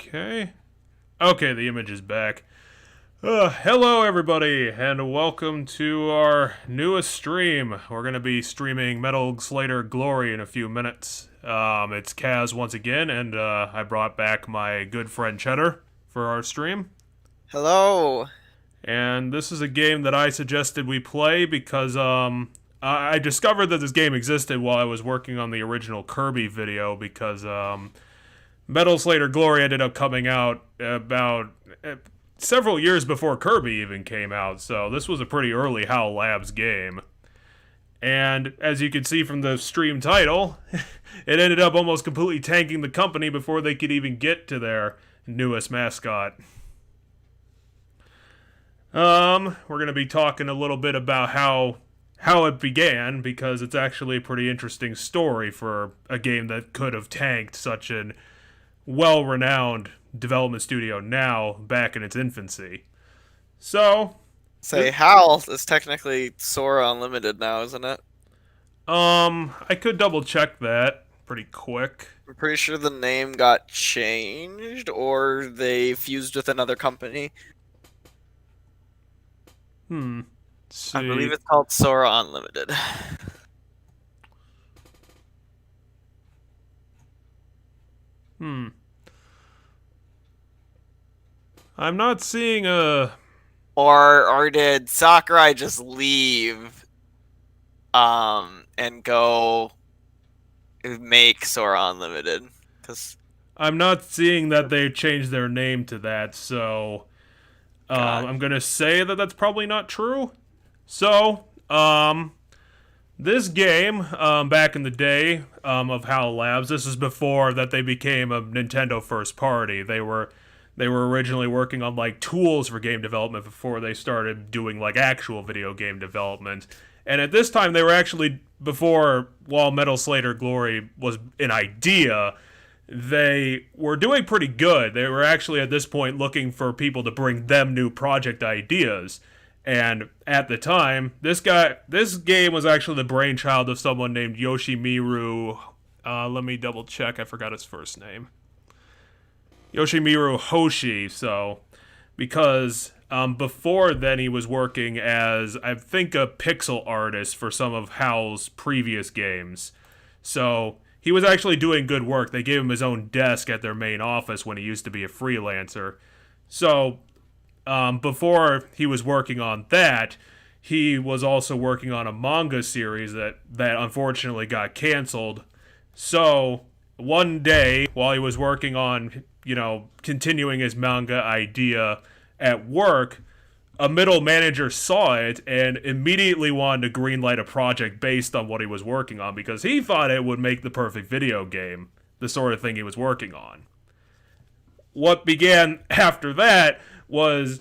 Okay. Okay, the image is back. Hello everybody, and welcome to our newest stream. We're going to be streaming Slader Glory in a few minutes. It's Kaz once again, and I brought back my good friend Cheddar for our stream. Hello. And this is a game that I suggested we play because I discovered that this game existed while I was working on the original Kirby video because Slader Glory ended up coming out about several years before Kirby even came out, so this was a pretty early HAL Labs game. And as you can see from the stream title, it ended up almost completely tanking the company before they could even get to their newest mascot. We're going to be talking a little bit about how it began, because it's actually a pretty interesting story for a game that could have tanked such an well-renowned development studio now, back in its infancy. So, HAL is technically Sora Unlimited now, isn't it? I could double check that pretty quick. I'm pretty sure the name got changed, or they fused with another company. See. I believe it's called Sora Unlimited. I'm not seeing a... Or did Sakurai just leave and go make Sora Unlimited? Because I'm not seeing that they changed their name to that, so I'm gonna say that that's probably not true. So, this game, back in the day of HAL Labs, this is before that they became a Nintendo first party. They were originally working on like tools for game development before they started doing like actual video game development. And at this time, they were actually, while Slader Glory was an idea, they were doing pretty good. They were actually at this point looking for people to bring them new project ideas. And at the time, this game was actually the brainchild of someone named Yoshimiru. Let me double check. I forgot his first name. Yoshimiru Hoshi. So, because before then he was working as, I think, a pixel artist for some of HAL's previous games. So he was actually doing good work. They gave him his own desk at their main office when he used to be a freelancer. So before he was working on that, he was also working on a manga series that unfortunately got canceled. So one day, while he was working on, continuing his manga idea at work, a middle manager saw it and immediately wanted to greenlight a project based on what he was working on, because he thought it would make the perfect video game, the sort of thing he was working on. What began after that was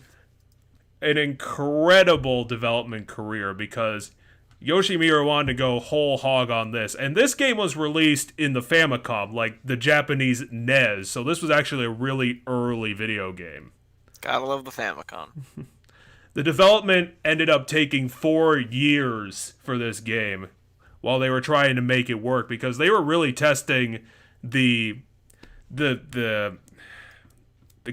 an incredible development career, because Yoshimiya wanted to go whole hog on this. And this game was released in the Famicom, like the Japanese NES, so this was actually a really early video game. Gotta love the Famicom. The development ended up taking 4 years for this game while they were trying to make it work, because they were really testing the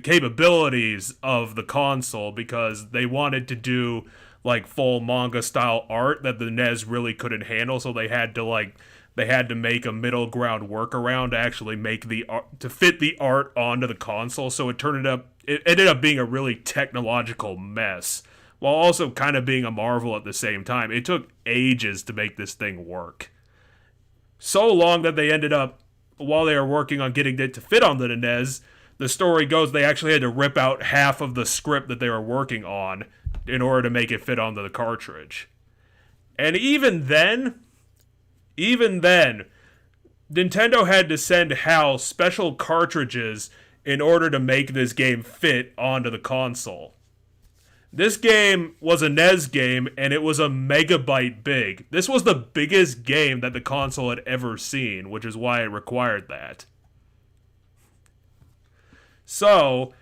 capabilities of the console, because they wanted to do like full manga style art that the NES really couldn't handle, so they had to make a middle ground workaround to actually make the art, to fit the art onto the console. So it ended up being a really technological mess, while also kind of being a marvel at the same time. It took ages to make this thing work. So long that they ended up, while they were working on getting it to fit on the NES, the story goes they actually had to rip out half of the script that they were working on in order to make it fit onto the cartridge. And even then, Nintendo had to send HAL special cartridges in order to make this game fit onto the console. This game was a NES game, and it was a megabyte big. This was the biggest game that the console had ever seen, which is why it required that. So,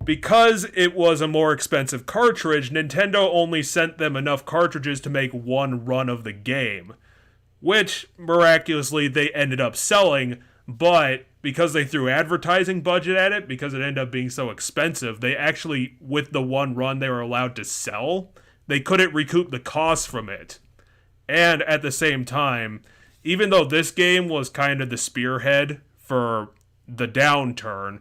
because it was a more expensive cartridge, Nintendo only sent them enough cartridges to make one run of the game, which, miraculously, they ended up selling But because they threw advertising budget at it, because it ended up being so expensive, they actually, with the one run they were allowed to sell, they couldn't recoup the cost from it. And at the same time, even though this game was kind of the spearhead for the downturn,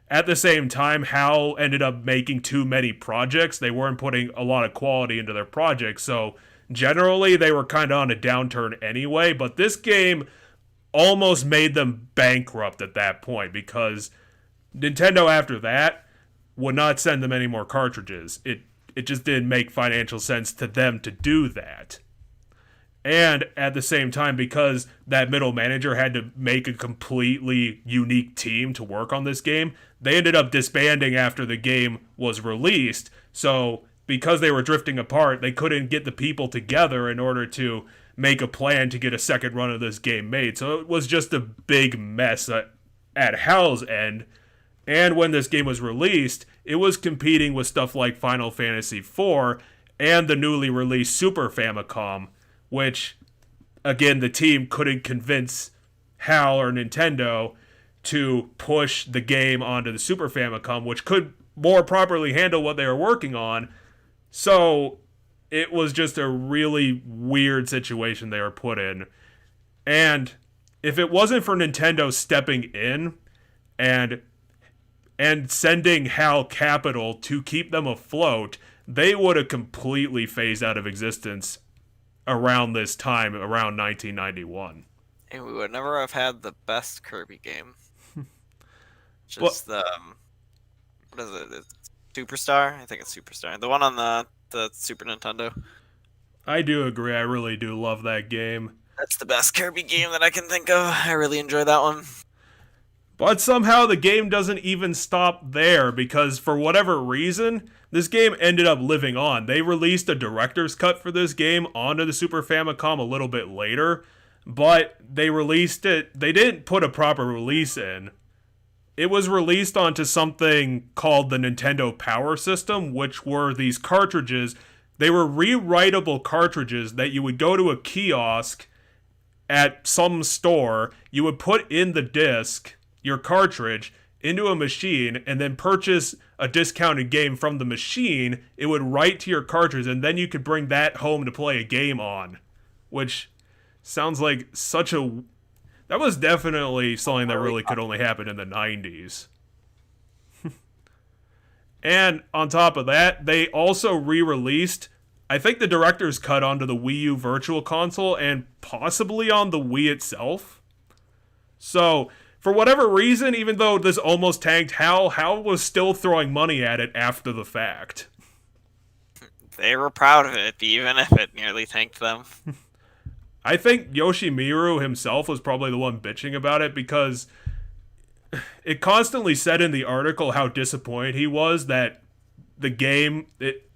at the same time, HAL ended up making too many projects. They weren't putting a lot of quality into their projects, so generally they were kind of on a downturn anyway, but this game almost made them bankrupt at that point because Nintendo after that would not send them any more cartridges. It just didn't make financial sense to them to do that. And at the same time, because that middle manager had to make a completely unique team to work on this game, they ended up disbanding after the game was released. So because they were drifting apart, they couldn't get the people together in order to make a plan to get a second run of this game made. So it was just a big mess at HAL's end. And when this game was released, it was competing with stuff like Final Fantasy IV and the newly released Super Famicom, which, again, the team couldn't convince HAL or Nintendo to push the game onto the Super Famicom, which could more properly handle what they were working on. So it was just a really weird situation they were put in. And if it wasn't for Nintendo stepping in and sending HAL capital to keep them afloat, they would have completely phased out of existence around this time, around 1991. And we would never have had the best Kirby game. Just the what is it? It's Superstar? I think it's Superstar. The one on the Super Nintendo. I do agree. I really do love that game. That's the best Kirby game that I can think of. I really enjoy that one. But somehow the game doesn't even stop there because for whatever reason, this game ended up living on. They released a director's cut for this game onto the Super Famicom a little bit later, but they released it. They didn't put a proper release in. It was released onto something called the Nintendo Power System, which were these cartridges. They were rewritable cartridges that you would go to a kiosk at some store, you would put in the disc, your cartridge, into a machine, and then purchase a discounted game from the machine. It would write to your cartridge, and then you could bring that home to play a game on. Which sounds like such a... That was definitely something that really could only happen in the 90s. And on top of that, they also re-released, I think, the director's cut onto the Wii U Virtual Console and possibly on the Wii itself. So, for whatever reason, even though this almost tanked HAL was still throwing money at it after the fact. They were proud of it, even if it nearly tanked them. I think Yoshimitsu himself was probably the one bitching about it because it constantly said in the article how disappointed he was that the game,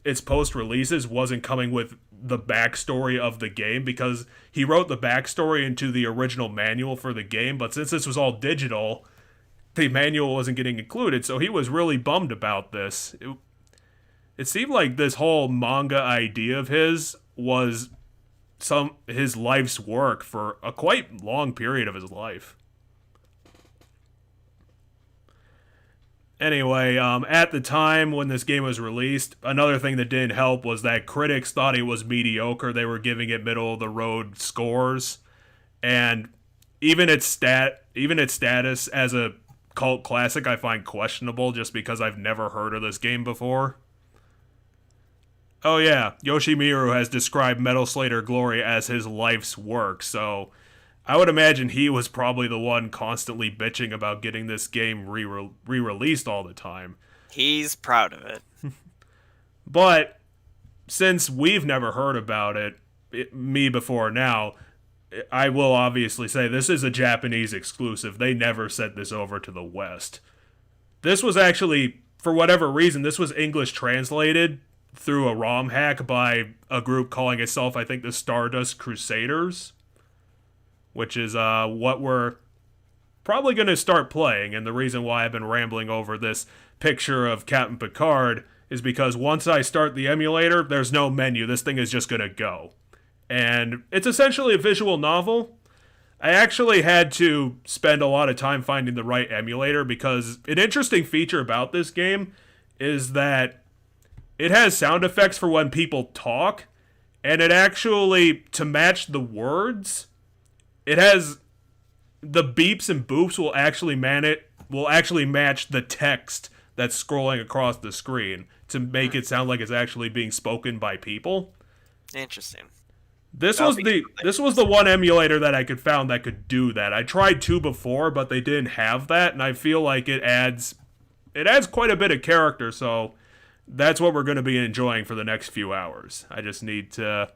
its post-releases, wasn't coming with the backstory of the game because he wrote the backstory into the original manual for the game, but since this was all digital, the manual wasn't getting included, so he was really bummed about this. It seemed like this whole manga idea of his was his life's work for a quite long period of his life. Anyway, at the time when this game was released, another thing that didn't help was that critics thought it was mediocre. They were giving it middle-of-the-road scores, and even its status as a cult classic I find questionable just because I've never heard of this game before. Oh yeah, Yoshimitsu has described Metal Slader Glory as his life's work, so I would imagine he was probably the one constantly bitching about getting this game re-released all the time. He's proud of it. But since we've never heard about me before now, I will obviously say this is a Japanese exclusive. They never sent this over to the West. This was actually, for whatever reason, this was English translated through a ROM hack by a group calling itself, I think, the Stardust Crusaders, which is what we're probably going to start playing. And the reason why I've been rambling over this picture of Captain Picard is because once I start the emulator, there's no menu. This thing is just going to go. And it's essentially a visual novel. I actually had to spend a lot of time finding the right emulator because an interesting feature about this game is that it has sound effects for when people talk, and it actually, to match the words, it has the beeps and boops will actually match the text that's scrolling across the screen to make it sound like it's actually being spoken by people. Interesting. This was the one emulator that I could found that could do that. I tried two before, but they didn't have that, and I feel like it adds quite a bit of character, so that's what we're going to be enjoying for the next few hours. I just need to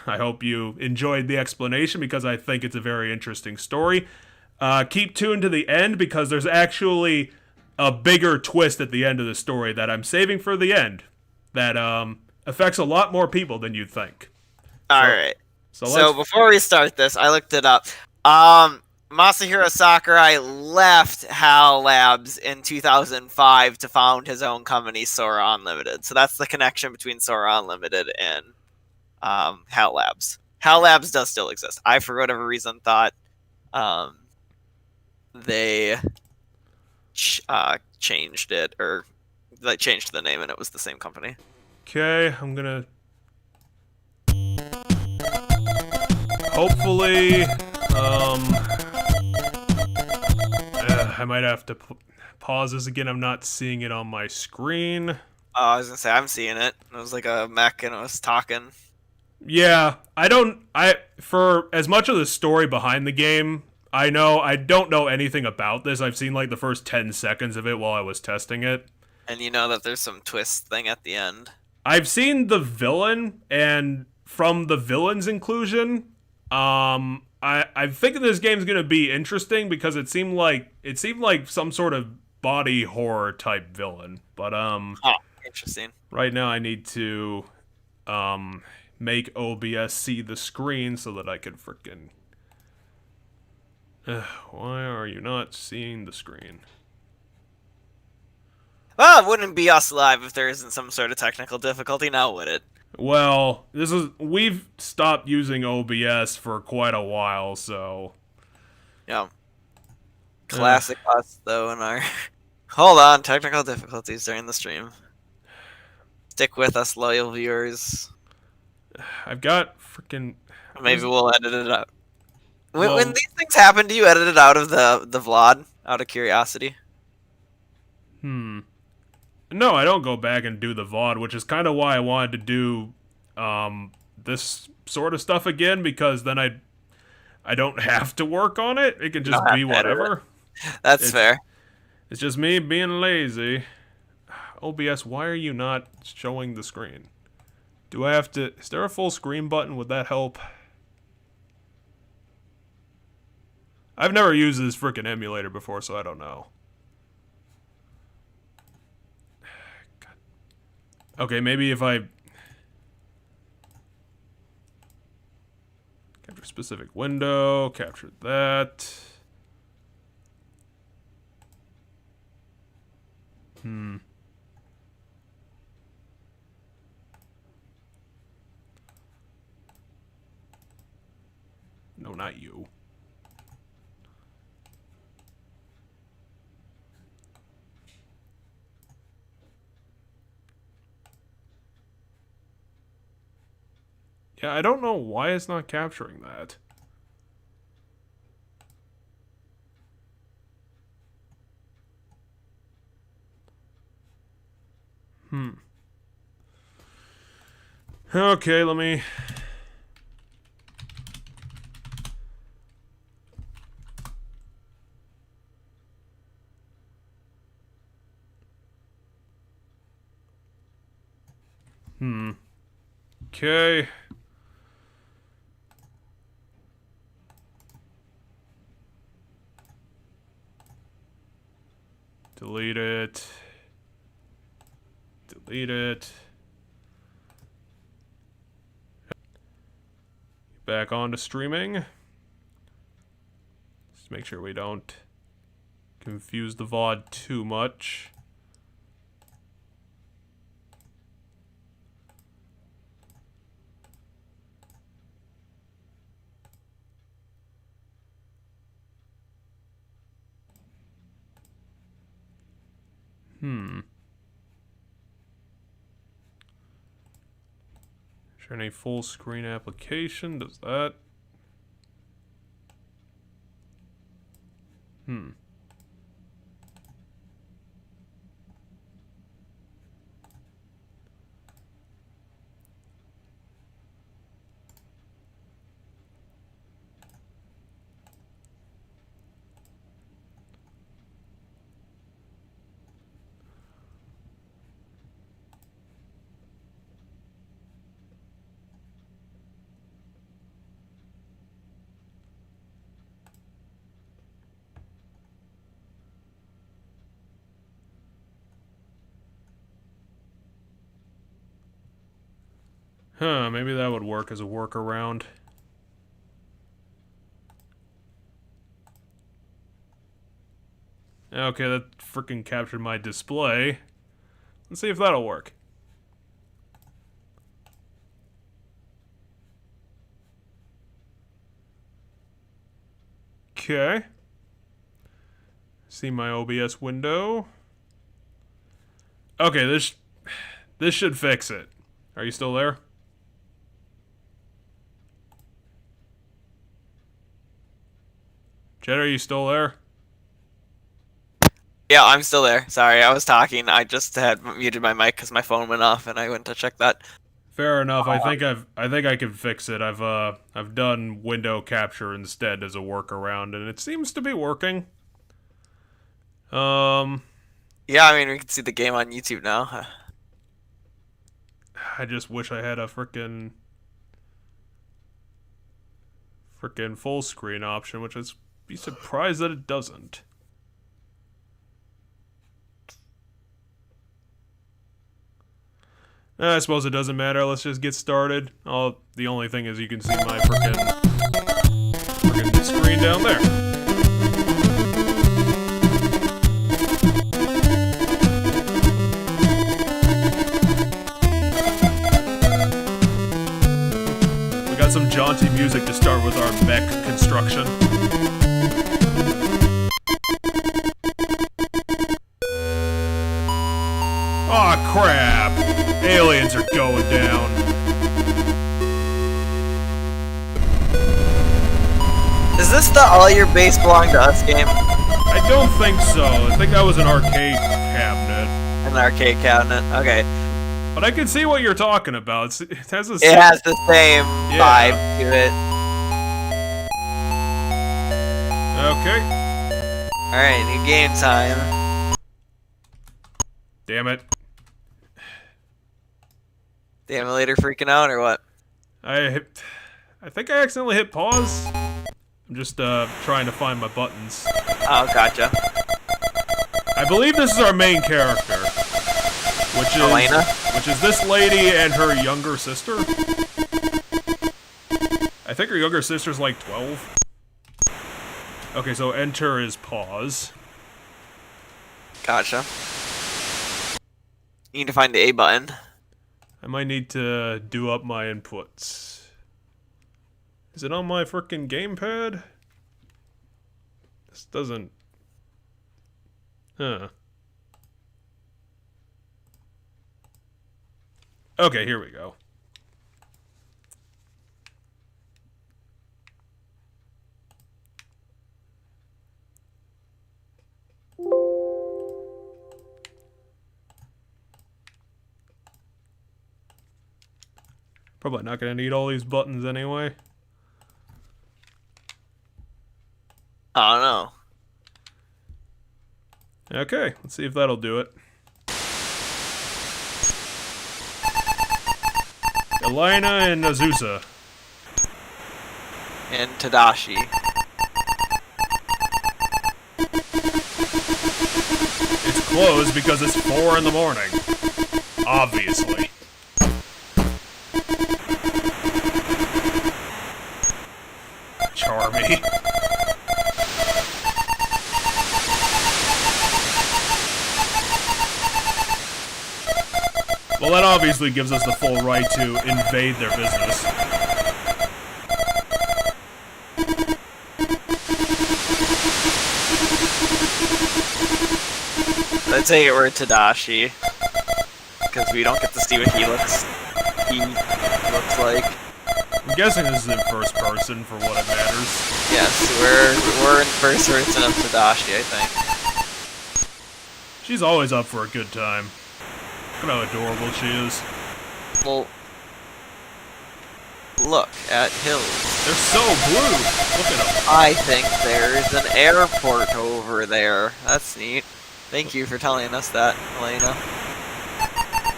I hope you enjoyed the explanation because I think it's a very interesting story. Keep tuned to the end because there's actually a bigger twist at the end of the story that I'm saving for the end that affects a lot more people than you'd think. All right. So before we start this, I looked it up. Masahiro Sakurai left HAL Labs in 2005 to found his own company, Sora Unlimited. So that's the connection between Sora Unlimited and HAL Labs. HAL Labs does still exist. I, for whatever reason, thought they changed it, or they changed the name and it was the same company. Okay, I'm gonna hopefully I might have to pause this again. I'm not seeing it on my screen. I was gonna say I'm seeing it. It was like a mech and it was talking. Yeah, for as much of the story behind the game, I don't know anything about this. I've seen like the first 10 seconds of it while I was testing it. And you know that there's some twist thing at the end. I've seen the villain, and from the villain's inclusion, I think this game's gonna be interesting because it seemed like some sort of body horror type villain. But interesting. Right now I need to make OBS see the screen so that I can frickin' why are you not seeing the screen? Well, it wouldn't be us live if there isn't some sort of technical difficulty, now would it? Well, we've stopped using OBS for quite a while, so yeah. Classic us though in our hold on, technical difficulties during the stream. Stick with us, loyal viewers. I've got freaking. Maybe we'll edit it out. When these things happen, do you edit it out of the VOD out of curiosity? No, I don't go back and do the VOD, which is kind of why I wanted to do this sort of stuff again, because then I don't have to work on it. It can just be whatever. That's fair. It's just me being lazy. OBS, why are you not showing the screen? Do I have to... Is there a full screen button? Would that help? I've never used this frickin' emulator before, so I don't know. God. Okay, maybe if I... Capture specific window, capture that. No, not you. Yeah, I don't know why it's not capturing that. Okay, let me... Okay. Delete it. Delete it. Back on to streaming. Just make sure we don't confuse the VOD too much. Is there any full screen application? Does that? Huh, maybe that would work as a workaround. Okay, that freaking captured my display. Let's see if that'll work. Okay. See my OBS window. Okay, this should fix it. Are you still there? Jed, are you still there? Yeah, I'm still there. Sorry, I was talking. I just had muted my mic because my phone went off, and I went to check that. Fair enough. I think I can fix it. I've done window capture instead as a workaround, and it seems to be working. Yeah, I mean, we can see the game on YouTube now. I just wish I had a frickin' full screen option, which I'd be surprised that it doesn't. I suppose it doesn't matter. Let's just get started. The only thing is you can see my frickin' screen down there. We got some jaunty music to start with our mech construction. Aw, crap! Aliens are going down. Is this the All Your Base Belong to Us game? I don't think so. I think that was an arcade cabinet. An arcade cabinet, okay. But I can see what you're talking about. It has the same vibe to it. Okay. Alright, new game time. Damn it. The emulator freaking out or what? I think I accidentally hit pause. I'm just trying to find my buttons. Oh, gotcha. I believe this is our main character, which is Elena? Which is this lady and her younger sister. I think her younger sister's like 12. Okay, so enter is pause. Gotcha. You need to find the A button. I might need to do up my inputs. Is it on my frickin' gamepad? This doesn't... Huh. Okay, here we go. Probably not gonna need all these buttons anyway. I don't know. Okay, let's see if that'll do it. Elena and Azusa. And Tadashi. It's closed because it's 4 in the morning. Obviously. Charmy. Well, that obviously gives us the full right to invade their business. It's take it we're Tadashi. Because we don't get to see what he looks like. I'm guessing this is in first person for what it matters. Yes, we're in first person of Tadashi, I think. She's always up for a good time. Look at how adorable she is. Well, look at hills. They're so blue. Look at them. I think there's an airport over there. That's neat. Thank you for telling us that, Elena.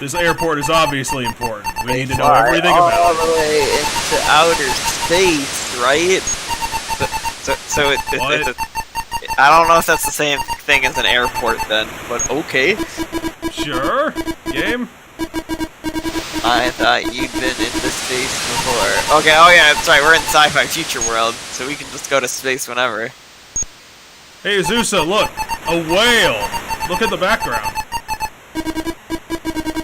This airport is obviously important. We need to know fly everything about all it. the way into outer space, right? So it's I don't know if that's the same thing as an airport then, but okay. Sure. Game. I thought you'd been into space before. Okay, oh yeah, that's right, we're in sci-fi future world, so we can just go to space whenever. Hey, Azusa, look! A whale! Look at the background.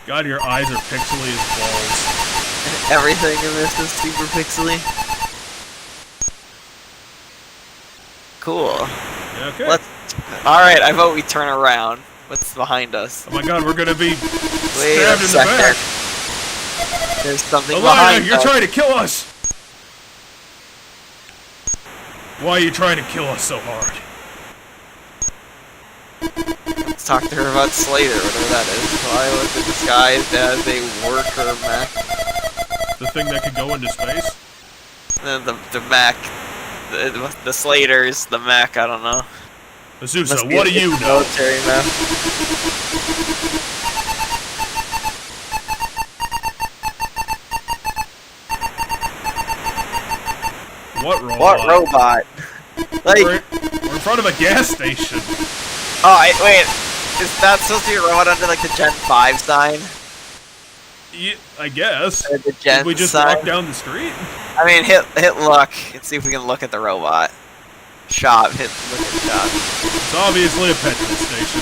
God, your eyes are pixely as balls. Everything in this is super pixely. Cool. Okay. Alright, I vote we turn around. What's behind us? Oh my god, we're gonna be Wait stabbed a in the back! There's something Elena, behind you're us. trying to kill us! Why are you trying to kill us so hard? Let's talk to her about Slader, whatever that is. Why was it disguised as a worker mech? The thing that could go into space? The mech. The Sladers, the mech, I don't know. Azusa, what do you know? Military mech. What robot? What robot? Like, We're in front of a gas station. oh, wait. Is that supposed to be a robot under like the Gen 5 sign? Yeah, I guess. Or the Gen Did we just sign? walk down the street? I mean, hit look and see if we can look at the robot. Shop, look at shop. It's obviously a petrol station.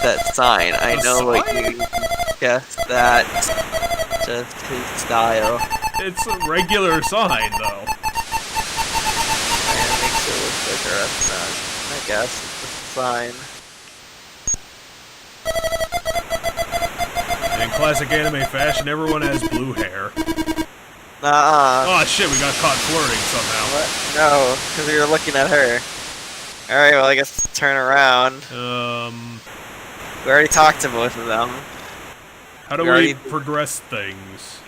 That sign, I A know what sign? you guessed that. Just his style. It's a regular sign, though. And it makes it look like a restaurant. I guess it's just a sign. In classic anime fashion, everyone has blue hair. Nuh-uh. Oh shit, we got caught flirting somehow. What? No, because we were looking at her. Alright, well I guess turn around. We already talked to both of them. How do we progress things?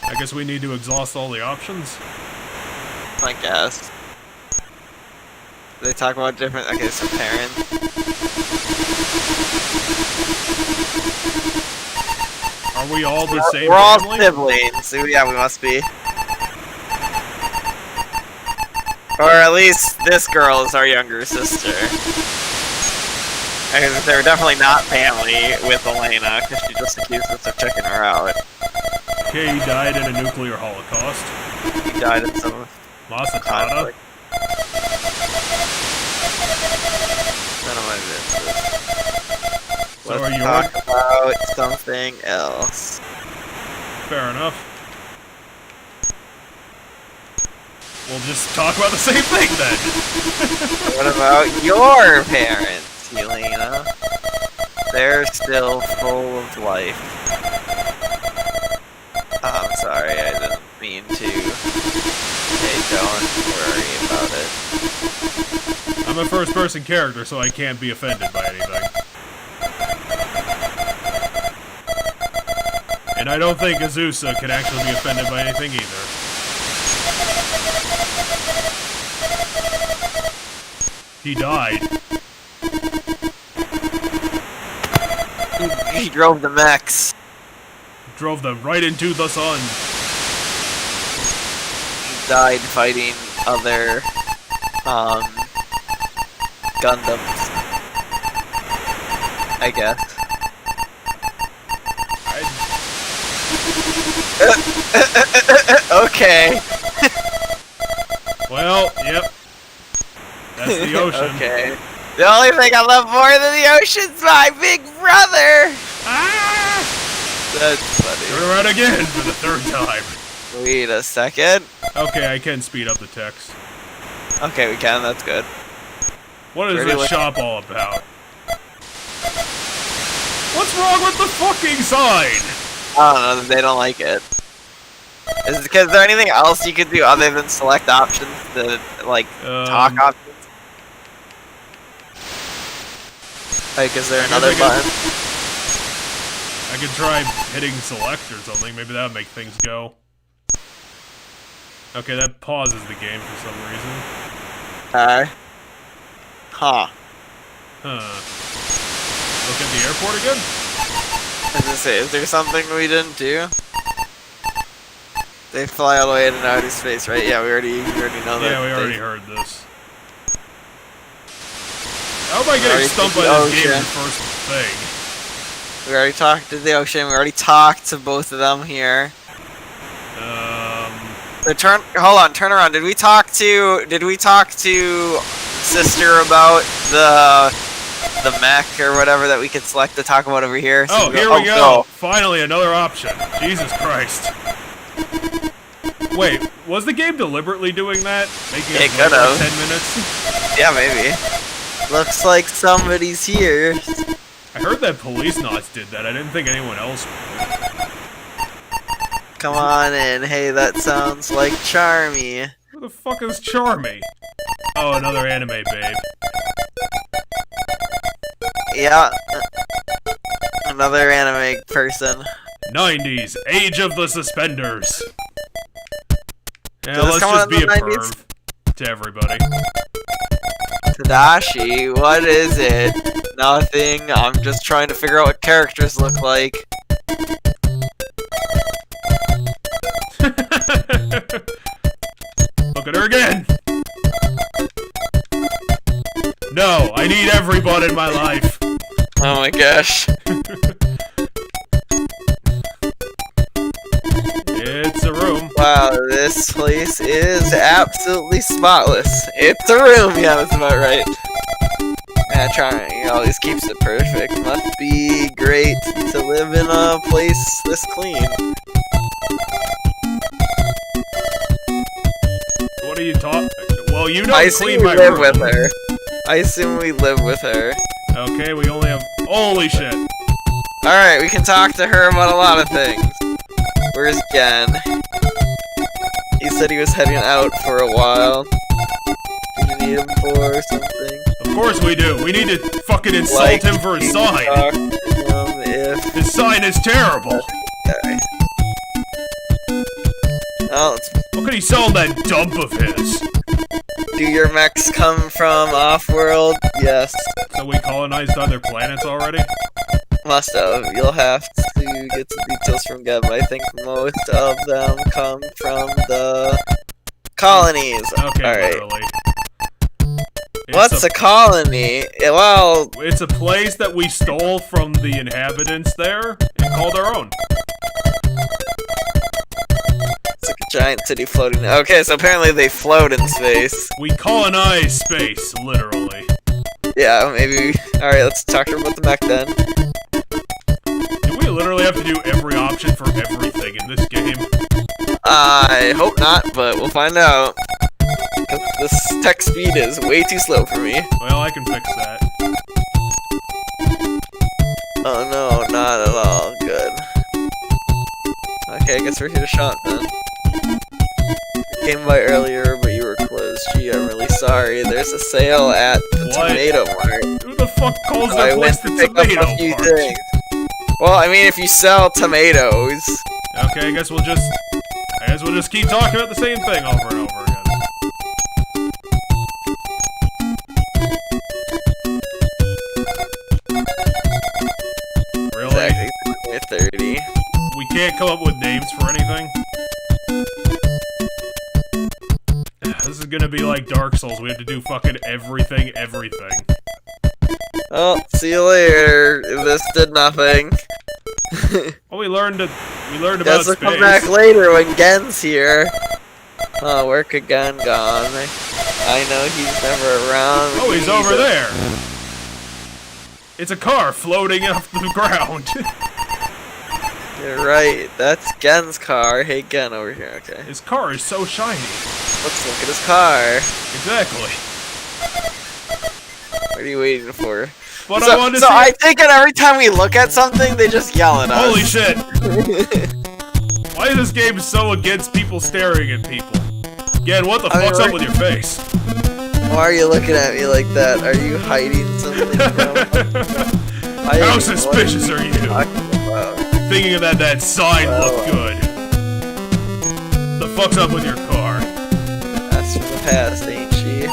I guess we need to exhaust all the options. I guess. They talk about different. Okay, so parents. Are we all the same We're all family? siblings. So yeah, we must be. Or at least this girl is our younger sister. I mean, they're definitely not family with Elena, because she just accused us of checking her out. Okay, he died in a nuclear holocaust. He died in some Masatana. conflict. None of my business. So are Let's you talk about something else. Fair enough. We'll just talk about the same thing then. What about your parents, Helena? They're still full of life. I'm sorry, I didn't mean to. Hey, don't worry about it. I'm a first-person character, so I can't be offended by anything. And I don't think Azusa can actually be offended by anything either. He died. He drove the mechs. Drove them right into the sun. He died fighting other, Gundams. I guess. Okay. Well, yep. That's the ocean. Okay. The only thing I love more than the ocean's my big brother! Ah! That's funny. Turn around again for the third time. Wait a second. Okay, I can speed up the text. Okay, we can. That's good. What is this shop all about? What's wrong with the fucking sign? I don't know. They don't like it. Is there anything else you could do other than select options to like talk options? Like, is there another button? I could try hitting select or something. Maybe that would make things go. Okay, that pauses the game for some reason. Huh. Look at the airport again? Is there something we didn't do? They fly all the way into outer space, right? Yeah, we already know that. Yeah, we already heard this. How am I getting stumped by this game in the first thing? We already talked to the ocean. We already talked to both of them here. Hold on, turn around. Did we talk to Sister about the mech or whatever that we could select to talk about over here? So here we go. Finally, another option. Jesus Christ. Wait, was the game deliberately doing that? Making it could have. 10 minutes? Yeah, maybe. Looks like somebody's here. I heard that Police Knots did that. I didn't think anyone else would. Come on in. Hey, that sounds like Charmy. Who the fuck is Charmy? Oh, another anime babe. Yeah. Another anime person. 90s, age of the suspenders. Yeah, let's just be a 90s? perv to everybody. Tadashi, what is it? Nothing. I'm just trying to figure out what characters look like. Look at her again! No, I need everyone in my life. Oh my gosh. It's a room. Wow, this place is absolutely spotless. It's a room, yeah, that's about right. Yeah, trying always keeps it perfect. Must be great to live in a place this clean. What are you talking? Well, you don't I clean my live room. with her. I assume we live with her. Okay, we only have. Holy shit! Alright, we can talk to her about a lot of things. Where's Gen? He said he was heading out for a while. Do you need him for something? Of course we do. We need to fucking insult him for his sign. Talk to him if... His sign is terrible. Okay. Oh, How could he sell that dump of his? Do your mechs come from off-world? Yes. So we colonized other planets already? Must have. You'll have to get some details from Geb. I think most of them come from the colonies. Okay, alright. literally. What's a colony? Well... It's a place that we stole from the inhabitants there and called our own. It's like a giant city floating. Okay, so apparently they float in space. We colonize space, literally. Yeah, maybe... Alright, let's talk to her about the mech then. Do we literally have to do every option for everything in this game? I hope not, but we'll find out. This text speed is way too slow for me. Well, I can fix that. Oh no, not at all. Good. Okay, I guess we're here to shop then. Came by earlier, but you were closed. Gee, I'm really sorry. There's a sale at the Tomato Mart. Who the fuck calls I that went place the to pick up Tomato a few Mart? things. Well, I mean, if you sell tomatoes. Okay, I guess we'll just keep talking about the same thing over and over again. Really? Exactly. 30. We can't come up with names for anything? This is gonna be like Dark Souls. We have to do fucking everything. Oh, see you later. This did nothing. Well, we learned about Guess we'll space. come back later when Gen's here. Oh, where could Gen gone? I know he's never around. Oh, he's over there. It's a car floating off the ground. You're right. That's Gen's car. Hey, Gen, over here. Okay. His car is so shiny. Let's look at his car. Exactly. What are you waiting for? But I wanted to see I think that every time we look at something, they just yell at us. Holy shit! Why is this game so against people staring at people? Again, what the fuck's up with your face? Why are you looking at me like that? Are you hiding something from How suspicious are you? Thinking of that sign looked good. The fuck's up with your car? That's from the past, ain't she?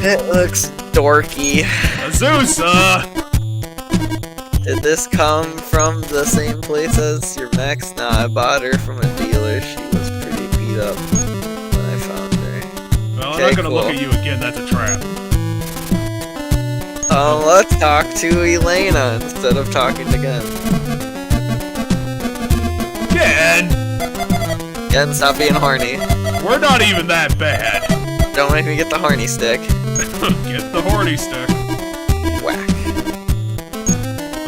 It looks dorky. Azusa! Did this come from the same place as your Max? Nah, I bought her from a dealer. She was pretty beat up when I found her. Well, I'm not gonna look at you again, that's a trap. Let's talk to Elena instead of talking to Gen. Gen, stop being horny. We're not even that bad. Don't make me get the horny stick. Get the horny stick. Whack.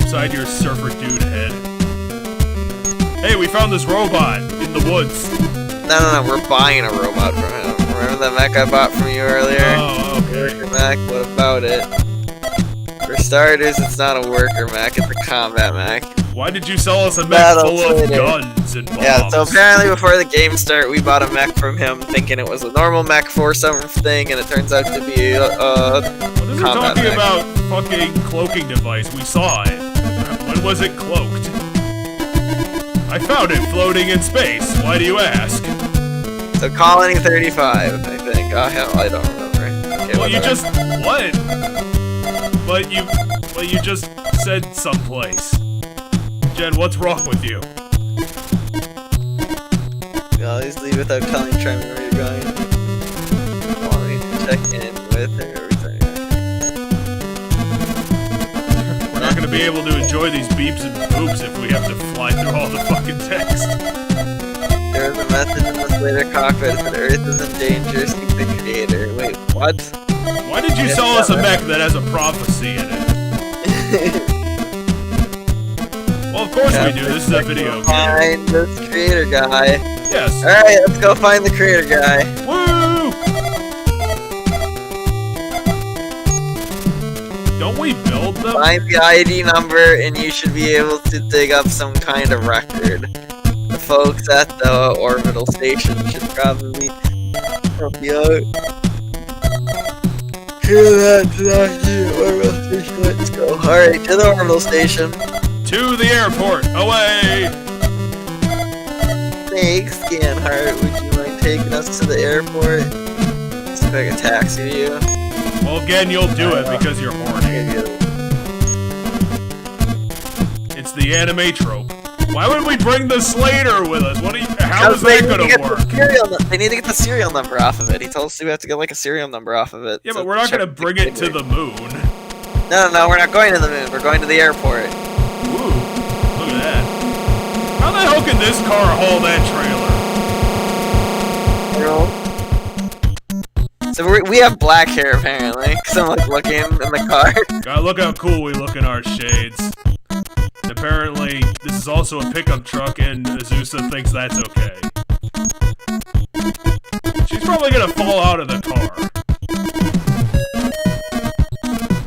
Upside your surfer dude head. Hey, we found this robot in the woods. No, we're buying a robot from him. Remember that mech I bought from you earlier? Oh, okay. Worker mech, what about it? For starters, it's not a worker mech, it's a combat mech. Why did you sell us a mech full of guns and bombs? Yeah, so apparently before the game started, we bought a mech from him thinking it was a normal mech for something, and it turns out to be a What is it talking mech. about fucking cloaking device? We saw it. When was it cloaked? I found it floating in space. Why do you ask? So Colony 35, I think. Oh hell, I don't remember. Okay, well, you just what? But you just said someplace. Jen, what's wrong with you? You always leave without telling Tremor where you're going. I want me to check in with her every time. We're not gonna be able to enjoy these beeps and boops if we have to fly through all the fucking text. There is a message in the Slader cockpit that Earth is in danger, seek the creator. Wait, what? Why did you sell us a mech that has a prophecy in it? Well, of course we do. This is a video game. Find this creator guy. Yes. Alright, let's go find the creator guy. Woo! Don't we build them? Find the ID number and you should be able to dig up some kind of record. The folks at the orbital station should probably help you out. Hear that? The orbital station. Let's go. Alright, to the orbital station. To the airport. Away! Thanks, Scanheart. Would you mind taking us to the airport? See if I can taxi you. Well, again, you'll do it because you're horny. It's the anime trope. Why would we bring the Slader with us? How is that gonna work? They need to get the serial number off of it. He told us we have to get like a serial number off of it. Yeah, but we're not gonna bring it to the moon. No, we're not going to the moon. We're going to the airport. Ooh, look at that. How the hell can this car haul that trailer? So we have black hair apparently, because I'm like looking in the car. God, look how cool we look in our shades. Apparently, this is also a pickup truck, and Azusa thinks that's okay. She's probably gonna fall out of the car.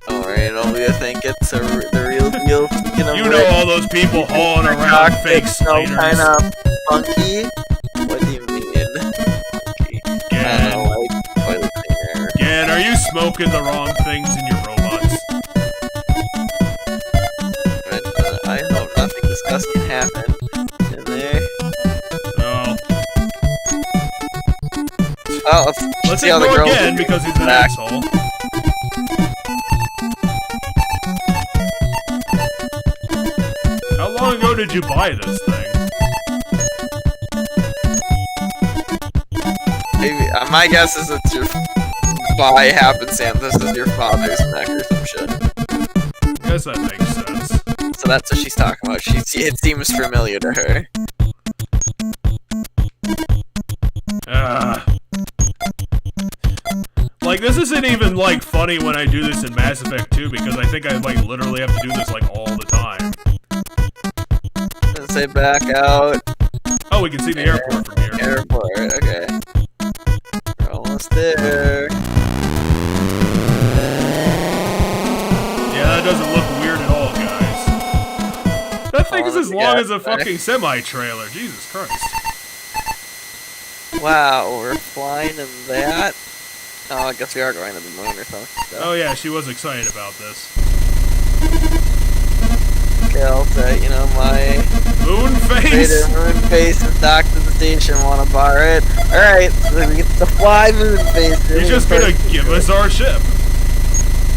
Alright, I think it's the real deal. You know all those people hauling around fake Sladers. So kind of funky. What do you mean? Funky. I don't know, like toilet cleaner. Gan, are you smoking the wrong things in your robots? I hope nothing disgusting happened in there. No. Oh, let's see how the ignore girl again because he's an asshole. How long ago did you buy this thing? Maybe my guess is it's your by happenstance. This is your father's mech or some shit. I guess that makes sense. So that's what she's talking about. It seems familiar to her. Like, this isn't even, like, funny when I do this in Mass Effect 2, because I think I, like, literally have to do this, like, all the time. way back out. Oh, we can see the airport from here. Airport, okay. We're almost there. Yeah, that doesn't look weird at all, guys. That thing is as long as a fucking semi-trailer. Jesus Christ. Wow, we're flying in that? Oh, I guess we are going to the moon or something. So. Oh yeah, she was excited about this. Okay, I'll say, you know, my... Moon face? Moon face is docked to the station, wanna bar it? Alright, so we get to fly moon face. He's just gonna give us our ship.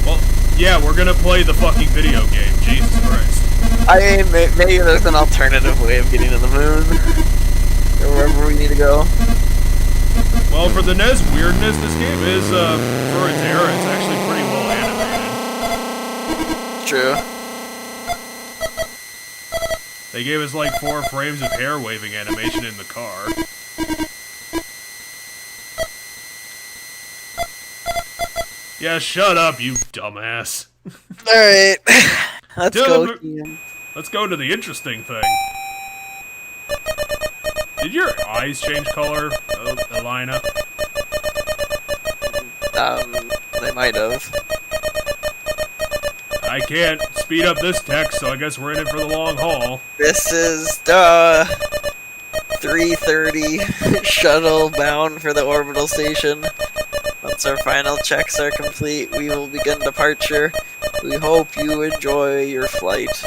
Well, yeah, we're gonna play the fucking video game. Jesus Christ. I mean, maybe there's an alternative way of getting to the moon. Or wherever we need to go. Well, for the NES weirdness, this game is, for its era, it's actually pretty well animated. True. They gave us like 4 frames of hair waving animation in the car. Yeah, shut up, you dumbass. Alright. Let's go. Let's go to the interesting thing. Did your eyes change color, Elena? They might have. I can't speed up this text, so I guess we're in it for the long haul. This is the 3:30 shuttle bound for the orbital station. Once our final checks are complete, we will begin departure. We hope you enjoy your flight.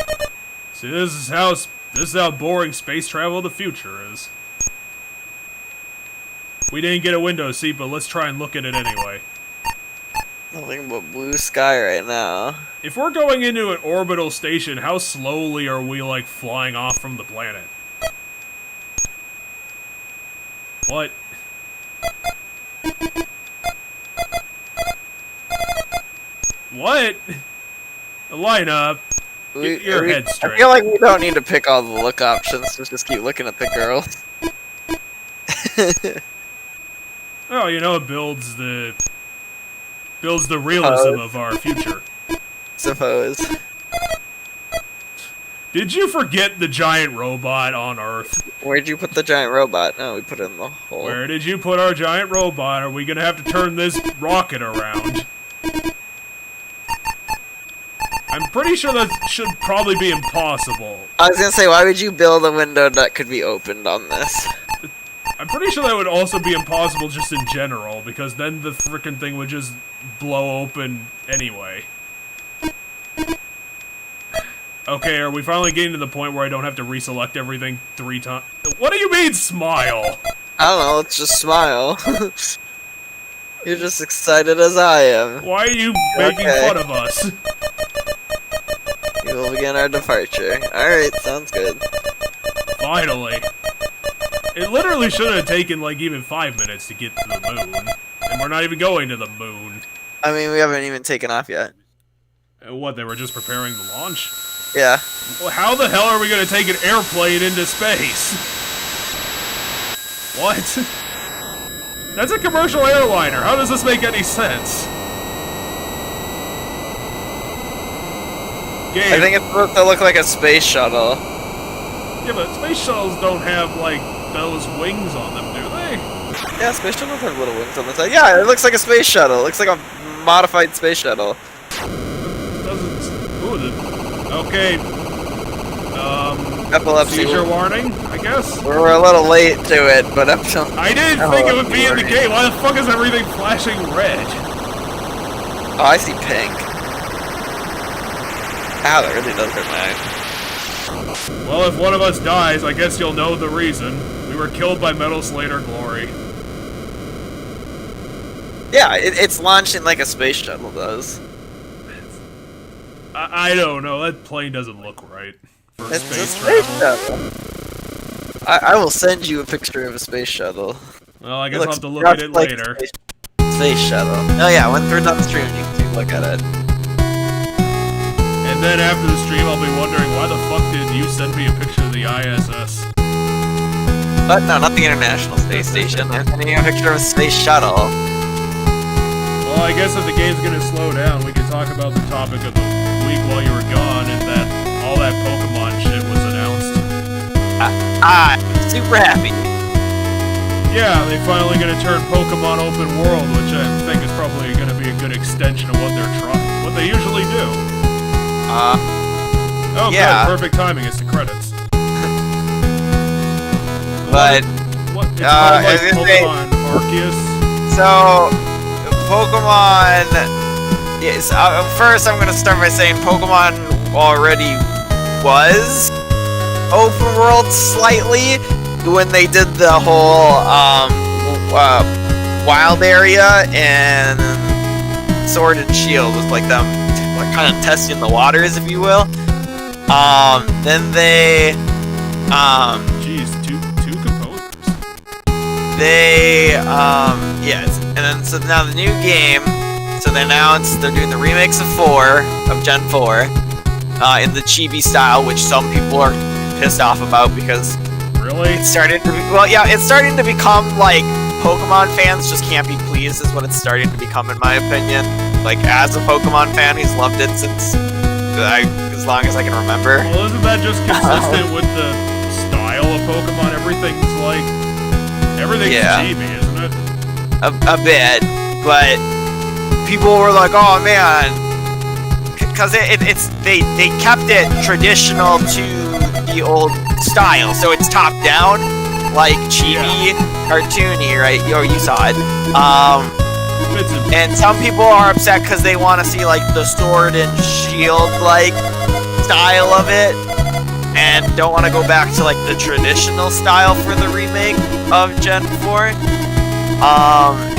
See, this is how boring space travel of the future is. We didn't get a window seat, but let's try and look at it anyway. Nothing but blue sky right now. If we're going into an orbital station, how slowly are we, like, flying off from the planet? What? What? Elena, get your head straight. I feel like we don't need to pick all the look options. Let's just keep looking at the girl. Oh, you know, it builds the realism of our future. Suppose. Did you forget the giant robot on Earth? Where'd you put the giant robot? No, we put it in the hole. Where did you put our giant robot? Are we gonna have to turn this rocket around? I'm pretty sure that should probably be impossible. I was gonna say, why would you build a window that could be opened on this? I'm pretty sure that would also be impossible just in general, because then the frickin' thing would just blow open anyway. Okay, are we finally getting to the point where I don't have to reselect everything 3 times? What do you mean, smile? I don't know, let's just smile. You're just excited as I am. Why are you making fun of us? We will begin our departure. Alright, sounds good. Finally. It literally shouldn't have taken, like, even 5 minutes to get to the moon. And we're not even going to the moon. I mean, we haven't even taken off yet. What, they were just preparing the launch? Yeah. Well, how the hell are we gonna take an airplane into space? What? That's a commercial airliner. How does this make any sense? Game. I think it's supposed to look like a space shuttle. Yeah, but space shuttles don't have, like, those wings on them, do they? Yeah, space shuttles have little wings on the side. Yeah, it looks like a space shuttle. It looks like a modified space shuttle. It doesn't... Ooh, okay. Epilepsy. Seizure warning, I guess? We're a little late to it, but I didn't think it would be in the game. Why the fuck is everything flashing red? Oh, I see pink. Ow, that really does hurt my eyes. Well, if one of us dies, I guess you'll know the reason. We were killed by Metal Slader Glory. Yeah, it's launching like a space shuttle does. I don't know. That plane doesn't look right for It's space a travel. space shuttle. I will send you a picture of a space shuttle. Well, I guess I'll have to look at it like later. Space shuttle. Oh yeah, when we're done streaming, you can take a look at it. And then after the stream, I'll be wondering why the fuck did you send me a picture of the ISS? But no, not the International Space Station. I'm sending you a picture of a space shuttle. Well, I guess if the game's gonna slow down, we can talk about the topic of the week while you were gone, and that all that Pokemon shit was announced. I'm super happy. Yeah, they finally gonna turn Pokemon open world, which I think is probably gonna be a good extension of what they're trying, what they usually do. Oh, yeah. Good, perfect timing. It's the credits. But what? It's called like Pokemon Arceus. So, Pokemon. Yes. First, I'm gonna start by saying Pokemon already was open world slightly when they did the whole wild area and Sword and Shield was like them, like kind of testing the waters, if you will. Then they Jeez, two composers. They yes, and then so now the new game. So they announced they're doing the remakes of Gen 4, in the chibi style, which some people are pissed off about because really it's starting to it's starting to become like Pokemon fans just can't be pleased, is what it's starting to become, in my opinion. Like, as a Pokemon fan who's loved it since as long as I can remember. Well, isn't that just consistent with the style of Pokemon? Everything's chibi, isn't it? A bit, but people were like, "Oh man," because they kept it traditional to the old style, so it's top down, like chibi, cartoony, right? You saw it. And some people are upset because they want to see like the Sword and Shield like style of it, and don't want to go back to like the traditional style for the remake of Gen 4.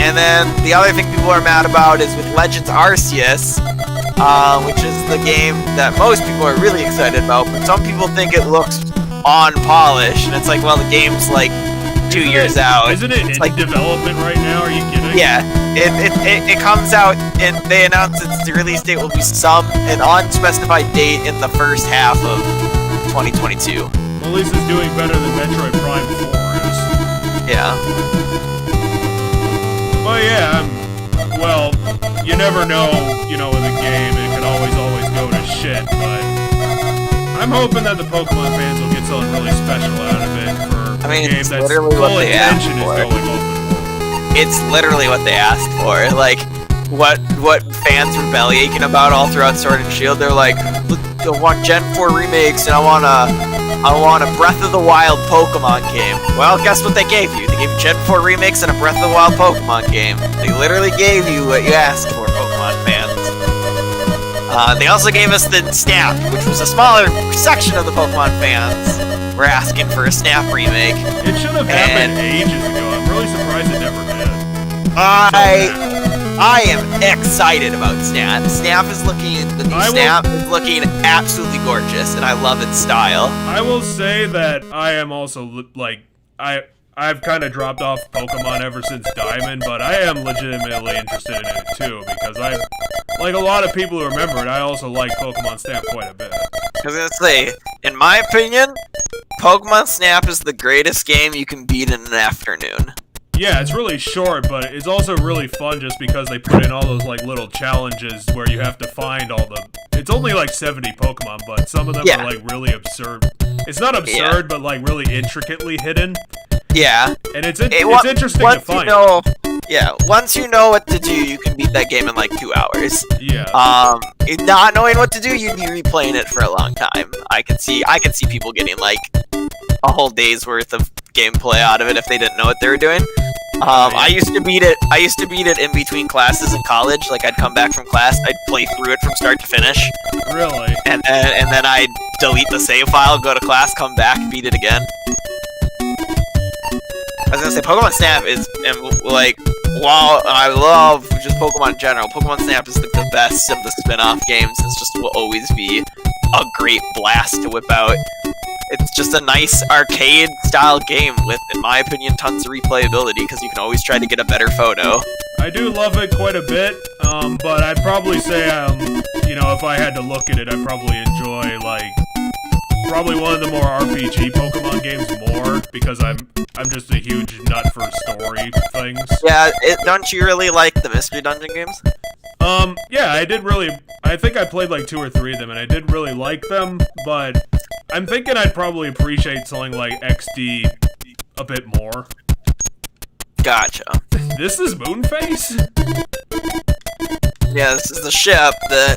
And then the other thing people are mad about is with Legends Arceus, which is the game that most people are really excited about, but some people think it looks unpolished, and it's like, well, the game's like 2 years out. Isn't it in development right now? Are you kidding? Yeah, it comes out, and they announced its release date will be an unspecified date in the first half of 2022. Well, at least it's doing better than Metroid Prime 4 is. Yeah. Well, yeah, well, you never know, with a game, it could always go to shit, but I'm hoping that the Pokemon fans will get something really special out of it for a game that's full intention is going open world. It's literally what they asked for. Like, what fans were bellyaching about all throughout Sword and Shield, they're like, I want Gen 4 remakes, and I want a Breath of the Wild Pokemon game. Well, guess what they gave you? They gave you Gen 4 remakes and a Breath of the Wild Pokemon game. They literally gave you what you asked for, Pokemon fans. They also gave us the Snap, which was a smaller section of the Pokemon fans were asking for a Snap remake. It should have happened ages ago. I'm really surprised it never did. I am excited about Snap. The new Snap is looking absolutely gorgeous, and I love its style. I will say that I am also, I've kind of dropped off Pokemon ever since Diamond, but I am legitimately interested in it too, because like a lot of people who remember it, I also like Pokemon Snap quite a bit. I was gonna say, in my opinion, Pokemon Snap is the greatest game you can beat in an afternoon. Yeah, it's really short, but it's also really fun just because they put in all those little challenges where you have to find all the... It's only 70 Pokemon, but some of them are really absurd. It's not absurd, but really intricately hidden. Yeah. And it's interesting to find. Once you know what to do, you can beat that game in 2 hours. Yeah. Not knowing what to do, you'd be replaying it for a long time. I could see people getting a whole day's worth of gameplay out of it if they didn't know what they were doing. I used to beat it in between classes in college. I'd come back from class, I'd play through it from start to finish. Really? And then I'd delete the save file, go to class, come back, beat it again. I was gonna say, Pokemon Snap is, while I love just Pokemon in general, Pokemon Snap is the best of the spin-off games. It just will always be a great blast to whip out. It's just a nice arcade-style game with, in my opinion, tons of replayability, because you can always try to get a better photo. I do love it quite a bit, but I'd probably say, if I had to look at it, I'd probably enjoy, probably one of the more RPG Pokemon games more, because I'm just a huge nut for story things. Yeah, don't you really like the Mystery Dungeon games? Yeah, I think I played 2 or 3 of them, and I did really like them, but I'm thinking I'd probably appreciate something like XD a bit more. Gotcha. This is Moonface? Yeah, this is the ship that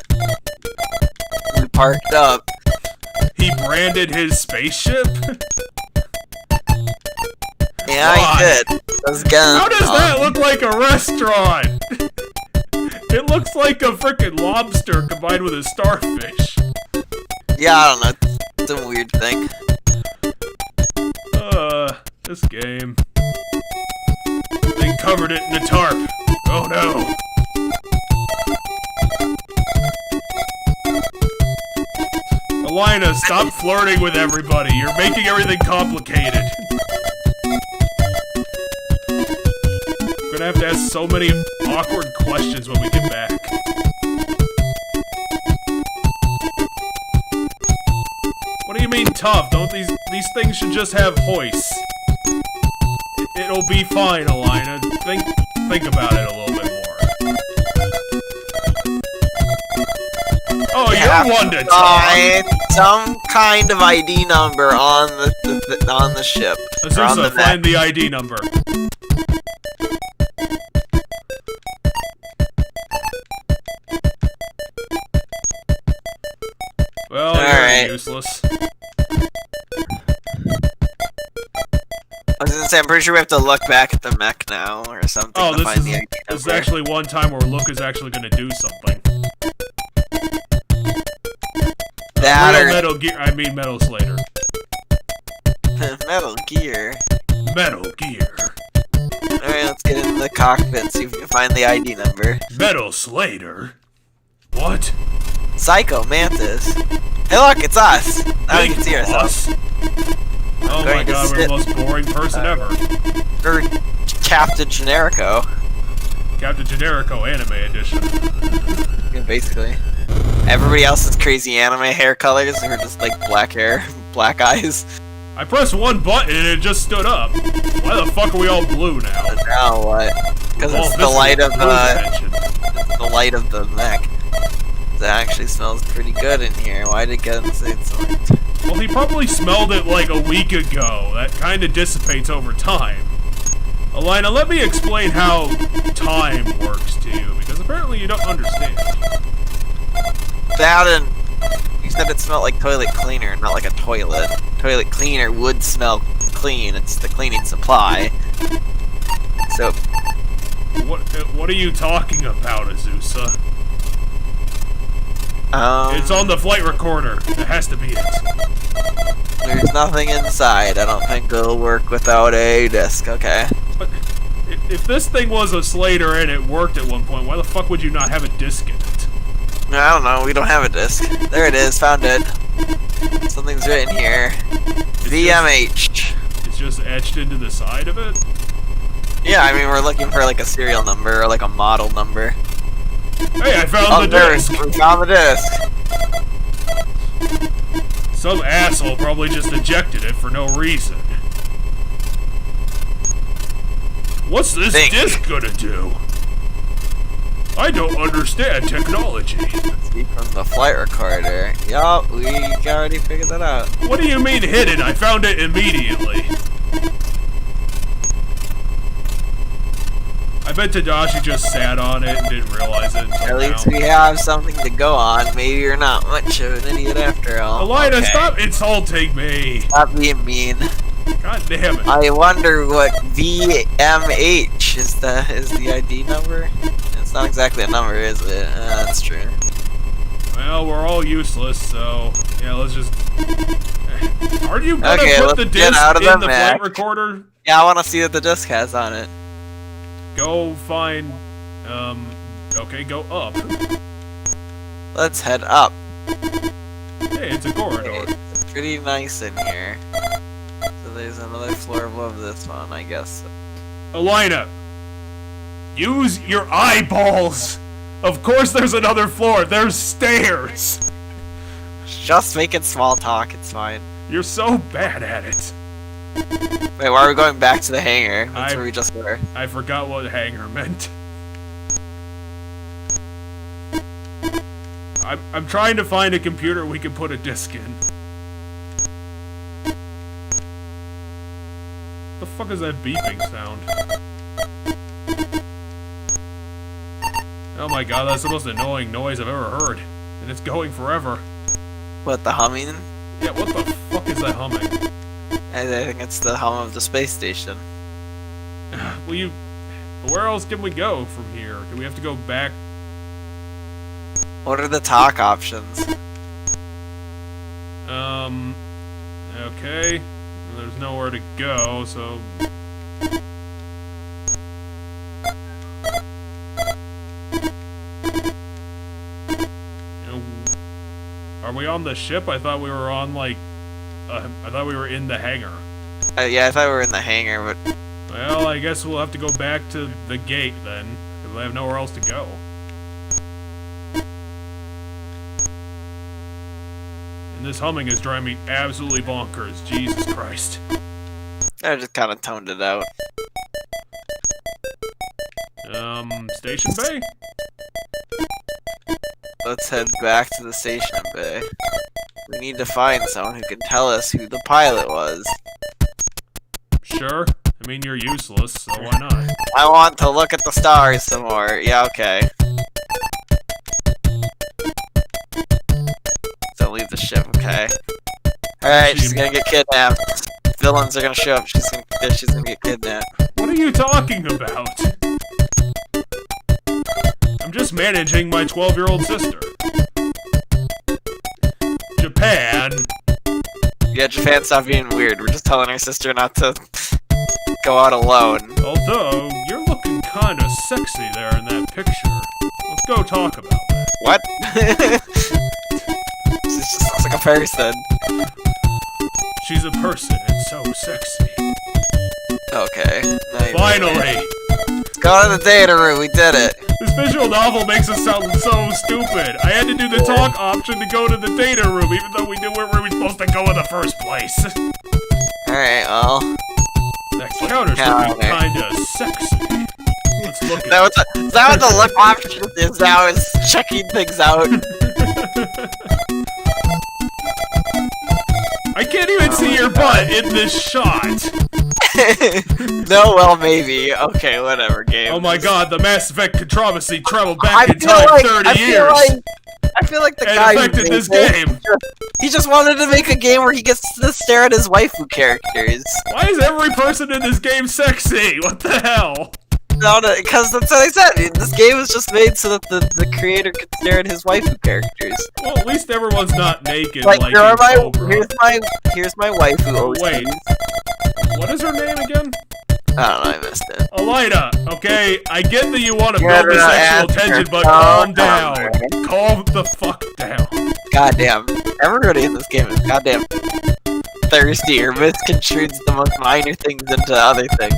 we parked up. He branded his spaceship? Yeah, I did. How does that look like a restaurant? It looks like a freaking lobster combined with a starfish. Yeah, I don't know. It's a weird thing. This game. They covered it in a tarp. Oh no. Alina, stop flirting with everybody. You're making everything complicated. I'm gonna have to ask so many awkward questions when we get back. What do you mean tough? Don't these things should just have hoists? It'll be fine, Alina. Think about it a little bit more. Oh, you're one to talk. Some kind of ID number on the ship. Azusa, find the ID number. Well, you're useless. I was gonna say, I'm pretty sure we have to look back at the mech now, or something to find the ID number. This is actually one time where Look is actually gonna do something. Metal Gear, I mean Metal Slader. Metal Gear. Metal Gear. Alright, let's get into the cockpit and see if we can find the ID number. Metal Slader? What? Psycho Mantis. Hey look, it's us! Now we can see ourselves. Oh my god, we're the most boring person ever. Or Captain Generico. Captain Generico Anime Edition. Yeah, basically. Everybody else is crazy anime hair colors, and we're just like black hair, black eyes. I pressed one button and it just stood up. Why the fuck are we all blue now? Now what? Because it's the light of the light of the mech. It actually smells pretty good in here. Why did it get inside something? Well, he probably smelled it like a week ago. That kind of dissipates over time. Alina, let me explain how time works to you, because apparently you don't understand. That and you said it smelled like toilet cleaner, not like a toilet. Toilet cleaner would smell clean. It's the cleaning supply. So, what are you talking about, Azusa? It's on the flight recorder. That has to be it. There's nothing inside. I don't think it'll work without a disc. Okay. But if this thing was a Slader and it worked at one point, why the fuck would you not have a disc in it? I don't know. We don't have a disc. There it is. Found it. Something's written here. VMH. It's just etched into the side of it? Yeah, I mean, we're looking for like a serial number or like a model number. Hey, I found the disc! We found the disc! Some asshole probably just ejected it for no reason. What's this disc gonna do? I don't understand technology. See from the flight recorder. Yup, we already figured that out. What do you mean hidden? I found it immediately. I bet Tadashi just sat on it and didn't realize it until At least we have something to go on. Maybe you're not much of an idiot after all. Alina, stop insulting me! Stop being mean. God damn it. I wonder what VMH is the ID number? It's not exactly a number, is it? That's true. Well, we're all useless, so yeah, let's just... Are you gonna put the disc in the flight recorder? Yeah, I want to see what the disc has on it. Go find, okay, go up. Let's head up. Hey, it's a corridor. It's pretty nice in here. So there's another floor above this one, I guess. Alina! Use your eyeballs! Of course there's another floor, there's stairs! Just making small talk, it's fine. You're so bad at it. Wait, why are we going back to the hangar? That's where we just were. I forgot what hangar meant. I'm trying to find a computer we can put a disc in. The fuck is that beeping sound? Oh my god, that's the most annoying noise I've ever heard. And it's going forever. What, the humming? Yeah, what the fuck is that humming? I think it's the hum of the space station. Well, where else can we go from here? Do we have to go back? What are the talk options? Okay. There's nowhere to go, so... Are we on the ship? I thought we were on, like... I thought we were in the hangar. Yeah, I thought we were in the hangar, but... Well, I guess we'll have to go back to the gate, then. Because I have nowhere else to go. And this humming is driving me absolutely bonkers. Jesus Christ. I just kind of toned it out. Station bay? Let's head back to the station bay. We need to find someone who can tell us who the pilot was. Sure. I mean, you're useless, so why not? I want to look at the stars some more. Yeah, okay. Don't leave the ship, okay? Alright, she's gonna get kidnapped. Villains are gonna show up. She's gonna get kidnapped. What are you talking about? I'm just managing my 12-year-old sister. Japan. Yeah, Japan, stop being weird. We're just telling our sister not to go out alone. Although, you're looking kinda sexy there in that picture. Let's go talk about that. What? She just looks like a person. She's a person and so sexy. Okay. Finally! Let's go to the data room, we did it. This visual novel makes us sound so stupid. I had to do the talk option to go to the data room, even though we knew where we were supposed to go in the first place. Alright, well... That counter's looking kinda sexy. Let's look at it. Is that what the look option is now, is checking things out? I can't even see your butt in this shot. No, well, maybe. Okay, whatever, game. Oh my god, the Mass Effect controversy traveled back in time 30 years. I feel like the and guy affected this game. He just wanted to make a game where he gets to stare at his waifu characters. Why is every person in this game sexy? What the hell? No, because that's what I said. I mean, this game was just made so that the creator could stare at his waifu characters. Well, at least everyone's not naked like in here's my waifu. Oh, wait. What is her name again? I don't know, I missed it. Elida, okay, I get that you want to build the sexual tension, but calm down. Calm the fuck down. Goddamn. Everybody in this game is goddamn thirsty or misconstrues the most minor things into other things.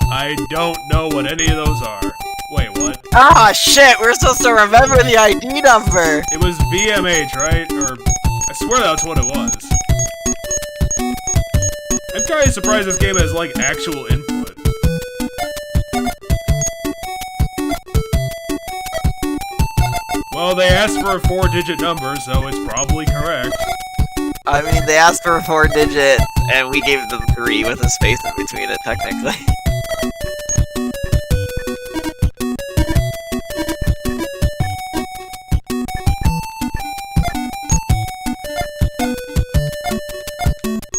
I don't know what any of those are. Wait, what? Ah, shit, we're supposed to remember the ID number! It was VMH, right? Or, I swear that's what it was. I'm kinda surprised this game has, like, actual input. Well, they asked for a 4-digit number, so it's probably correct. I mean, they asked for a 4-digit, and we gave them 3 with a space in between it, technically.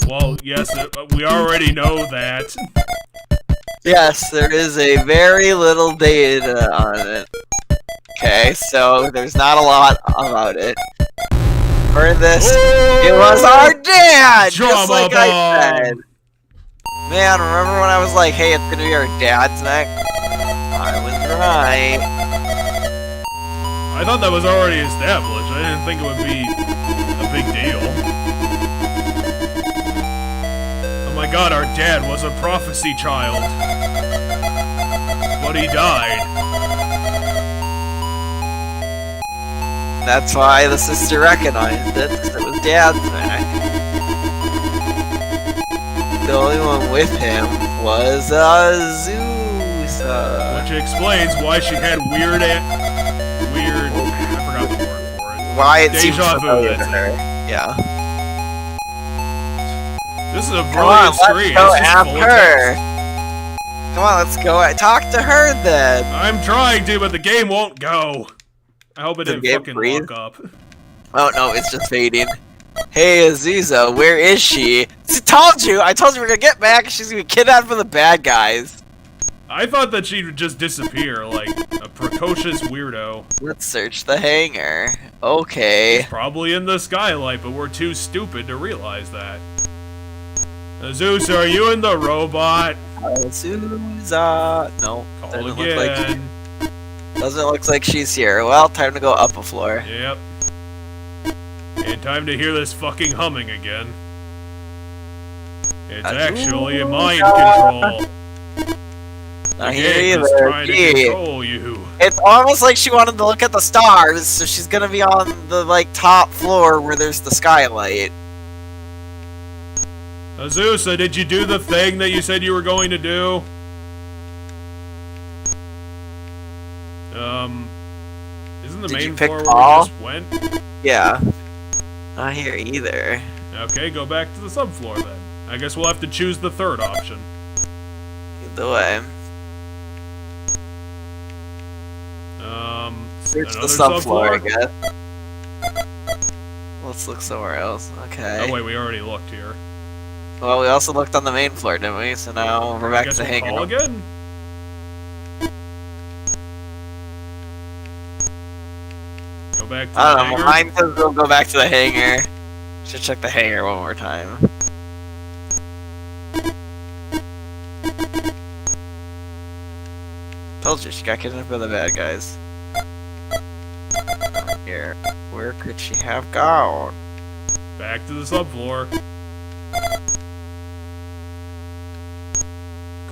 Well, yes, we already know that. Yes, there is a very little data on it. Okay, so there's not a lot about it. For this, it was our dad! Just like I said. Man, remember when I was like, hey, it's gonna be our dad's neck? I was right. I thought that was already established. I didn't think it would be a big deal. Oh my god, our dad was a prophecy child. But he died. That's why the sister recognized it, because it was Dad's neck. The only one with him was Zeus. Which explains why she had weird, I forgot the word for it. Why it Deja vu, that's her. Yeah. This is a brilliant screen. Come on, let's go ask her. Come on, let's go talk to her then. I'm trying to, but the game won't go. I hope it didn't fucking lock up. Oh no, it's just fading. Hey Aziza, where is she? I told you we're gonna get back. She's gonna be kidnapped from the bad guys. I thought that she would just disappear like a precocious weirdo. Let's search the hangar. Okay. She's probably in the skylight, but we're too stupid to realize that. Azusa, are you in the robot? Azusa. No. Call again. Doesn't look like she's here. Well, time to go up a floor. Yep. And time to hear this fucking humming again. It's actually mind control. Not here either. Trying to control you. It's almost like she wanted to look at the stars, so she's gonna be on the top floor where there's the skylight. Azusa, did you do the thing that you said you were going to do? Isn't the main floor where we just went? Yeah. Not here either. Okay, go back to the subfloor then. I guess we'll have to choose the third option. Either way. Search the subfloor, I guess. Let's look somewhere else. Okay. Oh wait, we already looked here. Well, we also looked on the main floor, didn't we? So now we're back to the hangar. Call again? Go back to the hangar? I don't know, mine says we'll go back to the hangar. Should check the hangar one more time. Told you, she got kidnapped by the bad guys. Here. Where could she have gone? Back to the subfloor.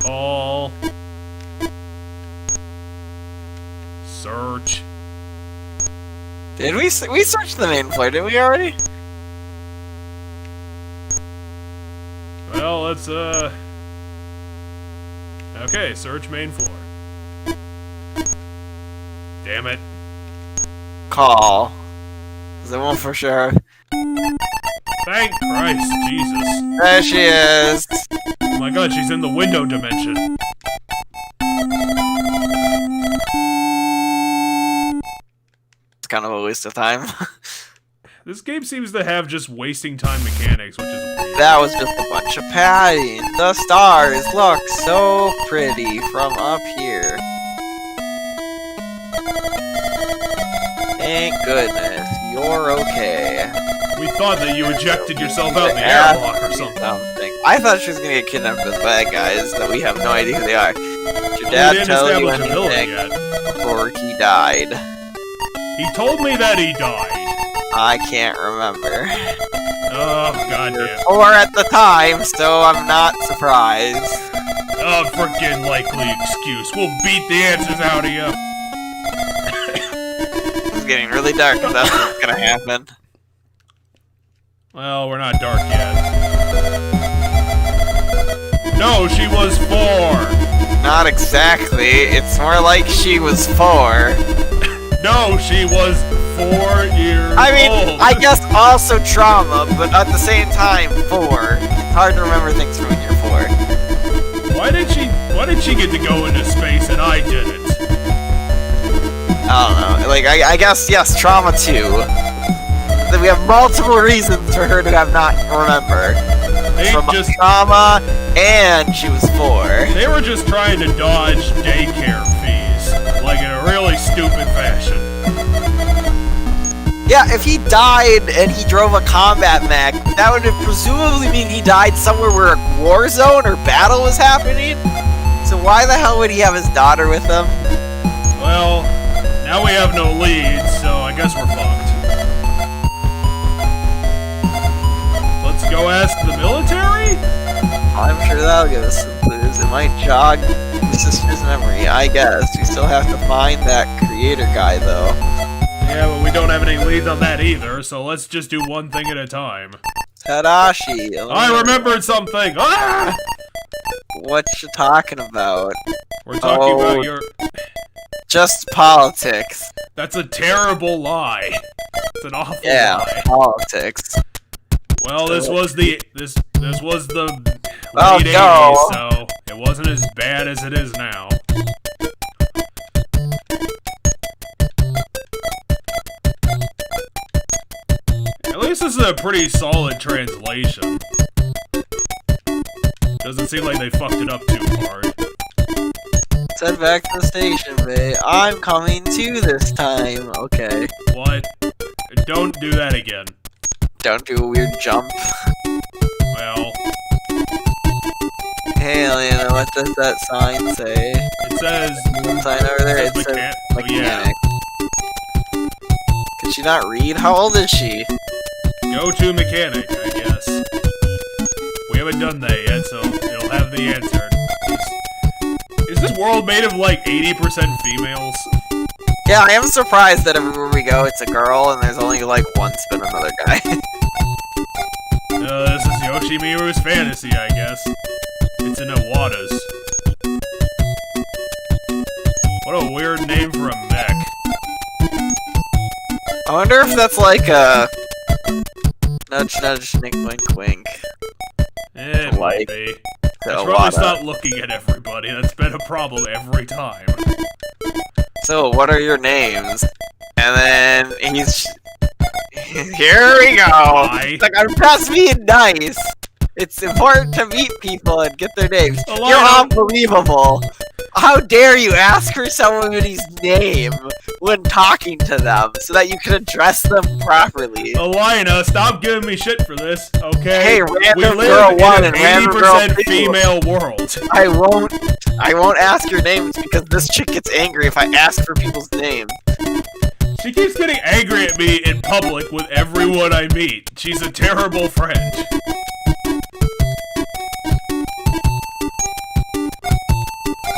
Call. Search. Did we searched the main floor, didn't we already? Well, let's okay, search main floor. Damn it. Call. Is it one for sure? Thank Christ, Jesus. There she is. Oh my god, she's in the window dimension. It's kind of a waste of time. This game seems to have just wasting time mechanics, which is weird. That was just a bunch of padding. The stars look so pretty from up here. Thank goodness, you're okay. We thought that you ejected yourself out the airlock or something. I thought she was gonna get kidnapped with bad guys that we have no idea who they are. Did your dad tell you anything before he died? He told me that he died. I can't remember. Oh, goddamn. Or at the time, so I'm not surprised. Oh, freaking likely excuse. We'll beat the answers out of you. It's getting really dark if that's what's gonna happen. Well, we're not dark yet. No, she was 4. Not exactly. It's more like she was 4. No, she was 4 years old. I mean, I guess also trauma, but at the same time, 4. It's hard to remember things from when you're 4. Why did she get to go into space and I didn't? I don't know. Like, I guess, yes, trauma too. That we have multiple reasons for her to have not remember. From trauma, and she was 4. They were just trying to dodge daycare fees, like in a really stupid fashion. Yeah, if he died and he drove a combat mech, that would presumably mean he died somewhere where a war zone or battle was happening. So why the hell would he have his daughter with him? Well, now we have no leads, so I guess we're fucked. Let's go ask the military? I'm sure that'll give us some clues. It might jog your sister's memory, I guess. We still have to find that creator guy, though. Yeah, but we don't have any leads on that either, so let's just do one thing at a time. Tadashi! I remembered something! Ah! What you talking about? We're talking about your... Just politics. That's a terrible lie. It's an awful lie. Yeah, politics. Well, this was the Oh, late no. 80s, so it wasn't as bad as it is now. At least this is a pretty solid translation. Doesn't seem like they fucked it up too hard. Send back to the station, Bay. I'm coming too this time. Okay. What? Don't do that again. Don't do a weird jump. Well, Hey, Elena, what does that sign say? it says... Sign over there. It says Oh, yeah. mechanic. Can she not read? How old is she? Go to mechanic, I guess. We haven't done that yet, so it'll have the answer. Is this world made of like 80% females? Yeah, I am surprised that everywhere we go, it's a girl, and there's only like once been another guy. This is Yoshimiru's fantasy, I guess. It's in Iwata's. What a weird name for a mech. I wonder if that's like a nudge, nudge, wink, wink, wink. It might be. I should probably stop looking at everybody. That's been a problem every time. So, what are your names? And then he's... Here we go! Hi. It's like, I'm just being nice! It's important to meet people and get their names. Alana. You're unbelievable! How dare you ask for somebody's name when talking to them so that you can address them properly? Alina, stop giving me shit for this, okay? Hey, we random live girl in one an and random girl 80% two. female world. I won't ask your names because this chick gets angry if I ask for people's names. She keeps getting angry at me in public with everyone I meet. She's a terrible friend.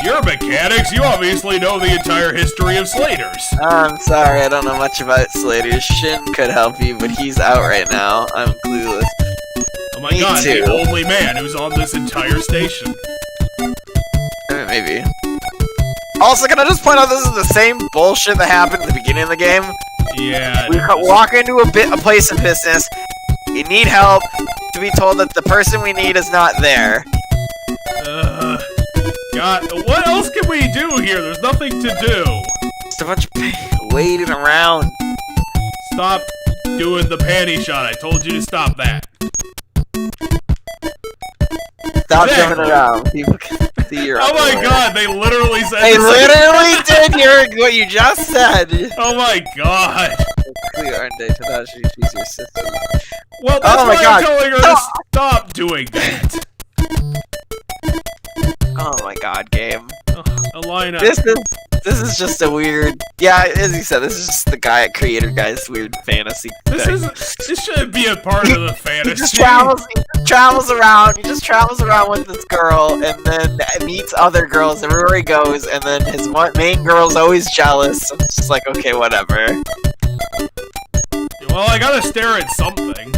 You're mechanics. You obviously know the entire history of Sladers. I'm sorry, I don't know much about Slader. Shin could help you, but he's out right now. I'm clueless. Oh my Me god, too. the only man who's on this entire station. Maybe. Also, can I just point out this is the same bullshit that happened at the beginning of the game? Yeah. We walk into a place of business, you need help, to be told that the person we need is not there. God, what else can we do here? There's nothing to do. Just a bunch of waiting around. Stop doing the panty shot. I told you to stop that. Stop Exactly. jumping around. People can see your Oh my underwear. god, they literally said They the same- literally did hear what you just said. Oh my god. Clear, aren't they? Tadashi, she's your sister. Well, that's Oh my why god. I'm telling her to stop doing that. Oh my god, game. Alina. This is just a weird. Yeah, as you said, this is just the creator guy's weird fantasy. This shouldn't be a part of the He fantasy. just travels around. He just travels around with this girl, and then meets other girls everywhere he goes. And then his main girl's always jealous. So it's just like, okay, whatever. Well, I gotta stare at something.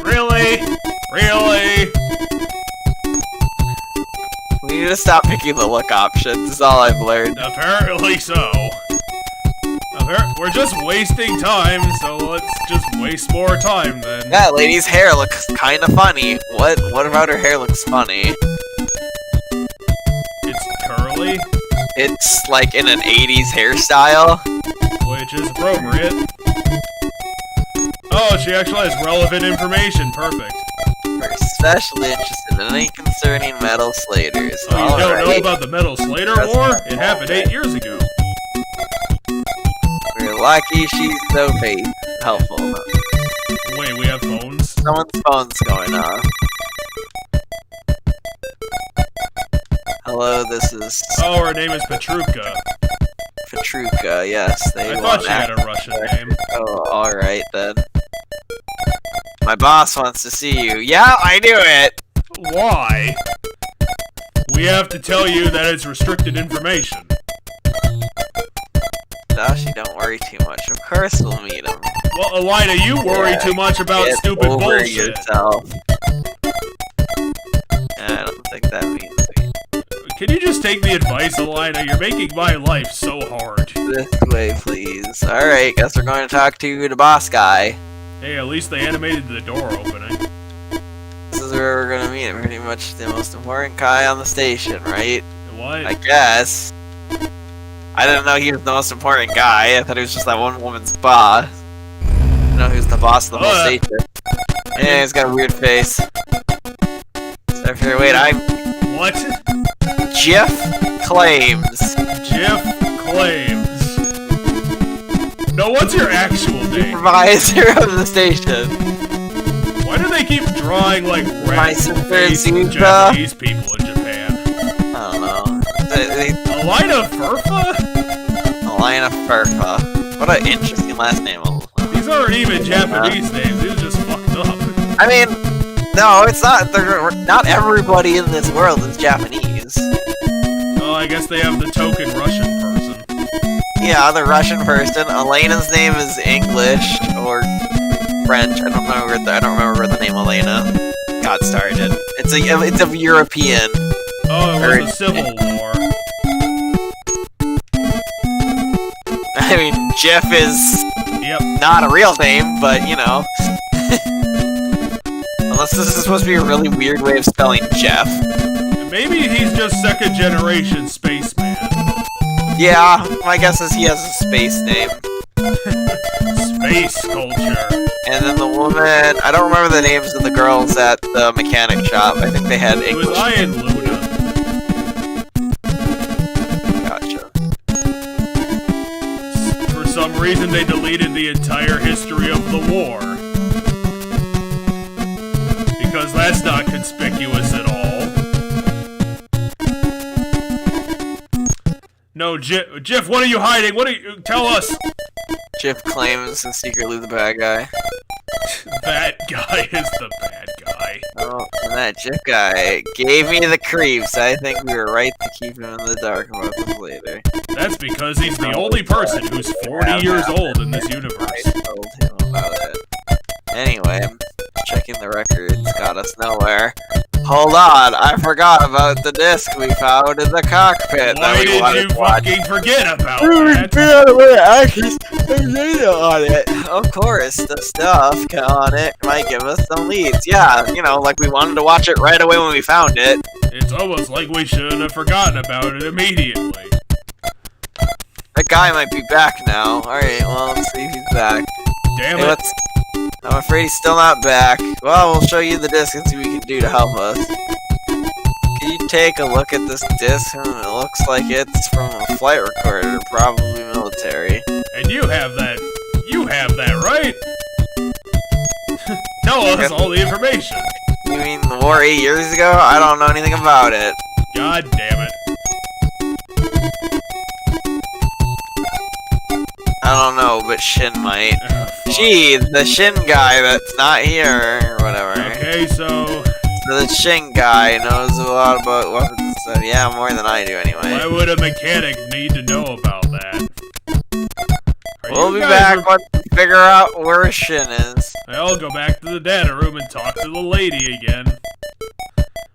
Really? Really? We need to stop picking the look options. Is all I've learned. Apparently so. We're just wasting time, so let's just waste more time then. That lady's hair looks kind of funny. What about her hair looks funny? It's curly, It's like in an 80s hairstyle. which is appropriate. Oh, she actually has relevant information. Perfect. We're especially interested in any concerning metal slaters. Oh, you don't know Alright. about the Metal Slader That's War? It happened 8 years ago. We're lucky she's so helpful. Wait, we have phones? Someone's phone's going off. Hello, this is Oh, her name is Petruka. Petruka. Yes, they I want thought she had a access. Russian name. Oh, alright then. My boss wants to see you. Yeah, I knew it! Why? We have to tell you that it's restricted information. Dashi, don't worry too much. Of course we'll meet him. Well, Alina, you worry too much about Get stupid over bullshit. yourself. I don't think that means it. Can you just take the advice, Alina? You're making my life so hard. This way, please. Alright, guess we're going to talk to the boss guy. Hey, at least they animated the door opening. This is where we're gonna meet pretty much the most important guy on the station, right? What? I guess. I didn't know he was the most important guy. I thought he was just that one woman's boss. I know he was the boss of the whole station. Yeah, he's got a weird face. So here, wait, I'm... What? Jeff Claims. Jeff Claims. No, what's your actual name? Supervisor of the station. Why do they keep drawing, like, red-faced Japanese people in Japan? I don't know. Alina Furfa? Alina Furfa. What an interesting last name. These aren't even Japanese names. These are just fucked up. I mean, no, it's not. Not everybody in this world is Japanese. Oh, I guess they have the token Russian person. Yeah, the Russian person. Elena's name is English or French. I don't remember where the name Elena got started. It's a European. Oh, it was a civil war. I mean, Jeff is not a real name, but you know. Unless this is supposed to be a really weird way of spelling Jeff. Maybe he's just second generation spaceman. Yeah, my guess is he has a space name. Space culture. And then the woman, I don't remember the names of the girls at the mechanic shop. I think they had English. It was I and Luna. Gotcha. For some reason, they deleted the entire history of the war. Because that's not conspicuous at all. No, Jeff, what are you hiding? Tell us! Jeff Claims is secretly the bad guy. That guy is the bad guy. Oh, and that Jeff guy gave me the creeps. I think we were right to keep him in the dark about this later. That's because he's the only person who's 40 years old in this universe. I told him about it. Anyway, checking the records got us nowhere. Hold on, I forgot about the disc we found in the cockpit. Why did you fucking forget about that? On it. Of course, the stuff on it might give us some leads. Yeah, you know, like we wanted to watch it right away when we found it. It's almost like we shouldn't have forgotten about it immediately. That guy might be back now. Alright, well, let's see if he's back. Damn it. I'm afraid he's still not back. Well, we'll show you the disc and see what we can do to help us. Can you take a look at this disc? It looks like it's from a flight recorder, probably military. And you have that. You have that, right? Tell us all the information. You mean the war 8 years ago? I don't know anything about it. God damn it. I don't know, but Shin might. Gee, the Shin guy that's not here, or whatever. Okay, so the Shin guy knows a lot about weapons and stuff. Yeah, more than I do anyway. Why would a mechanic need to know about that? We'll be back once we figure out where Shin is. I'll go back to the data room and talk to the lady again.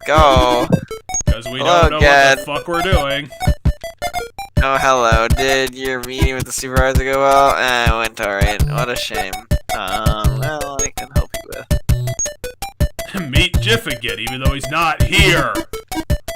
Go. Because we don't know what the fuck we're doing. Oh, hello. Did your meeting with the supervisor go well? It went alright. What a shame. Well, I can help you with. Meet Jiff again, even though he's not here.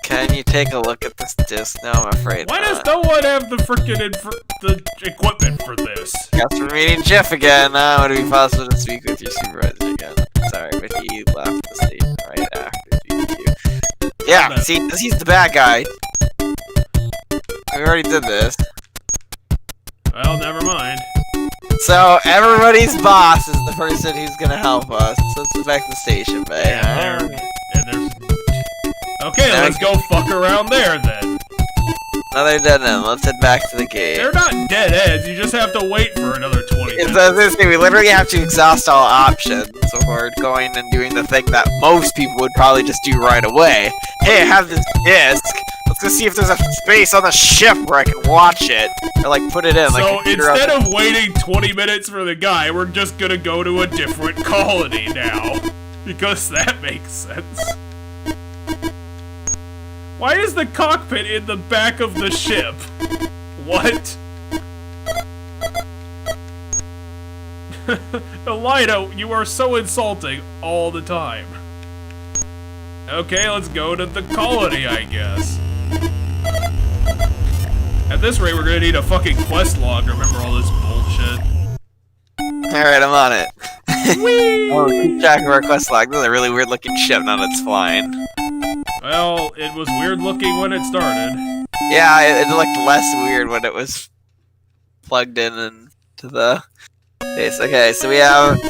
Can you take a look at this disc? No, I'm afraid Why not. does no one have the frickin' the equipment for this? Guess we're meeting Jiff again. Would it be possible to speak with your supervisor again? Sorry, but he left the station right after speaking to you. Yeah, see, he's the bad guy. We already did this. Well, never mind. So, everybody's boss is the person who's gonna help us. So let's go back to the station, babe. Yeah, okay, let's go fuck around there then. Another dead end. Let's head back to the gate. They're not dead ends. You just have to wait for another 20 minutes. This thing, we literally have to exhaust all options before going and doing the thing that most people would probably just do right away. Hey, I have this disc. Let's go see if there's a space on the ship where I can watch it. Or, like, put it in. So, instead of waiting 20 minutes for the guy, we're just gonna go to a different colony now. Because that makes sense. Why is the cockpit in the back of the ship? What? Elida, you are so insulting all the time. Okay, let's go to the colony, I guess. At this rate, we're gonna need a fucking quest log to remember all this bullshit. Alright, I'm on it. Whee! Oh, keep track of our quest log. This is a really weird looking ship now that's flying. Well, it was weird looking when it started. Yeah, it looked less weird when it was plugged in into the base. Okay, so we have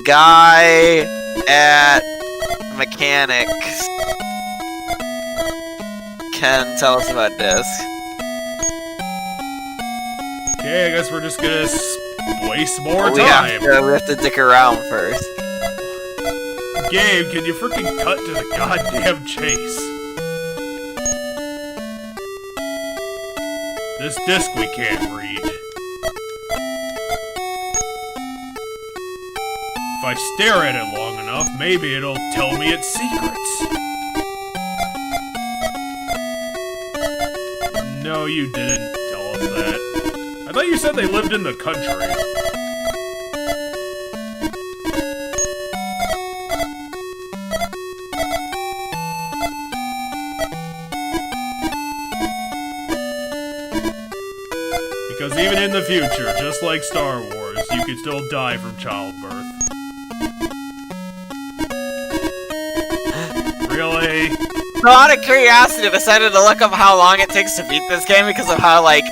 guy at mechanics. Can tell us about this. Okay, I guess we're just gonna waste more we time. We have to dick around first. Gabe, can you freaking cut to the goddamn chase? This disc we can't read. If I stare at it long enough, maybe it'll tell me its secrets. No, you didn't tell us that. I thought you said they lived in the country. Because even in the future, just like Star Wars, you can still die from childbirth. Really? So out of curiosity, I decided to look up how long it takes to beat this game because of how, like,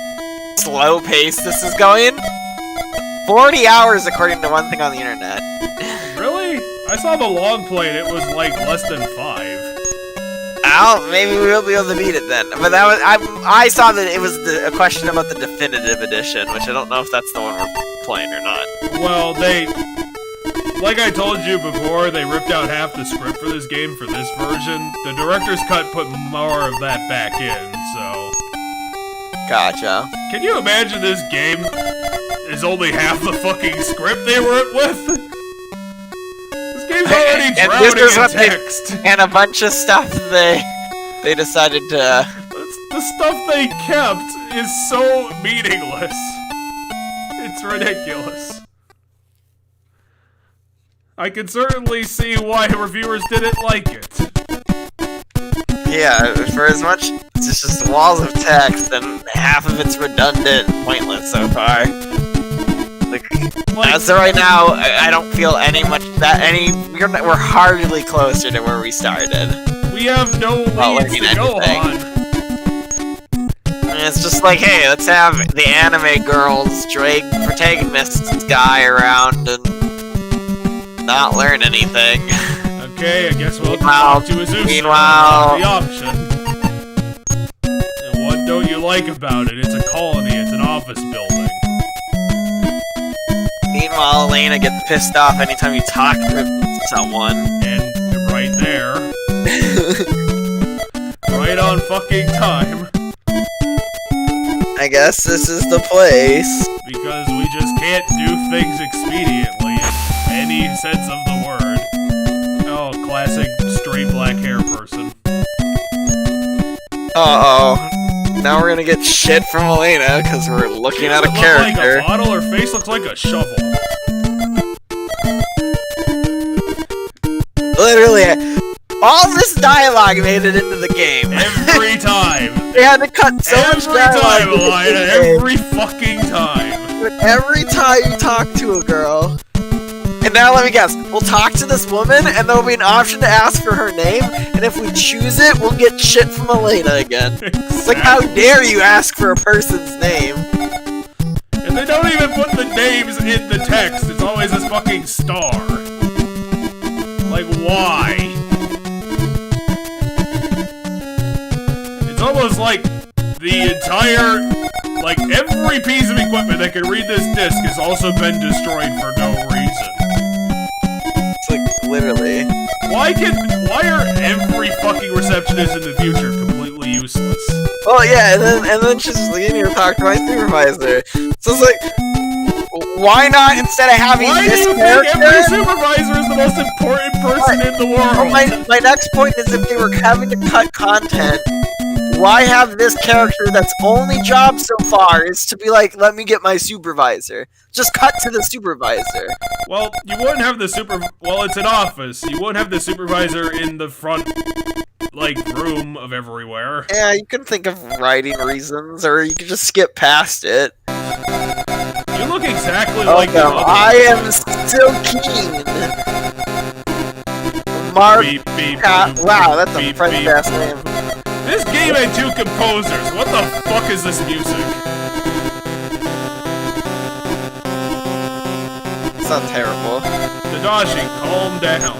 slow paced this is going. 40 hours according to one thing on the internet. Really? I saw the long play and it was like less than 5. Well, maybe we will be able to beat it then. But that was I saw that it was a question about the definitive edition, which I don't know if that's the one we're playing or not. Well, like I told you before, they ripped out half the script for this game for this version. The director's cut put more of that back in, so... Gotcha. Can you imagine this game is only half the fucking script they were with? This game's already drowning in text. And a bunch of stuff they decided to... The stuff they kept is so meaningless. It's ridiculous. I can certainly see why reviewers didn't like it. Yeah, for as much, it's just walls of text, and half of it's redundant and pointless so far. Like as of right now, I don't feel we're hardly closer to where we started. We have no leads to go on. And it's just like, hey, let's have the anime girls drag protagonist guy around and not learn anything. Okay, I guess we'll talk to Azusa meanwhile, the option. And what don't you like about it? It's a colony, it's an office building. Meanwhile, Elena gets pissed off anytime you talk to someone. And right there. Right on fucking time. I guess this is the place. Because we just can't do things expediently in any sense of the word. Oh, classic straight black hair person. Uh-oh. Now we're gonna get shit from Elena because we're looking at a character. Like a bottle, her face looks like a shovel. Literally, all this dialogue made it into the game. Every time. They had to cut so much dialogue. Every fucking time. But every time you talk to a girl. And now let me guess, we'll talk to this woman, and there'll be an option to ask for her name, and if we choose it, we'll get shit from Elena again. Exactly. It's like, how dare you ask for a person's name? And they don't even put the names in the text, it's always this fucking star. Like, why? It's almost like the entire, like, every piece of equipment that can read this disc has also been destroyed for no reason. It's like, literally. Why are every fucking receptionist in the future completely useless? Well, yeah, and then she's like, you need to talk to my supervisor. So it's like, why not, instead of having this character... Why do you think every supervisor is the most important person in the world? Well, my next point is if they were having to cut content, why have this character that's only job so far is to be like, let me get my supervisor. Just cut to the supervisor. Well, you wouldn't have the well, it's an office. You wouldn't have the supervisor in the front, like, room of everywhere. Yeah, you can think of writing reasons, or you could just skip past it. You look exactly like the other I am still keen. Mark. Beep, beep, wow, that's a beep, French-ass name. This game had 2 composers. What the fuck is this music? It's not terrible. Tadashi, calm down.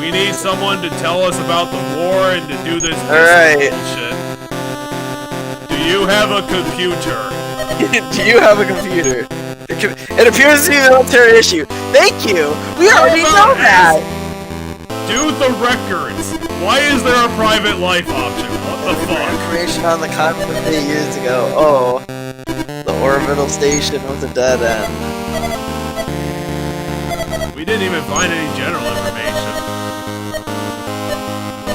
We need someone to tell us about the war and to do this bullshit. Do you have a computer? Do you have a computer? It appears to be a military issue. Thank you! We already know that! Do the records! Why is there a private life option? What the fuck? Information on the conflict 8 years ago. Oh. The orbital station was a dead end. We didn't even find any general information.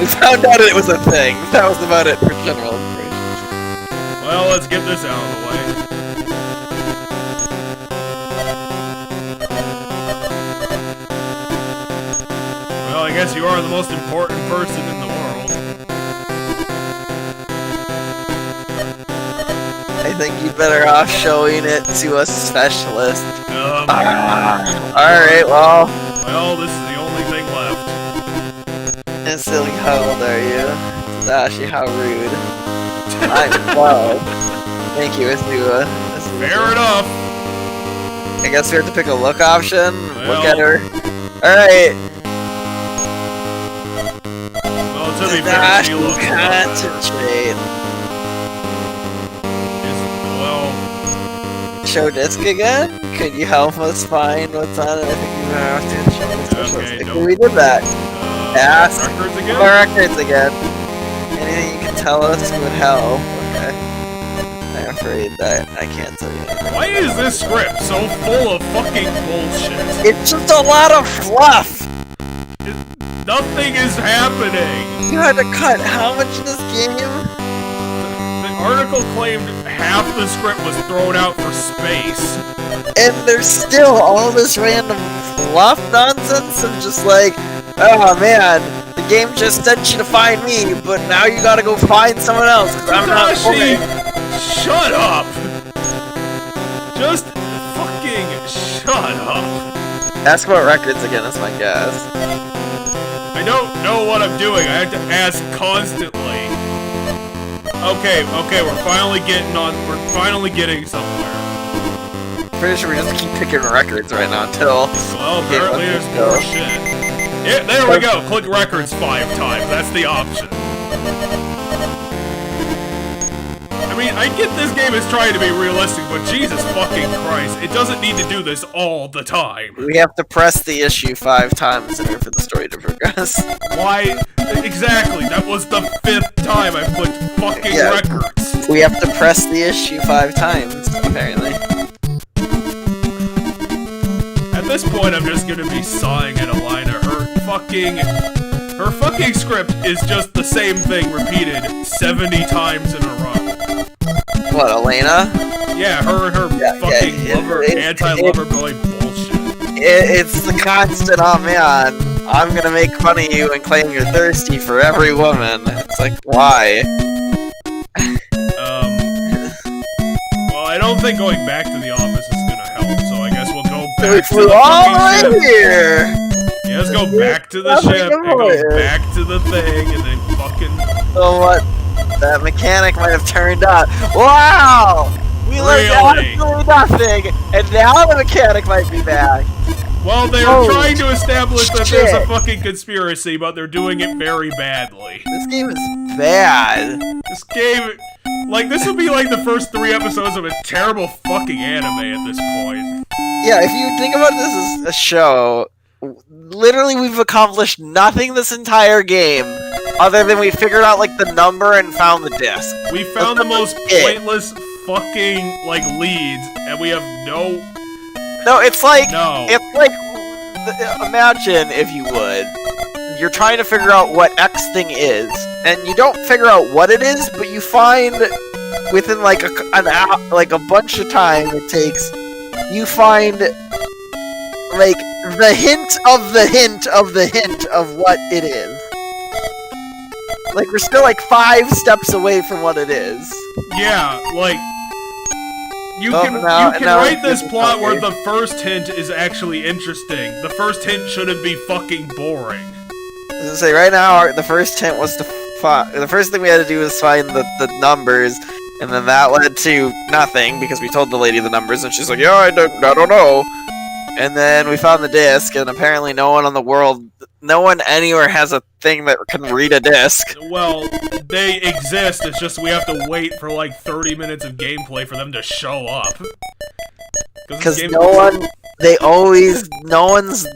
We found out it was a thing. That was about it for general information. Well, let's get this out of the way. Well, I guess you are the most important person in the world. I think you'd better off showing it to a specialist. Alright, well. Well, this is the only thing left. And silly, how old are you? Tadashi, how rude. I'm 12. Thank you, Asua. Fair enough. I guess we have to pick a look option. Well, look at her. Alright. Well, to be fair, she looks concentrate. Well, show disc again? Could you help us find what's on it? I think you have to show the special okay, disc. no. We did that. Ask records again? for records again. Anything you can tell us would help. Okay. I'm afraid that I can't tell you anything. Why is this script so full of fucking bullshit? It's just a lot of fluff! Nothing is happening! You had to cut how much in this game? The article claimed half the script was thrown out for space. And there's still all this random fluff nonsense of just like, oh man, the game just sent you to find me, but now you gotta go find someone else because I'm not Tadashi, okay. shut up! Just fucking shut up. Ask about records again, that's my guess. I don't know what I'm doing. I have to ask constantly. Okay, we're finally getting somewhere. Pretty sure we just keep picking records right now until... Well, apparently there's more shit. Yeah, there we go. Click records 5 times. That's the option. I mean, I get this game is trying to be realistic, but Jesus fucking Christ, it doesn't need to do this all the time. We have to press the issue 5 times in order for the story to progress. Why? Exactly. That was the 5th time I clicked fucking records. We have to press the issue 5 times, apparently. At this point, I'm just gonna be sawing at a line of her fucking script is just the same thing repeated 70 times in a row. What, Elena? Yeah, her and her fucking anti-lover boy bullshit. It's the constant, oh man, I'm gonna make fun of you and claim you're thirsty for every woman. It's like, why? Well, I don't think going back to the office is gonna help, so I guess we'll go back to the fucking ship. here! Yeah, let's go back to the ship and go back to the thing and then fucking... So what? That mechanic might have turned on. Wow! We learned absolutely nothing, and now the mechanic might be back. Well, they're trying to establish that there's a fucking conspiracy, but they're doing it very badly. This game is bad. This game... Like, this would be like the first 3 episodes of a terrible fucking anime at this point. Yeah, if you think about this as a show, literally we've accomplished nothing this entire game, other than we figured out, like, the number and found the disc. We found the most pointless fucking, like, leads, and we have no... No, it's like... No. It's like imagine, if you would, you're trying to figure out what X thing is, and you don't figure out what it is, but you find within like an hour, like a bunch of time it takes, you find like the hint of the hint of the hint of what it is. Like we're still like 5 steps away from what it is. Yeah, like you can write this plot where the first hint is actually interesting. The first hint shouldn't be fucking boring. I was gonna say right now the first hint was to the first thing we had to do was find the numbers, and then that led to nothing because we told the lady the numbers, and she's like, "Yeah, I don't know." And then we found the disc, and apparently no one anywhere has a thing that can read a disc. Well, they exist, it's just we have to wait for like 30 minutes of gameplay for them to show up. Because no one's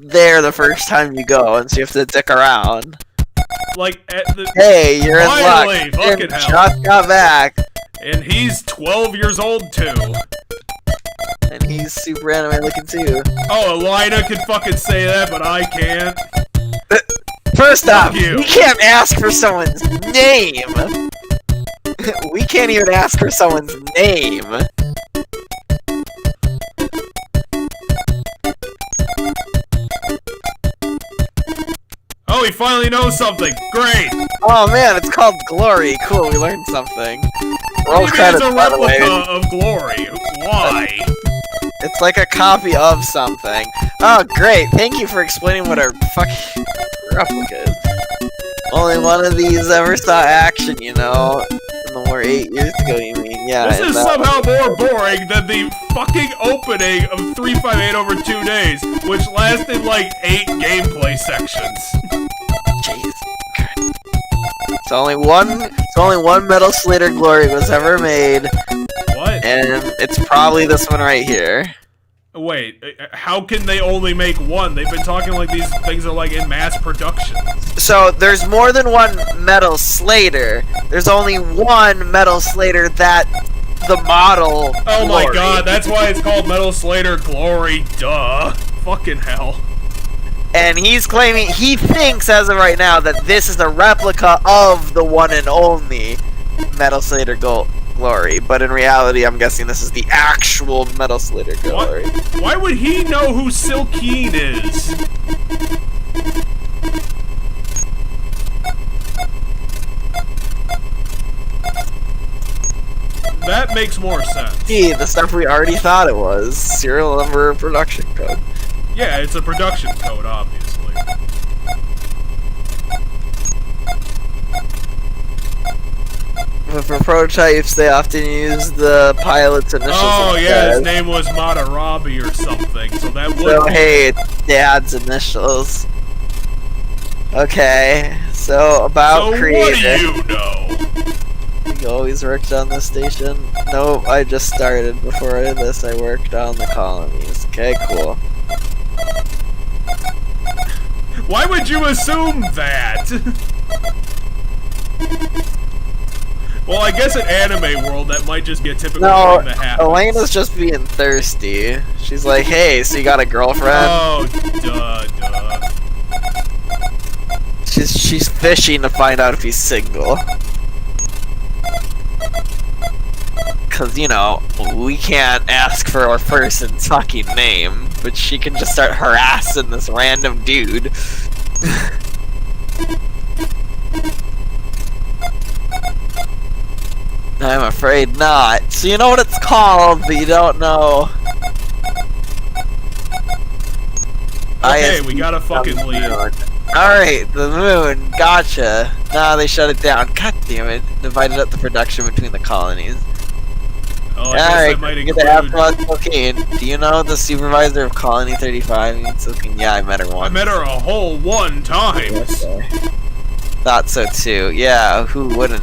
there the first time you go, and so you have to dick around. Like, hey, you're in luck. Fucking hell. Just got back. And he's 12 years old too. And he's super anime looking too. Oh, Elina can fucking say that, but I can't. First off, we can't ask for someone's name. We can't even ask for someone's name. Oh, he finally knows something. Great. Oh man, it's called Glory. Cool, we learned something. Roll It's credits, a by the way. replica of Glory. Why? It's like a copy of something. Oh, great. Thank you for explaining what our fucking replica is. Only one of these ever saw action, you know? In the war 8 years ago, you mean? Yeah. This is somehow more boring than the fucking opening of 358 over 2 days, which lasted like 8 gameplay sections. Jeez. It's only one Metal Slader Glory was ever made. What? And it's probably this one right here. Wait, how can they only make one? They've been talking like these things are like in mass production. So there's more than one Metal Slader. There's only one Metal Slader that the model. Oh Glory. my god, that's why it's called Metal Slader Glory. Duh. Fucking hell. And he's claiming, he thinks as of right now that this is a replica of the one and only Metal Slader Glory, but in reality I'm guessing this is the actual Metal Slader Glory. Why would he know who Silkeen is? That makes more sense. Gee, the stuff we already thought it was. Serial number, production code. Yeah, it's a production code, obviously. But for prototypes, they often use the pilot's initials. Oh yeah, his name was Matarabi or something, so that would. So hey, it's Dad's initials. Okay, so about creator. So what do you know? You always worked on this station? Nope, I just started. Before this, I worked on the colonies. Okay, cool. Why would you assume that? Well, I guess in anime world, that might just be a typical thing that happens. Elena's just being thirsty. She's like, hey, so you got a girlfriend? Oh, duh. She's fishing to find out if he's single. Cause, you know, we can't ask for our person's fucking name, but she can just start harassing this random dude. I'm afraid not. So you know what it's called, but you don't know. Okay, we gotta fucking leave. Alright, the moon. Gotcha. Nah, they shut it down. God damn it. Divided up the production between the colonies. Oh, I guess that might include... Do you know the supervisor of Colony 35? Yeah, I met her once. I met her a whole 1 time. Okay. Thought so too. Yeah, who wouldn't?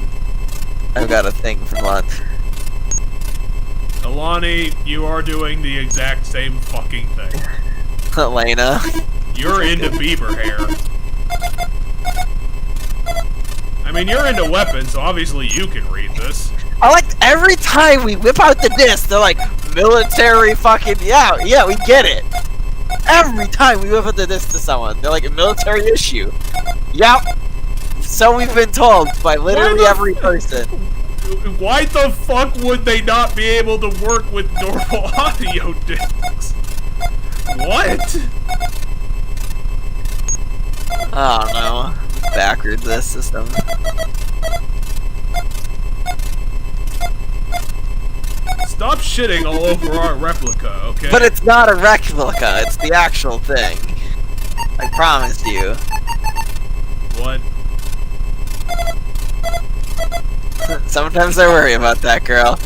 I've got a thing for lunch. Alani, you are doing the exact same fucking thing. Elena. You're into beaver hair. I mean, you're into weapons, so obviously you can read this. I like every time we whip out the disc, they're like, military fucking, yeah, we get it. Every time we whip the disc to someone, they're like a military issue. Yep. So we've been told by literally every person. Why the fuck would they not be able to work with normal audio discs? What? Oh no. It's backwards, this system. Stop shitting all over our replica, okay? But it's not a replica, it's the actual thing. I promised you. What? Sometimes I worry about that girl.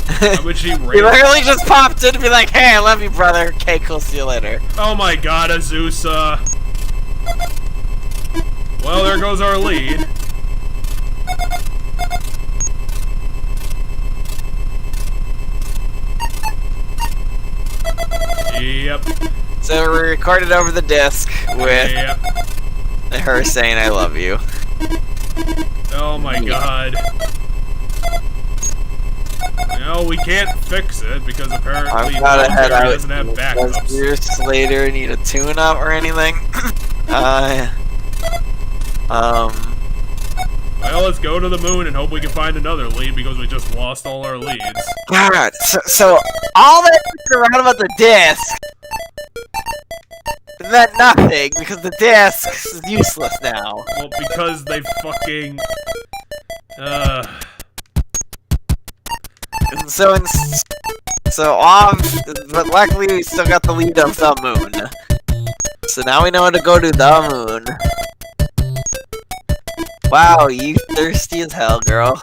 How would she He rate? literally just popped in to be like, hey, I love you, brother. Okay, cool, see you later. Oh my god, Azusa. Well, there goes our lead. Yep. So we recorded over the disc with her saying I love you. Oh my god. No, we can't fix it because apparently I'm gotta head out. doesn't have backups. Does your Slader need a tune-up or anything? Well, let's go to the moon and hope we can find another lead because we just lost all our leads. God, so all that around about the disc meant nothing because the disc is useless now. Well, because they fucking... But luckily we still got the lead of the moon. So now we know how to go to the moon. Wow, you thirsty as hell, girl.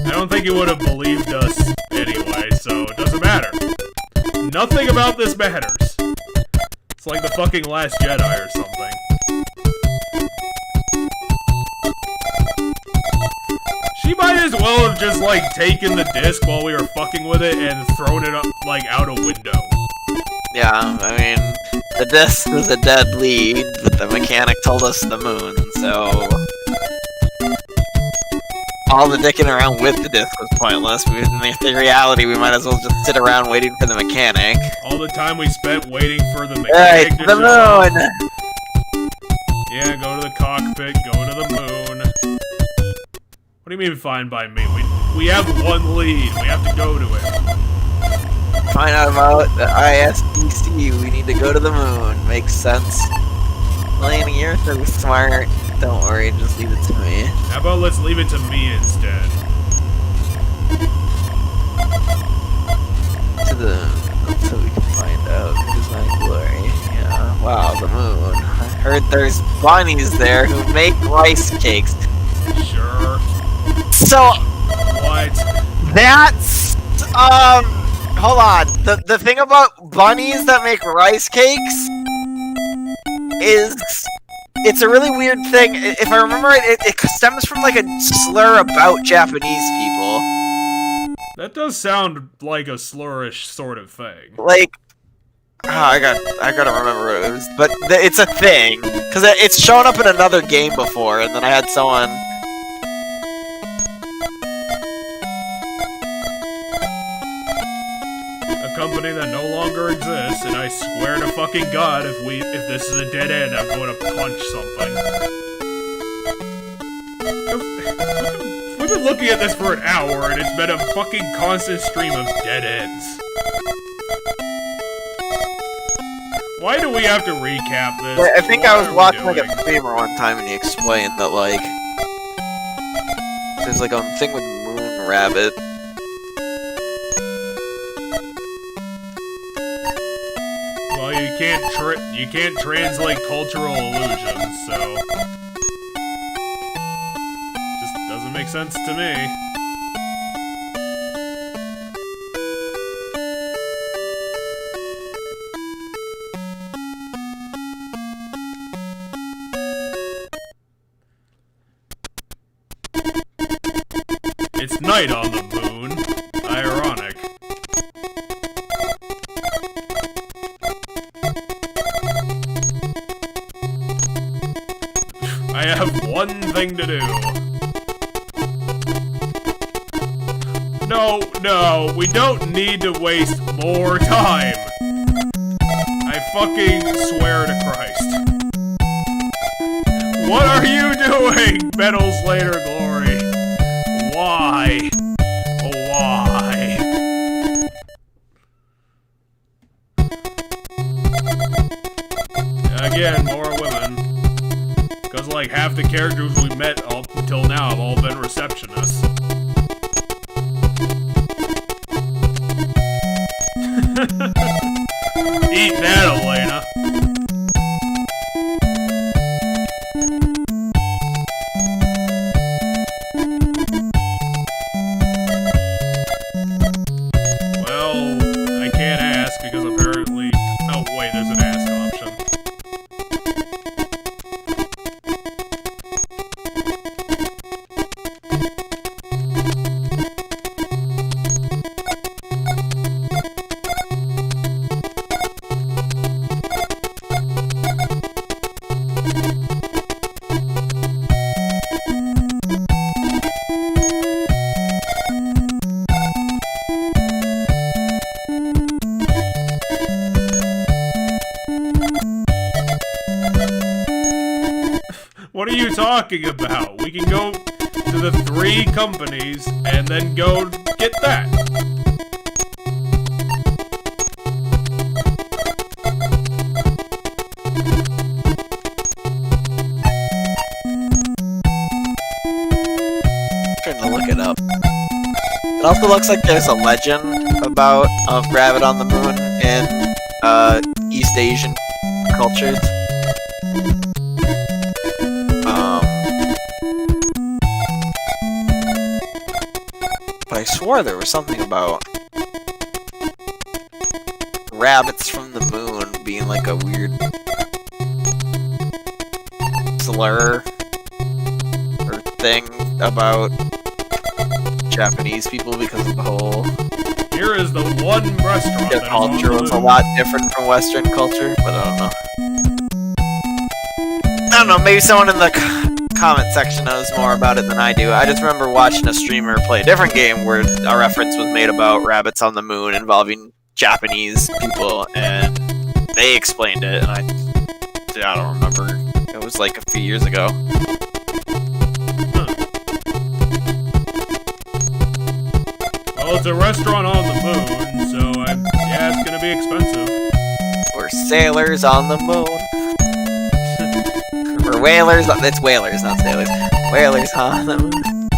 I don't think he would have believed us anyway, so it doesn't matter. Nothing about this matters. It's like the fucking Last Jedi or something. She might as well have just, like, taken the disc while we were fucking with it and thrown it up, like, out a window. Yeah, I mean, the disc was a dead lead, but the mechanic told us the moon, so... all the dicking around with the disc was pointless. In reality, we might as well just sit around waiting for the mechanic. All the time we spent waiting for the mechanic Alright, to the show moon! up. Yeah, go to the cockpit, go to the moon. What do you mean fine by me? We have one lead, we have to go to it. Find out about the ISDC, we need to go to the moon. Makes sense. Lane, you're so smart. Don't worry, just leave it to me. How about let's leave it to me instead? So we can find out who's my glory. Yeah, wow, the moon. I heard there's bunnies there who make rice cakes. Sure. So... What? That's... hold on. The thing about bunnies that make rice cakes is... it's a really weird thing. If I remember it stems from like a slur about Japanese people. That does sound like a slurish sort of thing. Like, I gotta remember what it was, but it's a thing because it's shown up in another game before, and then I had someone. A company that no longer exists, and I swear to fucking God, if this is a dead end, I'm going to punch something. We've been looking at this for an hour, and it's been a fucking constant stream of dead ends. Why do we have to recap this? I think What I was are we watching like doing? a streamer one time, and he explained that like there's like a thing with Moon Rabbit. Well, you can't translate cultural illusions, so just doesn't make sense to me. It's night on the moon. Ironic. I have one thing to do. No, we don't need to waste more time. I fucking swear to Christ. What are you doing, Metal Slader Glory? Why? Why? Again, more women. Because, like, half the characters we met up until now have all been receptionists. Eat that, Elena. Well, I can't ask because apparently... Oh, wait, there's an ask option. What are you talking about? We can go to the 3 companies and then go get that. Trying to look it up. It also looks like there's a legend about Rabbit on the Moon in East Asian cultures. But I swore there was something about rabbits from the moon being like a weird slur or thing about Japanese people because of the whole... Here is the one restaurant Their culture was a lot different from Western culture, but I don't know. I don't know, maybe someone in the comment section knows more about it than I do. I just remember watching a streamer play a different game where a reference was made about rabbits on the moon involving Japanese people, and they explained it, and I don't remember. It was like a few years ago. Well, it's a restaurant on the moon, so yeah, it's gonna be expensive. We're sailors on the moon. We're whalers. It's whalers, not sailors. Whalers on the moon.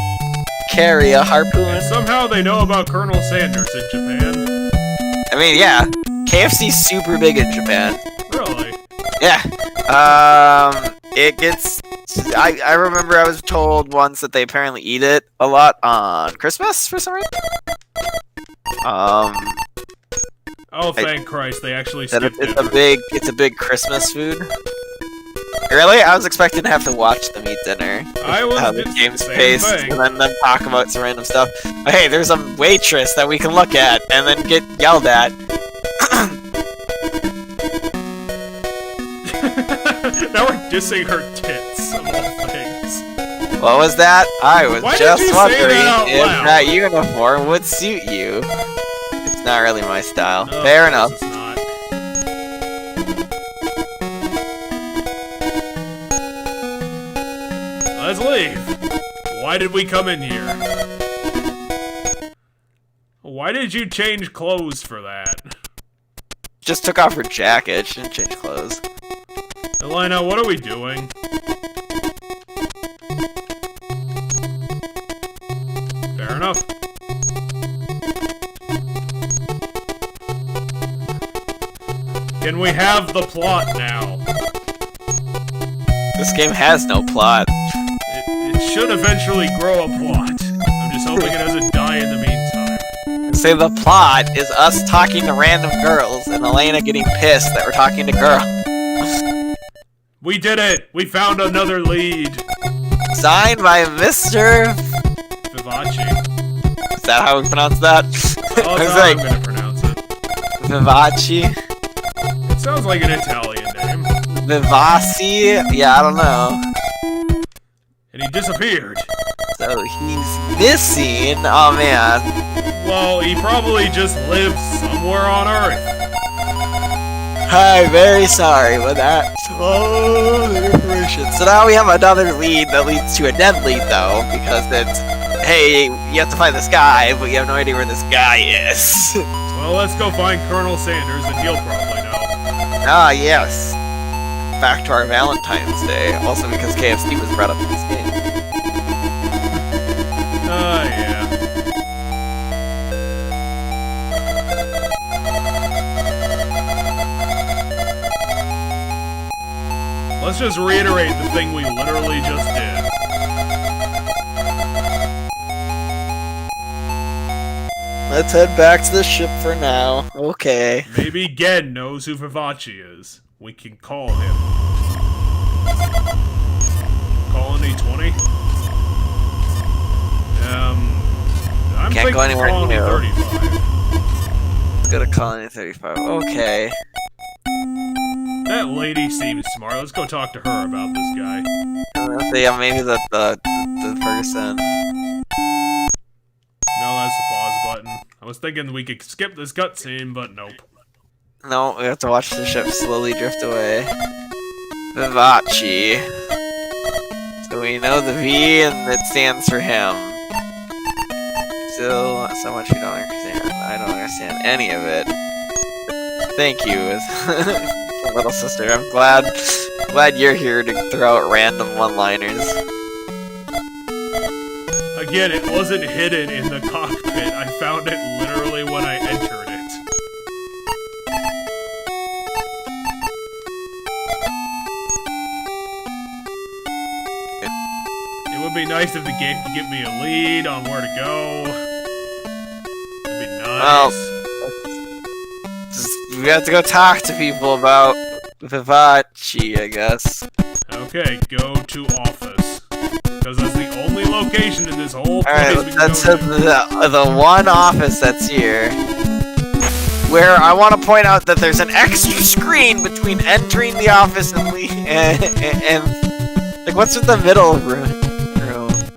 Carry a harpoon. And somehow they know about Colonel Sanders in Japan. I mean, yeah. KFC's super big in Japan. Really? Yeah. It gets... I remember I was told once that they apparently eat it a lot on Christmas for some reason. Oh, thank Christ, they actually skipped it's a big Christmas food. Really? I was expecting to have to watch them eat dinner. I was how the game's paced, and then them talk about some random stuff. But hey, there's a waitress that we can look at and then get yelled at. Now we're dissing her tits, of all things. What was that? I was just wondering if loud? that uniform would suit you. It's not really my style. No, Fair enough. It's not. Let's leave. Why did we come in here? Why did you change clothes for that? Just took off her jacket. She didn't change clothes. Elena, what are we doing? Fair enough. Can we have the plot now? This game has no plot. It should eventually grow a plot. I'm just hoping it doesn't die in the meantime. Say the plot is us talking to random girls and Elena getting pissed that we're talking to girls. We did it! We found another lead! Signed by Mr. Vivace. Is that how we pronounce that? Oh, that's how I'm gonna pronounce it. Vivace? It sounds like an Italian name. Vivace? Yeah, I don't know. And he disappeared. So he's missing. Oh man. Well, he probably just lives somewhere on Earth. I'm very sorry for that. Oh, the information. So now we have another lead that leads to a dead lead, though, because it's, hey, you have to find this guy, but you have no idea where this guy is. Well, let's go find Colonel Sanders, and he'll probably know. Ah, yes. Back to our Valentine's Day. Also because KFC was brought up in this game. Yeah. Let's just reiterate the thing we literally just did. Let's head back to the ship for now. Okay. Maybe Gen knows who Vivace is. We can call him. Colony 20? I'm Can't go anywhere Colony new. 35. Let's go to Colony 35. Okay. That lady seems smart. Let's go talk to her about this guy. Yeah, maybe the person. No, that's the pause button. I was thinking we could skip this cutscene, but nope. No, we have to watch the ship slowly drift away. Vivace. So we know the V and it stands for him. Still not so much we don't understand. I don't understand any of it. Thank you, little sister. I'm glad you're here to throw out random one-liners. Again, it wasn't hidden in the cockpit. I found it literally when I entered it. It would be nice if the game could give me a lead on where to go. It'd be nice. Well, we have to go talk to people about Vivace, I guess. Okay, go to office. Because that's the only location in this whole place Alright, we can that's go to. the one office that's here. Where I want to point out that there's an extra screen between entering the office and like, what's with the middle room?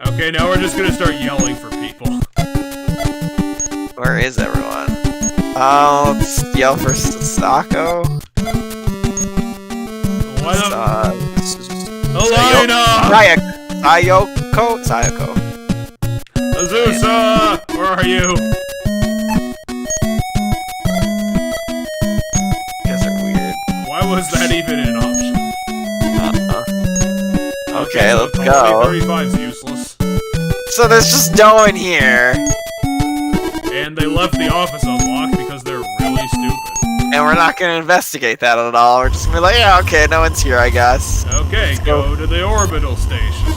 Okay, now we're just gonna start yelling for people. Where is everyone? Let's yell for Sasako. What up? Elena! Sayoko. Azusa! Where are you? Guys are weird. Why was that even an option? Okay, let's go. 35's useless. So there's just no one here. And they left the office unlocked because they're really stupid. And we're not gonna investigate that at all. We're just gonna be like, yeah, okay, no one's here, I guess. Okay, go to the orbital station.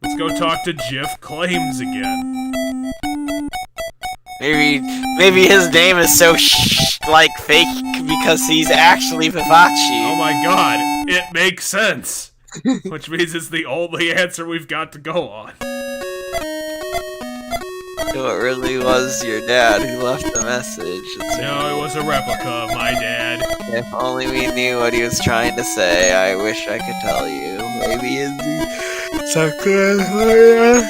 Let's go talk to Jeff Claims again. Maybe his name is so like fake because he's actually Vivace. Oh my god, it makes sense. Which means it's the only answer we've got to go on. So it really was your dad who left the message. No, it was a replica of my dad. If only we knew what he was trying to say. I wish I could tell you. Maybe it's Sakura.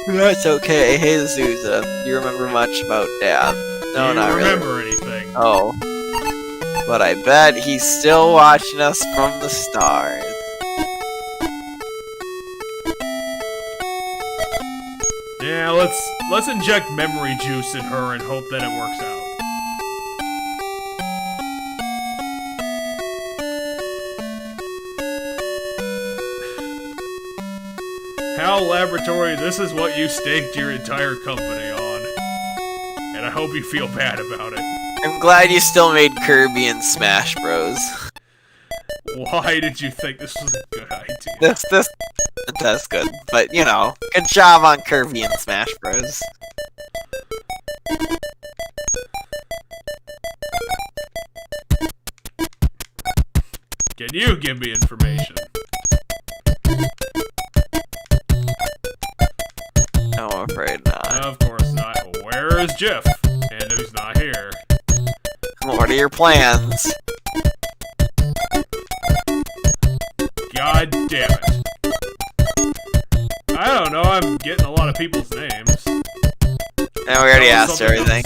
That's okay. Hey, Zuza. Do you remember much about Dad? No, Do not you really. remember anything? Oh. But I bet he's still watching us from the stars. Yeah, let's inject memory juice in her and hope that it works out. HAL Laboratory, this is what you staked your entire company on. And I hope you feel bad about it. I'm glad you still made Kirby and Smash Bros. Why did you think this was a good idea? That's good. But, you know, good job on Kirby and Smash Bros. Can you give me information? No, I'm afraid not. Of course not. Where is Jeff? And if he's not here. What are your plans? God damn it. don't know. I'm getting a lot of people's names. And we already asked her everything.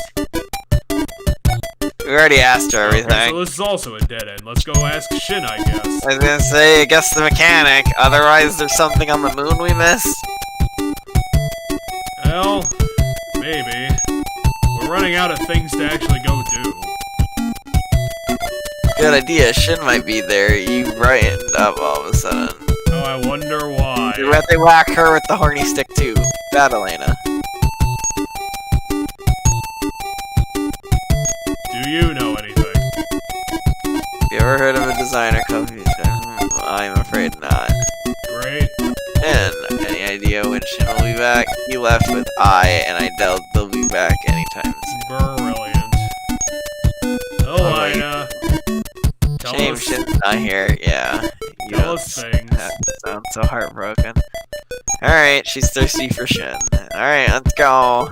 We already asked her everything. Okay, so this is also a dead end. Let's go ask Shin, I guess. I was gonna say, I guess the mechanic. Otherwise, there's something on the moon we missed. Well, maybe. We're running out of things to actually go do. Good idea. Shin might be there. You brightened up all of a sudden. Oh, I wonder why. I bet they whack her with the horny stick too. Bad Elena. Do you know anything? You ever heard of a designer company? I'm afraid not. Great. And any idea when Shin will be back? He left with and I doubt they'll be back anytime soon. Brilliant. Elena. Shame Shin's not here. Yeah. Tell us things. That sounds so heartbroken. Alright, she's thirsty for Shin. Alright, let's go.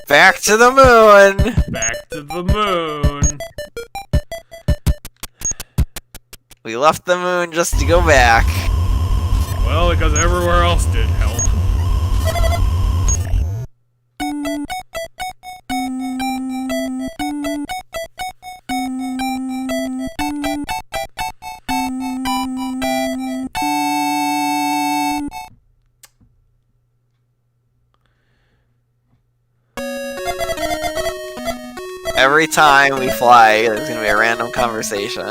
Back to the moon! Back to the moon. We left the moon just to go back. Well, because everywhere else did help. Every time we fly, there's gonna be a random conversation.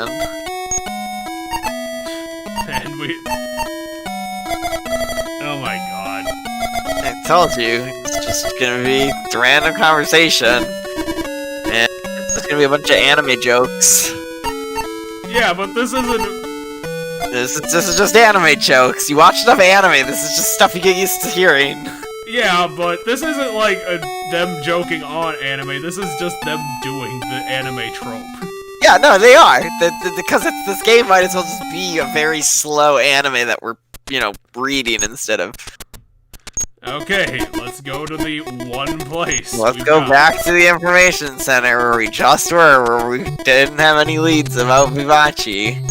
And we... Oh my god. I told you, it's just gonna be a random conversation. And it's just gonna be a bunch of anime jokes. Yeah, but this isn't... This is just anime jokes. You watch enough anime, this is just stuff you get used to hearing. Yeah, but this isn't like them joking on anime. This is just them doing the anime trope. Yeah, no, they are. Because this game might as well just be a very slow anime that we're, reading instead of... Okay, let's go to the one place. Let's go back to the information center where we just were, where we didn't have any leads about Vivace.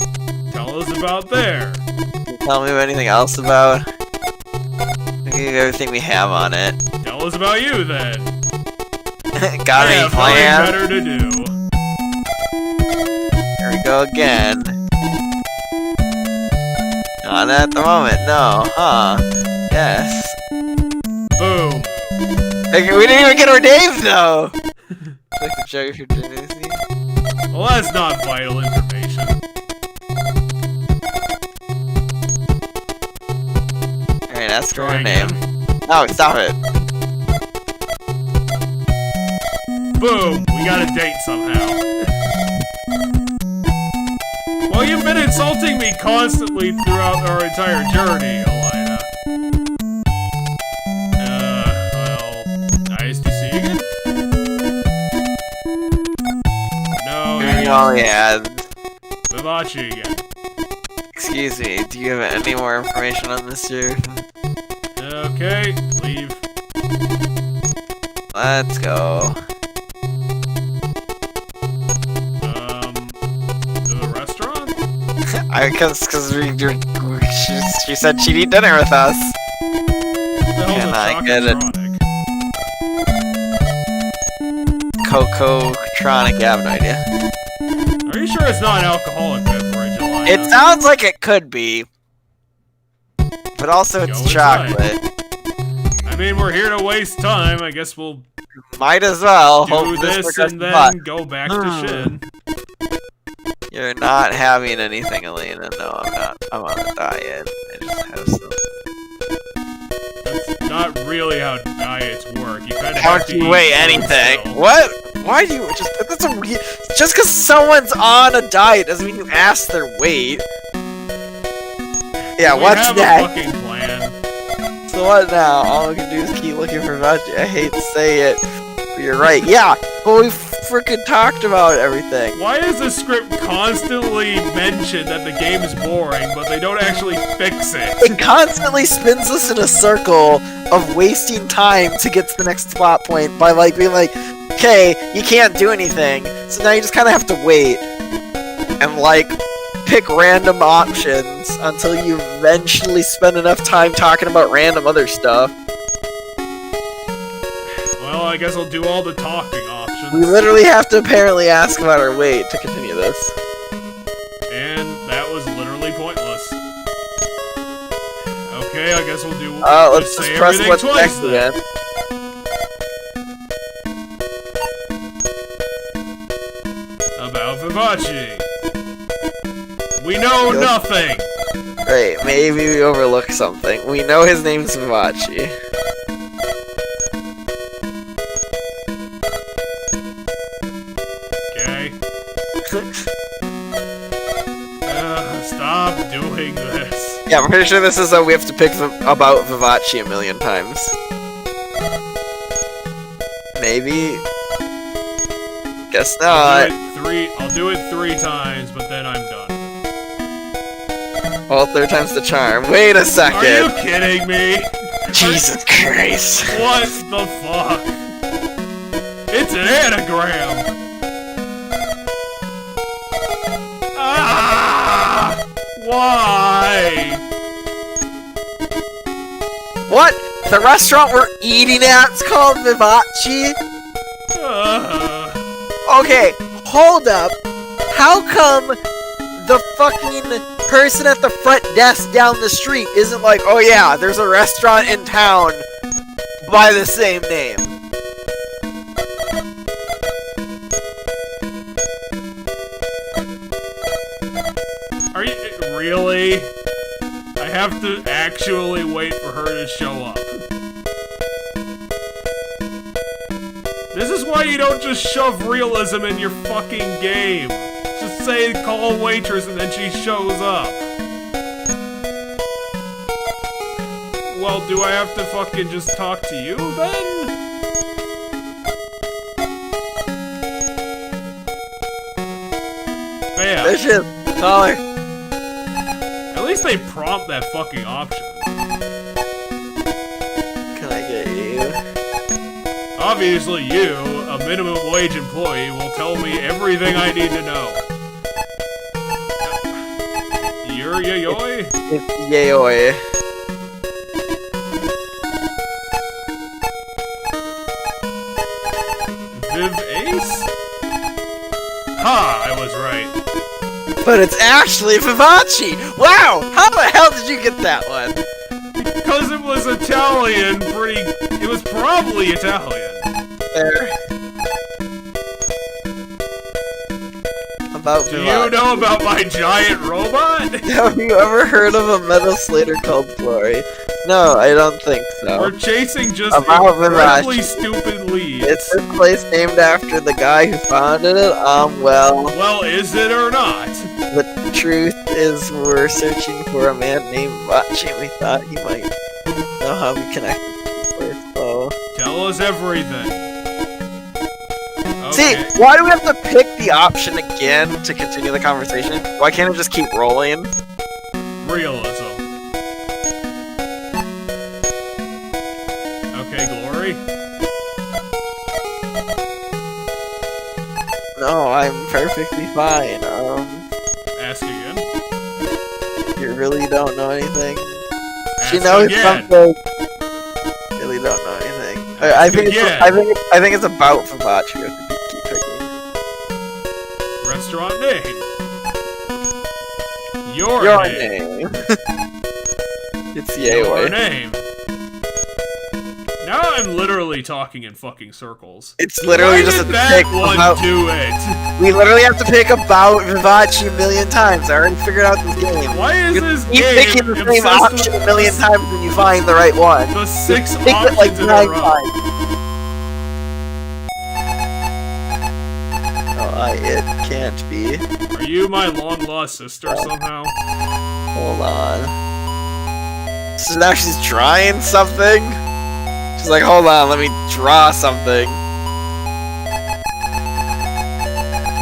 Tell us about there. Tell me anything else about... everything we have on it. Tell us about you, then. Got any plan? Better to do. Here we go again. Not at the moment, no, huh? Yes. Boom. Like, we didn't even get our names, though! Like the joke if you didn't see. Well, that's not vital information. Alright, ask her her name. No, stop it. Boom! We got a date somehow. Well, you've been insulting me constantly throughout our entire journey, Elena. Well, nice to see you again. No, Oh, yeah. Vivace again. Excuse me, do you have any more information on this here? Okay, leave. Let's go. To the restaurant? She said she'd eat dinner with us. Can I get it? Coco-tronic, yeah, I have no idea. Are you sure it's not an alcoholic beverage, Elena? It sounds like it could be. But also it's Go chocolate. I mean, we're here to waste time. I guess we'll Might as well. do Hope this and then fun. go back to Shin. You're not having anything, Elena. No, I'm not. I'm on a diet. I just have some. That's not really how diets work. You kind of How have to do you eat weigh food anything? still. What? Why do you just? That's a weird. Just because someone's on a diet doesn't mean you ask their weight. Yeah, We what's have next? a fucking plan. So what now? All we can do is keep looking for Vivace. I hate to say it, but you're right. Yeah, but we freaking talked about everything. Why does the script constantly mention that the game is boring, but they don't actually fix it? It constantly spins us in a circle of wasting time to get to the next plot point by being like, okay, you can't do anything, so now you just kind of have to wait and pick random options until you eventually spend enough time talking about random other stuff. Well, I guess I'll do all the talking options. We literally have to apparently ask about our weight to continue this. And that was literally pointless. Okay, I guess we'll do. Let's just press what's next then. About Vivace. We know nothing! Right, maybe we overlooked something. We know his name's Vivace. Okay. Stop doing this. Yeah, I'm pretty sure this is we have to pick about Vivace a million times. Maybe? Guess not. I'll do it 3 times, but then I'm done. Well, 3rd time's the charm. Wait a second! Are you kidding me? Jesus Christ! What the fuck? It's an anagram! Ah! Why? What? The restaurant we're eating at's called Vivace? Okay, hold up. How come the fucking person at the front desk down the street isn't like, oh yeah, there's a restaurant in town by the same name? Are you really? I have to actually wait for her to show up. This is why you don't just shove realism in your fucking game. Just say, call waitress, and then she shows up. Well, do I have to fucking just talk to you, then? Bam. There she is. Call her. At least they prompt that fucking option. Can I get you? Obviously you, a minimum wage employee, will tell me everything I need to know. You're Yayoi? It's Yayoi. Viv Ace? Ha! I was right. But it's actually Vivace! Wow! How the hell did you get that one? Because it was Italian, it was probably Italian. There. About Do you know about my giant robot? Have you ever heard of a metal Slader called Glory? No, I don't think so. We're chasing just About incredibly stupid leads. It's a place named after the guy who founded it. Well... Well, is it or not? The truth is we're searching for a man named Vivace, and we thought he might know how we connected to this place, so... Tell us everything. See, why do we have to pick the option again to continue the conversation? Why can't it just keep rolling? Realism. Okay, Glory? No, I'm perfectly fine. Ask again. You really don't know anything? Ask She knows again. something. Really don't know anything. I think it's about Vivace. We have to keep picking. Restaurant name. Your name. It's Your Yayoi. name. Now I'm literally talking in fucking circles. It's literally just a pick about. Do it. We literally have to pick about Vivace a million times. I already figured out this game. Why is this Keep game picking the same option a million times when you find the right one. The 6 Pick it options like in a 9 row. times. It can't be. Are you my long-lost sister somehow? Hold on. So now she's drawing something? She's like, hold on, let me draw something.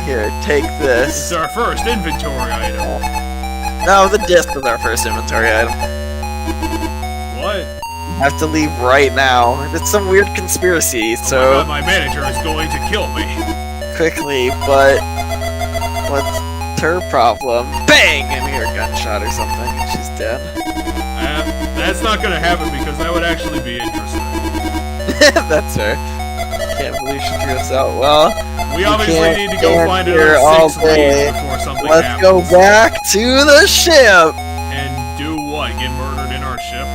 Here, take this. This is our first inventory item. No, the disc was our first inventory item. What? Have to leave right now. It's some weird conspiracy, so... Oh my God, my manager is going to kill me. Quickly, but... What's... That's her problem. Bang! And hear a gunshot or something. She's dead. That's not gonna happen because that would actually be interesting. That's her. Can't believe she threw us out. Well, we obviously need to go find another 6 leads before something happens. Let's go back to the ship! And do what? Get murdered in our ship?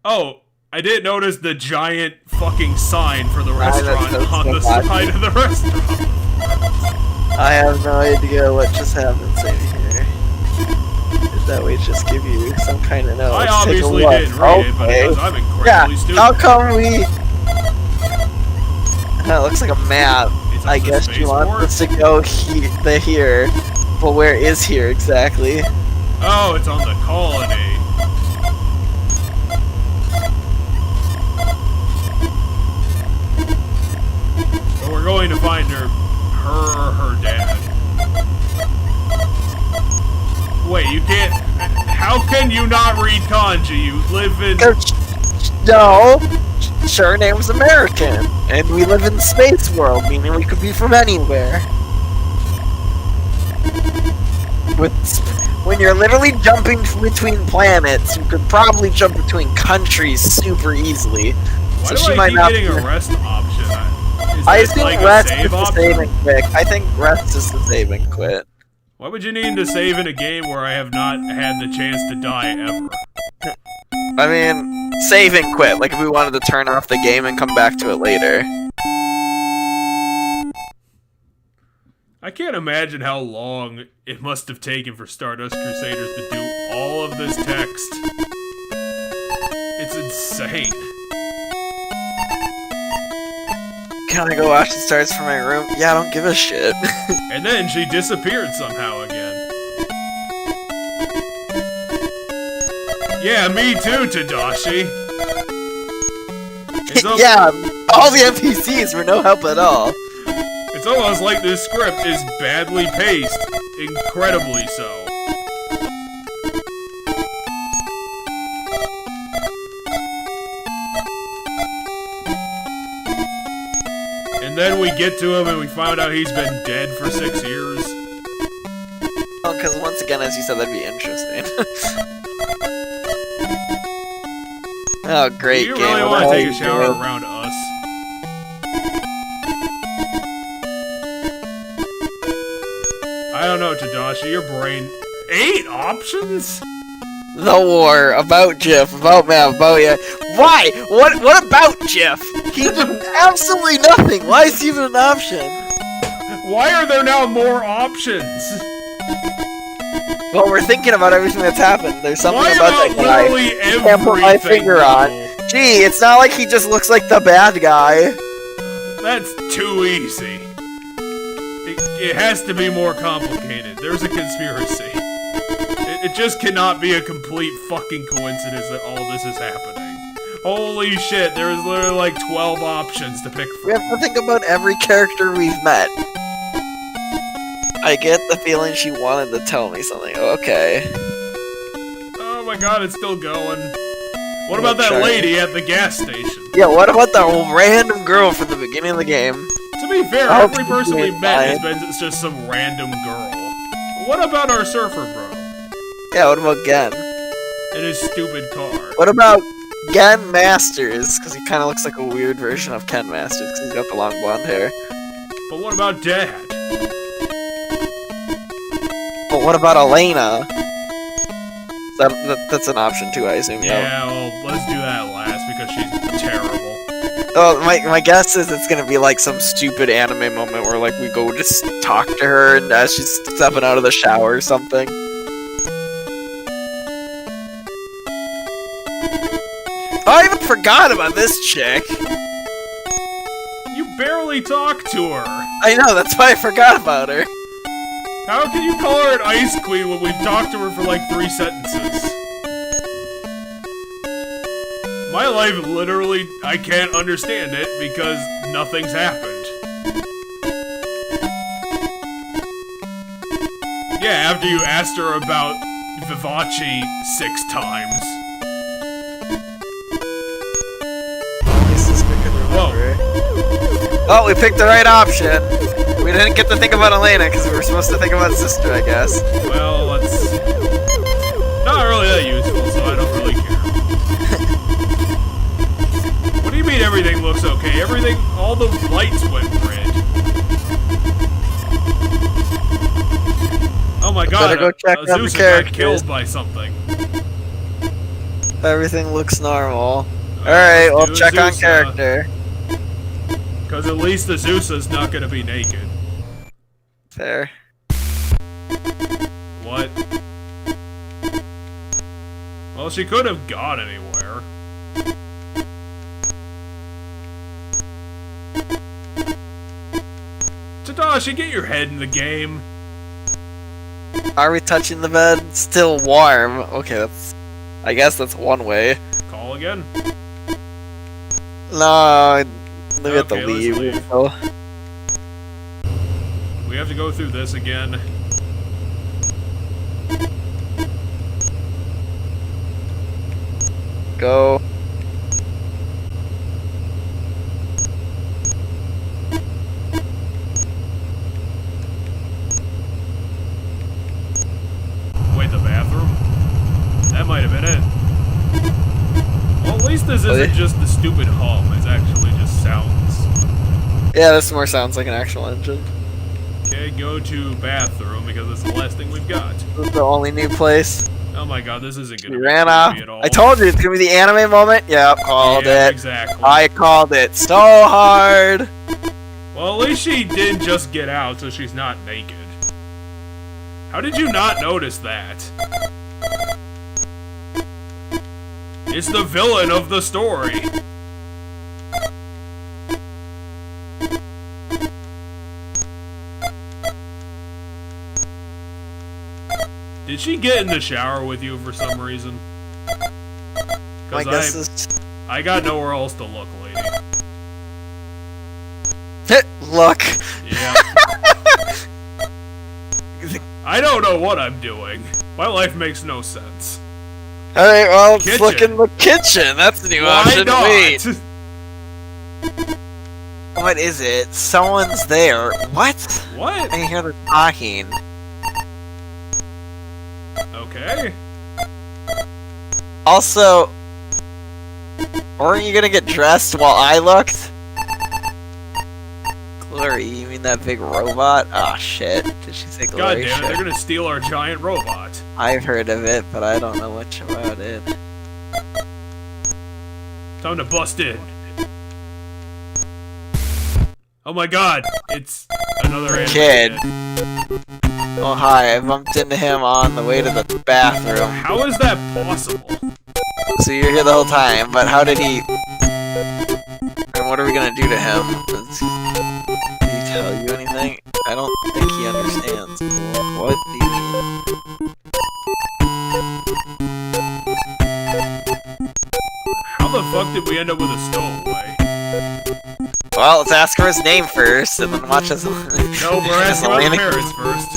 Oh, I didn't notice the giant fucking sign for the restaurant on the side of the restaurant. I have no idea what just happened, Sadie, here. Did that way just give you some kind of note? I obviously didn't read it, but because I'm incredibly stupid. How come we... That looks like a map. I guess you want us to go here. But where is here exactly? Oh, it's on the colony. But we're going to find her or her dad. Wait, you can't... How can you not read kanji? You live in... No! Her name's American, and we live in the space world, meaning we could be from anywhere. When you're literally jumping between planets, you could probably jump between countries super easily. Why do I keep getting a rest option? I assume like rest is the save and quit. I think rest is the save and quit. Why would you need to save in a game where I have not had the chance to die ever? I mean, save and quit, like if we wanted to turn off the game and come back to it later. I can't imagine how long it must have taken for Stardust Crusaders to do all of this text. It's insane. Can I go watch the stars from my room? Yeah, I don't give a shit. And then she disappeared somehow again. Yeah, me too, Tadashi. Yeah, all the NPCs were no help at all. It's almost like this script is badly paced. Incredibly so. And then we get to him and we find out he's been dead for 6 years. Well, because once again, as you said, that'd be interesting. Oh, great game. Do you really want to take a shower around us? I don't know, Tadashi, your brain... 8 options? The war, about Jiff, about map, about yeah. Why? What about Jiff? He did absolutely nothing. Why is he even an option? Why are there now more options? Well, we're thinking about everything that's happened. There's something Why about that guy. I can't put my finger on. Gee, it's not like he just looks like the bad guy. That's too easy. It has to be more complicated. There's a conspiracy. It just cannot be a complete fucking coincidence that all this is happening. Holy shit, there's literally like 12 options to pick from. We have to think about every character we've met. I get the feeling she wanted to tell me something. Okay. Oh my god, it's still going. What about that lady at the gas station? Yeah, what about that random girl from the beginning of the game? To be fair, every person we've met has been just some random girl. What about our surfer bro? Yeah, what about Gen? In his stupid car. What about Gen Masters? Because he kind of looks like a weird version of Ken Masters, because he's got the long blonde hair. But what about Dad? But what about Elena? That's an option too, I assume. Yeah, well, let's do that last, because she's terrible. Oh, my guess is it's gonna be like some stupid anime moment where like we go just talk to her and as she's stepping out of the shower or something. I even forgot about this chick. You barely talk to her. I know, that's why I forgot about her. How can you call her an ice queen when we've talked to her for like 3 sentences? My life literally, I can't understand it because nothing's happened. Yeah, after you asked her about Vivace 6 times. Whoa. Oh, we picked the right option. We didn't get to think about Elena because we were supposed to think about sister, I guess. Well, it's not really that useful, so I don't really care. What do you mean everything looks okay? Everything, all the lights went red. Oh my god, Go check on the Azusa got characters. killed by something. Everything looks normal. Alright, we'll check on character. Because at least Azusa's not going to be naked. Fair. What? Well, she could have gone anywhere. Tadashi, get your head in the game. Are we touching the bed? Still warm. Okay, that's... I guess that's one way. Call again? No, we have to Okay, let's leave. leave. So. We have to go through this again. Go. Wait, the bathroom? That might have been it. Well, at least this isn't just the stupid hum, it's actually just sounds. Yeah, this more sounds like an actual engine. Okay, go to bathroom because it's the last thing we've got. This is the only new place. Oh my god, this isn't gonna We be ran off. creepy at all. I told you it's gonna be the anime moment. Yep, called Yeah, it. exactly. I called it so hard. Well, at least she did just get out, so she's not naked. How did you not notice that? It's the villain of the story. Did she get in the shower with you for some reason? My guess is I got nowhere else to look, lady. look. Yeah. I don't know what I'm doing. My life makes no sense. Alright, well, let's Kitchen. look in the kitchen. That's the new Why option. not? Wait. What is it? Someone's there. What? What? I hear them talking. Okay. Also, weren't you gonna get dressed while I looked? Glory, you mean that big robot? Oh shit. Did she say God Glory? damn it, Shit. they're gonna steal our giant robot. I've heard of it, but I don't know much about it. Time to bust in. Oh my god, it's another anime Kid. Oh hi, I bumped into him on the way to the bathroom. How is that possible? So you're here the whole time, but how did he... And what are we gonna do to him? Did he tell you anything? I don't think he understands. What do you mean? How the fuck did we end up with a stowaway? Well, let's ask her his name first, and then watch us... No, we're asking about Elena- parents first.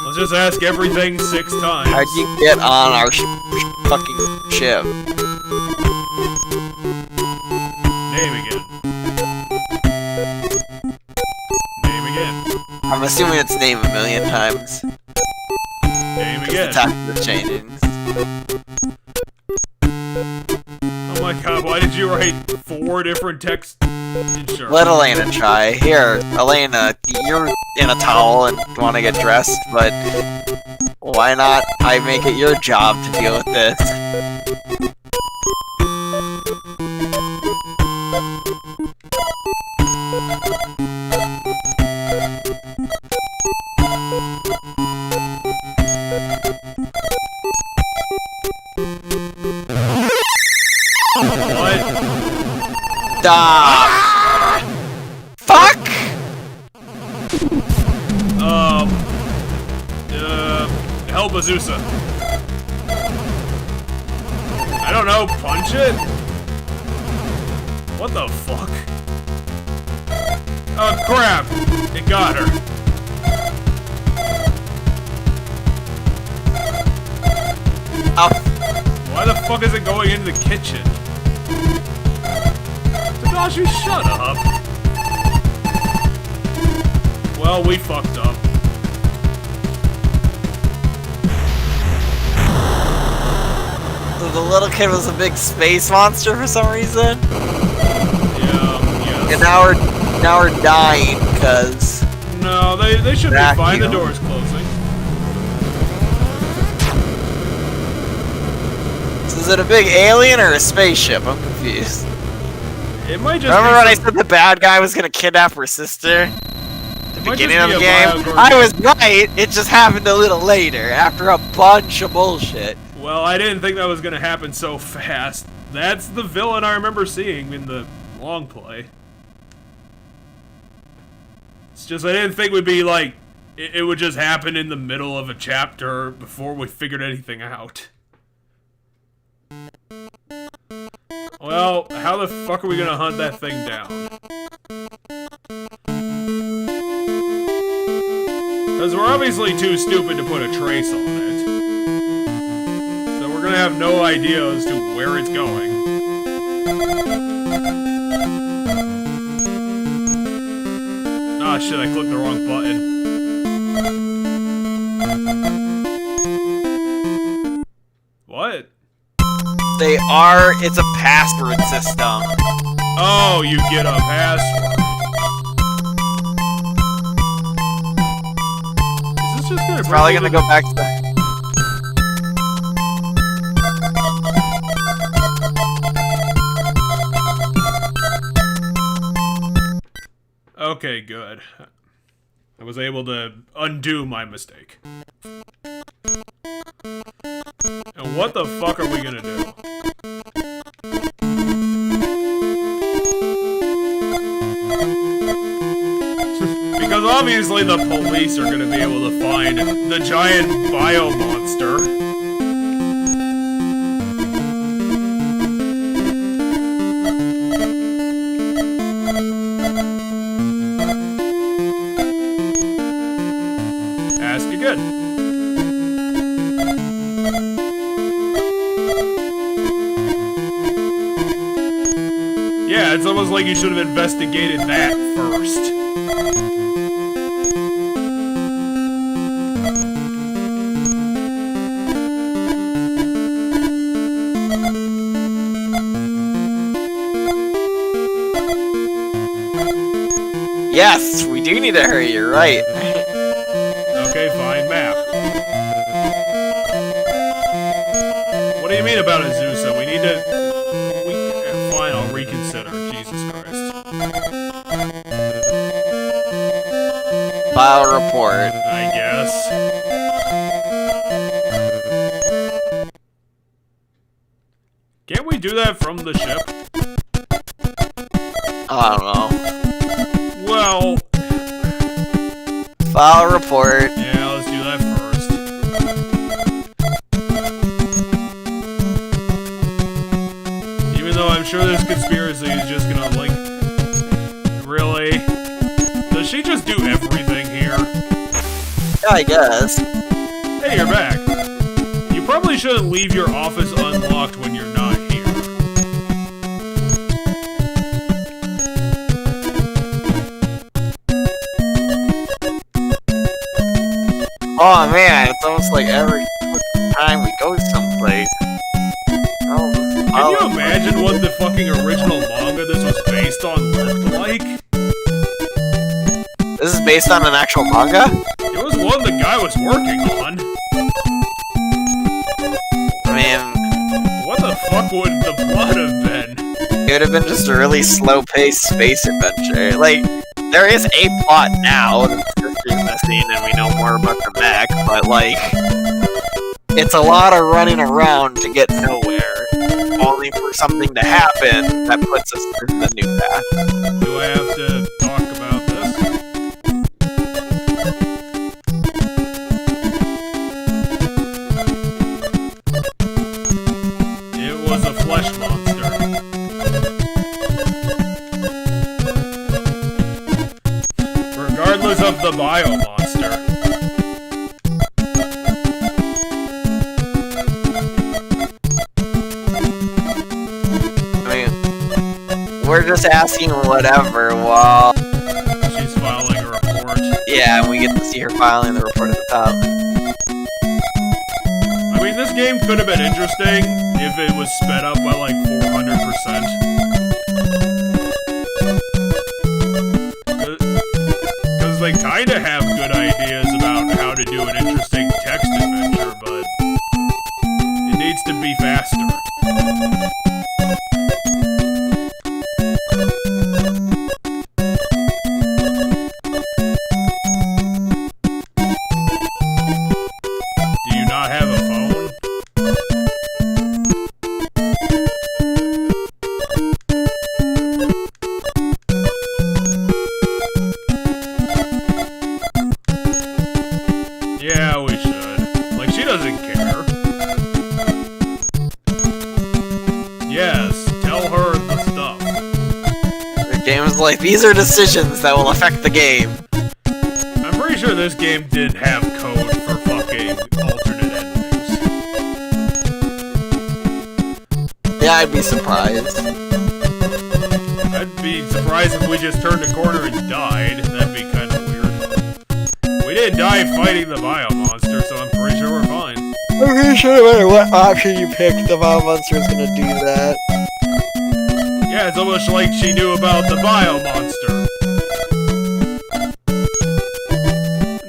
Let's just ask everything 6 times. How'd you get on our fucking ship? Name again. Name again. I'm assuming it's name a million times. Name The again. taxes are changing. Oh my god, why did you write 4 different texts? Sure. Let Elena try. Here, Elena, you're in a towel and want to get dressed, but why not I make it your job to deal with this? What? Stop! Fuck! Help Azusa. I don't know, punch it? What the fuck? Oh crap! It got her. Oh, Why the fuck is it going into the kitchen? Joshua, shut up. Well, we fucked up. So the little kid was a big space monster for some reason? Yeah, and now we're dying, because... No, they should be fine. The door's closing. So is it a big alien or a spaceship? I'm confused. It might just Remember when I said the bad guy was gonna kidnap her sister? At the beginning of the game? I was right, it just happened a little later, after a bunch of bullshit. Well, I didn't think that was gonna happen so fast. That's the villain I remember seeing in the long play. It's just I didn't think it would be like, it would just happen in the middle of a chapter before we figured anything out. Well, how the fuck are we gonna hunt that thing down? Because we're obviously too stupid to put a trace on it. So we're gonna have no idea as to where it's going. Ah, shit, I clicked the wrong button. What? It's a password system. Oh, you get a password. Is this just gonna Probably gonna go back to the... Okay, good. I was able to undo my mistake. And what the fuck are we gonna do? Because obviously the police are gonna be able to find the giant bio monster. Ask again. Yeah, it's almost like you should have investigated that first. Yes, we do need to hurry, you're right. Okay, fine, map. What do you mean about Azusa? We need to... fine, I'll reconsider. Jesus Christ. File report. I guess. Can't we do that from the ship? I don't know. Well... File report. Yeah, let's do that first. Even though I'm sure this conspiracy is just gonna, like... Really? Does she just do everything here? Yeah, I guess. Hey, you're back. You probably shouldn't leave your office unlocked when you're not here. Oh man, it's almost like every time we go someplace. Can you imagine what the fucking original manga this was based on looked like? This is based on an actual manga? It was one the guy was working on. I mean... What the fuck would the plot have been? It would have been just a really slow-paced space adventure. Like, there is a plot now that's missing and we know more about the mech, but like... It's a lot of running around to get nowhere, only for something to happen that puts us in the new path. Do I have to talk about this? It was a flesh monster. Regardless of the bio monster. we're just asking whatever while she's filing a report. Yeah, and we get to see her filing the report at the top. I mean, this game could have been interesting if it was sped up by like 400%. Because they kind of have good ideas about how to do an interesting text adventure, but it needs to be faster. Do you not have a phone? Yeah, we should. Like, she doesn't care. Yes, tell her the stuff. The game is like, these are decisions that will affect the game. I'm pretty sure this game didn't have code for fucking alternate endings. Yeah, I'd be surprised. I'd be surprised if we just turned a corner and died. That'd be kind of weird. We didn't die fighting the bio monster, so I'm pretty sure we're fine. I'm pretty sure no matter what option you pick, the bio monster is gonna do that. Yeah, it's almost like she knew about the bio monster.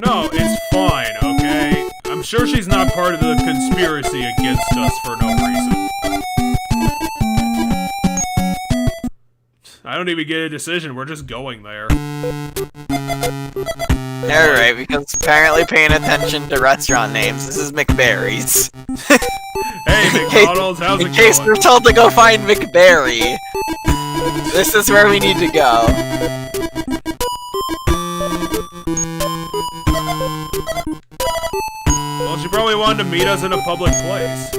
No, it's fine, okay? I'm sure she's not part of the conspiracy against us for no reason. I don't even get a decision, we're just going there. Alright, because apparently paying attention to restaurant names, this is McBarry's. Hey, McDonald's, how's it going? In case we're told to go find McBarry, this is where we need to go. Well, she probably wanted to meet us in a public place.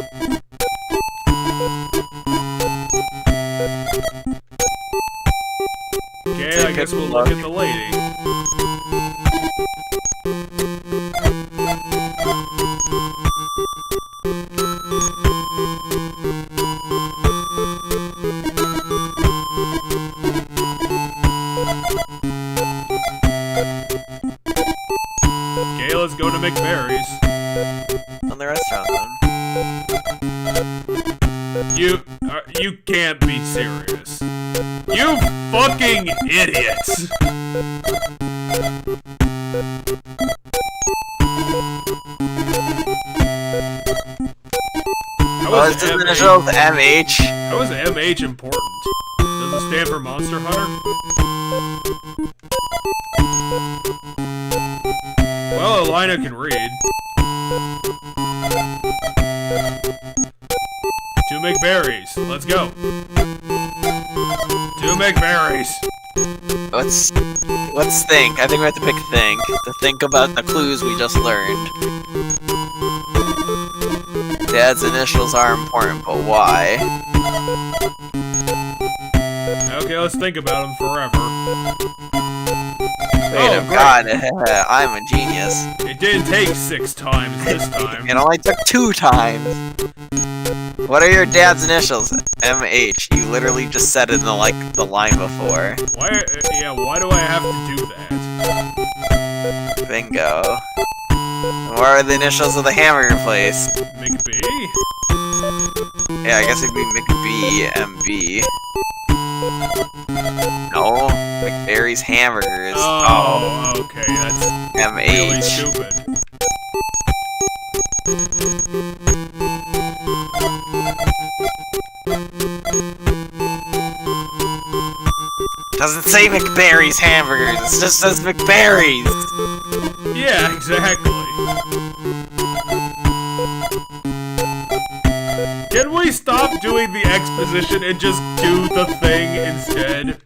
Okay, I guess we'll look at the lady. Okay, let's go to McBarry's. On the restaurant then. You can't be serious. You fucking idiots! How is his initials MH? How is MH important? Does it stand for Monster Hunter? Well, Elena can read. Two McBarry's. Let's go. Two McBarry's. Let's think. I think we have to pick think. To think about the clues we just learned. Dad's initials are important, but why? Okay, let's think about them forever. Wait, oh god, I'm a genius. It didn't take 6 times this time. It only took 2 times. What are your dad's initials? MH. You literally just said it in the line before. Why? Yeah, why do I have to do that? Bingo. What are the initials of the hamburger place? McB? Yeah, I guess it'd be McB, MB. No, McBarry's Hamburgers. Oh, okay, that's MH. really stupid. Doesn't say McBarry's Hamburgers, it just says McBarry's. Yeah, exactly. Can we stop doing the exposition and just do the thing instead?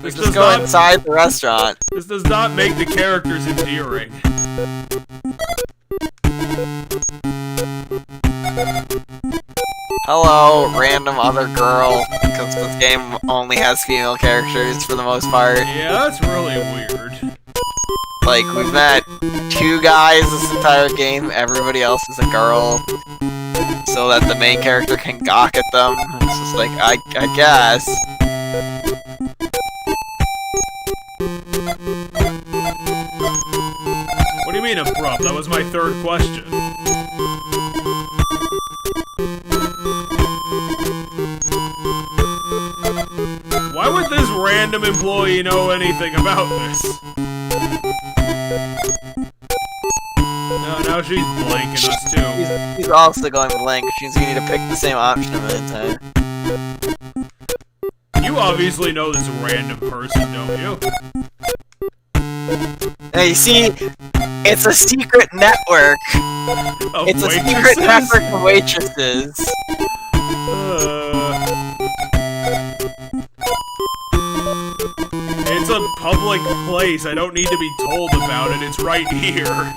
We just go inside the restaurant. This does not make the characters endearing. Hello, random other girl, because this game only has female characters for the most part. Yeah, that's really weird. Like, we've met 2 guys this entire game, everybody else is a girl. so that the main character can gawk at them. It's just like, I guess. What do you mean abrupt? That was my third question. Why would this random employee know anything about this? No, now she's blanking us too. He's also going blank, which means you need to pick the same option a million times. You obviously know this random person, don't you? Now you see, it's a secret network. It's a secret network of waitresses. It's a public place. I don't need to be told about it. It's right here.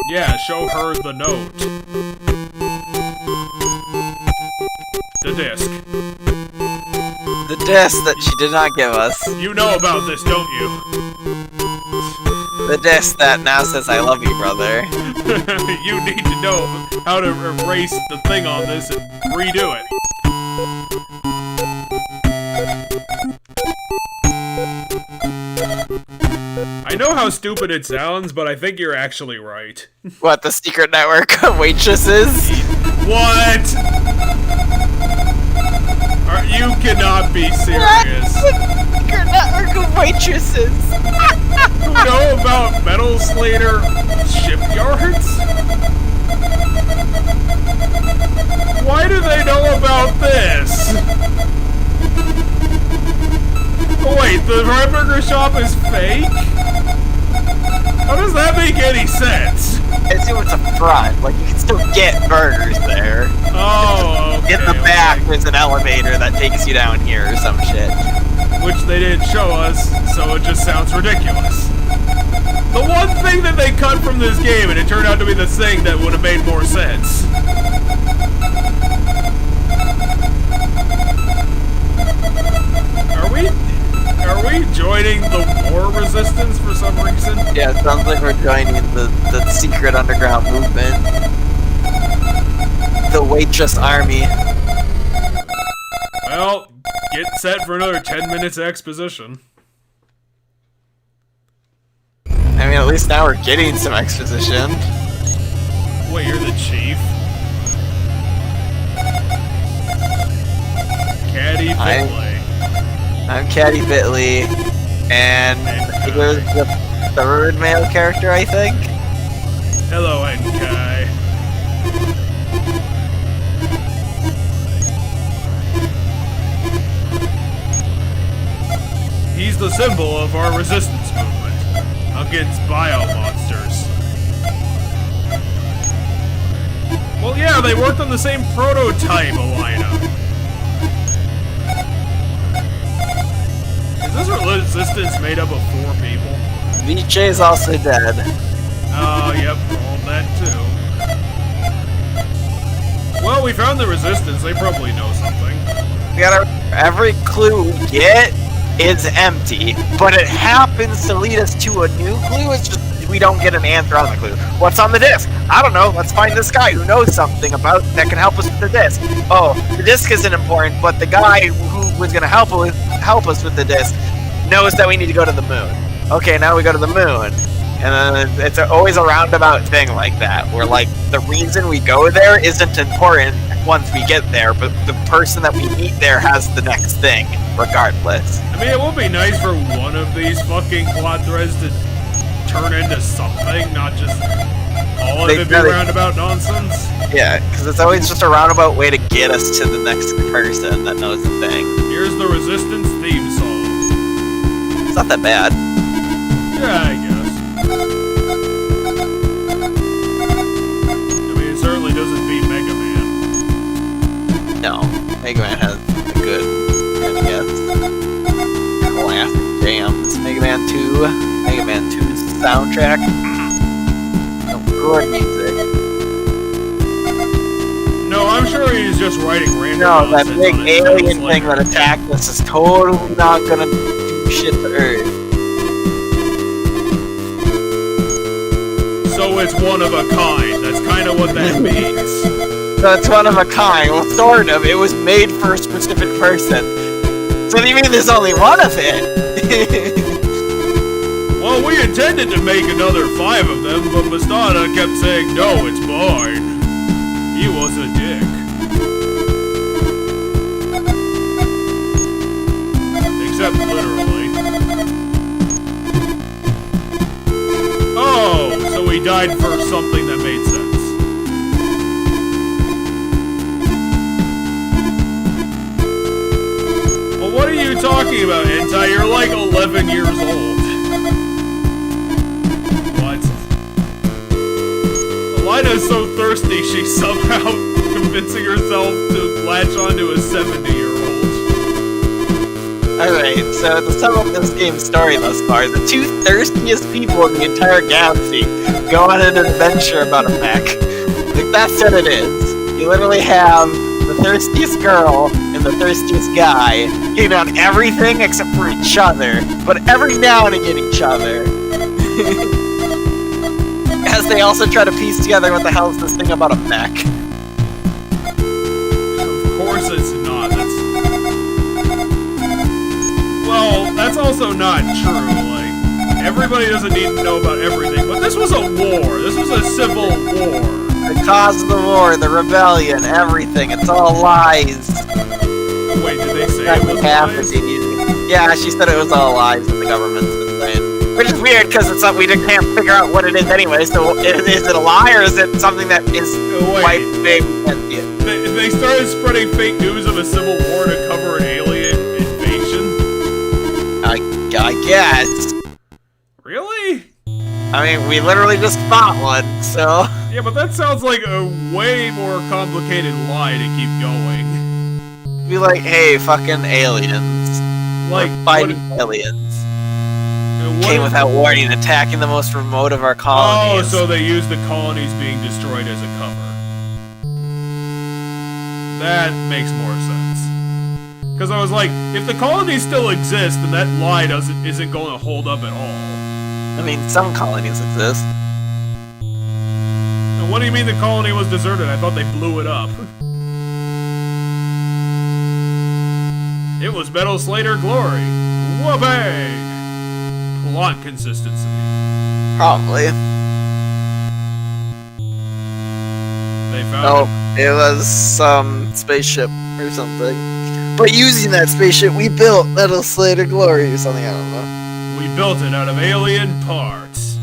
Yeah, show her the note. The disc. The disc that she did not give us. You know about this, don't you? The disc that now says I love you, brother. You need to know how to erase the thing on this and redo it. I know how stupid it sounds, but I think you're actually right. What, the secret network of waitresses? What? You cannot be serious. Secret network of waitresses. You know about Metal Slader shipyards? Why do they know about this? Oh wait, the hamburger shop is fake? How does that make any sense? I assume it's a front, like you can still get burgers there. Oh, okay. In the back, there's an elevator that takes you down here or some shit. Which they didn't show us, so it just sounds ridiculous. The one thing that they cut from this game, and it turned out to be the thing that would have made more sense. Are we joining the war resistance for some reason? Yeah, it sounds like we're joining the secret underground movement. The waitress army. Well, get set for another 10 minutes exposition. I mean, at least now we're getting some exposition. Wait, you're the chief? Caddy Bitley. I'm Caddy Bitley, and here's the third male character, I think. Hello, Enkai. He's the symbol of our resistance movement against bio-monsters. Well, yeah, they worked on the same prototype, Alina. Is this resistance made up of 4 people? Viche's also dead. Oh, yep, all that too. Well, we found the resistance. They probably know something. We gotta. Every clue we get is empty, but it happens to lead us to a new clue. It's just we don't get an answer on the clue. What's on the disc? I don't know. Let's find this guy who knows something about that can help us with the disc. Oh, the disc isn't important, but the guy who was gonna help us with the disc knows that we need to go to the moon. Okay, now we go to the moon. And then it's always a roundabout thing like that, where like the reason we go there isn't important once we get there, but the person that we meet there has the next thing, regardless. I mean, it would be nice for one of these fucking plot threads to turn into something, not just all of it be roundabout nonsense. Yeah, because it's always just a roundabout way to get us to the next person that knows the thing. Here's the Resistance theme song. It's not that bad. Yeah, I guess. I mean, it certainly doesn't beat Mega Man. No, Mega Man has a good, I guess, classic jams. Mega Man 2, Mega Man 2's soundtrack. Some good music. No, I'm sure he's just writing random. No, that big alien thing that attacked us is totally not gonna do shit to Earth. so it's one of a kind. That's kind of what that means. So it's one of a kind. Well, sort of. It was made for a specific person. So do you mean there's only one of it? Well, we intended to make another 5 of them, but Bastarda kept saying, no, it's mine. He was a dick. Except literally. Oh, so he died for something that made sense. Well, what are you talking about, Hentai? You're like 11 years old. Alina's so thirsty, she's somehow convincing herself to latch onto a 70-year-old. Alright, so to sum up this game's story thus far, the 2 thirstiest people in the entire galaxy go on an adventure about a mech. Like, that's what it is. You literally have the thirstiest girl and the thirstiest guy hitting on everything except for each other, but every now and again each other. As they also try to piece together what the hell is this thing about a mech. Of course it's not. Well, that's also not true. Like, everybody doesn't need to know about everything, but this was a war. This was a civil war. The cause of the war, the rebellion, everything. It's all lies. Wait, did they say it was lies? Yeah, she said it was all lies that the government's been saying. Which is weird, because it's like we can't figure out what it is anyway, so is it a lie, or is it something that is quite big? They started spreading fake news of a civil war to cover an alien invasion? I guess. Really? I mean, we literally just fought one, so... Yeah, but that sounds like a way more complicated lie to keep going. Be like, hey, fucking aliens. Like, we're fighting aliens. Came without warning, attacking the most remote of our colonies. Oh, so they used the colonies being destroyed as a cover. That makes more sense. Because I was like, if the colonies still exist, then that lie isn't going to hold up at all. I mean, some colonies exist. And what do you mean the colony was deserted? I thought they blew it up. It was Metal Slader Glory. Whoopee! Plot consistency. Probably. They found it was some spaceship or something. But using that spaceship, we built Metal Slader Glory or something, I don't know. We built it out of alien parts.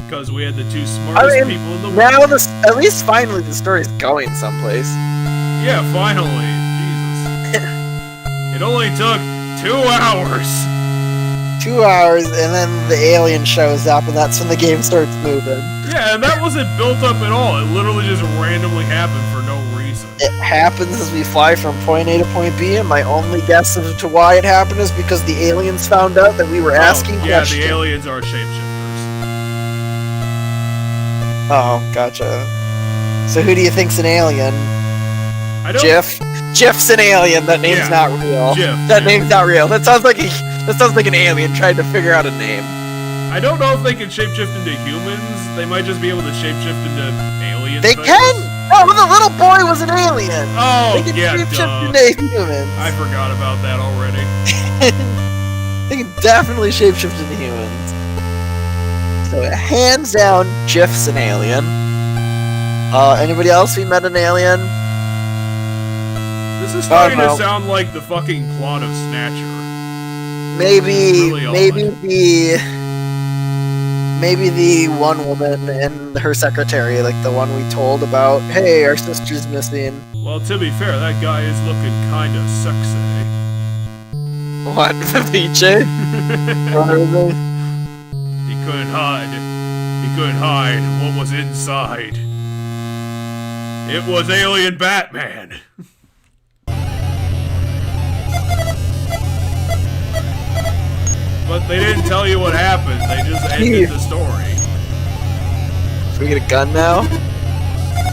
Because we had the 2 smartest people in the world. Now, at least finally the story's going someplace. Yeah, finally. Jesus. It only took 2 hours. 2 hours, and then the alien shows up, and that's when the game starts moving. Yeah, and that wasn't built up at all. It literally just randomly happened for no reason. It happens as we fly from point A to point B, and my only guess as to why it happened is because the aliens found out that we were asking questions. Yeah, the aliens are shapeshifters. Oh, gotcha. So who do you think's an alien? I don't... Jiff's an alien. That name's not real. That name's not real. That sounds like an alien trying to figure out a name. I don't know if they can shapeshift into humans. They might just be able to shapeshift into aliens. They can! Oh, the little boy was an alien! Oh, they can shapeshift into humans. I forgot about that already. They can definitely shapeshift into humans. So, hands down, Jiff's an alien. Anybody else we met an alien? This is starting to sound like the fucking plot of Snatcher. Maybe the one woman and her secretary, like the one we told about, hey, our sister's missing. Well, to be fair, that guy is looking kinda sexy. What, PJ? He couldn't hide. He couldn't hide what was inside. It was Alien Batman. But they didn't tell you what happened. They just ended the story. Should we get a gun now?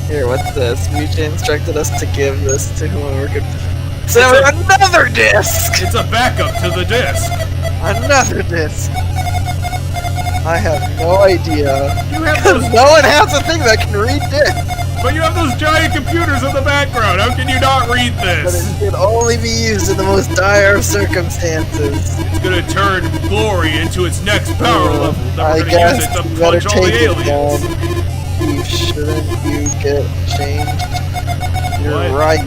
Here, what's this? Mucha instructed us to give this to whoever could. So another disc! It's a backup to the disc. Another disc. I have no idea. You have Because those, no one has a thing that can read this. but you have those giant computers in the background. How can you not read But this? it can only be used in the most dire of circumstances. It's gonna turn Glory into its next power level. Then I we're gonna use guess it to you better punch all the take it aliens. then. Shouldn't you get changed? You're What? right.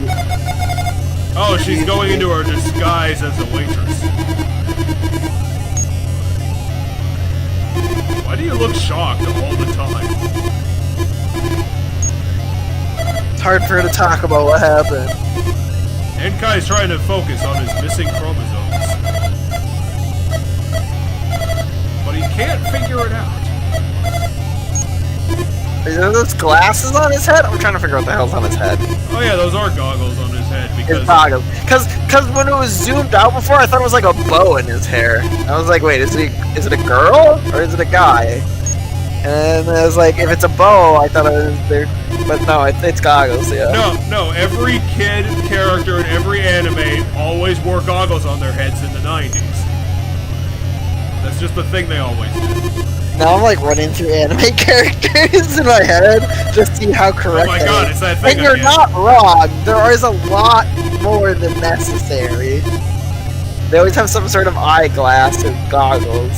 Oh, she's going into her disguise as a waitress. Why do you look shocked all the time? It's hard for her to talk about what happened. Enkai's trying to focus on his missing chromosomes. But he can't figure it out. Are those glasses on his head? I'm trying to figure out what the hell's on his head. Oh yeah, those are goggles on his head His because... goggles. Cause when it was zoomed out before, I thought it was like a bow in his hair. I was like, wait, is it a girl or is it a guy? And I was like, if it's a bow, I thought it was there, but no, it's goggles. Yeah. No, every kid character in every anime always wore goggles on their heads in the 90s. That's just the thing they always did. Now I'm like running through anime characters in my head to see how correct. Oh my that god, is. it's that thing And you're again. not wrong. There is a lot more than necessary. They always have some sort of eyeglass or goggles.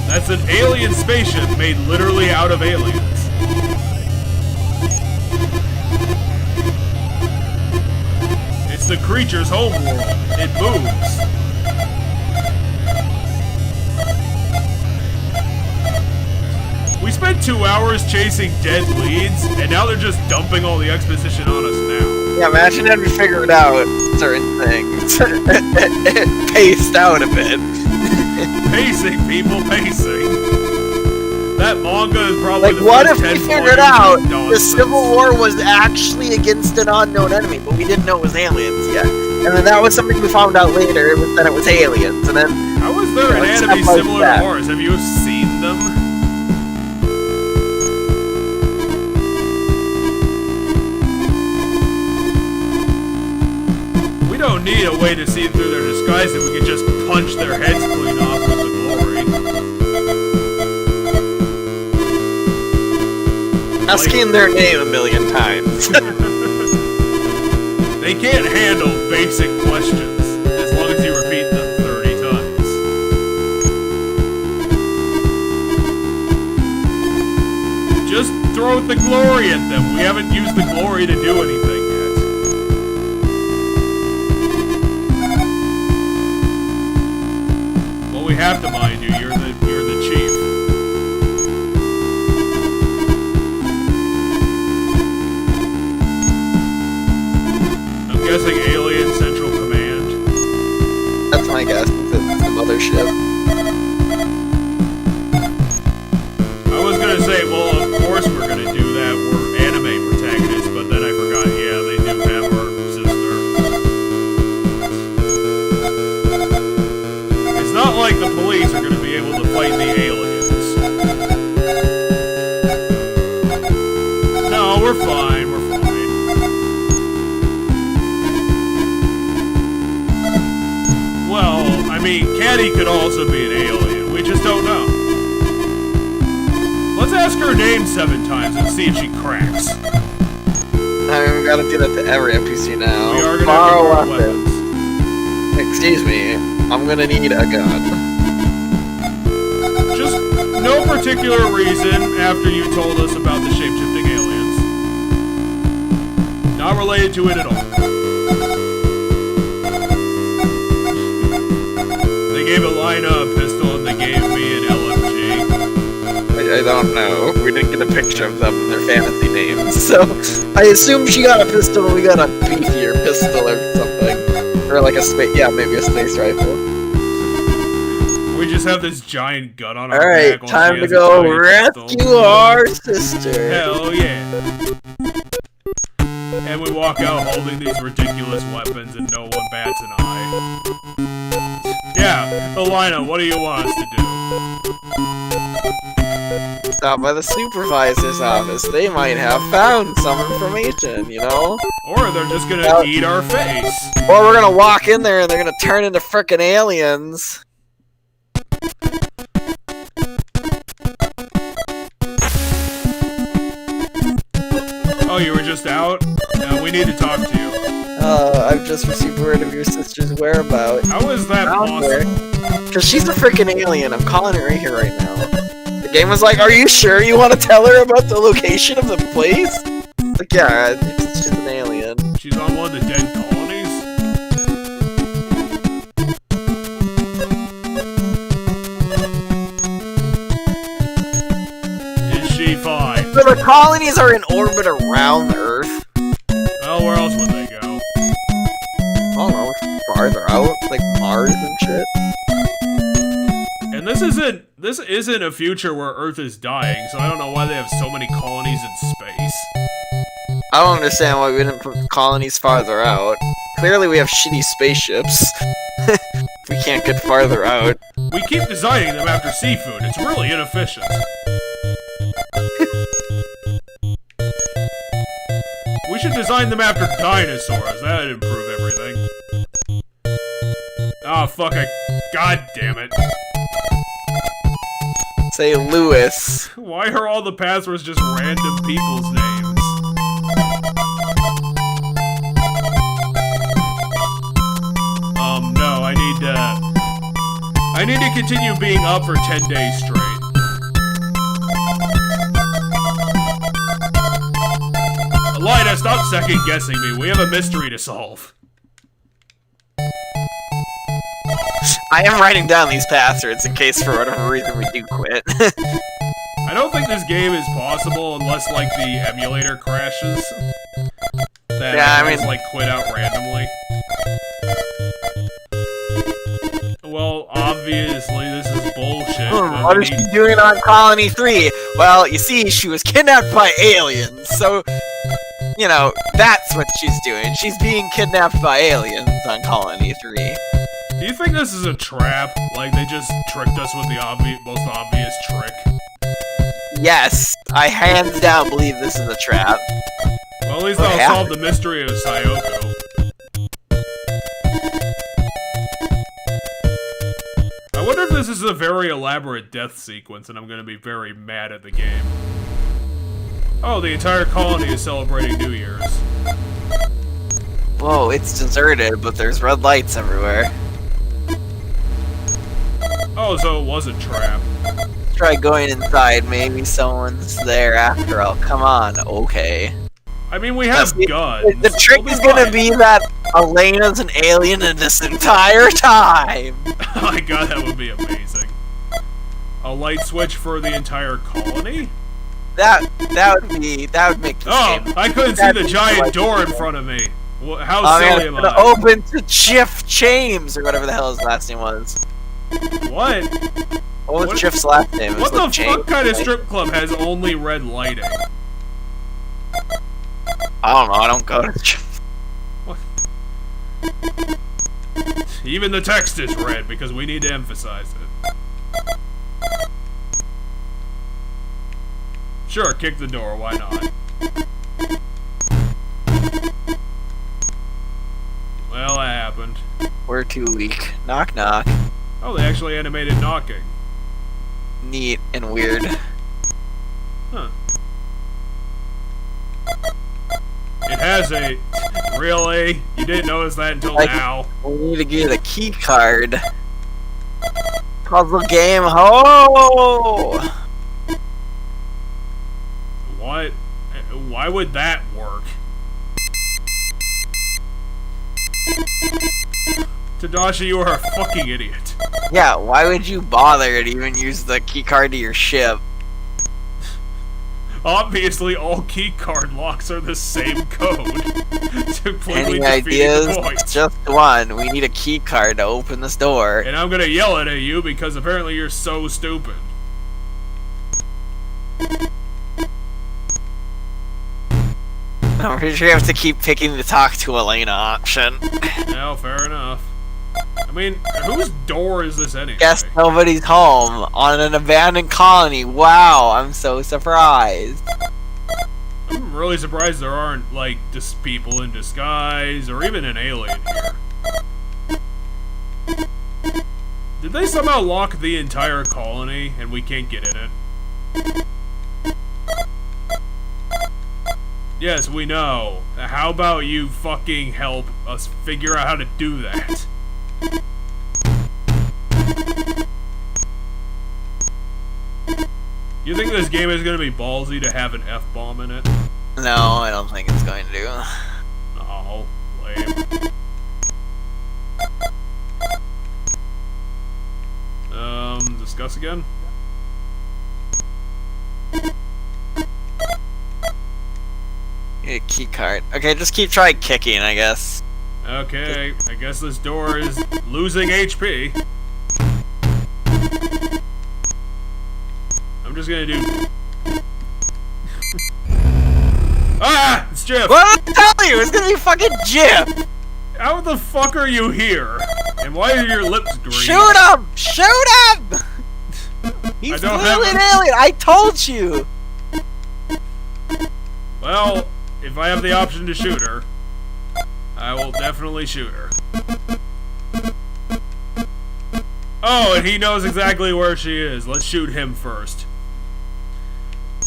That's an alien spaceship made literally out of aliens. It's the creature's homeworld. It moves. We spent 2 hours chasing dead leads, and now they're just dumping all the exposition on us now. Yeah, imagine if we figured out certain things. It paced out a bit. Pacing, people, pacing. That manga is probably Like, the what first if we 10 figured volumes out of the nonsense. Civil War was actually against an unknown enemy, but we didn't know it was aliens yet? And then that was something we found out later, it was that it was aliens, and then... How is there an Yeah, anime stuff like similar that. to ours? Have you seen them? We don't need a way to see through their disguise if we can just punch their heads clean off with the glory. Asking their name a million times. They can't handle basic questions as long as you repeat them 30 times. Just throw the glory at them. We haven't used the glory to do anything yet. Well, we have to mind you. You're the chief. I'm guessing Alien Central Command. That's my guess. It's the mothership. I was gonna say, well, of course we're gonna do that. We're anime protagonists, but then I forgot, yeah, they do have our sister. It's not like the police are gonna be able to fight the aliens. No, we're fine, we're fine. Well, I mean, Caddy could also be an alien. We just don't know. Let's ask her name 7 times and see if she cracks. I gotta do that to every NPC now. We are gonna Borrow have weapons. Excuse me, I'm gonna need a gun. Just no particular reason after you told us about the shape-shifting aliens. Not related to it at all. They gave Elena a pistol and they gave me an LMG. I don't know. We didn't get a picture of them and their fantasy names, so I assume she got a pistol. We got a beefier pistol or something, or like a space. Yeah, maybe a space rifle. We just have this giant gun on our All right, back. while time she to has a go tiny rescue pistol. our sister. Hell yeah. And we walk out holding these ridiculous weapons and no one bats an eye. Yeah, Elena, what do you want us to do? Stop by the supervisor's office. They might have found some information, you know? Or they're just gonna eat our face. Or we're gonna walk in there and they're gonna turn into frickin' aliens. just out. We need to talk to you. I've just received word of your sister's whereabouts. How is that possible? Because she's a freaking alien. I'm calling it right here, right now. The game was like, are you sure you want to tell her about the location of the place? It's like, yeah, she's an alien. She's on one of the dead colonies? Is she fine? So the colonies are in orbit around the Earth. Well, where else would they go? I don't know, farther out, like Mars and shit. And this isn't a future where Earth is dying, so I don't know why they have so many colonies in space. I don't understand why we didn't put colonies farther out. Clearly we have shitty spaceships. We can't get farther out. We keep designing them after seafood. It's really inefficient. We should design them after dinosaurs. That'd improve everything. Ah, fuck, God damn it. Say Lewis. Why are all the passwords just random people's names? No, I need to continue being up for 10 days straight. Elida, stop second-guessing me. We have a mystery to solve. I am writing down these passwords in case for whatever reason we do quit. I don't think this game is possible unless, like, the emulator crashes. Like, quit out randomly. Well, obviously, this is bullshit. What is she doing on Colony 3? Well, you see, she was kidnapped by aliens, so... You know, that's what she's doing. She's being kidnapped by aliens on Colony 3. Do you think this is a trap? Like, they just tricked us with the most obvious trick? Yes, I hands down believe this is a trap. Well, at least they'll solve the mystery of Sayoko. I wonder if this is a very elaborate death sequence, and I'm gonna be very mad at the game. Oh, the entire colony is celebrating New Year's. Whoa, it's deserted, but there's red lights everywhere. Oh, so it was a trap. Let's try going inside. Maybe someone's there after all. Come on, okay. I mean, we have guns. The trick is gonna be that Elena's an alien in this entire time. Oh my god, that would be amazing. A light switch for the entire colony? That would make this game. I couldn't see the giant door in front of me. How silly am I? Open to Chief James, or whatever the hell his last name was. What? What was Chief's last name? What the fuck kind of strip club has only red lighting? I don't know, I don't go to Chief. What? Even the text is red, because we need to emphasize it. Sure, kick the door, why not? Well, that happened. We're too weak. Knock knock. Oh, they actually animated knocking. Neat and weird. Huh. It has a... Really? You didn't notice that until now? We need to get a key card. Puzzle game, ho! What? Why would that work? Tadashi, you are a fucking idiot. Yeah, why would you bother to even use the keycard to your ship? Obviously, all keycard locks are the same code. Any ideas? Just one. We need a keycard to open this door. And I'm gonna yell it at you because apparently you're so stupid. I'm pretty sure you have to keep picking the talk to Elena option. No, fair enough. I mean, whose door is this anyway? Guess nobody's home on an abandoned colony. Wow, I'm so surprised. I'm really surprised there aren't, like, just people in disguise or even an alien here. Did they somehow lock the entire colony and we can't get in it? Yes, we know. How about you fucking help us figure out how to do that? You think this game is gonna be ballsy to have an F-bomb in it? No, I don't think it's going to. Oh, lame. Discuss again? A key card. Okay, just keep trying kicking, I guess. Okay, I guess this door is losing HP. I'm just gonna do... Ah! It's Jeff! What did I tell you? It's gonna be fucking Jeff! How the fuck are you here? And why are your lips green? Shoot him! Shoot him! He's literally an alien! I told you! Well, if I have the option to shoot her, I will definitely shoot her. Oh, and he knows exactly where she is. Let's shoot him first.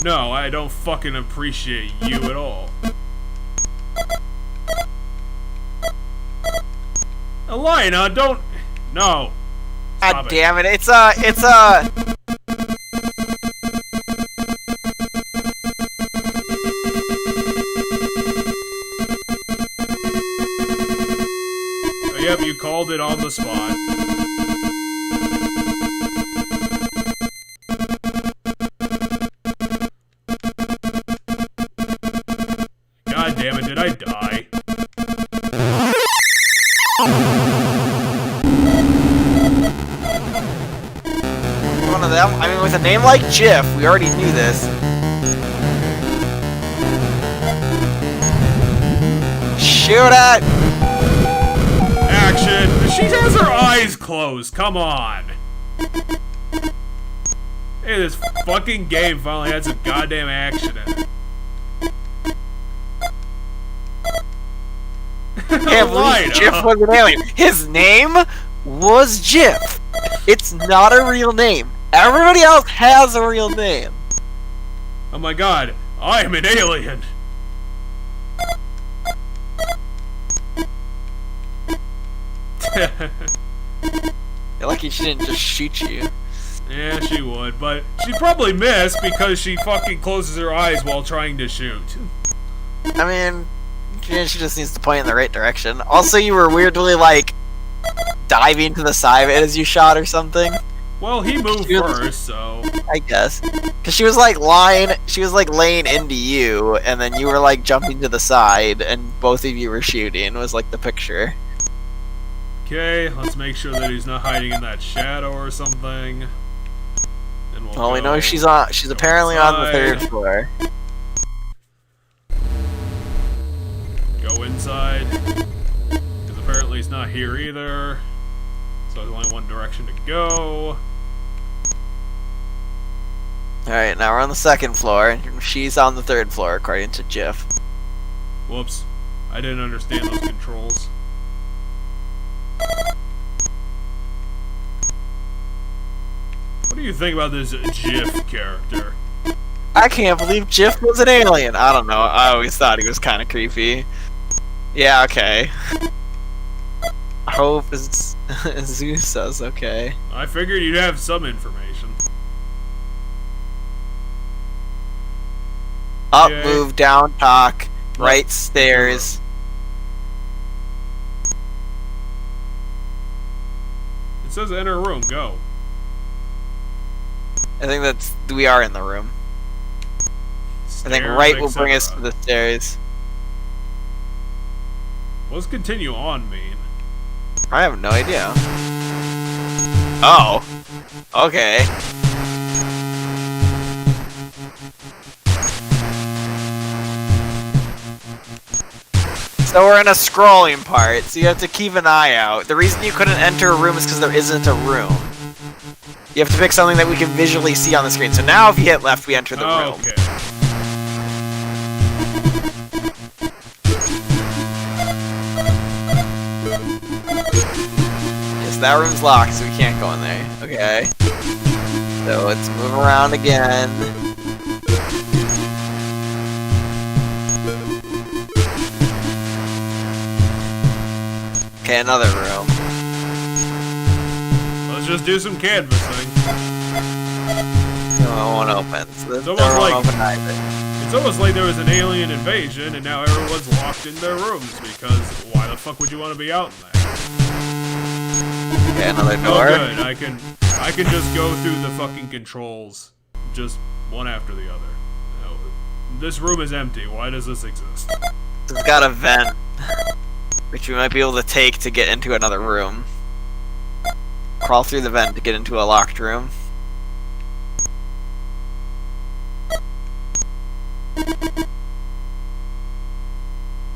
No, I don't fucking appreciate you at all. Elena, don't... No. God damn it, it's Oh, yep, you called it on the spot. God damn it, did I die? one of them. I mean, with a name like Jiff, we already knew this. Shoot it! Action! She has her eyes closed, come on! Hey, this fucking game finally had some goddamn action in it. Can't believe Jiff was an alien. His name was Jiff. It's not a real name. Everybody else has a real name. Oh my god, I'm an alien! You're lucky she didn't just shoot you. Yeah, she would, but she'd probably miss because she fucking closes her eyes while trying to shoot. I mean, yeah, she just needs to point in the right direction. Also, you were weirdly, like, diving to the side of it as you shot or something. Well, he moved first, so... I guess. Because she was, like, laying into you, and then you were, like, jumping to the side, and both of you were shooting, was, like, the picture. Okay, let's make sure that he's not hiding in that shadow or something. And Well, we know she's apparently on the third floor. Go inside. Because apparently he's not here either. So there's only one direction to go. Alright, now we're on the second floor, and she's on the third floor, according to Jiff. Whoops. I didn't understand those controls. What do you think about this Jiff character? I can't believe Jiff was an alien. I don't know. I always thought he was kind of creepy. Yeah, okay. I hope Zeus says okay. I figured you'd have some information. Up, Okay. move, down, talk, right stairs. It says enter room, go. I think we are in the room. I think Stairs, right will bring us to etc. the stairs. What's continue on mean? I have no idea. Oh. Okay. So we're in a scrolling part, so you have to keep an eye out. The reason you couldn't enter a room is because there isn't a room. You have to pick something that we can visually see on the screen. So now if you hit left, we enter the room. Okay. Yes, that room's locked, so we can't go in there. Okay. So let's move around again. Okay, another room. Let's just do some canvassing. No, it won't open. So It's almost like open either. it's almost like there was an alien invasion, and now everyone's locked in their rooms because why the fuck would you want to be out in there? Okay, another Oh, door. good. I can just go through the fucking controls, just one after the other. No, this room is empty. Why does this exist? It's got a vent, which we might be able to take to get into another room. Crawl through the vent to get into a locked room.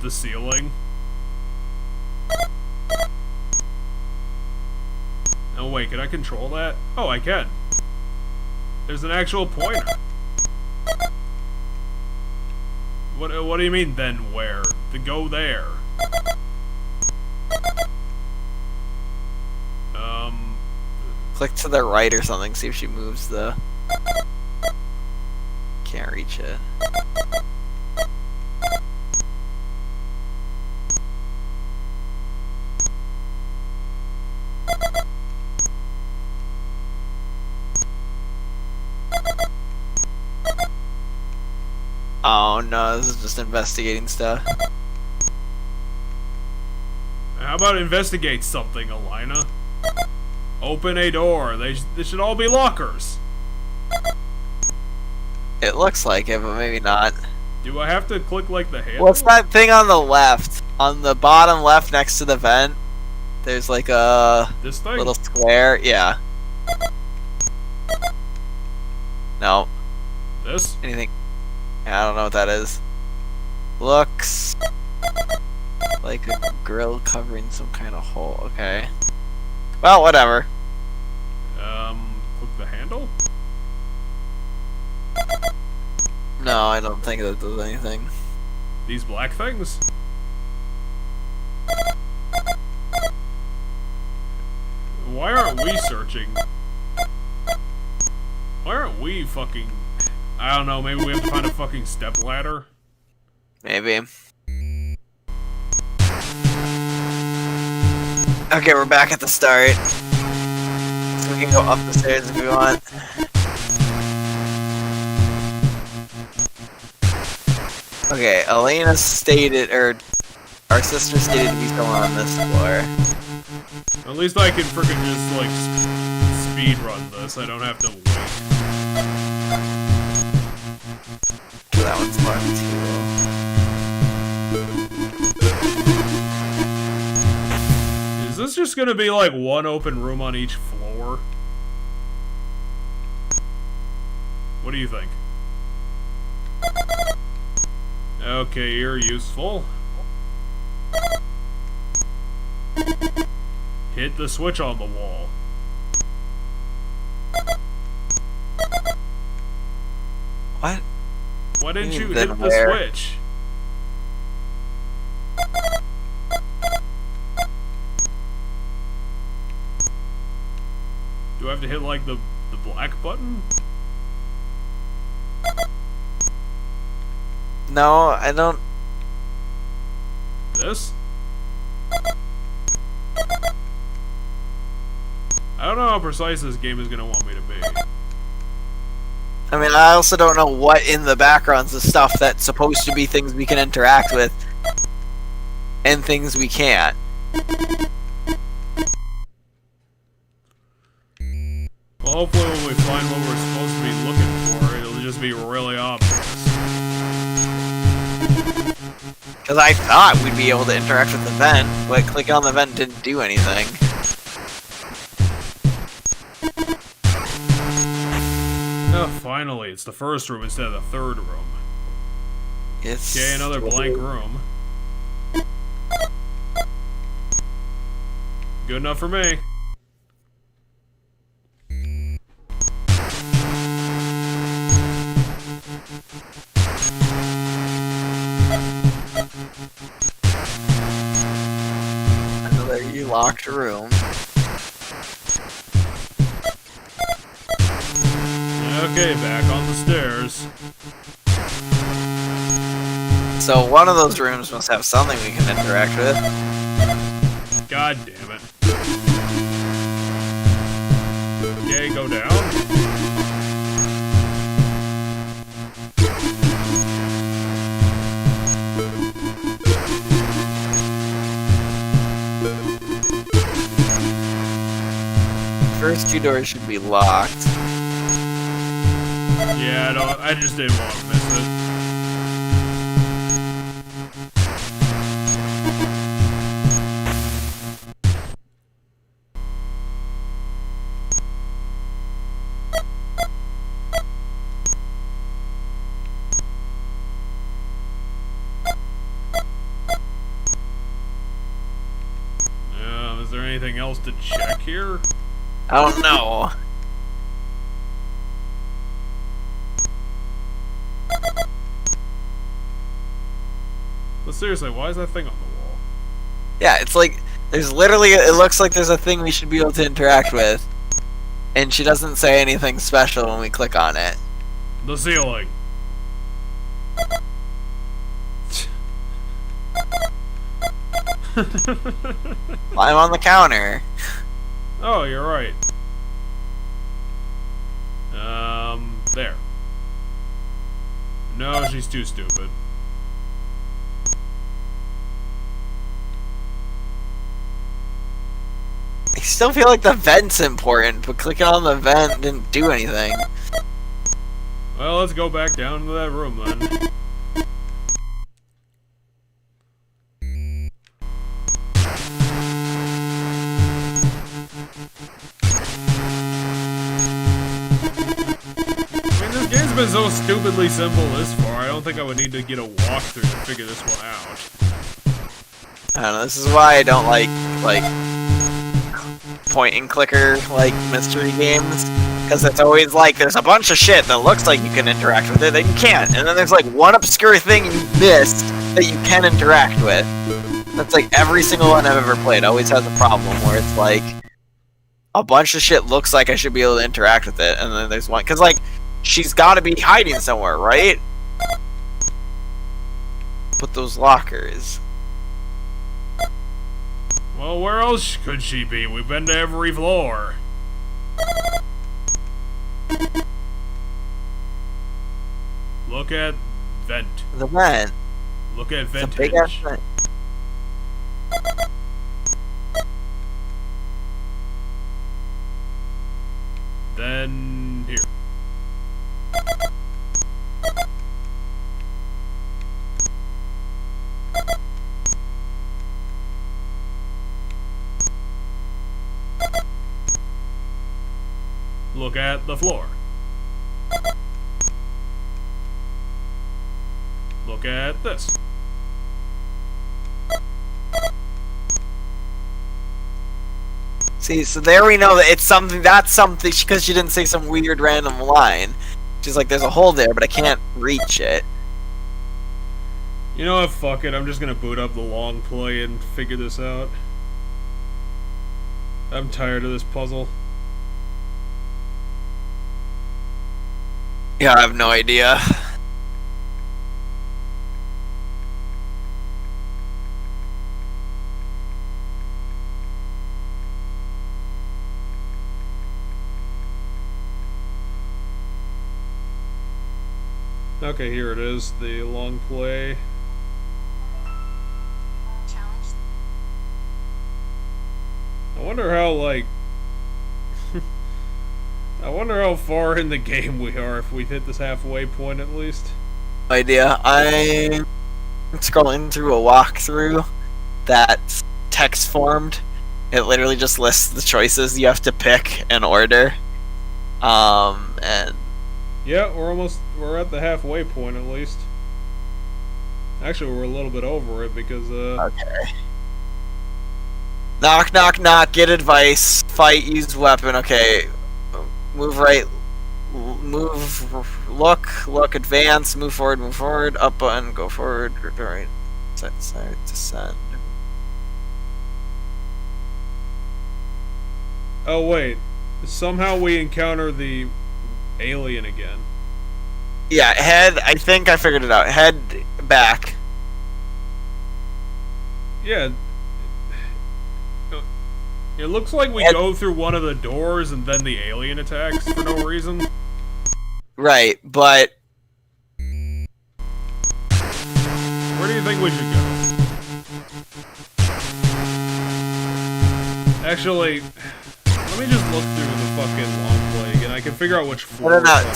The ceiling. Oh wait, can I control that? Oh, I can. There's an actual pointer. What do you mean, then where? To go there. Click to the right or something, see if she moves the... Can't reach it. Oh no, this is just investigating stuff. How about investigate something, Alina? Open a door. They should all be lockers. It looks like it, but maybe not. Do I have to click like the handle? What's that thing on the left? On the bottom left next to the vent, there's like a This thing? little square. Yeah. No. This? Anything? Yeah, I don't know what that is. Looks like a grill covering some kind of hole. Okay. Well, whatever. Click the handle? No, I don't think that does anything. These black things? Why aren't we searching? Why aren't we fucking... I don't know, maybe we have to find a fucking step ladder? Maybe. Okay, we're back at the start. So we can go up the stairs if we want. Okay, Elena stated, or our sister stated to be still on this floor. At least I can freaking just, like, speed run this. I don't have to wait. That one's marked too. Is this just gonna be, like, one open room on each floor? What do you think? Okay, you're useful. Hit the switch on the wall. What? Why didn't you Then hit the where? switch? Do I have to hit, like, the black button? No, I don't. This? I don't know how precise this game is gonna want me to be. I mean, I also don't know what in the background's the stuff that's supposed to be things we can interact with, and things we can't. Well, hopefully when we find what we're supposed to be looking for, it'll just be really obvious. Because I thought we'd be able to interact with the vent, but clicking on the vent didn't do anything. Oh, finally, it's the first room instead of the third room. It's Okay, another blank room. Good enough for me. another locked room. Okay, back on the stairs. So one of those rooms must have something we can interact with. God damn it. Okay, go down. First two doors should be locked. Yeah, I just didn't want to miss it. Is there anything else to check here? I don't know. But seriously, why is that thing on the wall? Yeah, it's like, there's literally, it looks like there's a thing we should be able to interact with. And she doesn't say anything special when we click on it. The ceiling. I'm on the counter. Oh, you're right. There. No, she's too stupid. I still feel like the vent's important, but clicking on the vent didn't do anything. Well, let's go back down to that room then. It's been so stupidly simple this far, I don't think I would need to get a walkthrough to figure this one out. I don't know, this is why I don't like point and clicker, mystery games. Because it's always like, there's a bunch of shit that looks like you can interact with it that you can't. And then there's one obscure thing you missed that you can interact with. That's every single one I've ever played always has a problem where it's a bunch of shit looks like I should be able to interact with it. And then there's one, because she's got to be hiding somewhere, right? But those lockers. Well, where else could she be? We've been to every floor. Look at vent. The vent. Look at It's vent. a big ass vent. Then here. Look at the floor. Look at this. See, so there we know that it's something, that's something, because she didn't say some weird random line. She's like, there's a hole there, but I can't reach it. You know what, fuck it, I'm just gonna boot up the long play and figure this out. I'm tired of this puzzle. Yeah, I have no idea. Okay, here it is, the long play. I wonder how, I wonder how far in the game we are if we hit this halfway point at least. No idea. I'm scrolling through a walkthrough that's text formed. It literally just lists the choices you have to pick in order. And yeah, we're at the halfway point at least. Actually, we're a little bit over it because, okay. Knock, knock, knock, get advice, fight, use weapon, okay. Move right, move, look, advance, move forward, up button, go forward, right, side, descend. Oh wait, somehow we encounter the alien again. Yeah, head, I think I figured it out, head back. Yeah. It looks like we go through one of the doors and then the alien attacks for no reason. Right, but... Where do you think we should go? Actually, let me just look through the fucking long plague and I can figure out which floor. No.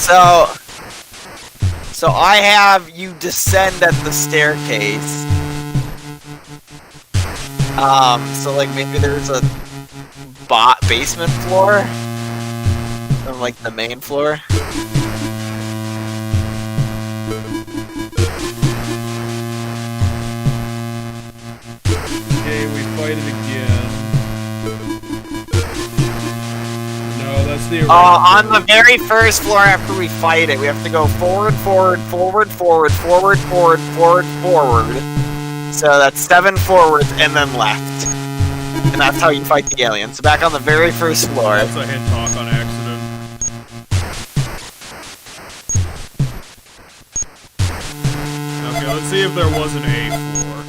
So I have you descend at the staircase. So like maybe there's a basement floor? Or like the main floor? Okay, we fight it again. No, that's the on the very first floor after we fight it, we have to go forward, forward, forward, forward, forward, forward, forward, forward. So that's 7 forwards and then left. And that's how you fight the alien. So back on the very first floor. That's a hit talk on accident. Okay, let's see if there was an A floor.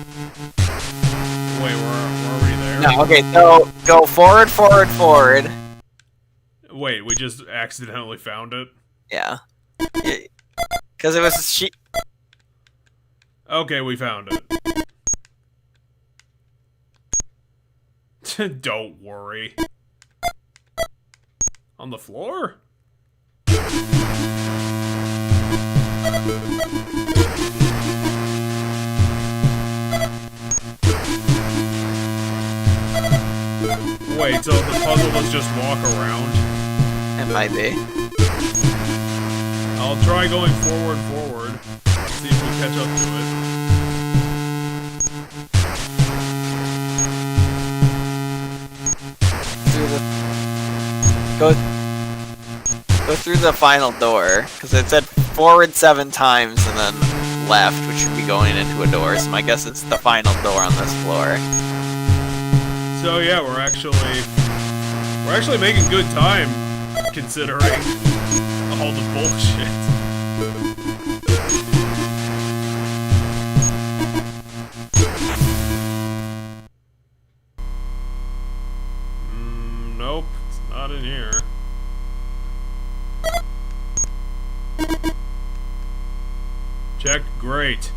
Wait, we're already there? No, okay, so go forward, forward, forward. Wait, we just accidentally found it? Yeah. Because it was Okay, we found it. Don't worry. On the floor? Wait, so the puzzle was just walk around? It might be. I'll try going forward. See if we catch up to it. Go through the final door, because it said forward 7 times and then left, which should be going into a door, so my guess it's the final door on this floor. So yeah, we're actually making good time, considering all the bullshit. Nope, it's not in here. Check, great.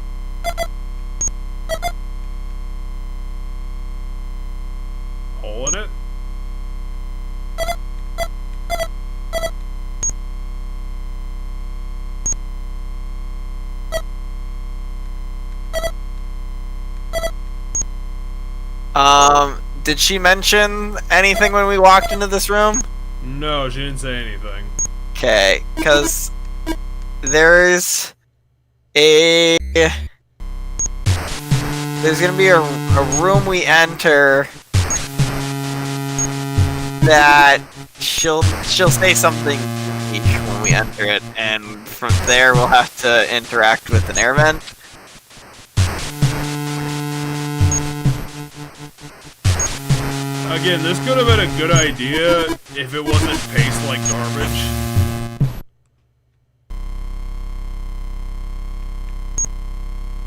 Hole in it? Did she mention anything when we walked into this room? No, she didn't say anything. Okay, because there's gonna be a room we enter that she'll say something unique when we enter it, and from there we'll have to interact with an air vent. Again, this could have been a good idea if it wasn't paced like garbage.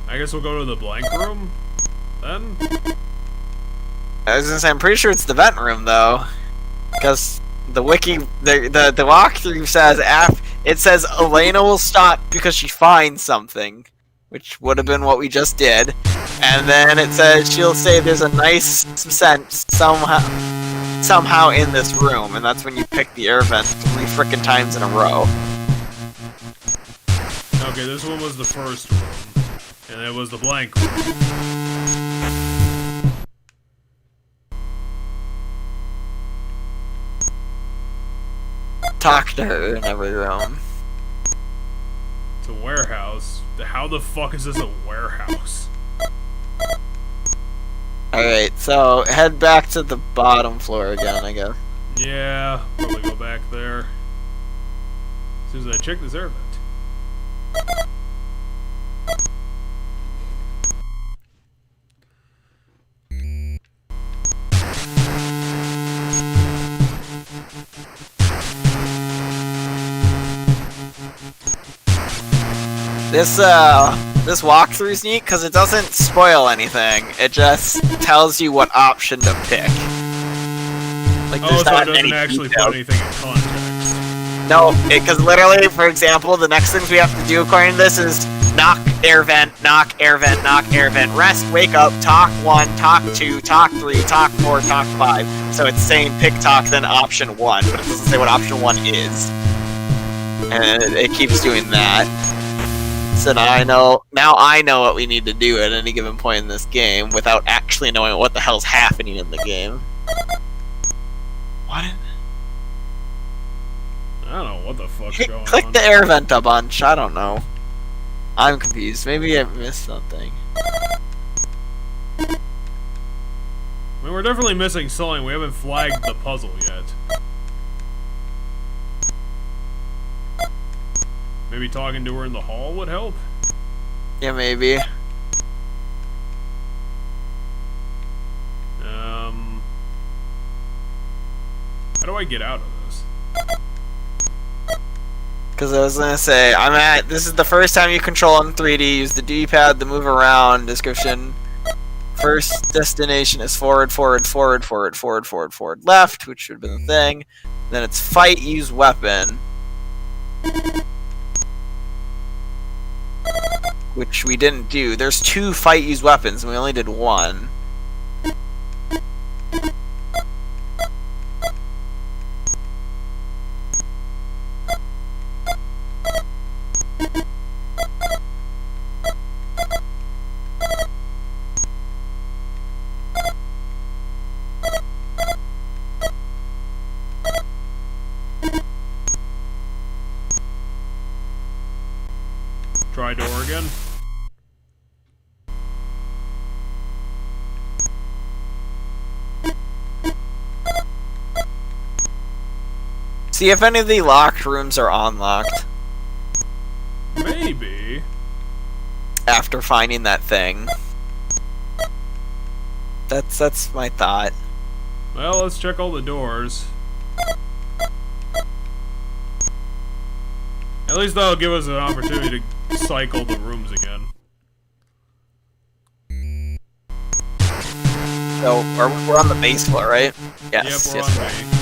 I guess we'll go to the blank room, then? I was gonna say, I'm pretty sure it's the vent room, though. Because the wiki, the walkthrough says, it says Elena will stop because she finds something. Which would have been what we just did. And then it says she'll say there's a nice scent somehow in this room, and that's when you pick the air vent 3 frickin' times in a row. Okay, this one was the first room, and it was the blank room. Talk to her in every room. It's a warehouse. How the fuck is this a warehouse? Alright, so head back to the bottom floor again, I guess. Yeah, probably go back there. As soon as I check this air vent. This walkthrough's neat because it doesn't spoil anything. It just tells you what option to pick. Like, Oh, there's so it not doesn't any actually details. put anything in context. No, because literally, for example, the next things we have to do according to this is knock, air vent, knock, air vent, knock, air vent, rest, wake up, talk 1, talk 2, talk 3, talk 4, talk 5. So it's saying pick talk, then option 1, but it doesn't say what option 1 is. And it keeps doing that. So now I know what we need to do at any given point in this game without actually knowing what the hell's happening in the game. What? I don't know what the fuck's going on. Click the air vent a bunch. I don't know. I'm confused. Maybe I missed something. I mean, we're definitely missing something. We haven't flagged the puzzle yet. Maybe talking to her in the hall would help? Yeah, maybe. How do I get out of this? Because I was gonna say, this is the first time you control in 3D, use the D-pad to move around, description. First destination is forward, forward, forward, forward, forward, forward, forward, left, which should have been the thing. Then it's fight, use weapon. Which we didn't do. There's 2 fight, use weapons, and we only did 1. Try door again. See if any of the locked rooms are unlocked. Maybe. After finding that thing. That's my thought. Well, let's check all the doors. At least that'll give us an opportunity to cycle the rooms again. So, we're on the base floor, right? Yes. Yep, we're yes. on base.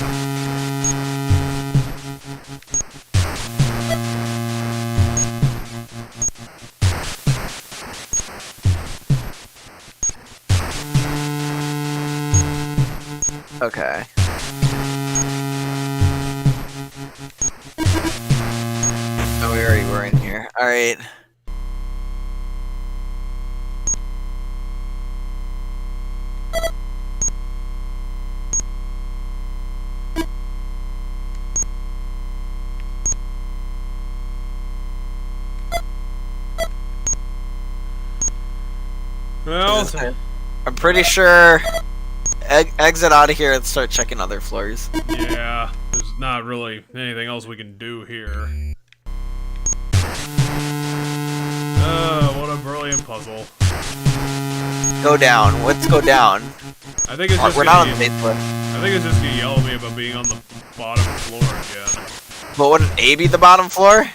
Okay. Oh, we already were in here. Alright. Well, I'm pretty sure exit out of here and start checking other floors. yeah, there's not really anything else we can do here. What a brilliant puzzle. Go down. Let's go down. I think it's just We're not on the base floor. I think it's just gonna yell at me about being on the bottom floor again. But wouldn't A be the bottom floor?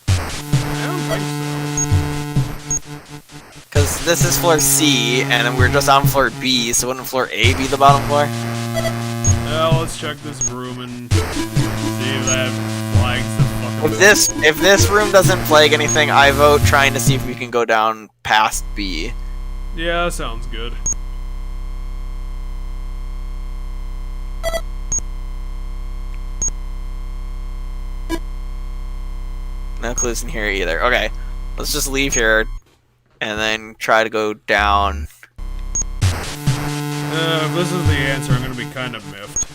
I don't think so. Because this is floor C, and we're just on floor B, so wouldn't floor A be the bottom floor? Well, let's check this room and see if that flags the fucking If this room doesn't flag anything, I vote trying to see if we can go down past B. Yeah, that sounds good. No clues in here either. Okay, let's just leave here and then try to go down. If this is the answer, I'm gonna be kind of miffed.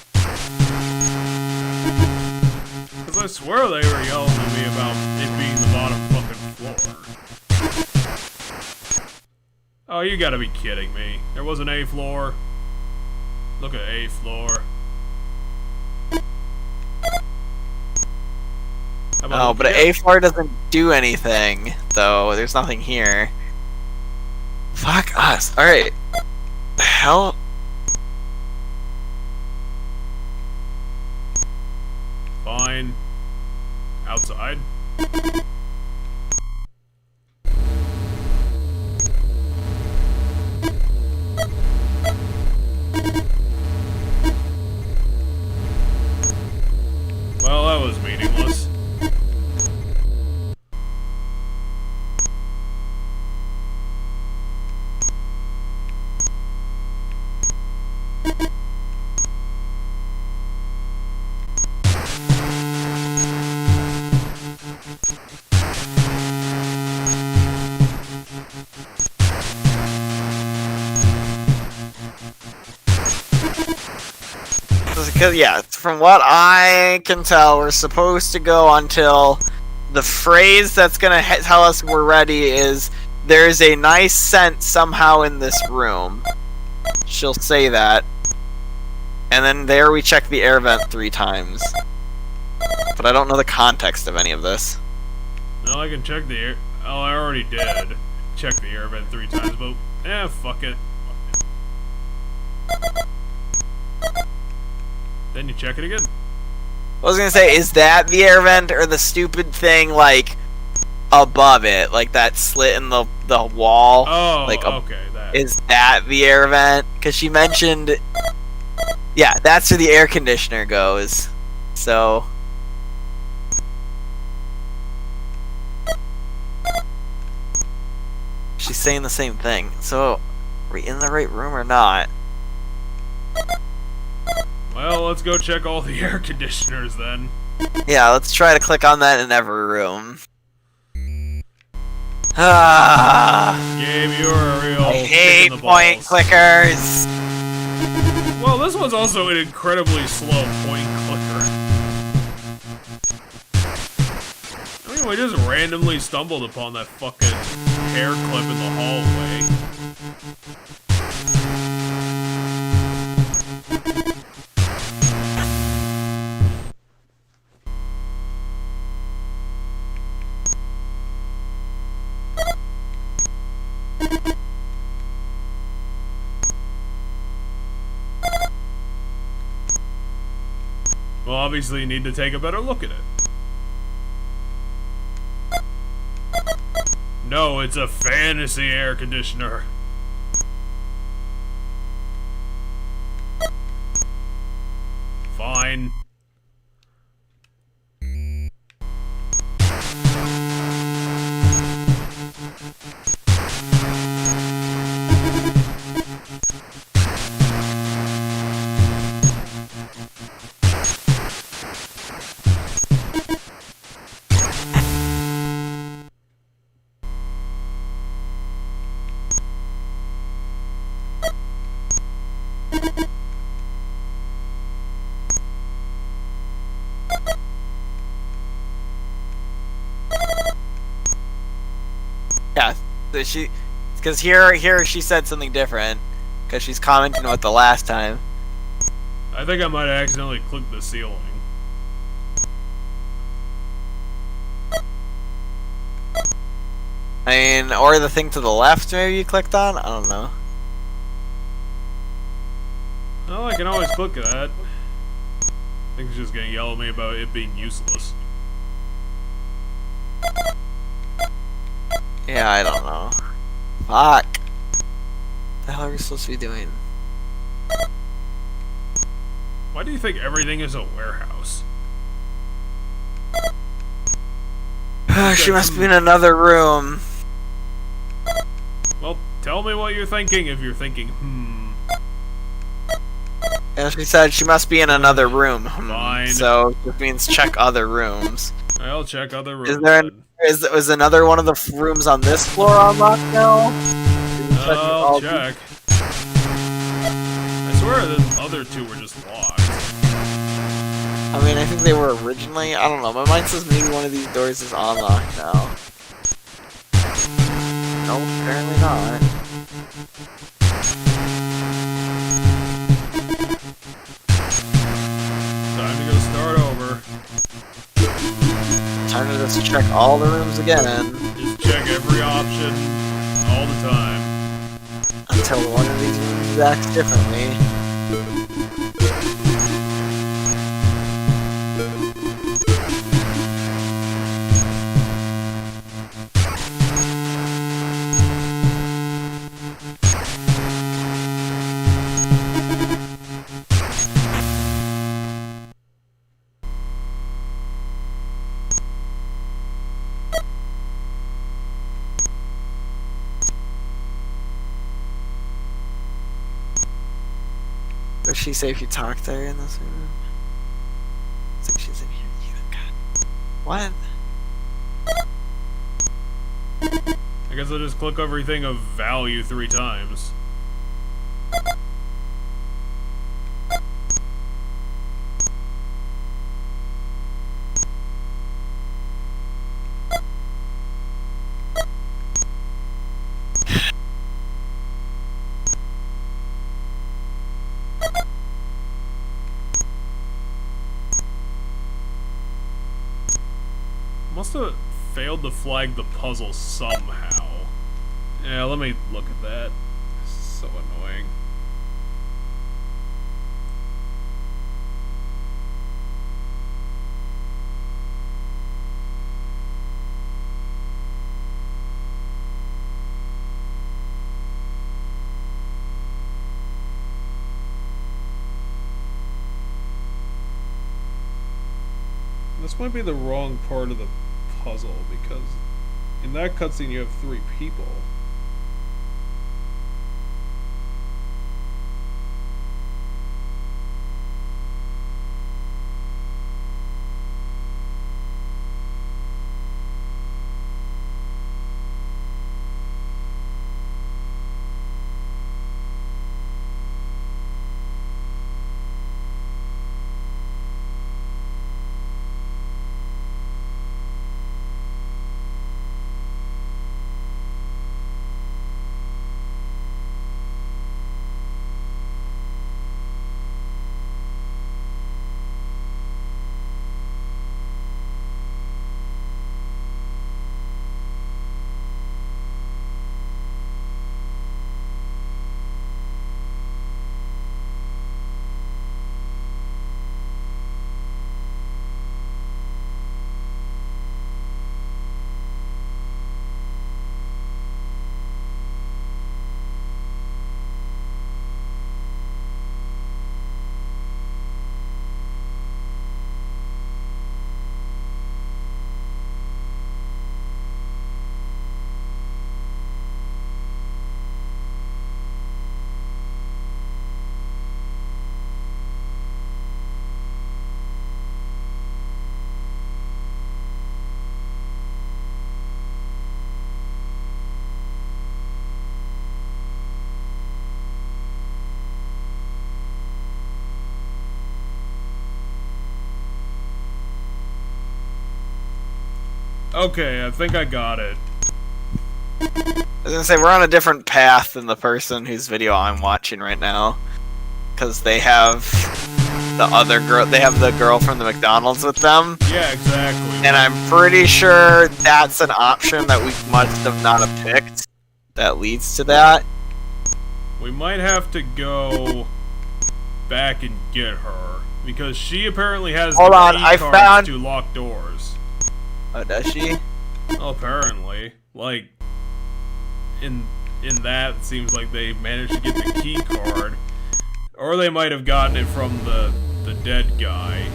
Because I swear they were yelling at me about it being the bottom fucking floor. Oh, you gotta be kidding me. There was an A floor. Look at A floor. Oh, but A floor doesn't do anything, though. There's nothing here. Fuck us. Alright. The hell? Fine. Outside. Because, yeah, from what I can tell, we're supposed to go until the phrase that's going to tell us we're ready is, there's a nice scent somehow in this room. She'll say that. And then there we check the air vent 3 times. But I don't know the context of any of this. No, I can check the air... Oh, I already did. Check the air vent 3 times, but... fuck it. Then you check it again. I was gonna say, is that the air vent or the stupid thing, like, above it? Like that slit in the wall? Oh, like okay. That. Is that the air vent? Because she mentioned... Yeah, that's where the air conditioner goes. So... She's saying the same thing. So, are we in the right room or not? Well, let's go check all the air conditioners then. Yeah, let's try to click on that in every room. Ah, Gabe, you're a real I kick hate in the point balls. clickers. Well, this one's also an incredibly slow point clicker. I mean, we just randomly stumbled upon that fucking hair clip in the hallway. Well, obviously you need to take a better look at it. No, it's a fantasy air conditioner. Fine. Yeah, so because here she said something different, because she's commenting about the last time. I think I might have accidentally clicked the ceiling. I mean, or the thing to the left maybe you clicked on? I don't know. Well, I can always click that. I think it's just gonna yell at me about it being useless. Yeah, I don't know. Fuck. What the hell are we supposed to be doing? Why do you think everything is a warehouse? She must be in another room. Well, tell me what you're thinking if you're thinking, And she said she must be in another room. Fine. So it means check other rooms. I'll check other rooms. Is there is another one of the rooms on this floor unlocked now? I'll check. I swear the other two were just locked. I mean, I think they were originally. I don't know. My mind says maybe one of these doors is unlocked now. No, apparently not. Time to go start over. Time to just check all the rooms again. Just check every option all the time. Until one of these rooms acts differently. Does she say if you talk to her in this room? Looks like she's in here either. God. What? I guess I'll just click everything of value 3 times. Must have failed to flag the puzzle somehow. Yeah, let me look at that. This is so annoying. This might be the wrong part of the puzzle, because in that cutscene you have 3 people. Okay, I think I got it. I was gonna say, we're on a different path than the person whose video I'm watching right now. Because they have the other girl, they have the girl from the McDonald's with them. Yeah, exactly. And I'm pretty sure that's an option that we must have not have picked that leads to that. We might have to go back and get her, because she apparently has Hold on, key I cards found... to lock doors. Oh, does she? Well, apparently. Like, in that, it seems like they managed to get the key card. Or they might have gotten it from the dead guy.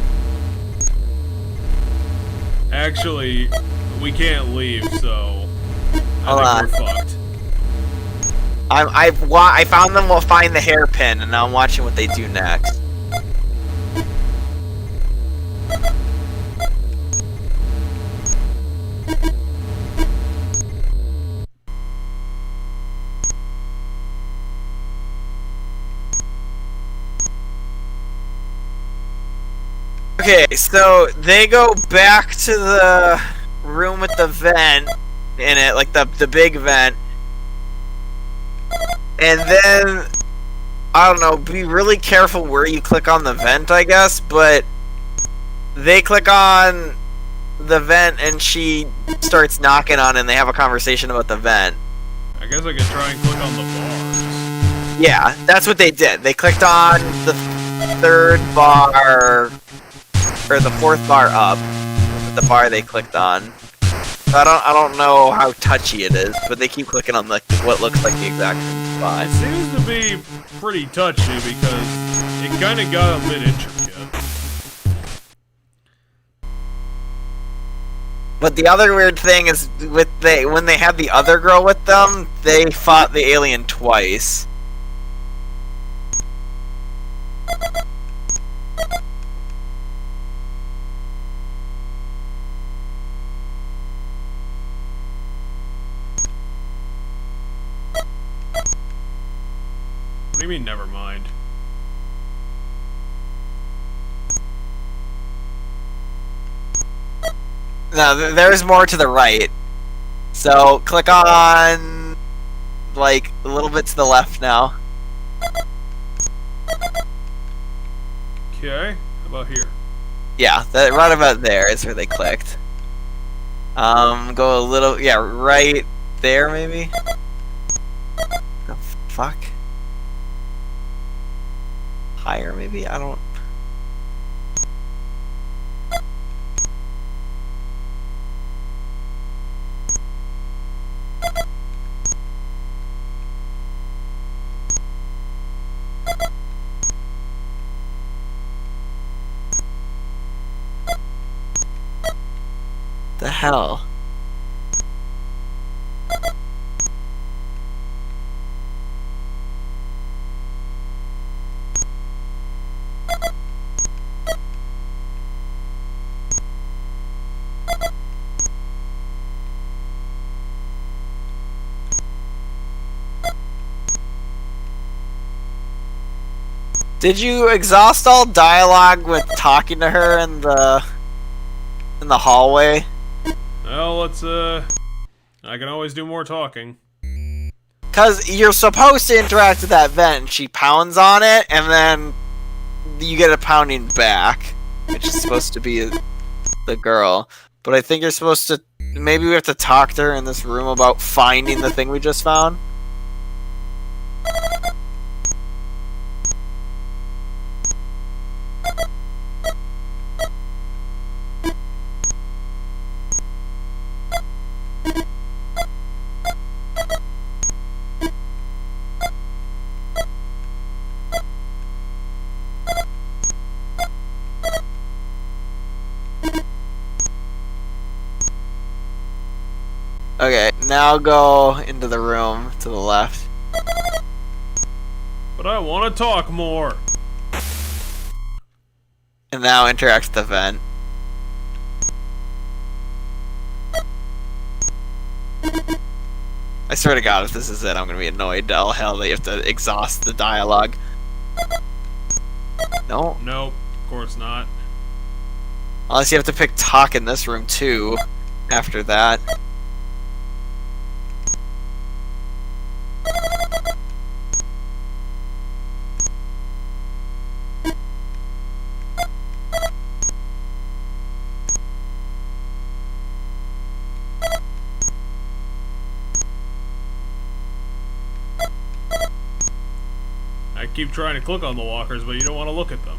Actually, we can't leave, so I think we're fucked. I found them. We'll find the hairpin, and now I'm watching what they do next. Okay, so they go back to the room with the vent in it, like the big vent. And then, I don't know, be really careful where you click on the vent, I guess, but they click on the vent and she starts knocking on it and they have a conversation about the vent. I guess I could try and click on the bars. Yeah, that's what they did. They clicked on the 3rd bar, or the 4th bar up, the bar they clicked on. So I don't know how touchy it is, but they keep clicking on like what looks like the exact same spot. It seems to be pretty touchy because it kind of got a bit intricate. But the other weird thing is when they had the other girl with them, they fought the alien twice. What do you mean, never mind? No, there's more to the right. So, click on, like, a little bit to the left now. Okay, how about here? Yeah, right about there is where they clicked. Go a little, yeah, right there maybe. The fuck? Higher maybe? I don't. The hell? Did you exhaust all dialogue with talking to her in the hallway? Well, let's I can always do more talking. Cause you're supposed to interact with that vent, and she pounds on it, and then you get a pounding back, which is supposed to be the girl. But I think you're supposed to. Maybe we have to talk to her in this room about finding the thing we just found. Okay, now go into the room to the left. But I want to talk more. And now interact with the vent. I swear to God, if this is it, I'm gonna be annoyed to all hell that you have to exhaust the dialogue. No? Nope, of course not. Unless you have to pick talk in this room too, after that. I keep trying to click on the walkers, but you don't want to look at them.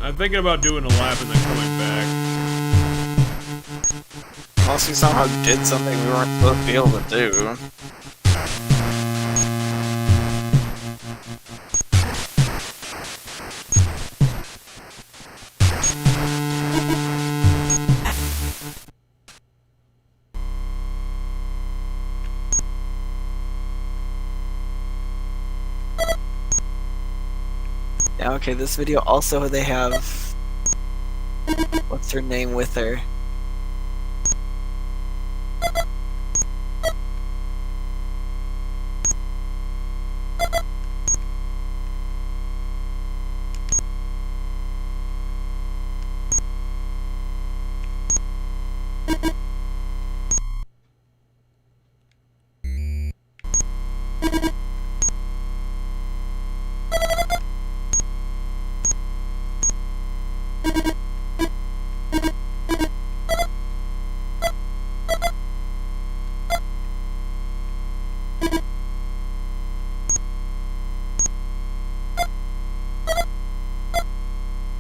I'm thinking about doing a lap and then coming back. Unless we somehow did something we weren't supposed to be able to do. Yeah, okay, this video also they have what's her name with her?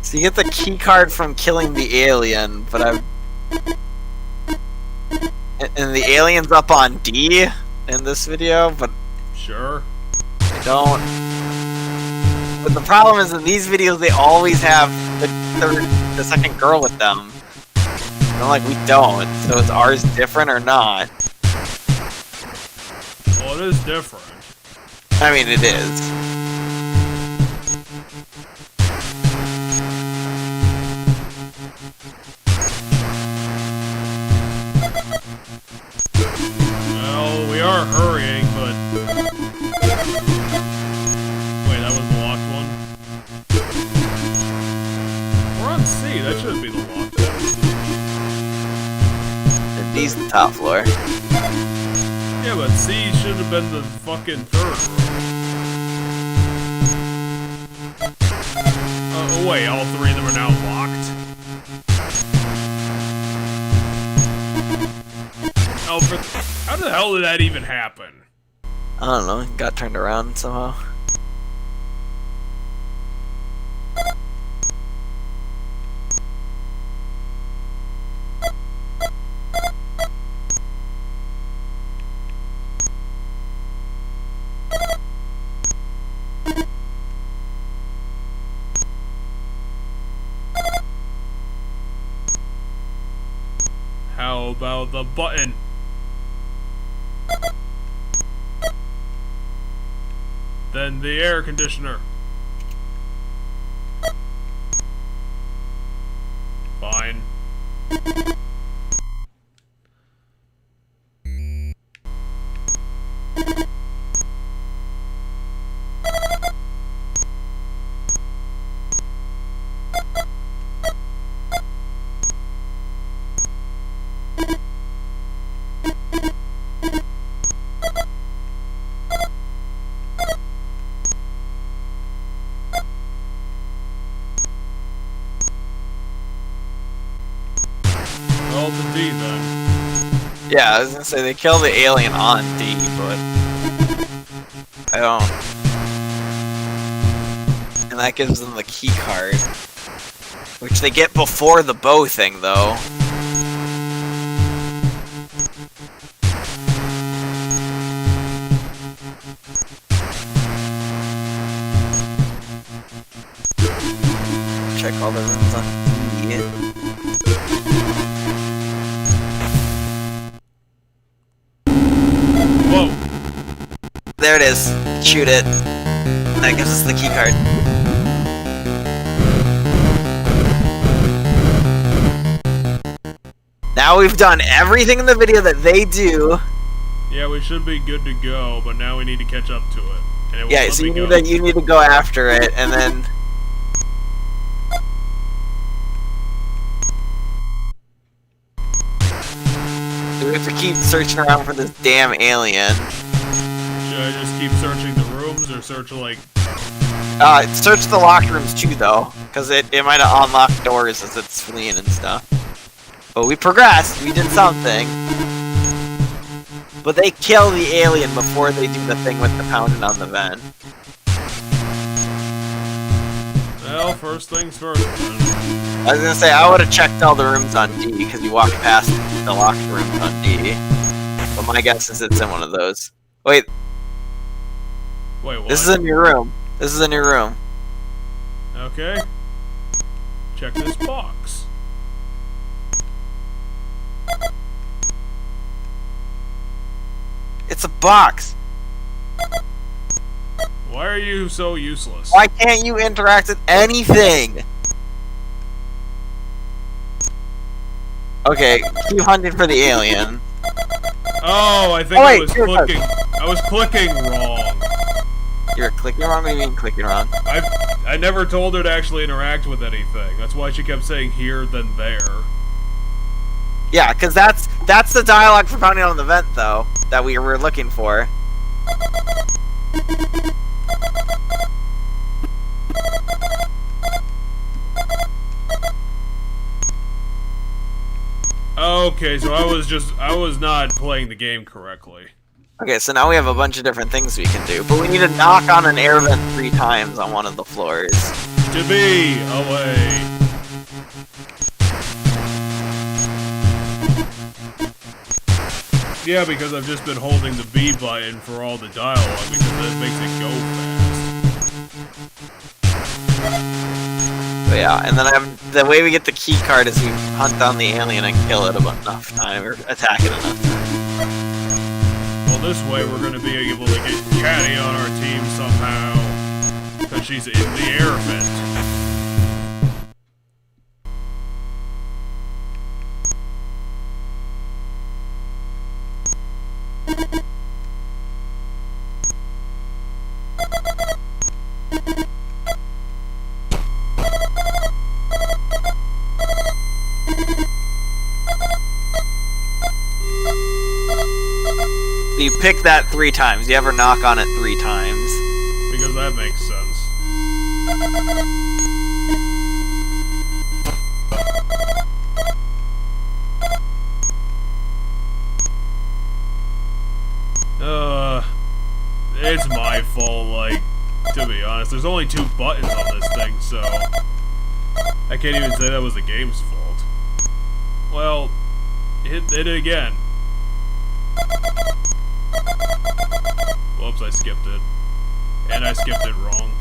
So you get the key card from killing the alien, but I've... And the alien's up on D in this video, but... Sure. I don't... But the problem is in these videos they always have the second girl with them. And like, we don't, so is ours different or not? Well, it is different. I mean, it is. Well, we are hurrying, but... Wait, that was the locked one? We're on C, that shouldn't be the locked one. And D's the top floor. Yeah, but C should have been the fucking third room. Oh wait, all three of them are now locked? Oh, how the hell did that even happen? I don't know, it got turned around somehow. How about the button? Then the air conditioner. Fine. Well, the D then. Yeah, I was gonna say they kill the alien on D, but I don't. And that gives them the key card, which they get before the bow thing, though. Check all the rooms on D. Whoa. There it is. Shoot it. That gives us the key card. Now we've done everything in the video that they do. Yeah, we should be good to go, but now we need to catch up to it. And it won't Yeah, let so me you go. need to go after it, and then... We have to keep searching around for this damn alien. Should I just keep searching the rooms, or search, like... Search the locked rooms too, though, because it might have unlocked doors as it's fleeing and stuff. But we progressed, we did something. But they kill the alien before they do the thing with the pounding on the vent. Well, first things first. I was gonna say, I would've checked all the rooms on D, because you walked past the locked rooms on D. But my guess is it's in one of those. Wait, Wait, what? this is a new room. This is a new room. Okay. Check this box. It's a box. Why are you so useless? Why can't you interact with anything? Okay, keep hunting for the alien. Oh, I think Oh, I wait, was here it goes. clicking. I was clicking wrong. You're clicking wrong? What do you mean clicking wrong? I never told her to actually interact with anything. That's why she kept saying here, then there. Yeah, because that's the dialogue for pounding on the vent, though, that we were looking for. Okay, so I was not playing the game correctly. Okay, so now we have a bunch of different things we can do, but we need to knock on an air vent 3 times on one of the floors. To be away. Yeah, because I've just been holding the B button for all the dialogue because that makes it go fast. So yeah, and then the way we get the key card is we hunt down the alien and kill it enough time, or attack it enough time. Well, this way we're gonna be able to get Caddy on our team somehow. Because she's in the air vent. You pick that 3 times. You ever knock on it 3 times. Because that makes sense. It's my fault, like, to be honest. There's only 2 buttons on this thing, so I can't even say that was the game's fault. Well, hit it again. Whoops, I skipped it. And I skipped it wrong.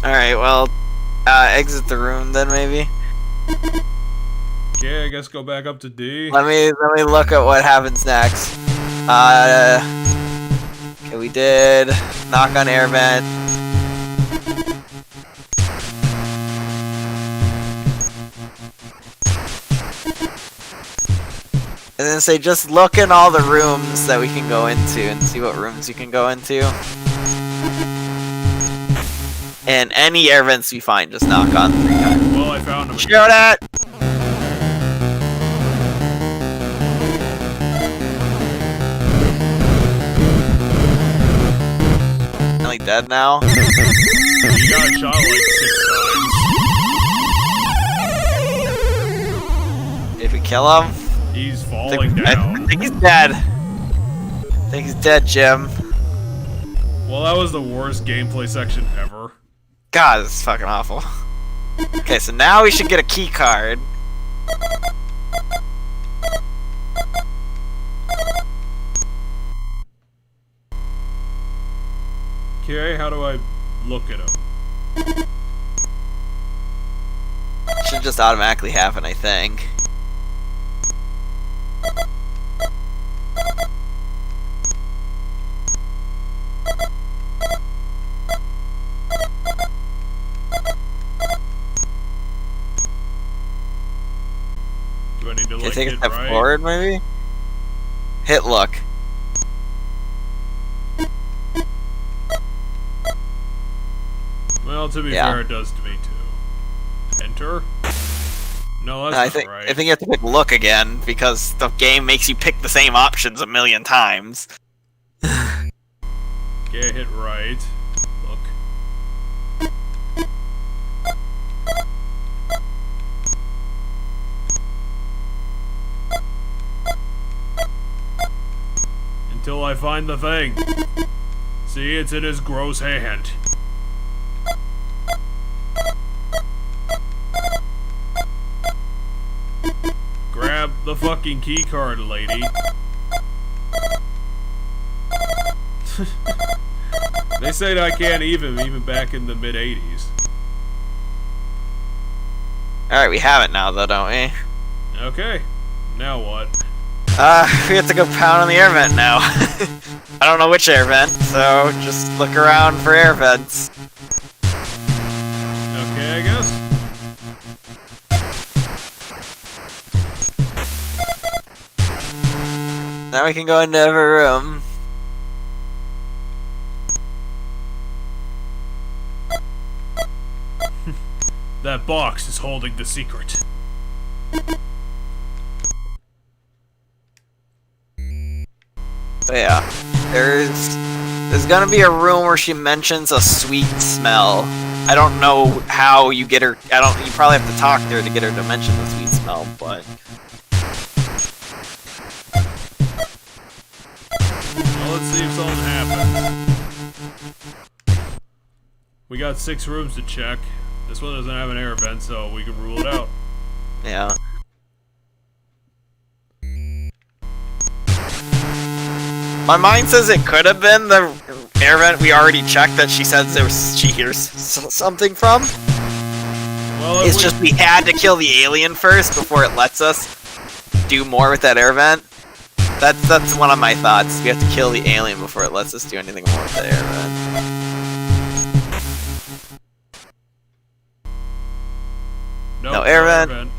Alright, well, exit the room then, maybe? Okay, I guess go back up to D. Let me look at what happens next. Okay, we did knock on air vent. And then say just look in all the rooms that we can go into and see what rooms you can go into. And any air vents we find, just knock on 3 times. Well, I found them. Show that! Dead now? He got shot like 6 times. Did we kill him? He's falling down. I think he's dead. I think he's dead, Jim. Well, that was the worst gameplay section ever. God, this is fucking awful. Okay, so now we should get a key card. Okay, how do I look at him? Should just automatically happen, I think. Do I need to Can like you take a hit step right? forward, maybe? Hit look. Well, to be fair, it does to me too. Enter? No, that's not right. I think you have to pick look again, because the game makes you pick the same options a million times. Okay, hit right. Look. Until I find the thing. See, it's in his gross hand. Grab the fucking key card, lady. They said I can't even back in the mid-80s. Alright, we have it now though, don't we? Okay, now what? We have to go pound on the air vent now. I don't know which air vent, so just look around for air vents. Okay, I guess. Now we can go into every room. That box is holding the secret. So yeah, there's gonna be a room where she mentions a sweet smell. I don't know how you get her. You probably have to talk to her to get her to mention the sweet smell, but. Well, let's see if something happens. We got 6 rooms to check. This one doesn't have an air vent, so we can rule it out. Yeah. My mind says it could have been the air vent we already checked that she says she hears something from. Well, it's just we had to kill the alien first before it lets us do more with that air vent. That's one of my thoughts. We have to kill the alien before it lets us do anything more with the air vent. Nope, no air vent.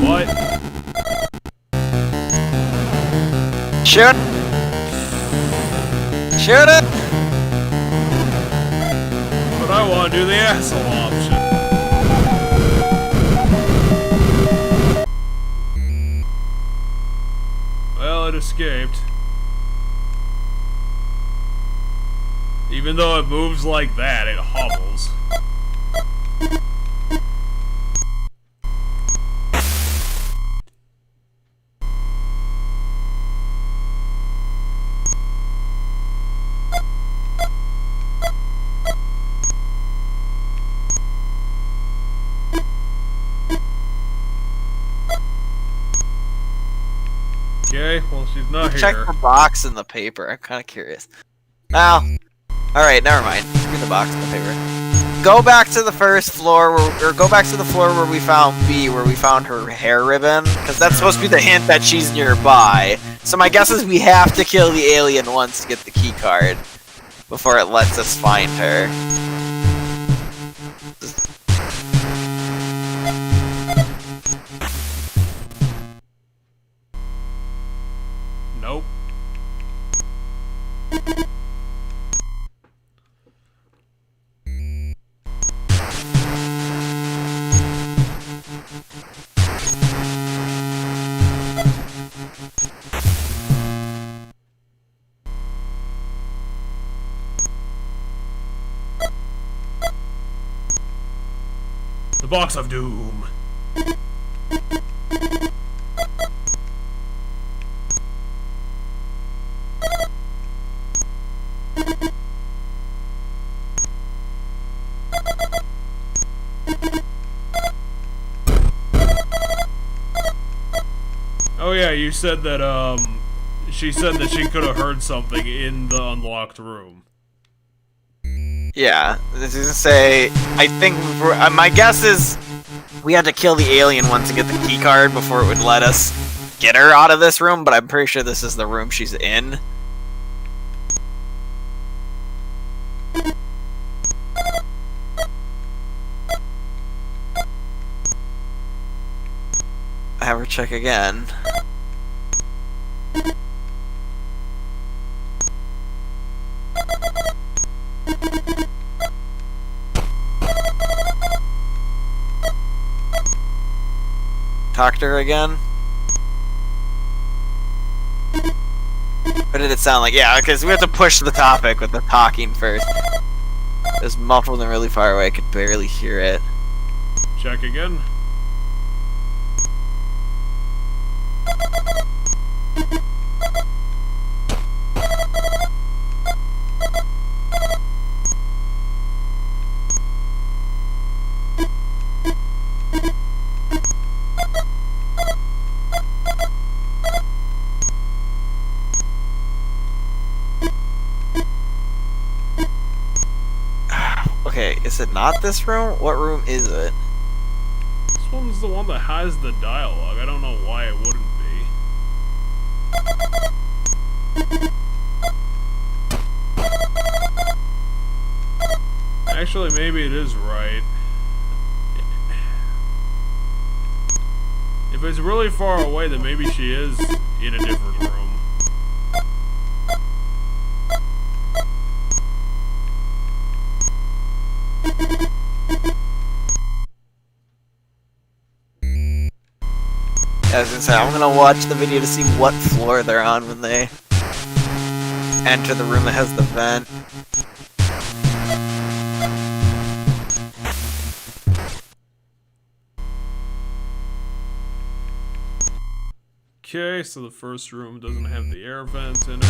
What? Shoot! Shoot it! But I want to do the asshole option. Well, it escaped. Even though it moves like that, it hobbles. Okay, well, she's not here. Check the box in the paper. I'm kind of curious. Well, alright, never mind. Screw the box in the paper. Go back to the first floor, or go back to the floor where we found B, where we found her hair ribbon, because that's supposed to be the hint that she's nearby. So my guess is we have to kill the alien once to get the key card before it lets us find her. Nope. The box of doom. Oh yeah, you said that, she said that she could have heard something in the unlocked room. Yeah, this is to say, I think, my guess is we had to kill the alien once to get the key card before it would let us get her out of this room, but I'm pretty sure this is the room she's in. Have her check again. Talk to her again. What did it sound like? Yeah, because we have to push the topic with the talking first. It was muffled and really far away. I could barely hear it. Check again. Okay, is it not this room? What room is it? This one's the one that has the dialogue. I don't know why it wouldn't be. Actually, maybe it is right. If it's really far away, then maybe she is in a different room. I was gonna say, I'm gonna watch the video to see what floor they're on when they enter the room that has the vent. Okay, so the first room doesn't have the air vent in it.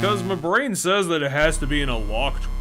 Because my brain says that it has to be in a locked room.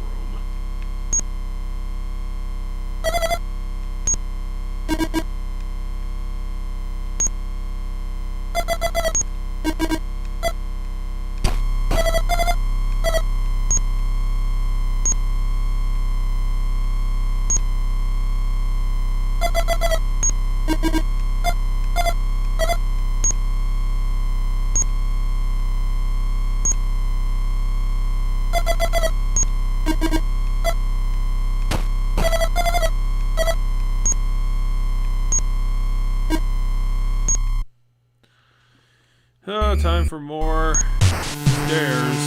Time for more stairs.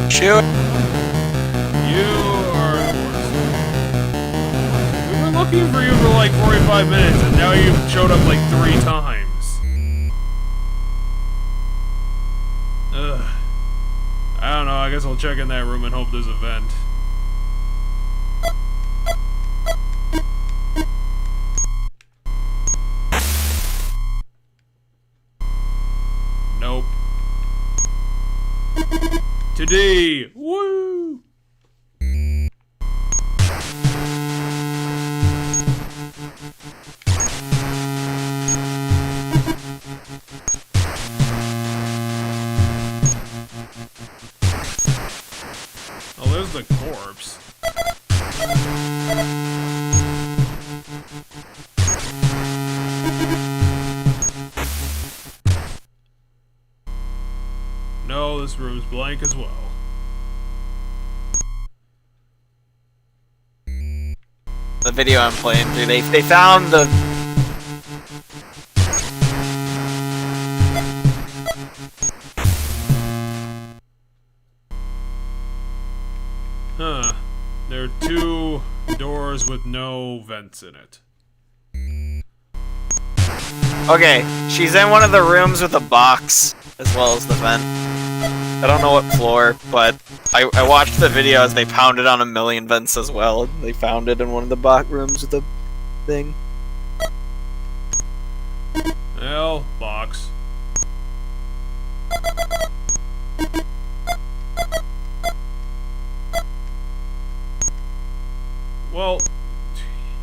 Shoot! You are the worst. We've been looking for you for like 45 minutes, and now you've showed up like 3 times. Ugh. I don't know, I guess I'll check in that room and hope there's a vent. Nope. Today! Woo! Oh, there's the corpse. No, this room's blank as well. The video I'm playing through, they found the... Huh. There are 2 doors with no vents in it. Okay, she's in one of the rooms with a box, as well as the vent. I don't know what floor, but I watched the video as they pounded on a million vents as well, and they found it in one of the box rooms with the thing. Well, box. Well,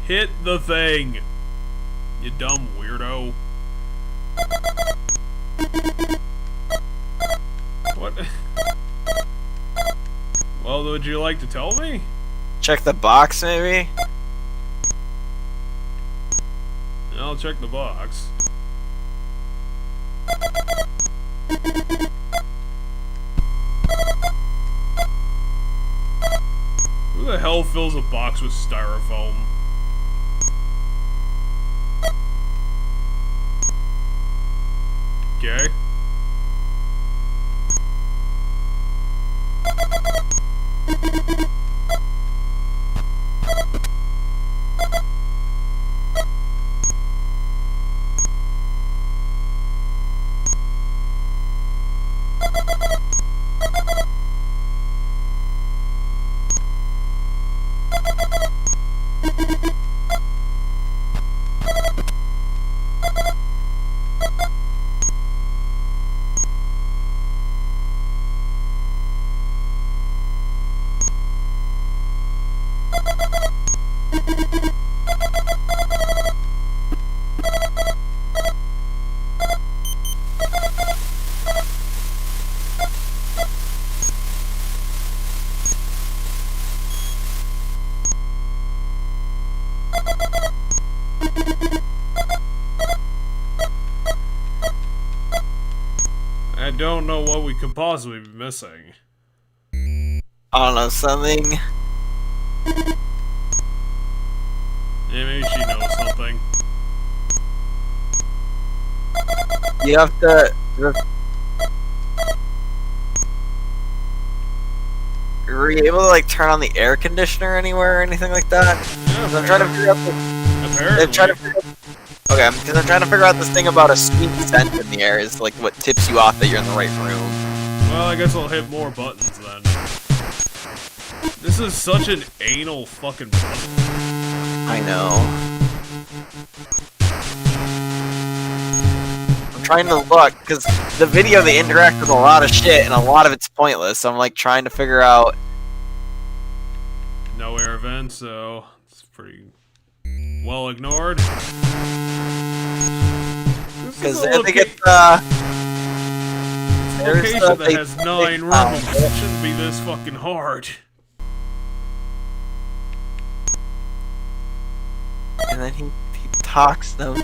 hit the thing, you dumb weirdo. What? Well, would you like to tell me? Check the box, maybe? I'll check the box. Who the the hell fills a box with styrofoam? Okay. I don't know what we could possibly be missing. I don't know, something. Yeah, maybe she knows something. You have to. Were you able to like turn on the air conditioner anywhere or anything like that? Yeah, I'm trying to figure out. Okay, because I'm trying to figure out this thing about a sweet scent in the air is like what tips you off that you're in the right room. Well, I guess I'll hit more buttons then. This is such an anal fucking button. I know. I'm trying to look, because the video they interact with a lot of shit and a lot of it's pointless, so I'm like trying to figure out. No air vent, so it's pretty well ignored. Because I think it's location that has 9 rooms. It shouldn't be this fucking hard. And then he talks them.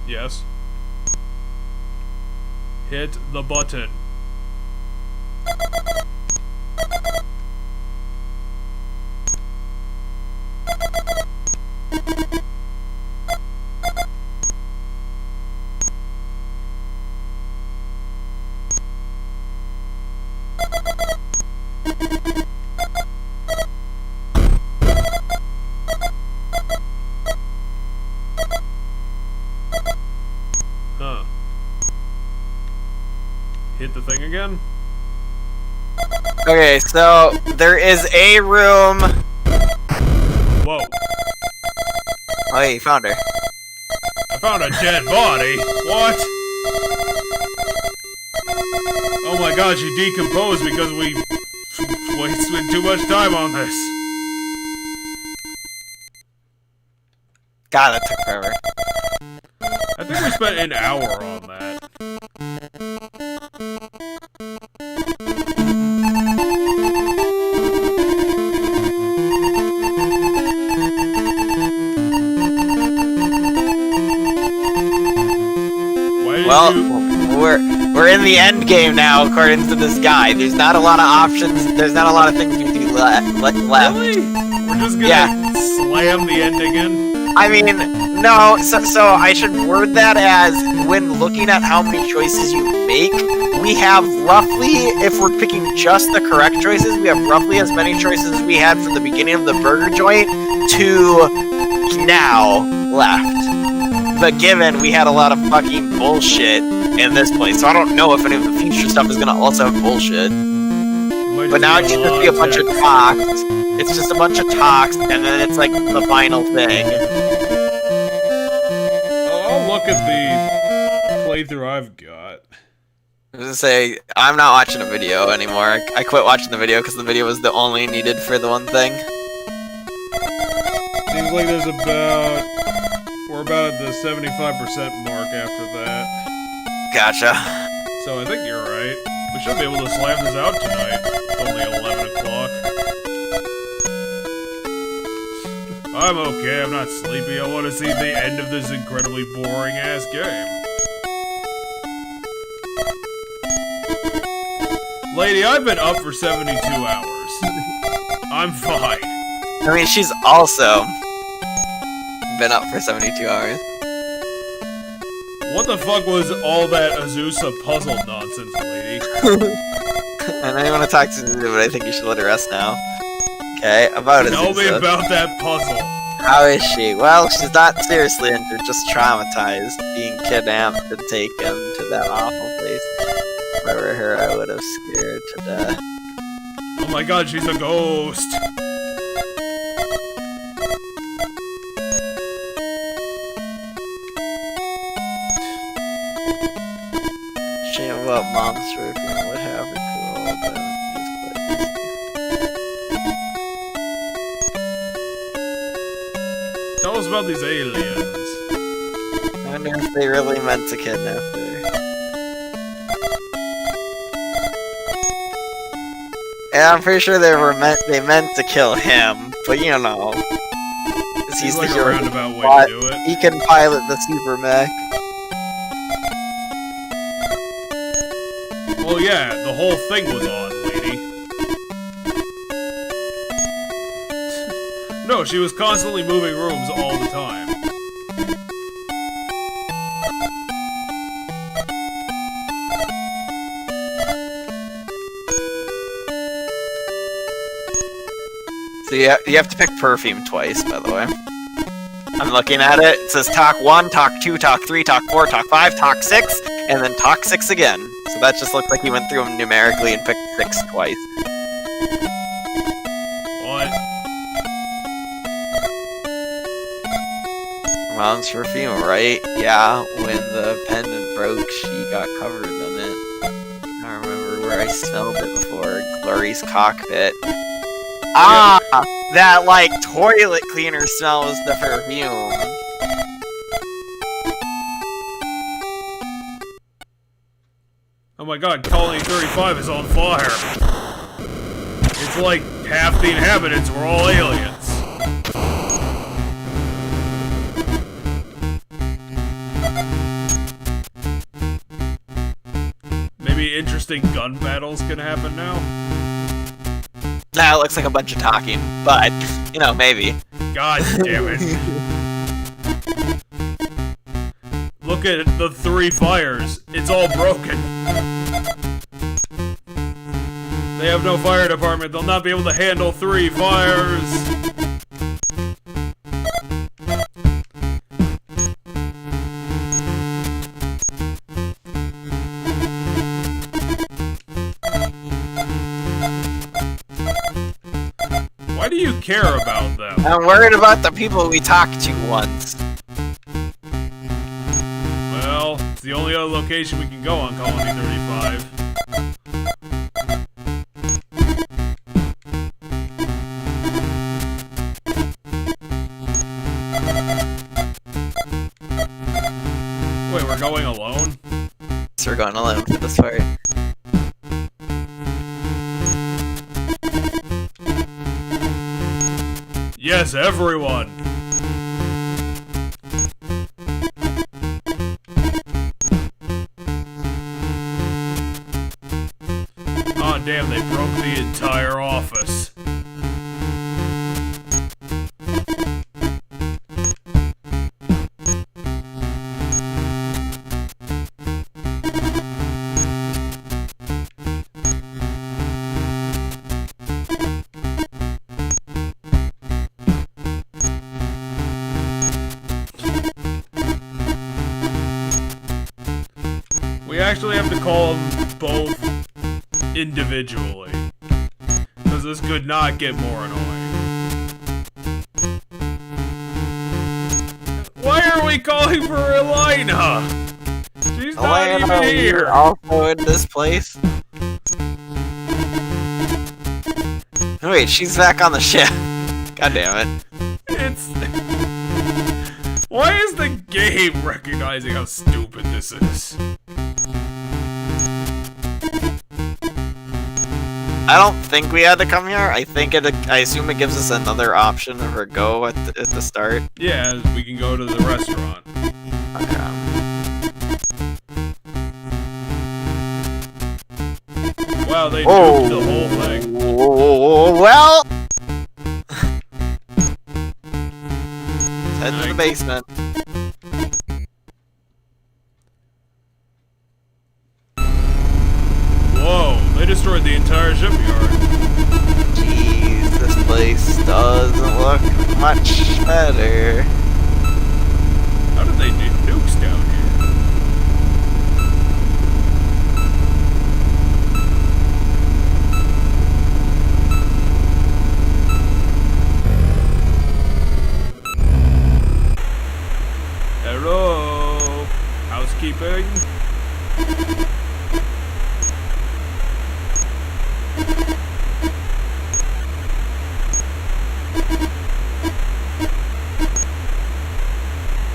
Yes. Hit the button. Huh. Hit the thing again? Okay, so there is a room. Whoa. Oh, hey, you found her. I found a dead body. What? Oh my god, she decomposed because we wasted too much time on this. God, that took forever. I think we spent an hour on that. Well, we're in the end game now, according to this guy. There's not a lot of options. There's not a lot of things we can do left. Really? We're just gonna slam the ending in? I mean, no. So I should word that as when looking at how many choices you make, we have roughly, if we're picking just the correct choices, we have roughly as many choices as we had from the beginning of the burger joint to now left. But given we had a lot of fucking bullshit in this place, so I don't know if any of the future stuff is gonna also have bullshit. But now it's just be a bunch of talks. It's just a bunch of talks, and then it's like the final thing. I'll look at the playthrough I've got. I was gonna say, I'm not watching a video anymore. I quit watching the video because the video was the only needed for the one thing. Seems like there's we're about at the 75% mark after that. Gotcha. So I think you're right. We should be able to slam this out tonight. It's only 11 o'clock. I'm okay, I'm not sleepy. I want to see the end of this incredibly boring-ass game. Lady, I've been up for 72 hours. I'm fine. I mean, she's also been up for 72 hours. What the fuck was all that Azusa puzzle nonsense, lady? I know you want to talk to Azusa, but I think you should let her rest now. Okay, about Azusa. Tell me about that puzzle. How is she? Well, she's not seriously injured, just traumatized, being kidnapped and taken to that awful place. If I were her, I would have scared her to death. Oh my god, she's a ghost. Shame about Mom's review. What happened to all that? Tell us about these aliens. I wonder if they really meant to kidnap her. Yeah, I'm pretty sure they meant to kill him, but you know, 'cause he's like the a hero. roundabout way But to do it. he can pilot the super mech. Oh yeah, the whole thing was on, lady. No, she was constantly moving rooms all the time. So you have to pick perfume twice, by the way. I'm looking at it. It says talk 1, talk 2, talk 3, talk 4, talk 5, talk 6, and then talk 6 again. So that just looks like he went through them numerically and picked 6 twice. What? Mom's perfume, right? Yeah, when the pendant broke, she got covered in it. I remember where I smelled it before. Glory's cockpit. Ah! That, like, toilet cleaner smell is the perfume. Oh my god, Colony 35 is on fire. It's like half the inhabitants were all aliens. Maybe interesting gun battles can happen now? Nah, it looks like a bunch of talking, but, you know, maybe. God damn it. Look at the 3 fires. It's all broken. They have no fire department. They'll not be able to handle 3 fires. Why do you care about them? I'm worried about the people we talked to once. Well, it's the only other location we can go on Colony 35. Wait, we're going alone? So we're going alone for this part. Yes, everyone! Aw, damn, they broke the entire office. We actually have to call them both individually, because this could not get more annoying. Why are we calling for Elena? She's not even here. Also in this place. Wait, she's back on the ship. God damn it. It's... Why is the game recognizing how stupid this is? I don't think we had to come here. I assume it gives us another option of a go at the start. Yeah, we can go to the restaurant. Okay. Wow, they nuked the whole thing. Well, head to the basement. Whoa, they destroyed the entire shipyard. Jeez, this place doesn't look much better. How did they do nukes down here? Hello? Housekeeping?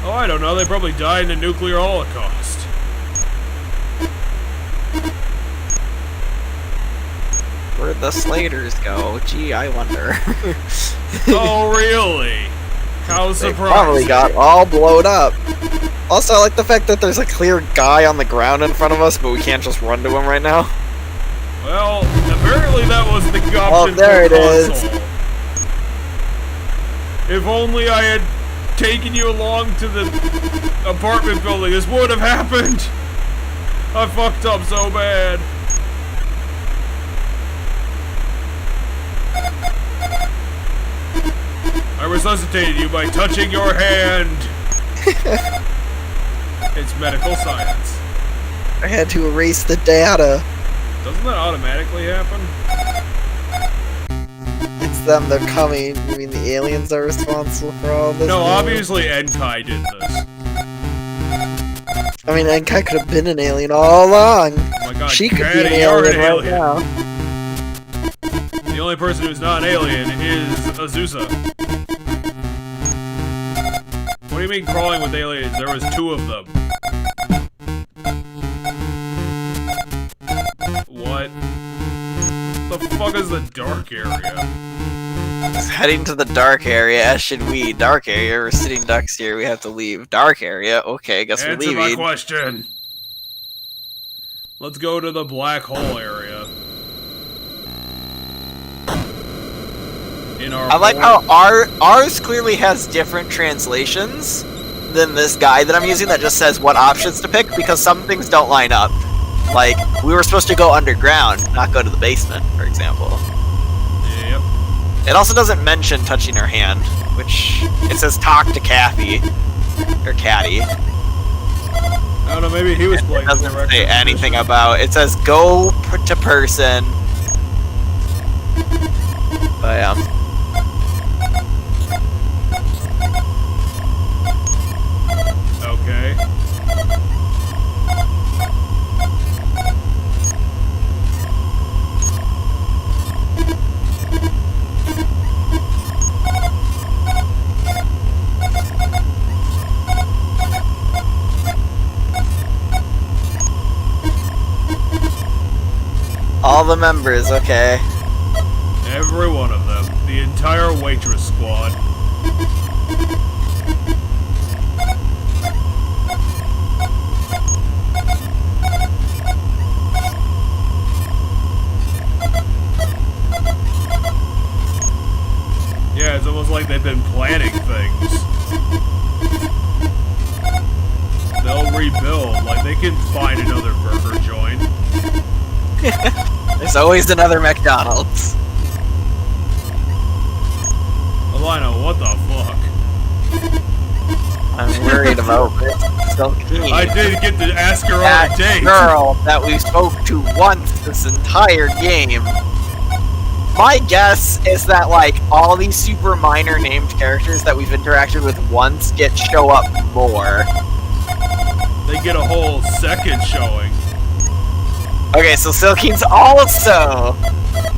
Oh, I don't know. They probably died in a nuclear holocaust. Where'd the Sladers go? Gee, I wonder. Oh, really? How surprising. They probably got all blown up. Also, I like the fact that there's a clear guy on the ground in front of us, but we can't just run to him right now. Well, apparently that was the option. Oh, there for it is. console. If only I had taken you along to the apartment building, this would have happened. I fucked up so bad. I resuscitated you by touching your hand. It's medical science. I had to erase the data. Doesn't that automatically happen? It's them, they're coming. You mean the aliens are responsible for all this? No, obviously Enkai did this. I mean, Enkai could have been an alien all along. Oh my god, She could be an Granny, you're alien an right now. The only person who's not an alien is Azusa. What do you mean crawling with aliens? There was 2 of them. What? The fuck is the dark area? Heading to the dark area, as should we. Dark area, we're sitting ducks here, we have to leave. Dark area, okay, guess we're Answer leaving. my question. Let's go to the black hole area. In our I like how ours clearly has different translations than this guide that I'm using that just says what options to pick, because some things don't line up. Like, we were supposed to go underground, not go to the basement, for example. Yep. It also doesn't mention touching her hand, which it says talk to Kathy. Or Catty. I don't know, maybe he was playing. It doesn't say anything about it. Says go to person. But yeah. Okay. All the members, okay. Every one of them. The entire waitress squad. Yeah, it's almost like they've been planning things. They'll rebuild, like they can find another burger joint. There's always another McDonald's. Alina, what the fuck? I'm worried about this. I did get to ask her on That a date. girl that we spoke to once this entire game. My guess is that, like, all these super minor named characters that we've interacted with once show up more. They get a whole second showing. Okay, so Silkeen's also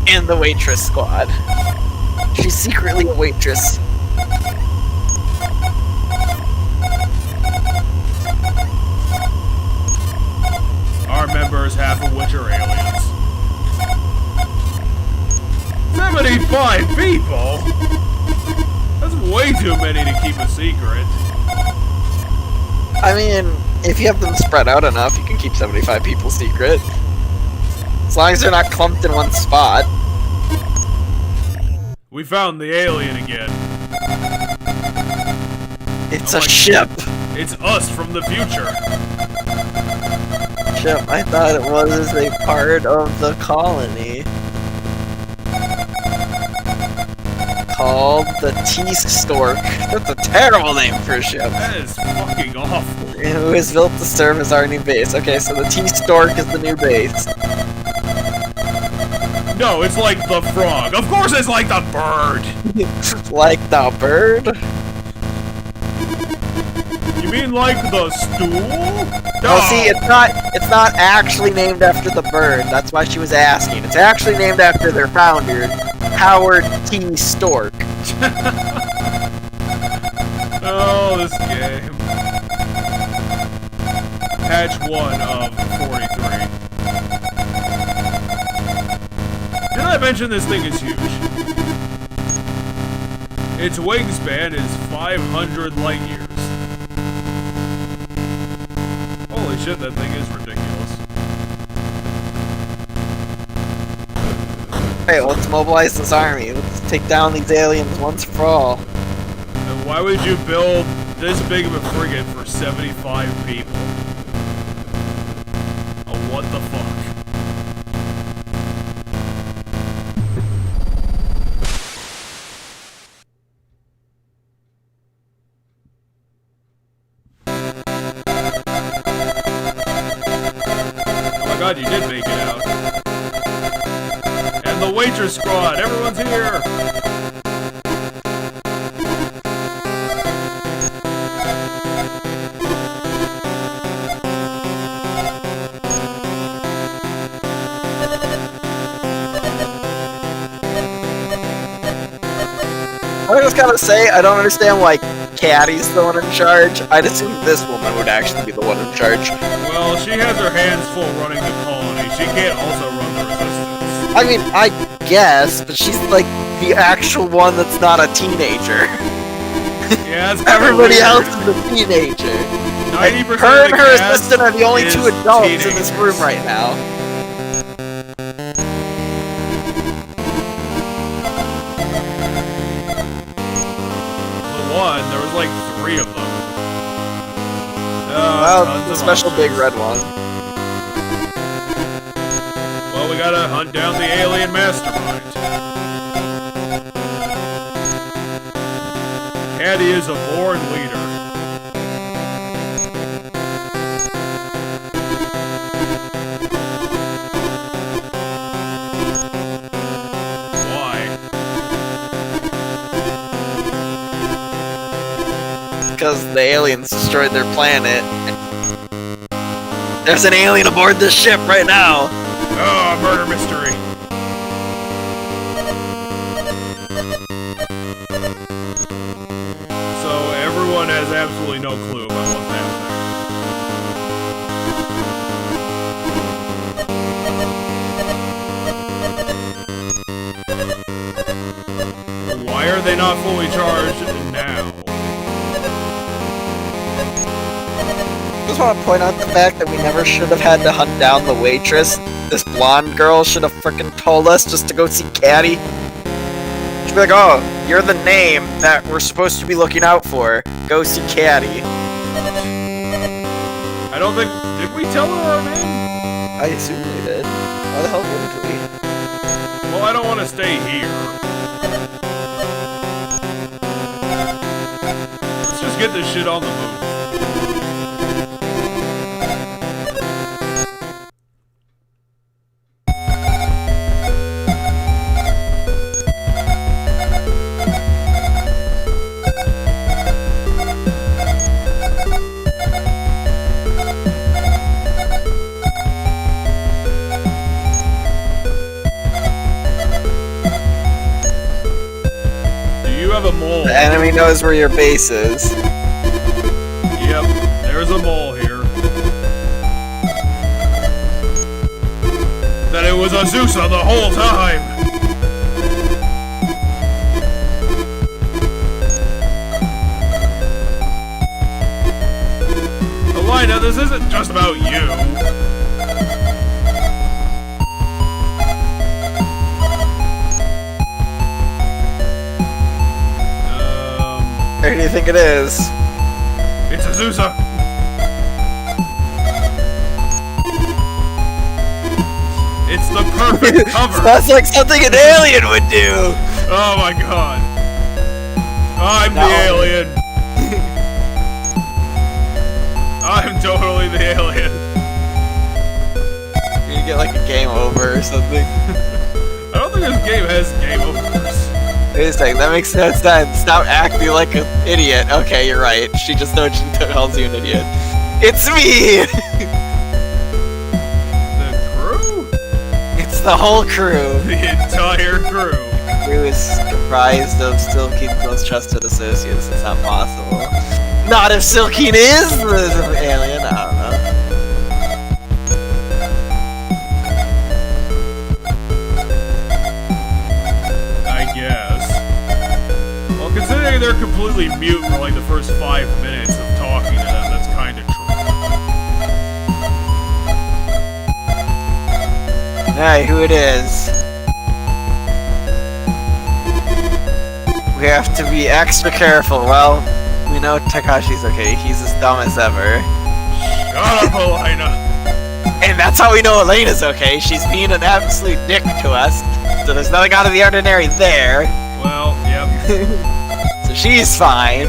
in the waitress squad. She's secretly a waitress. Our members, half of which are aliens. 75 people? That's way too many to keep a secret. I mean, if you have them spread out enough, you can keep 75 people secret. As long as they're not clumped in one spot. We found the alien again. It's a ship! It's us from the future. Ship, I thought it was a part of the colony. Called the T-Stork. That's a terrible name for a ship. That is fucking awful. It was built to serve as our new base. Okay, so the T-Stork is the new base. No, it's like the frog. Of course it's like the bird. Like the bird? You mean like the stool? No. Oh, see, it's not actually named after the bird. That's why she was asking. It's actually named after their founder, Howard T. Stork. Oh, this game. Patch 1 of 43. Did I mention this thing is huge? Its wingspan is 500 light years. Holy shit, that thing is ridiculous. Hey, let's mobilize this army. Let's take down these aliens once for all. And why would you build this big of a frigate for 75 people? Oh, what the fuck? God, you did make it out. And the waitress squad, everyone's here! I just gotta say, I don't understand why Caddy's the one in charge. I'd assume this woman would actually be the one in charge. Well, she has her hands full running the colony. She can't also run the resistance. I mean, I guess, but she's like the actual one that's not a teenager. Yeah, it's Everybody weird. else is a teenager. 90% Her of and the her cast assistant are the only is two adults in this teenagers. room right now. There was like 3 of them. Well, tons the of special monsters. big red one. Well, we gotta hunt down the alien mastermind. Caddy is a born leader. Because the aliens destroyed their planet. There's an alien aboard this ship right now! Oh, murder mystery. So everyone has absolutely no clue about what's happening. Why are they not fully charged now? I just want to point out the fact that we never should have had to hunt down the waitress. This blonde girl should have frickin' told us just to go see Caddy. She'd be like, oh, you're the name that we're supposed to be looking out for. Go see Caddy. I don't think... Did we tell her our name? I assume we did. Why the hell wouldn't we? Well, I don't want to stay here. Let's just get this shit on the move. The enemy knows where your base is. Yep, there's a mole here. That it was Azusa the whole time! Elena, this isn't just about you. think it is? It's Azusa. It's the perfect cover. That's like something an alien would do. Oh my god. I'm the alien. I'm totally the alien. You get like a game over or something. I don't think this game has game overs. Wait a second, that makes sense then. Stop acting like an idiot. Okay, you're right. She just knows she tells you an idiot. It's me! The crew? It's the whole crew. The entire crew. The crew is comprised of Silkeen's most trusted associates. It's not possible. Not if Silkeen is the alien. I don't know. Considering they're completely mute for like the first 5 minutes of talking to them, that's kind of true. Hey, who it is? We have to be extra careful. Well, we know Takashi's okay. He's as dumb as ever. Shut up, Elena! And that's how we know Elena's okay. She's being an absolute dick to us. So there's nothing out of the ordinary there. Well, yep. So she's fine.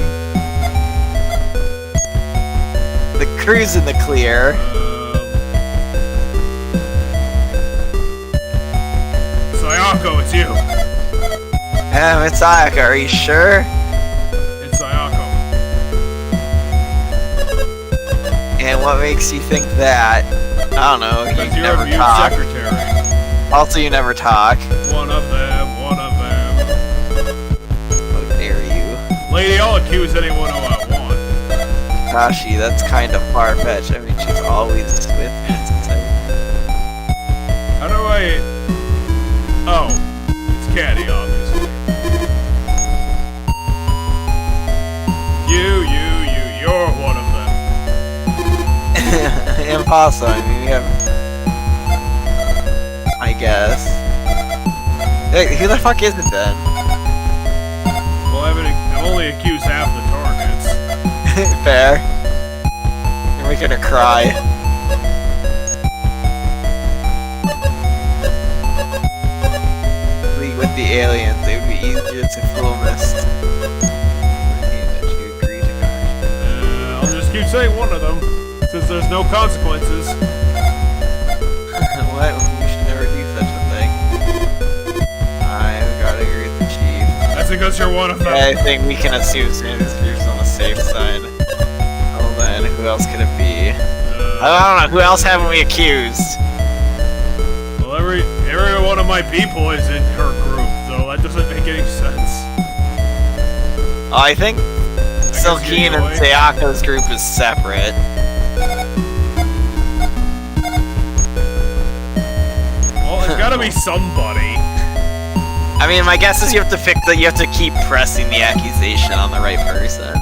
The crew's in the clear. Sayako, it's you. It's Ayaka, are you sure? It's Sayako. And what makes you think that? I don't know, you Because you're never a mute talk. secretary. Also, you never talk. One of them, one of them. How dare you. Lady, I'll accuse anyone who I want. Kashi, that's kind of far-fetched. I mean, she's always with me since I... How do I... Oh, it's Caddy, obviously. You're one of them. Impossible, I mean, we have... I guess. Hey, who the fuck is it then? Well, I'm only accused half the targets. Fair. You're making her cry. League with the aliens, it would be easier to fool Mist. I'll just keep saying one of them, since there's no consequences. What? We should never do such a thing. I've gotta agree with the chief. That's because you're one of them. I think we can assume this group's on the safe side. Well then, who else could it be? I don't know, who else haven't we accused? Well, every one of my people is in her group, so that doesn't make any sense. Oh, I think Silkeen and Sayako's group is separate. Well, it's gotta be somebody. I mean, my guess is you have to keep pressing the accusation on the right person.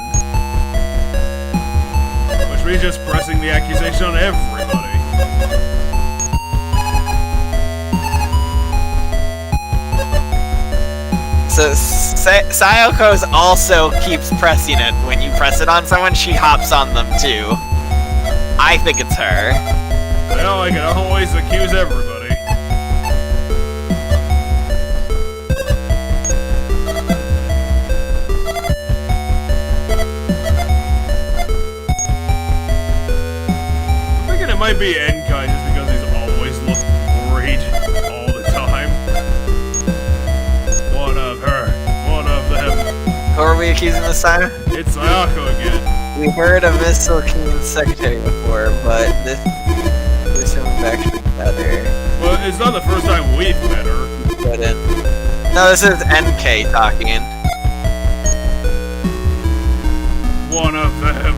Which means just pressing the accusation on everybody. So Sayako's also keeps pressing it. When you press it on someone, she hops on them too. I think it's her. Well, I can always accuse everybody. I'm thinking it might be Enkai just because he's always looked worried all the time. One of her, one of them. Who are we accusing this time? It's Sayako again. We heard of Miss Silkeen's secretary before, but this one's actually better. Well, it's not the first time we've met her. No, this is NK talking. One of them.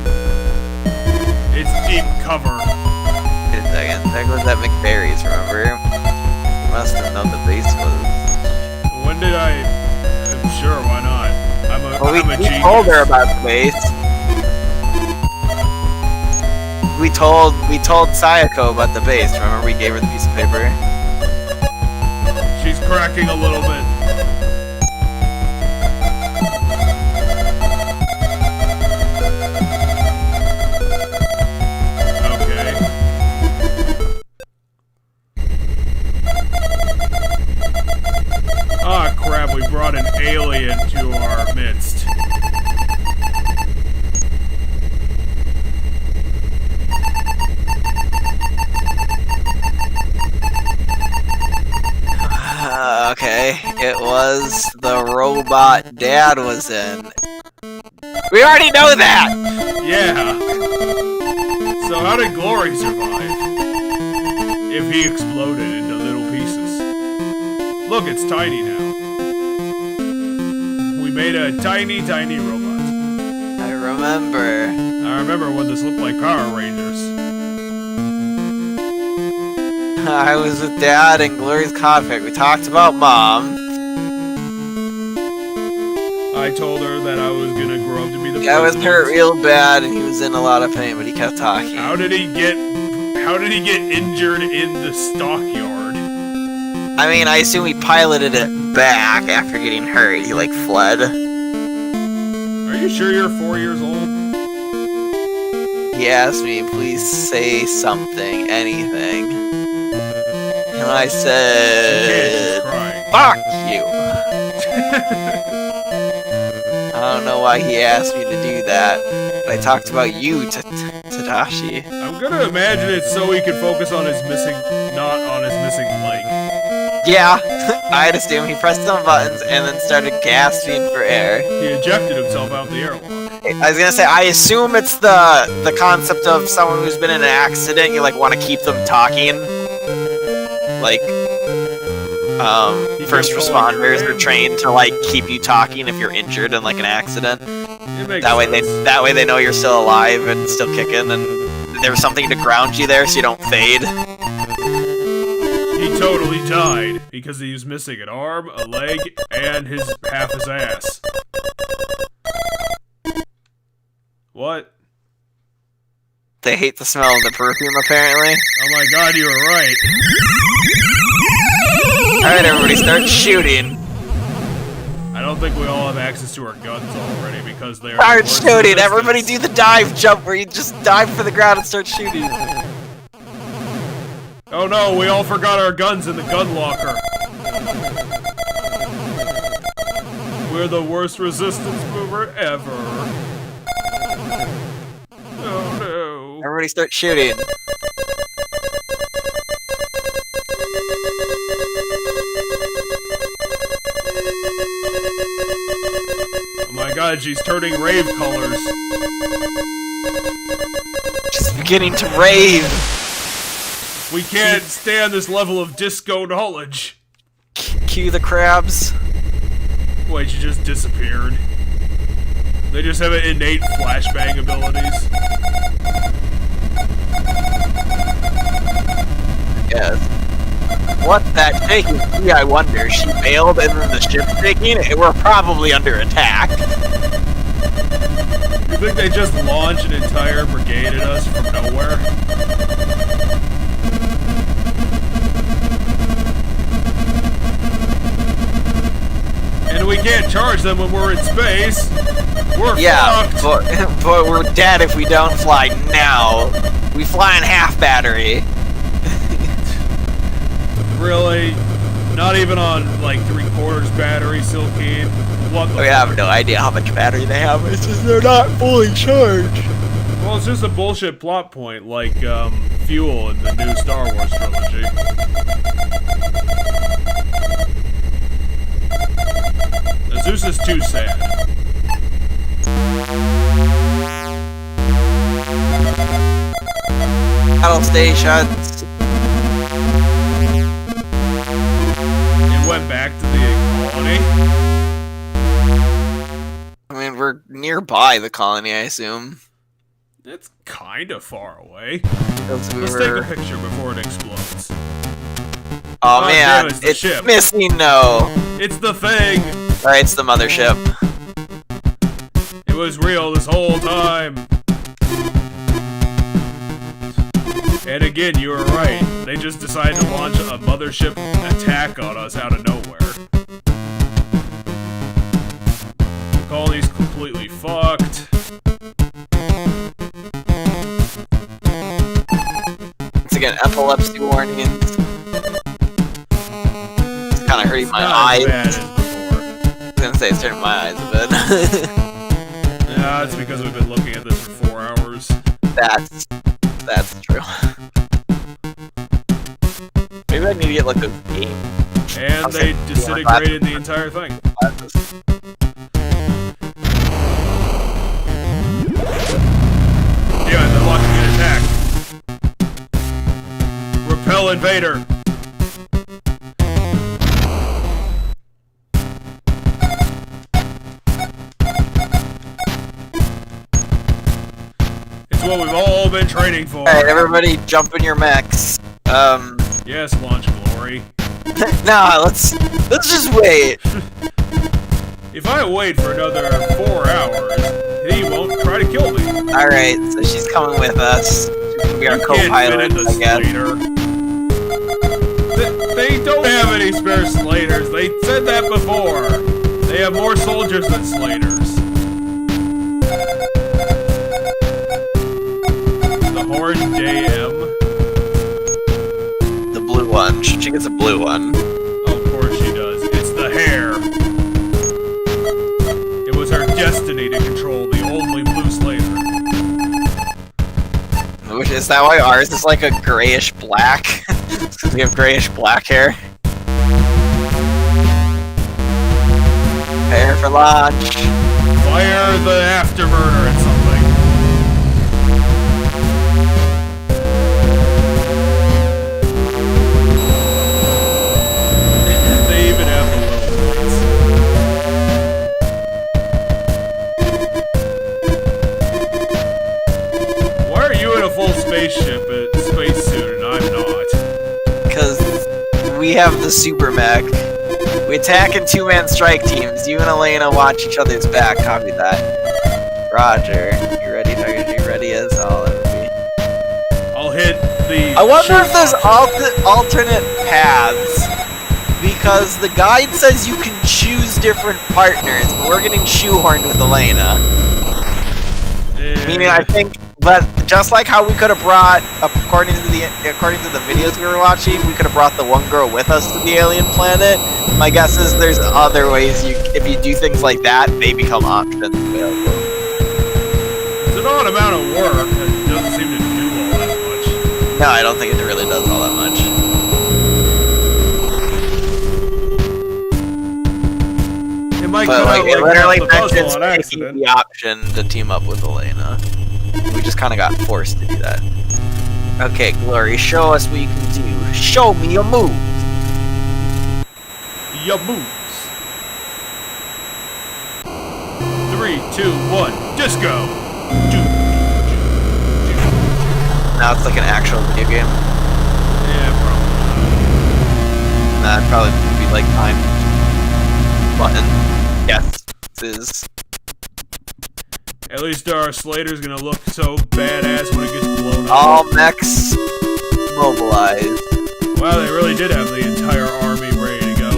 It's deep cover. Wait a second. There goes that McBerry's, remember? You must have known the base was. When did I? Sure, why not? I'm a We genius. told her about the base. We told Sayako about the base. Remember, we gave her the piece of paper. She's cracking a little bit. why it was the robot Dad was in. We already know that! Yeah. So how did Glory survive? If he exploded into little pieces. Look, it's tiny now. We made a tiny, tiny robot. I remember. I remember when this looked like Power Rangers. I was with Dad in Glory's cockpit. We talked about Mom. I told her that I was gonna grow up to be the Dad was president. hurt real bad and he was in a lot of pain, but he kept talking. How did he get injured in the stockyard? I mean, I assume he piloted it back after getting hurt. He, like, fled. Are you sure you're 4 years old? He asked me, please say something, anything. And I said, fuck you. I don't know why he asked me to do that, but I talked about you, Tadashi. I'm gonna imagine it's so he could focus on his missing, not on his missing leg. Yeah, I'd assume he pressed some buttons and then started gasping for air. He ejected himself out the airlock. I was gonna say, I assume it's the concept of someone who's been in an accident, you, like, want to keep them talking. Like, first responders are trained to, like, keep you talking if you're injured in, like, an accident. That way they know you're still alive and still kicking, and there's something to ground you there so you don't fade. He totally died because he was missing an arm, a leg, and half his ass. What? They hate the smell of the perfume, apparently. Oh my god, you were right. Alright, everybody, start shooting. I don't think we all have access to our guns already because they're... Start shooting! Everybody do the dive jump where you just dive for the ground and start shooting. Oh no, we all forgot our guns in the gun locker. We're the worst resistance mover ever. Oh no. Everybody start shooting. Oh my god, she's turning rave colors. She's beginning to rave. We can't stand this level of disco knowledge. Cue the crabs. Wait, she just disappeared. They just have innate flashbang abilities. Yes. What that shaking sea, I wonder. She bailed and then the ship's shaking? We're probably under attack. You think they just launched an entire brigade at us from nowhere? And we can't charge them when we're in space. We're fucked. but we're dead if we don't fly now. We fly in half battery. Really? Not even on, like, 3/4 battery, Silkeen? What the We have no idea how much battery they have. It's just they're not fully charged. Well, it's just a bullshit plot point, like, fuel in the new Star Wars trilogy. Zeus is too sad. Battle stations. It went back to the colony. I mean, we're nearby the colony, I assume. It's kind of far away. Let's take a picture before it explodes. Oh man, damn, it's ship. missing, no. It's the thing! Alright, it's the mothership. It was real this whole time. And again, you were right. They just decided to launch a mothership attack on us out of nowhere. The colony's completely fucked. Once again, epilepsy warnings. It's kind of hurting my eyes. Bad as before. I was gonna say it's hurting my eyes a bit. Yeah, it's because we've been looking at this for 4 hours. That's true. Maybe I need to get like those game And they disintegrated the entire thing. Yeah, they're launching an attack. Repel invader. It's what we've all been training for. Alright, everybody jump in your mechs. Yes, Launch Glory. Nah, let's just wait. If I wait for another 4 hours, he won't try to kill me. Alright, so she's coming with us. She's gonna be our co-pilot, I guess. They don't have any spare Sladers. They said that before. They have more soldiers than Sladers. The Horned AM. The blue one. She gets a blue one. Oh, of course she does. It's the hair. It was her destiny to control the only blue Slader. Is that why ours is like a grayish black? Because we have grayish black hair. Prepare for launch. Fire the afterburner at something. They even have the little plates. Why are you in a full spaceship, spacesuit, and I'm not? Because we have the super mech. We attack in 2-man strike teams. You and Elena watch each other's back. Copy that. Roger. You ready, Target? You ready as I'll ever be. I'll hit the... I wonder if there's alternate paths. Because the guide says you can choose different partners, but we're getting shoehorned with Elena. Meaning, I think, but just like how we could have brought, according to the videos we were watching, we could have brought the one girl with us to the alien planet. My guess is there's other ways if you do things like that, they become options available. It's an odd amount of work that doesn't seem to do all that much. No, I don't think it really does all that much. It might But come like, out it like literally the puzzle mentions on taking accident. the option to team up with Elena. We just kind of got forced to do that. Okay, Glory, show us what you can do. Show me your moves. Your moves. 3, 2, 1, disco. Now it's like an actual video game. Yeah, probably. Nah, it'd probably be like time button. Yes, this is. At least our Slader's gonna look so badass when it gets blown up. All mechs mobilized. Wow, they really did have the entire army ready to go.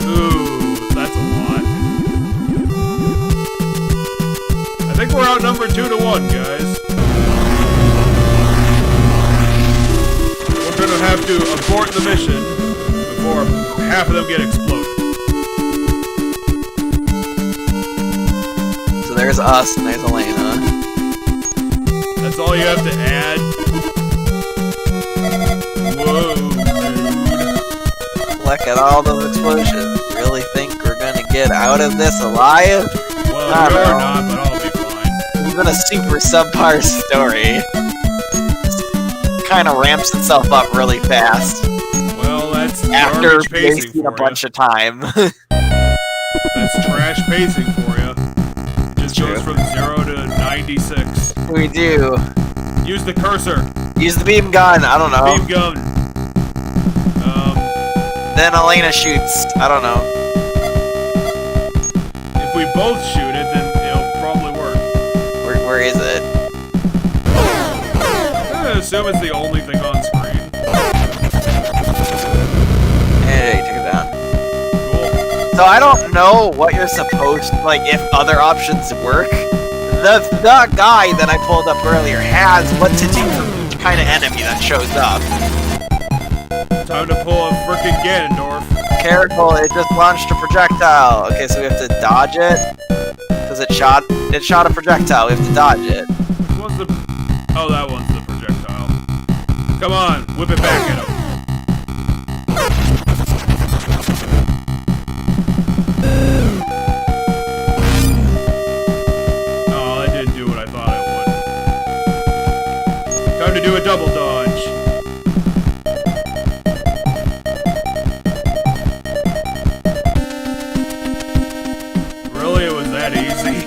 Ooh, that's a lot. I think we're outnumbered 2-1, guys. We're gonna have to abort the mission before half of them get exploded. So there's us and there's Elena. That's all you have to add. Whoa, dude. Look at all those explosions. Really think we're gonna get out of this alive? Well, I you're don't know. not, but I'll be fine. Even a super subpar story kind of ramps itself up really fast Well, that's after garbage pacing wasting for a bunch of time. That's trash pacing for you. Just goes from 0 to 96. We do. Use the cursor. Use the beam gun. I don't know. Beam gun. Then Elena shoots. I don't know. If we both shoot it, then it'll probably work. Where is it? I'm gonna assume it's the only thing on screen. Hey, take it down. Cool. So I don't know what you're supposed to, like, if other options work. The guy that I pulled up earlier has what to do for each kind of enemy that shows up. Time to pull a frickin' Ganondorf. Careful, it just launched a projectile. Okay, so we have to dodge it. Because it shot a projectile, we have to dodge it. Which one's the... Oh, that one's the projectile. Come on, whip it back at him. Oh, that didn't do what I thought it would. Time to do a double dodge. Really, it was that easy?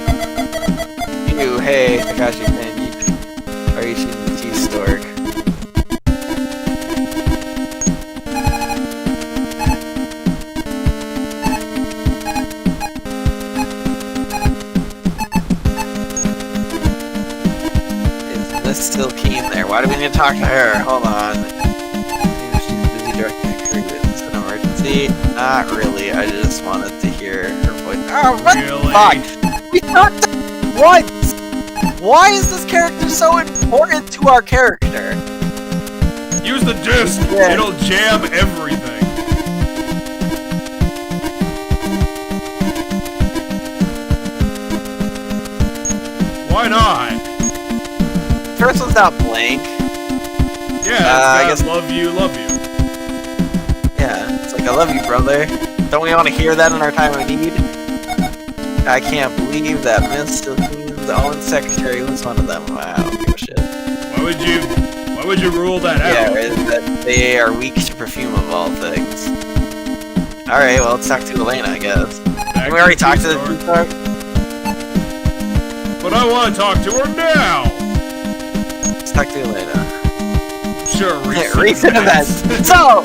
Ew, hey, Takashi fan, are you shooting the T-Stork? Still keen there. Why do we need to talk to her? Hold on. She's busy directing a crew. Is this an emergency? Not really. I just wanted to hear her voice. Oh, what the fuck? We talked once! Why is this character so important to our character? Use the disc! Yeah. It'll jam everything. Why not? First one's not blank. Yeah, I guess love you. Yeah, it's like, I love you, brother. Don't we want to hear that in our time of need? I can't believe that Miss Delphine's own secretary was one of them. Wow, I don't give a shit. Why would you rule that out? Yeah, that they are weak to perfume of all things. Alright, well, let's talk to Elena, I guess. Can we already talk to the T-Stork? But I want to talk to her now! Let's talk to Elena. Sure, recent events. So,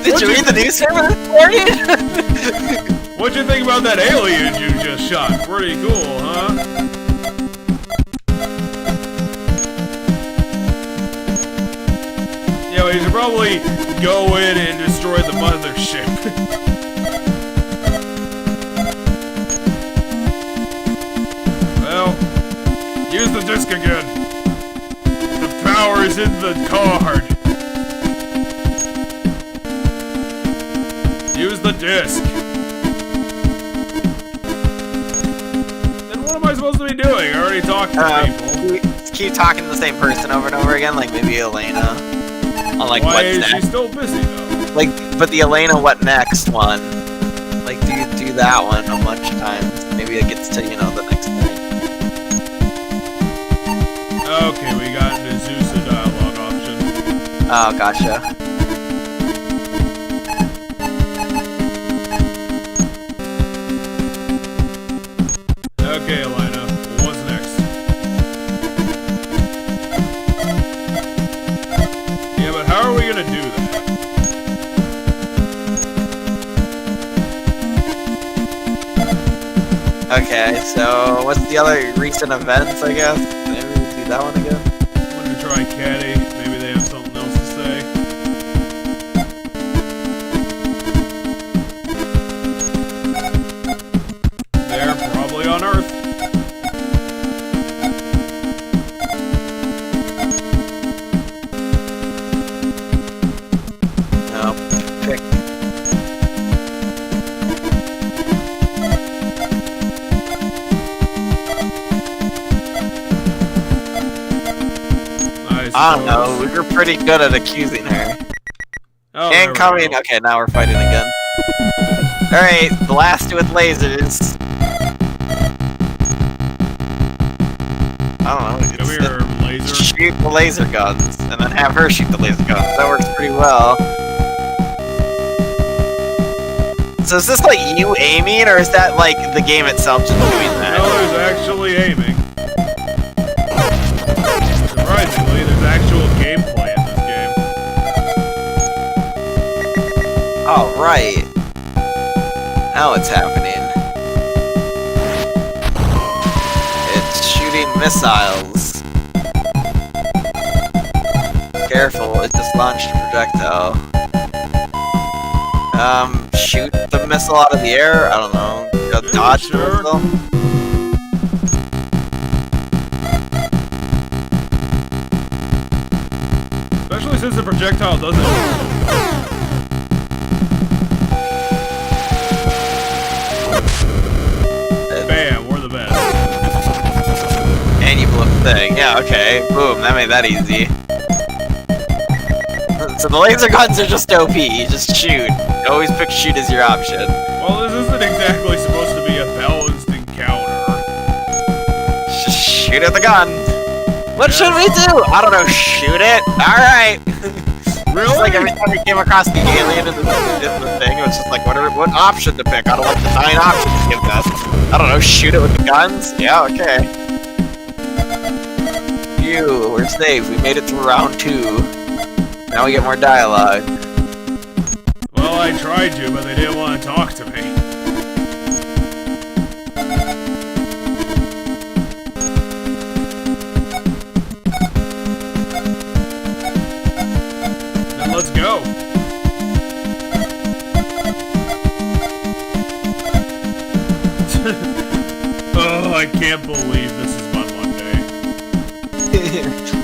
did you read the newspaper this morning? What'd you think about that alien you just shot? Pretty cool, huh? Yeah, well, you should probably go in and destroy the mothership. Well, use the disc again. The power is in the card. Use the disc. Then what am I supposed to be doing? I already talked to people. Keep talking to the same person over and over again, like maybe Elena. On like Why what's is next? she still busy though? Like, but the Elena what next one? Like, do that one a bunch of times. Maybe it gets to, you know, the next thing. Okay, we got the Zeus dialogue option. Oh, gotcha. Okay, Elena, what's next? Yeah, but how are we gonna do that? Okay, so what's the other recent events, I guess? Maybe we'll do that one again? I'm gonna try Caddy. Maybe they have something else to say. They're probably on Earth. No, pick. I don't know, we were pretty good at accusing her. Oh, there we Incoming! go. Okay, now we're fighting again. Alright, blast with lasers. I don't know, we could Come here, laser. shoot the laser guns, and then have her shoot the laser guns. That works pretty well. So is this like you aiming, or is that like the game itself just doing that? No, there's actually aiming. Surprisingly, there's actual gameplay in this game. Alright. Now it's happening. It's shooting missiles. Careful, it just launched a projectile. Shoot the missile out of the air? I don't know. Dodge sure. the missile? Especially since the projectile doesn't. Bam, we're the best. And you blew up the thing. Yeah, okay. Boom, that made that easy. So the laser guns are just OP. You just shoot. You always pick shoot as your option. Well, this isn't exactly supposed to be a balanced encounter. Just shoot at the gun. What should we do? I don't know. Shoot it. All right. Really? It's like every time we came across the alien in the thing, it was just like, what option to pick? I don't like the 9 options to give us. I don't know. Shoot it with the guns. Yeah. Okay. Phew, we're safe. We made it through round 2. Now we get more dialogue. Well, I tried to, but they didn't want to talk to me. Then let's go. Oh, I can't believe this is my Monday.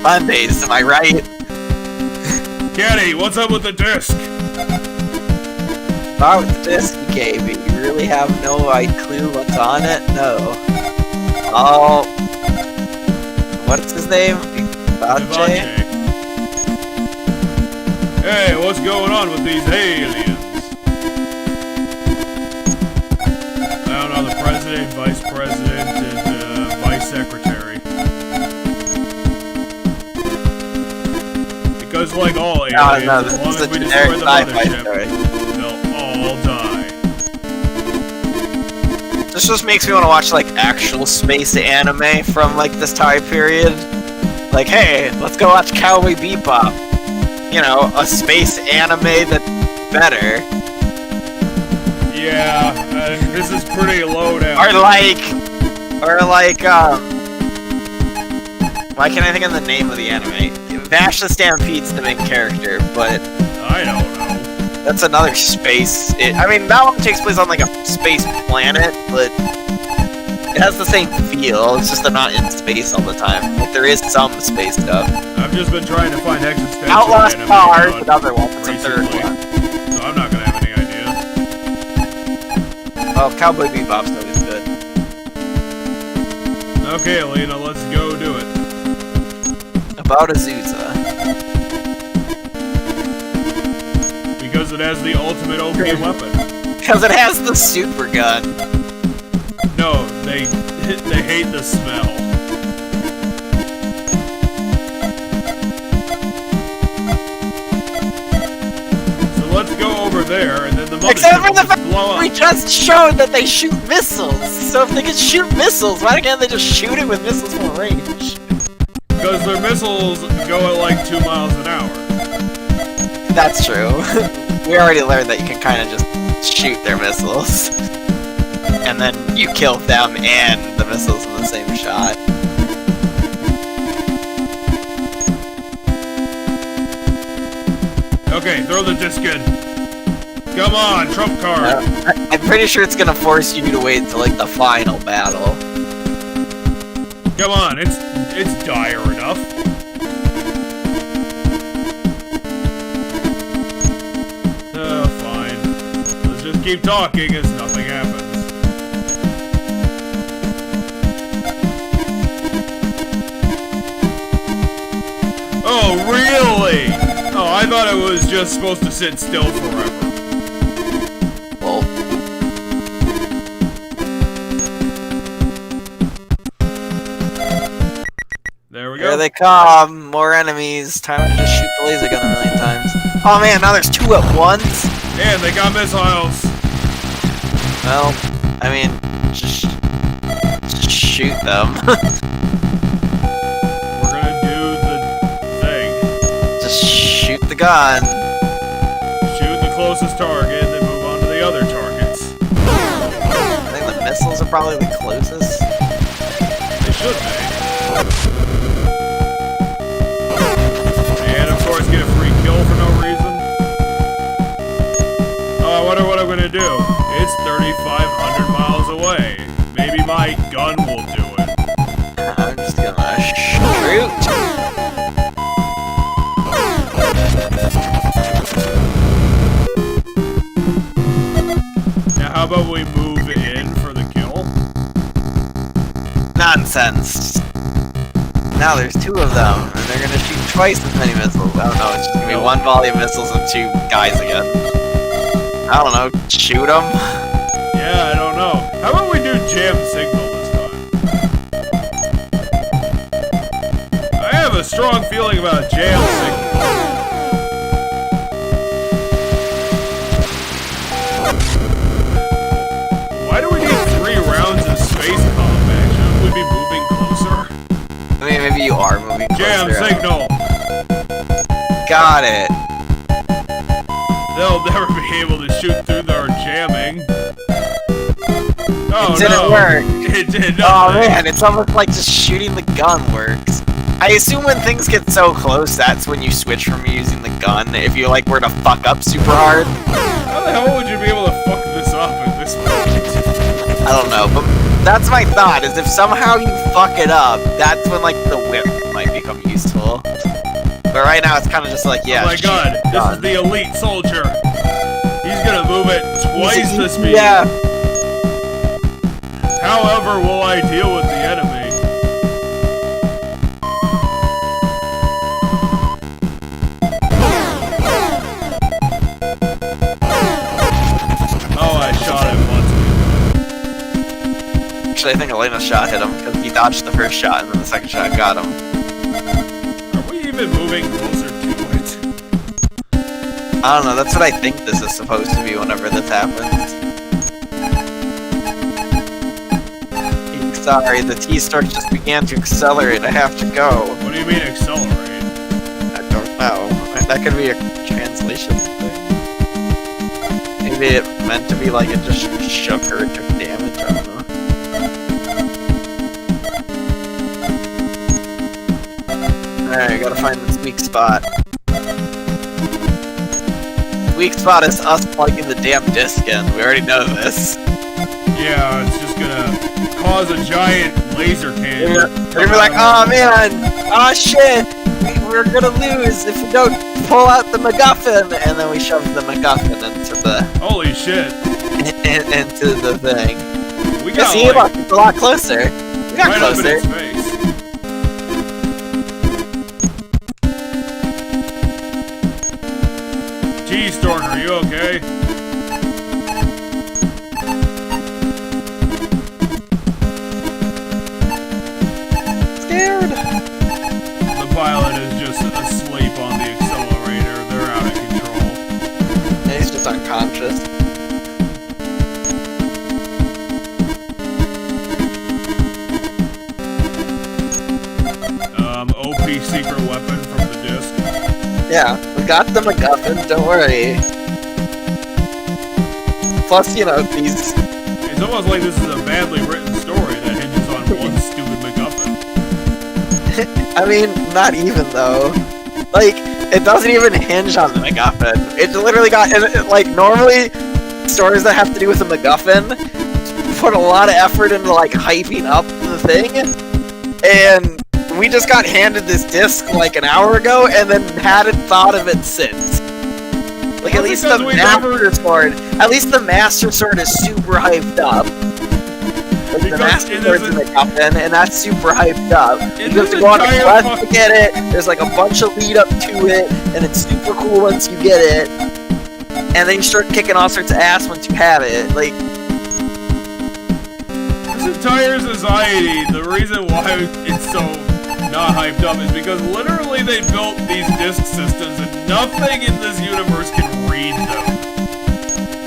Mondays, am I right? Caddy, what's up with the disc? Not with the disc you gave me. You really have no clue what's on it? No. Oh. What's his name? Vivace? Hey, what's going on with these aliens? I don't know, the president, vice president, and vice secretary. Because like all aliens, No, as long as we destroy the mothership, they'll all die. This just makes me want to watch like actual space anime from like this time period. Like, hey, let's go watch Cowboy Bebop. You know, a space anime that's better. Yeah, this is pretty low down. Or like, why can't I think of the name of the anime? Vash the Stampede's the main character, but I don't know. that's another space. I mean, that one takes place on like a space planet, but it has the same feel. It's just they're not in space all the time. Like there is some space stuff. I've just been trying to find existential Outlaw anime Stars, on another one. It's a third recently, one. so I'm not gonna have any idea. Oh, Cowboy Bebop's always good. Okay, Alina, let's go do it. About Azusa. Because it has the ultimate OP weapon. Because it has the super gun. No, they hate the smell. So let's go over there, and then the Except for mothership the will fact just blow we up. just showed that they shoot missiles. So if they can shoot missiles, why can't they just shoot it with missiles from range? Because their missiles go at like 2 miles an hour. That's true. We already learned that you can kind of just shoot their missiles. And then you kill them and the missiles in the same shot. Okay, throw the disc in. Come on, trump card. I'm pretty sure it's gonna force you to wait until like the final battle. Come on, it's dire enough. Oh, fine. Let's just keep talking as nothing happens. Oh, really? Oh, I thought it was just supposed to sit still forever. Well, There we go. here they come. More enemies. Time to just shoot the laser gun a million times. Oh man, now there's 2 at once. And they got missiles. Well, I mean, just shoot them. We're gonna do the thing. Just shoot the gun. Shoot the closest target, then move on to the other targets. I think the missiles are probably the closest. They should be. And of course get a free kill for no reason. Oh, I wonder what I'm gonna do. It's 3,500 miles away. Maybe my gun will do it. I'm just gonna shoot. Now how about we move in for the kill? Nonsense. Now there's 2 of them, and they're gonna shoot twice as many missiles. I don't know. It's just gonna be one volley of missiles and 2 guys again. I don't know. Shoot them. Yeah, I don't know. How about we do jam signal this time? I have a strong feeling about jam signal. Why do we need 3 rounds of space combat? Shouldn't we be moving closer? I mean, maybe you are moving closer. Jam signal! Got it. They'll never be able to shoot through their jamming. Oh, It didn't work. It did Oh nothing. man, it's almost like just shooting the gun works. I assume when things get so close, that's when you switch from using the gun. If you like were to fuck up super hard. How the hell would you be able to fuck this up at this point? I don't know, but that's my thought. Is if somehow you fuck it up, that's when like the whip might become useful. But right now, it's kind of just like yeah. Oh my god, this is the elite soldier. He's gonna move at twice the speed. Yeah. However, will I deal with the enemy? Oh, I shot him once. Actually, I think Elena's shot hit him because he dodged the first shot and then the second shot got him. Are we even moving closer to it? I don't know. That's what I think this is supposed to be whenever this happens. Sorry, the T-Start just began to accelerate. I have to go. What do you mean accelerate? I don't know. That could be a translation thing. Maybe it meant to be like it just shook or it took damage. I don't know. Alright, gotta find this weak spot. Weak spot is us plugging the damn disc in. We already know this. Yeah, it's just gonna cause a giant laser cannon. They're gonna be like, oh man, oh shit, we're gonna lose if we don't pull out the MacGuffin, and then we shove the MacGuffin into the Holy shit! into the thing. We got See, look, it's a lot closer. We got right up in closer. his face. G-Stork, are you okay? Scared. The pilot is just asleep on the accelerator. They're out of control. Yeah, he's just unconscious. OP secret weapon from the disc. Yeah, we got the MacGuffin, don't worry. Plus, you know, these... It's almost like this is a badly written story that hinges on one stupid MacGuffin. I mean, not even, though. Like, it doesn't even hinge on the MacGuffin. It literally got... Like, normally, stories that have to do with the MacGuffin put a lot of effort into, like, hyping up the thing. And we just got handed this disc, like, an hour ago, and then hadn't thought of it since. Like, at least the Master Sword... At least the Master Sword is super hyped up. Like, the Master Sword's in the MacGuffin, and that's super hyped up. You have to go on a quest to get it, there's like a bunch of lead up to it, and it's super cool once you get it. And then you start kicking all sorts of ass once you have it. Like... This entire society, the reason why it's so not hyped up is because literally they built these disc systems and nothing in this universe can read them.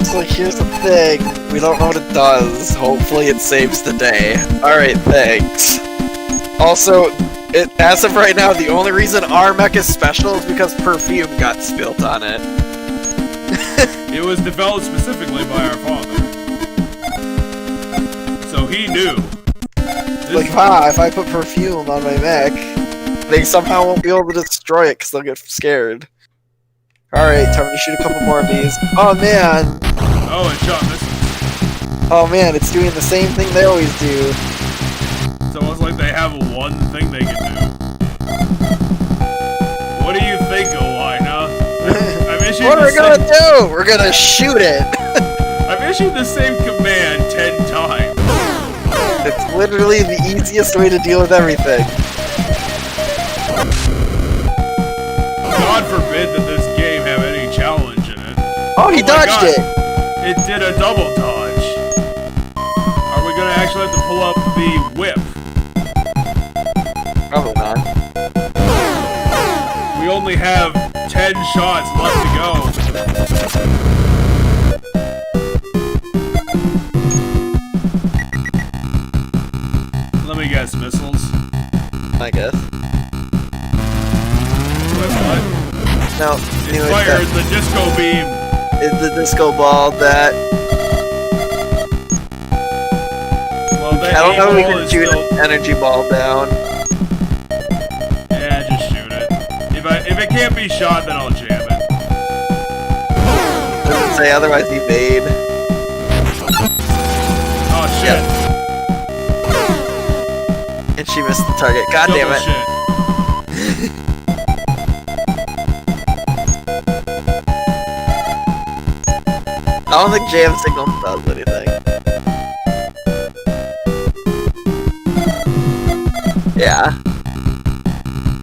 So here's the thing, we don't know what it does. Hopefully it saves the day. Alright, thanks. Also, as of right now, the only reason our mech is special is because perfume got spilt on it. It was developed specifically by our father. So he knew. Like, if I put perfume on my mech, they somehow won't be able to destroy it because they'll get scared. Alright, time to shoot a couple more of these. Oh man! Oh, it shot missiles. Oh man, it's doing the same thing they always do. It's almost like they have one thing they can do. What do you think, Elina? What are we gonna do? We're gonna shoot it! I've issued the same command 10 times. It's literally the easiest way to deal with everything. Oh, he dodged God. it! It did a double dodge. Are we gonna actually have to pull up the whip? Probably not. We only have 10 shots left to go. Let me guess, missiles? I guess. Wait, what? No. It fires the disco beam. It's the disco ball that... Well, that I don't know if we can shoot still... an energy ball down. Yeah, just shoot it. If it can't be shot, then I'll jam it. Doesn't say otherwise evade. Oh, shit. And she missed the target. God damn Double it. shit. I don't think jam signal does anything. Yeah.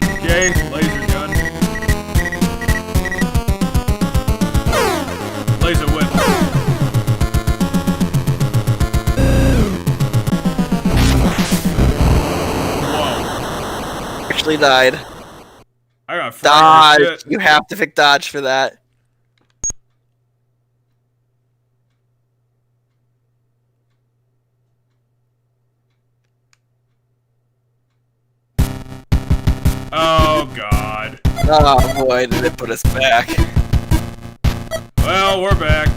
Okay, laser gun. Laser whip. Whoa. Actually died. I got fried. Dodge! You have to pick dodge for that. Oh, God. Oh boy, did it put us back. Well, we're back.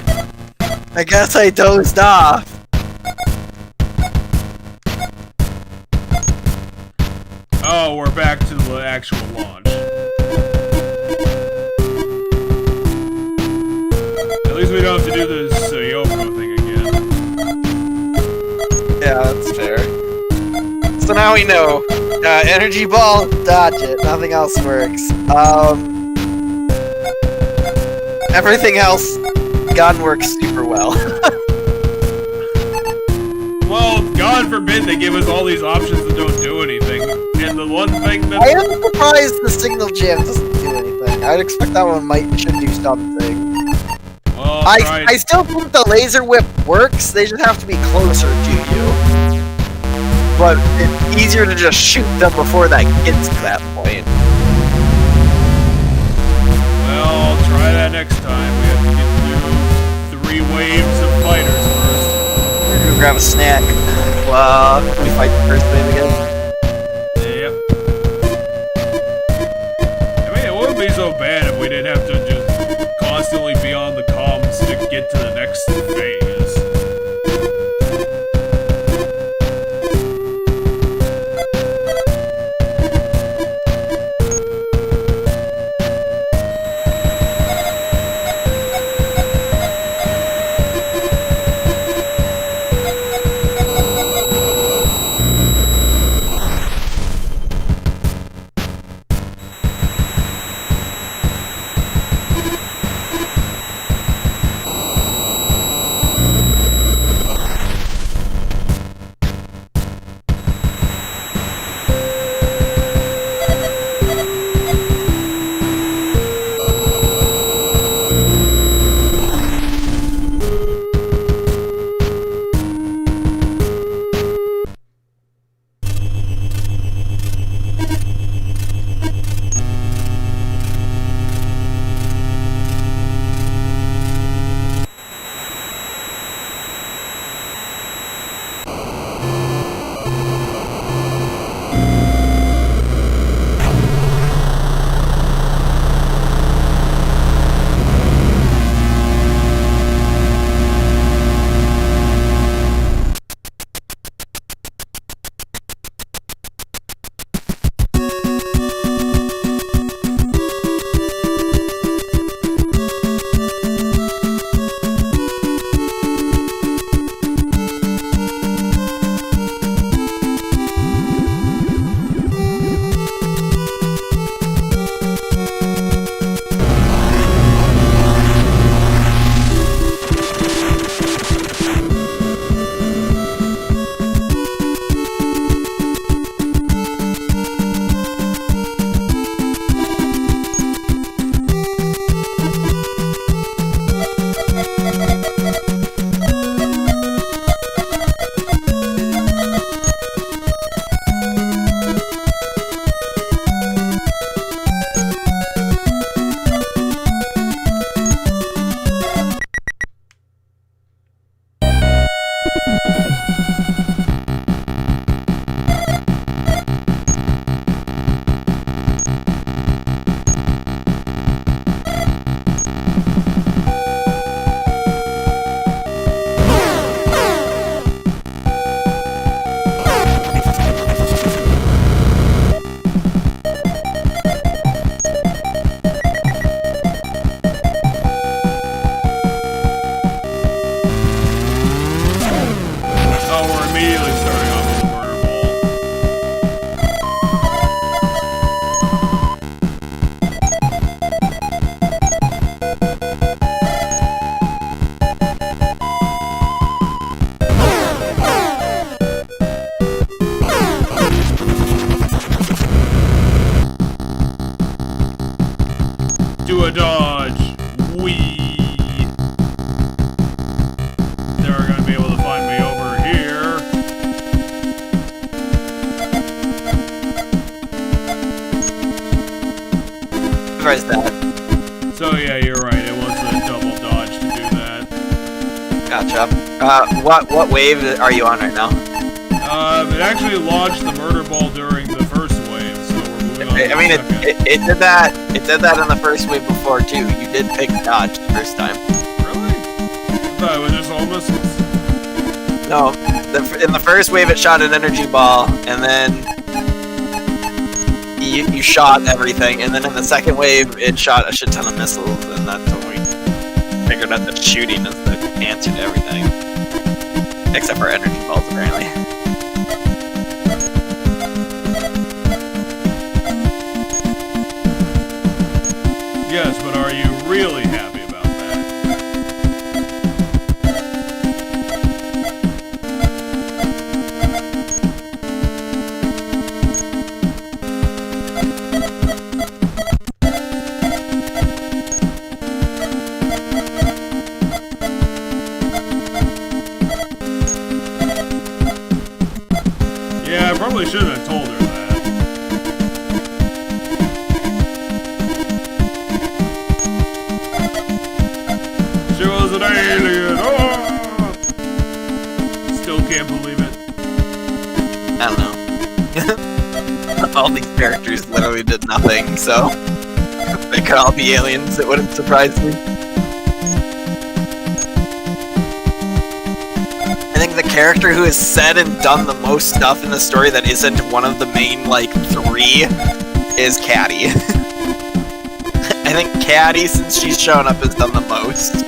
I guess I dozed off. Oh, we're back to the actual launch. At least we don't have to do this Yoko thing again. Yeah, that's fair. So now we know. Energy ball, dodge it. Nothing else works. Everything else, gun works super well. Well, God forbid they give us all these options that don't do anything. And the one thing that... I am surprised the signal jam doesn't do anything. I'd expect that one should do something. Well, I still think the laser whip works, they just have to be closer to you. But it's easier to just shoot them before that gets to that point. Well, I'll try that next time. We have to get through 3 waves of fighters first. We're gonna grab a snack. Can we fight the first wave again? Yep. I mean, it wouldn't be so bad if we didn't have to just constantly be on the comms to get to the next phase. Press that. So yeah, you're right. It was a double dodge to do that. Gotcha. What wave are you on right now? It actually launched the murder ball during the first wave, so we're moving on. I mean, it did that. It did that in the first wave before too. You did pick dodge the first time. Really? No, it was just all missiles. No, in the first wave it shot an energy ball, and then you shot everything, and then in the second wave it shot a shit ton of missiles, and that's when we figured out that shooting is the answer to everything, except for energy balls apparently. Yes, but are you really happy about that? Yeah, I probably should have told her that. She was an alien! Oh! Still can't believe it. I don't know. All these characters literally did nothing, so they could all be aliens. It wouldn't surprise me. I think the character who has said and done the most stuff in the story that isn't one of the main, like, 3 is Caddy. I think Caddy, since she's shown up, has done the most.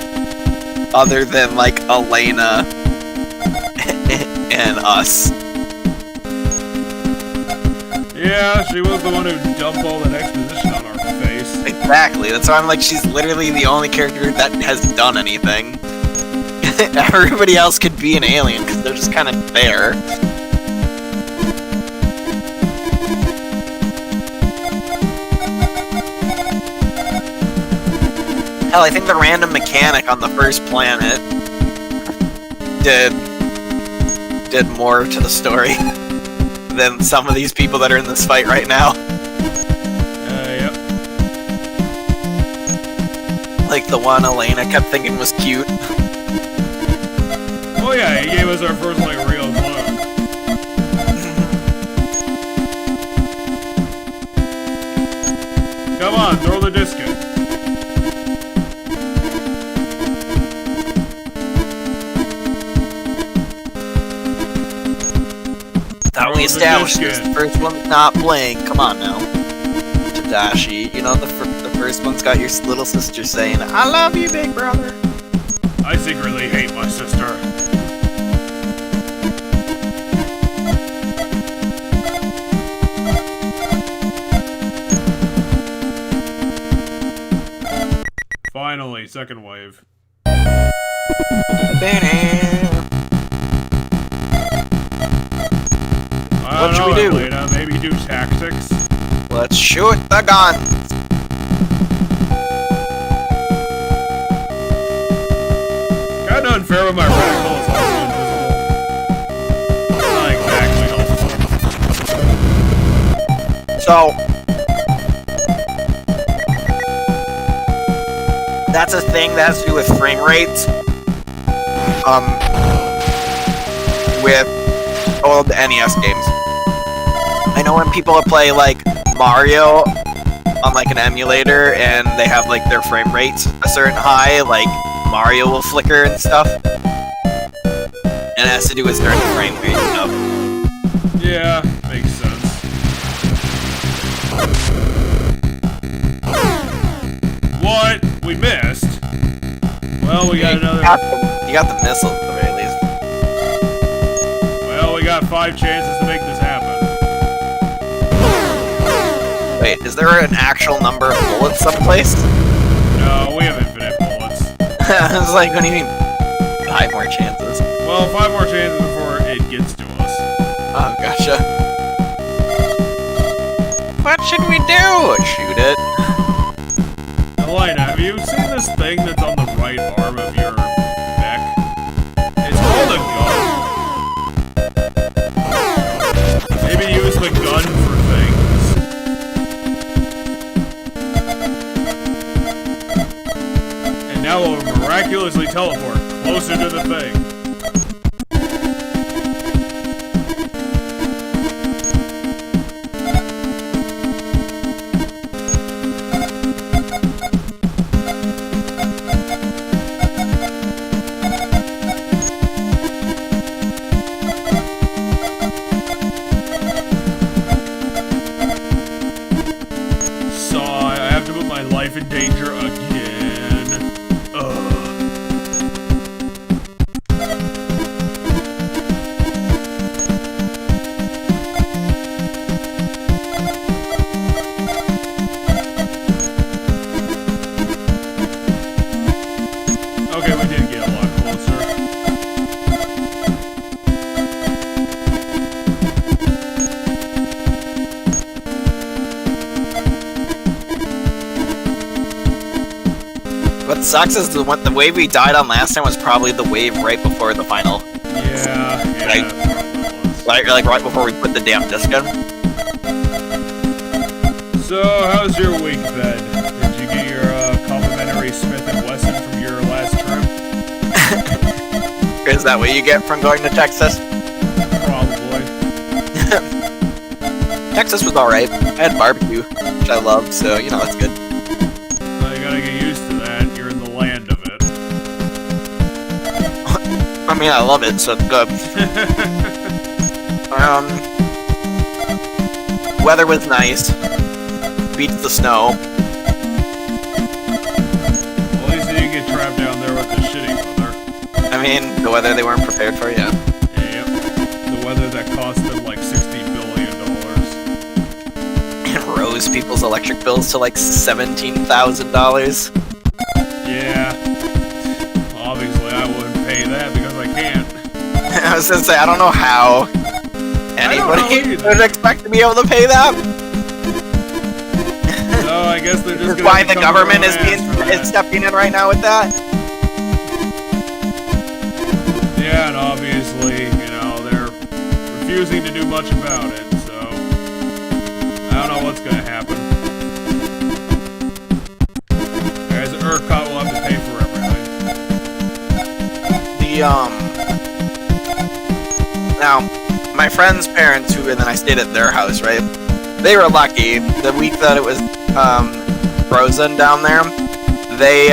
Other than, like, Elena and us. Yeah, she was the one who dumped all that exposition on our face. Exactly, that's why I'm like, she's literally the only character that has done anything. Everybody else could be an alien, because they're just kind of there. Hell, I think the random mechanic on the first planet did more to the story than some of these people that are in this fight right now. Yep. Like the one Elena kept thinking was cute. Oh yeah, he gave us our first, like, real clue. Come on, throw the disc in. Thought we established this. The first one's not blank. Come on now. Tadashi, you know, the first one's got your little sister saying, I love you, big brother. I secretly hate my sister. Finally, second wave. What should we do? Elena. Maybe do tactics. Let's shoot the guns. Kinda unfair with my reticle is also invisible. Not exactly helpful. So, that's a thing that has to do with frame rates. With old NES games. I know when people play, like, Mario on, like, an emulator and they have, like, their frame rates a certain high, like, Mario will flicker and stuff. And it has to do with certain frame rate stuff. Yeah, makes sense. What? We missed? Well, we got another... You got the missiles at the very least. Well, we got 5 chances to make this happen. Wait, is there an actual number of bullets someplace? No, we have infinite bullets. I was like, what do you mean? 5 more chances. Well, 5 more chances before it gets to us. Oh, gotcha. What should we do? Shoot it. Elena, have you seen this thing that's on the right arm of your neck? It's called a gun. Maybe use the gun for things. miraculously teleport closer to the thing. In danger again. Okay, we did get a lot closer. What sucks is the wave we died on last time was probably the wave right before the final. Yeah. Like right before we put the damn disc in. So, how's your week been? Did you get your complimentary Smith & Wesson from your last trip? Is that what you get from going to Texas? Probably. Texas was alright. I had barbecue, which I love, so, you know, that's good. Well, you gotta get used to that. You're in the land of it. I mean, I love it, so it's good. Weather was nice. Beats the snow. Well, at least you didn't get trapped down there with the shitty weather. I mean, the weather they weren't prepared for, yeah. Yep. The weather that cost them like $60 billion. And rose people's electric bills to like $17,000. Yeah. Obviously, I wouldn't pay that because I can't. I was gonna say, I don't know how anybody would expect to be able to pay that. No, I guess they're just This is gonna why the government is is stepping in right now with that. Yeah, and obviously, you know, they're refusing to do much about it, so I don't know what's gonna happen. Guys, ERCOT will have to pay for everything. Now, my friend's parents, and then I stayed at their house, right? They were lucky. The week that it was frozen down there, they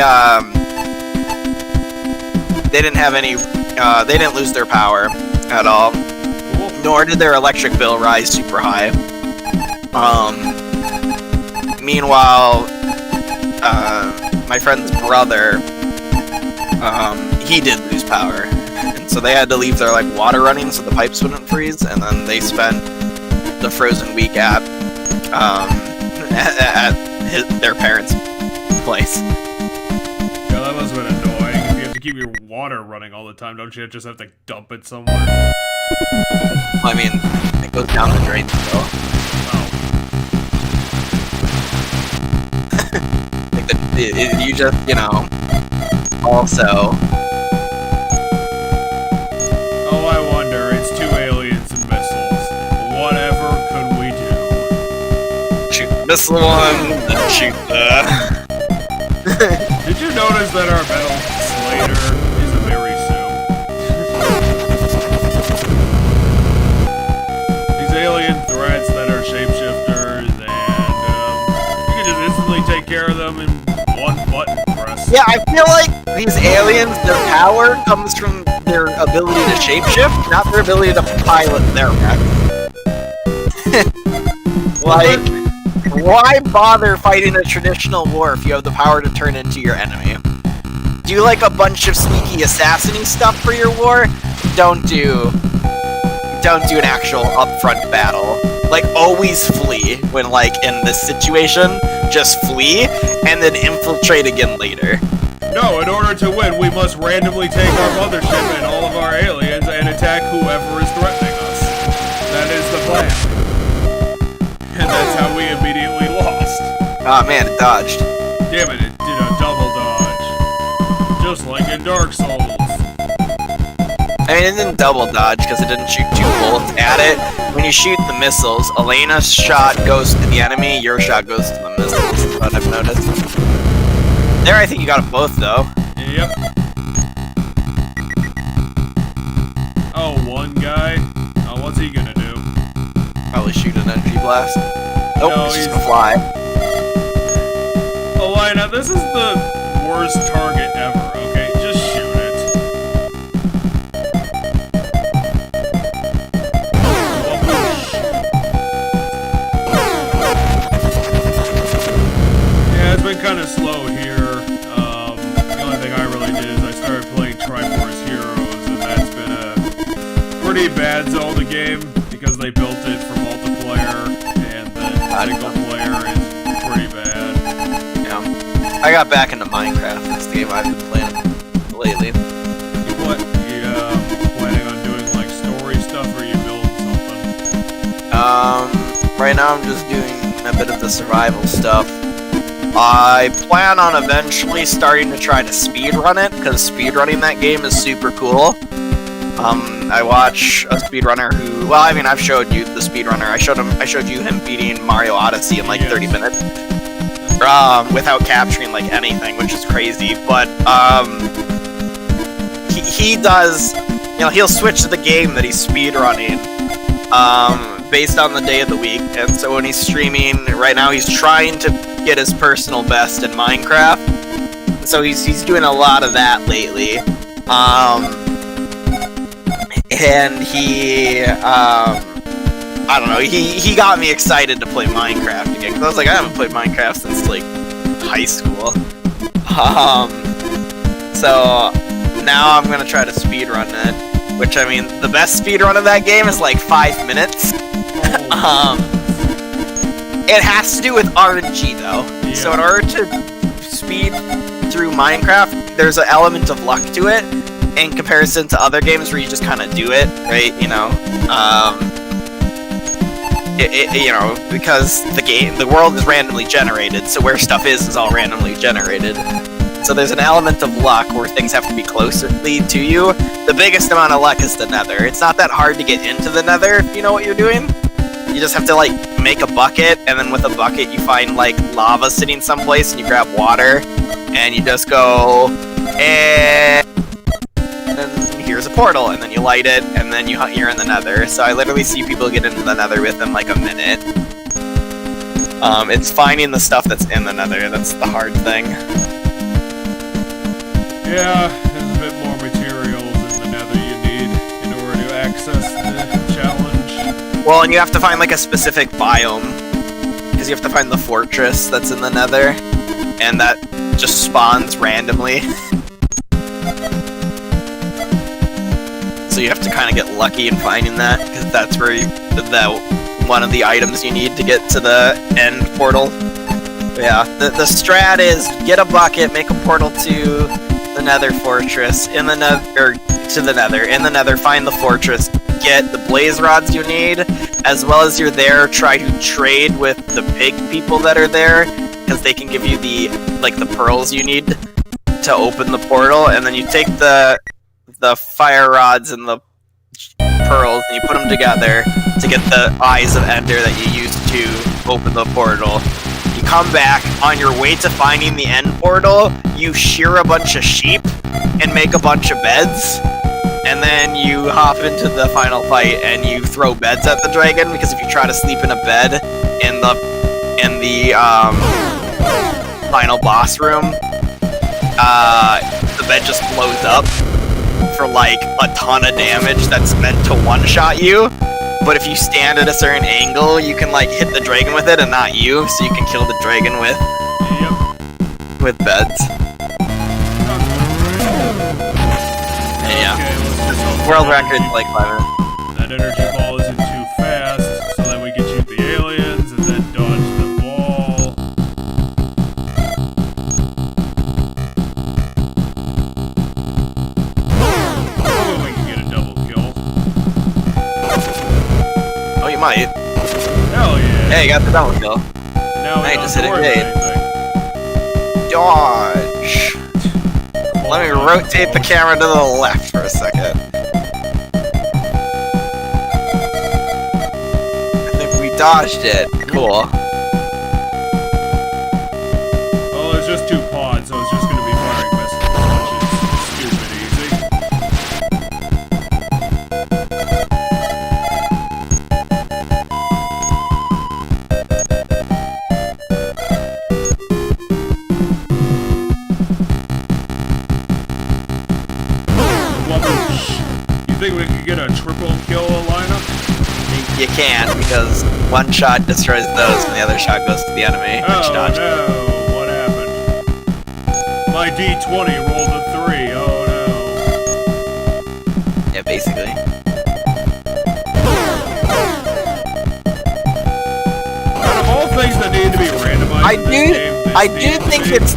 didn't have any. They didn't lose their power at all. Cool. Nor did their electric bill rise super high. Meanwhile, my friend's brother, he did lose power, and so they had to leave their like water running so the pipes wouldn't freeze, and then they spent the frozen week at their parents' place. Yeah, that must have been annoying. If you have to keep your water running all the time, don't you just have to dump it somewhere? I mean, it goes down the drain still. Oh. You just, you know, also. Oh, I wonder. It's 2 aliens and missiles. Whatever could we do? Shoot this one, then shoot the... Did you notice that our battle Slader is a very soon? These alien threats that are shapeshifters, and you can just instantly take care of them in one button press. Yeah, I feel like these aliens, their power comes from their ability to shapeshift, not their ability to pilot their mech. Like, why bother fighting a traditional war if you have the power to turn into your enemy? Do you like a bunch of sneaky assassin-y stuff for your war? Don't do an actual upfront battle. Like, always flee when, like, in this situation. Just flee, and then infiltrate again later. No, in order to win, we must randomly take our mothership and all of our aliens and attack whoever is threatening us. That is the plan. And that's how we immediately lost. Aw, man, it dodged. Damn it, it did a double dodge. Just like in Dark Souls. I mean, it didn't double dodge because it didn't shoot 2 bullets at it. When you shoot the missiles, Elena's shot goes to the enemy, your shot goes to the missiles. That's what I've noticed. There, I think you got them both, though. Yeah, Yep. Oh, one guy? Oh, what's he gonna do? Probably shoot an energy blast. Nope, No, he's just he's- gonna fly. Alina, this is the worst target ever, okay? Just shoot it. Yeah, it's been kind of slow here. The only thing I really did is I started playing Triforce Heroes, and that's been a pretty bad Zelda game because they built it for multiplayer, and the single player is pretty bad. Yeah. I got back into Minecraft. That's the game I've been playing lately. Planning on doing like story stuff, or you building something? Right now I'm just doing a bit of the survival stuff. I plan on eventually starting to try to speedrun it, because speedrunning that game is super cool. I watch a speedrunner who, well, I mean, I've showed you the speedrunner. I showed you him beating Mario Odyssey in like 30 minutes. Without capturing like anything, which is crazy. But he does, you know, he'll switch to the game that he's speedrunning based on the day of the week. And so when he's streaming right now, he's trying to get his personal best in Minecraft. So he's doing a lot of that lately. And he I don't know, he got me excited to play Minecraft again, because I was like, I haven't played Minecraft since, like, high school. So, now I'm gonna try to speedrun it, which, I mean, the best speedrun of that game is, like, 5 minutes. It has to do with RNG, though. Yeah. So in order to speed through Minecraft, there's an element of luck to it, in comparison to other games where you just kind of do it, right? You know, you know, because the world is randomly generated, so where stuff is all randomly generated. So there's an element of luck where things have to be closely to you. The biggest amount of luck is the Nether. It's not that hard to get into the Nether if you know what you're doing. You just have to, like, make a bucket, and then with a bucket you find, like, lava sitting someplace, and you grab water, and you just go, and then here's a portal, and then you light it, and then you're in the Nether. So I literally see people get into the Nether within like a minute. It's finding the stuff that's in the Nether that's the hard thing. Yeah, there's a bit more materials in the Nether you need in order to access the challenge. Well, and you have to find like a specific biome, because you have to find the fortress that's in the Nether, and that just spawns randomly. So you have to kind of get lucky in finding that, because that's where one of the items you need to get to the end portal. But yeah, the strat is get a bucket, make a portal to the Nether fortress, in the Nether, find the fortress, get the blaze rods you need, as well as you're there, try to trade with the pig people that are there, because they can give you the pearls you need to open the portal, and then you take the fire rods and the pearls, and you put them together to get the Eyes of Ender that you use to open the portal. You come back, on your way to finding the end portal, you shear a bunch of sheep and make a bunch of beds, and then you hop into the final fight and you throw beds at the dragon, because if you try to sleep in a bed in the final boss room, the bed just blows up for like a ton of damage that's meant to one-shot you. But if you stand at a certain angle, you can like hit the dragon with it and not you, so you can kill the dragon with beds. Yeah. Okay, World record like 5 minutes. that energy ball isn't too fast, so then we can shoot the aliens and then dodge the ball. Oh, we can get a double kill. Oh, you might. Hell yeah. Hey, you got the double kill. Now we Hey, don't just hit a worry gate. about anything. Dodge. Let me rotate the camera to the left for a second. I think we dodged it. Cool. Well, there's just 2 pods, so it's just gonna be firing missiles as much as you can't, because one shot destroys those and the other shot goes to the enemy. Oh no, what happened? My D20 rolled a 3, oh no. Yeah, basically. Out of all things that need to be randomized I do think it's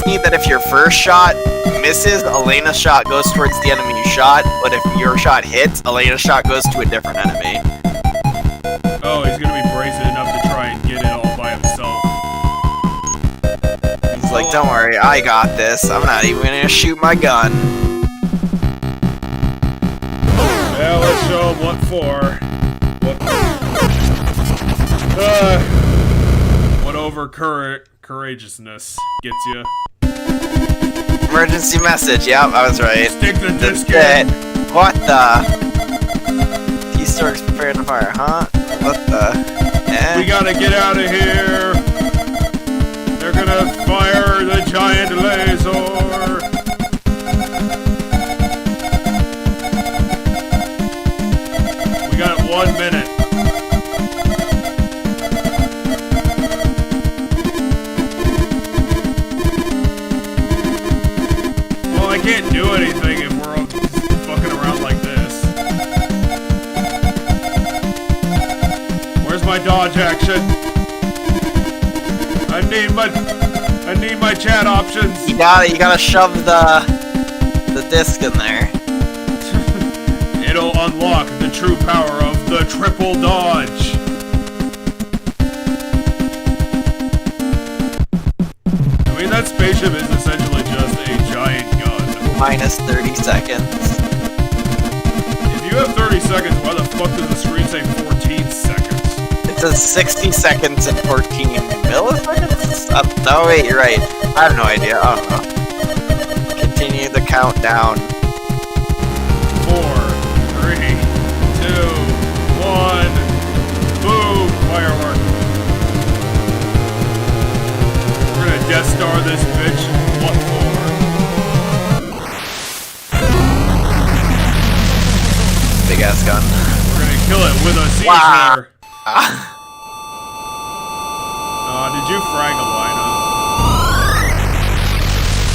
neat that if your first shot misses, Elena's shot goes towards the enemy you shot, but if your shot hits, Elena's shot goes to a different enemy. Oh, he's gonna be brazen enough to try and get it all by himself. He's like, don't worry, I got this. I'm not even gonna shoot my gun. Yeah, let's show him what for. What over courageousness gets you? Emergency message, yep, I was right. Stick the disc in. What the? T-Stork's prepared to fire, huh? What the? We gotta get out of here. They're gonna fire the giant laser. We got 1 minute. Well, I can't do anything if we're all fucking around like this. Where's my dodge action? I need my chat options. You gotta shove the disc in there. It'll unlock the true power of the triple dodge. I mean, that spaceship is essentially just a giant gun. Minus 30 seconds. If you have 30 seconds, why the fuck does the screen say 14 seconds? It says 60 seconds and 14 milliseconds? No, wait, you're right. I have no idea. I don't know. Continue the countdown. 4, 3, 2, 1. Boom! Firework. We're gonna Death Star this bitch. What for? Big ass gun. We're gonna kill it with a siege Wow. layer. Did you frag Elena?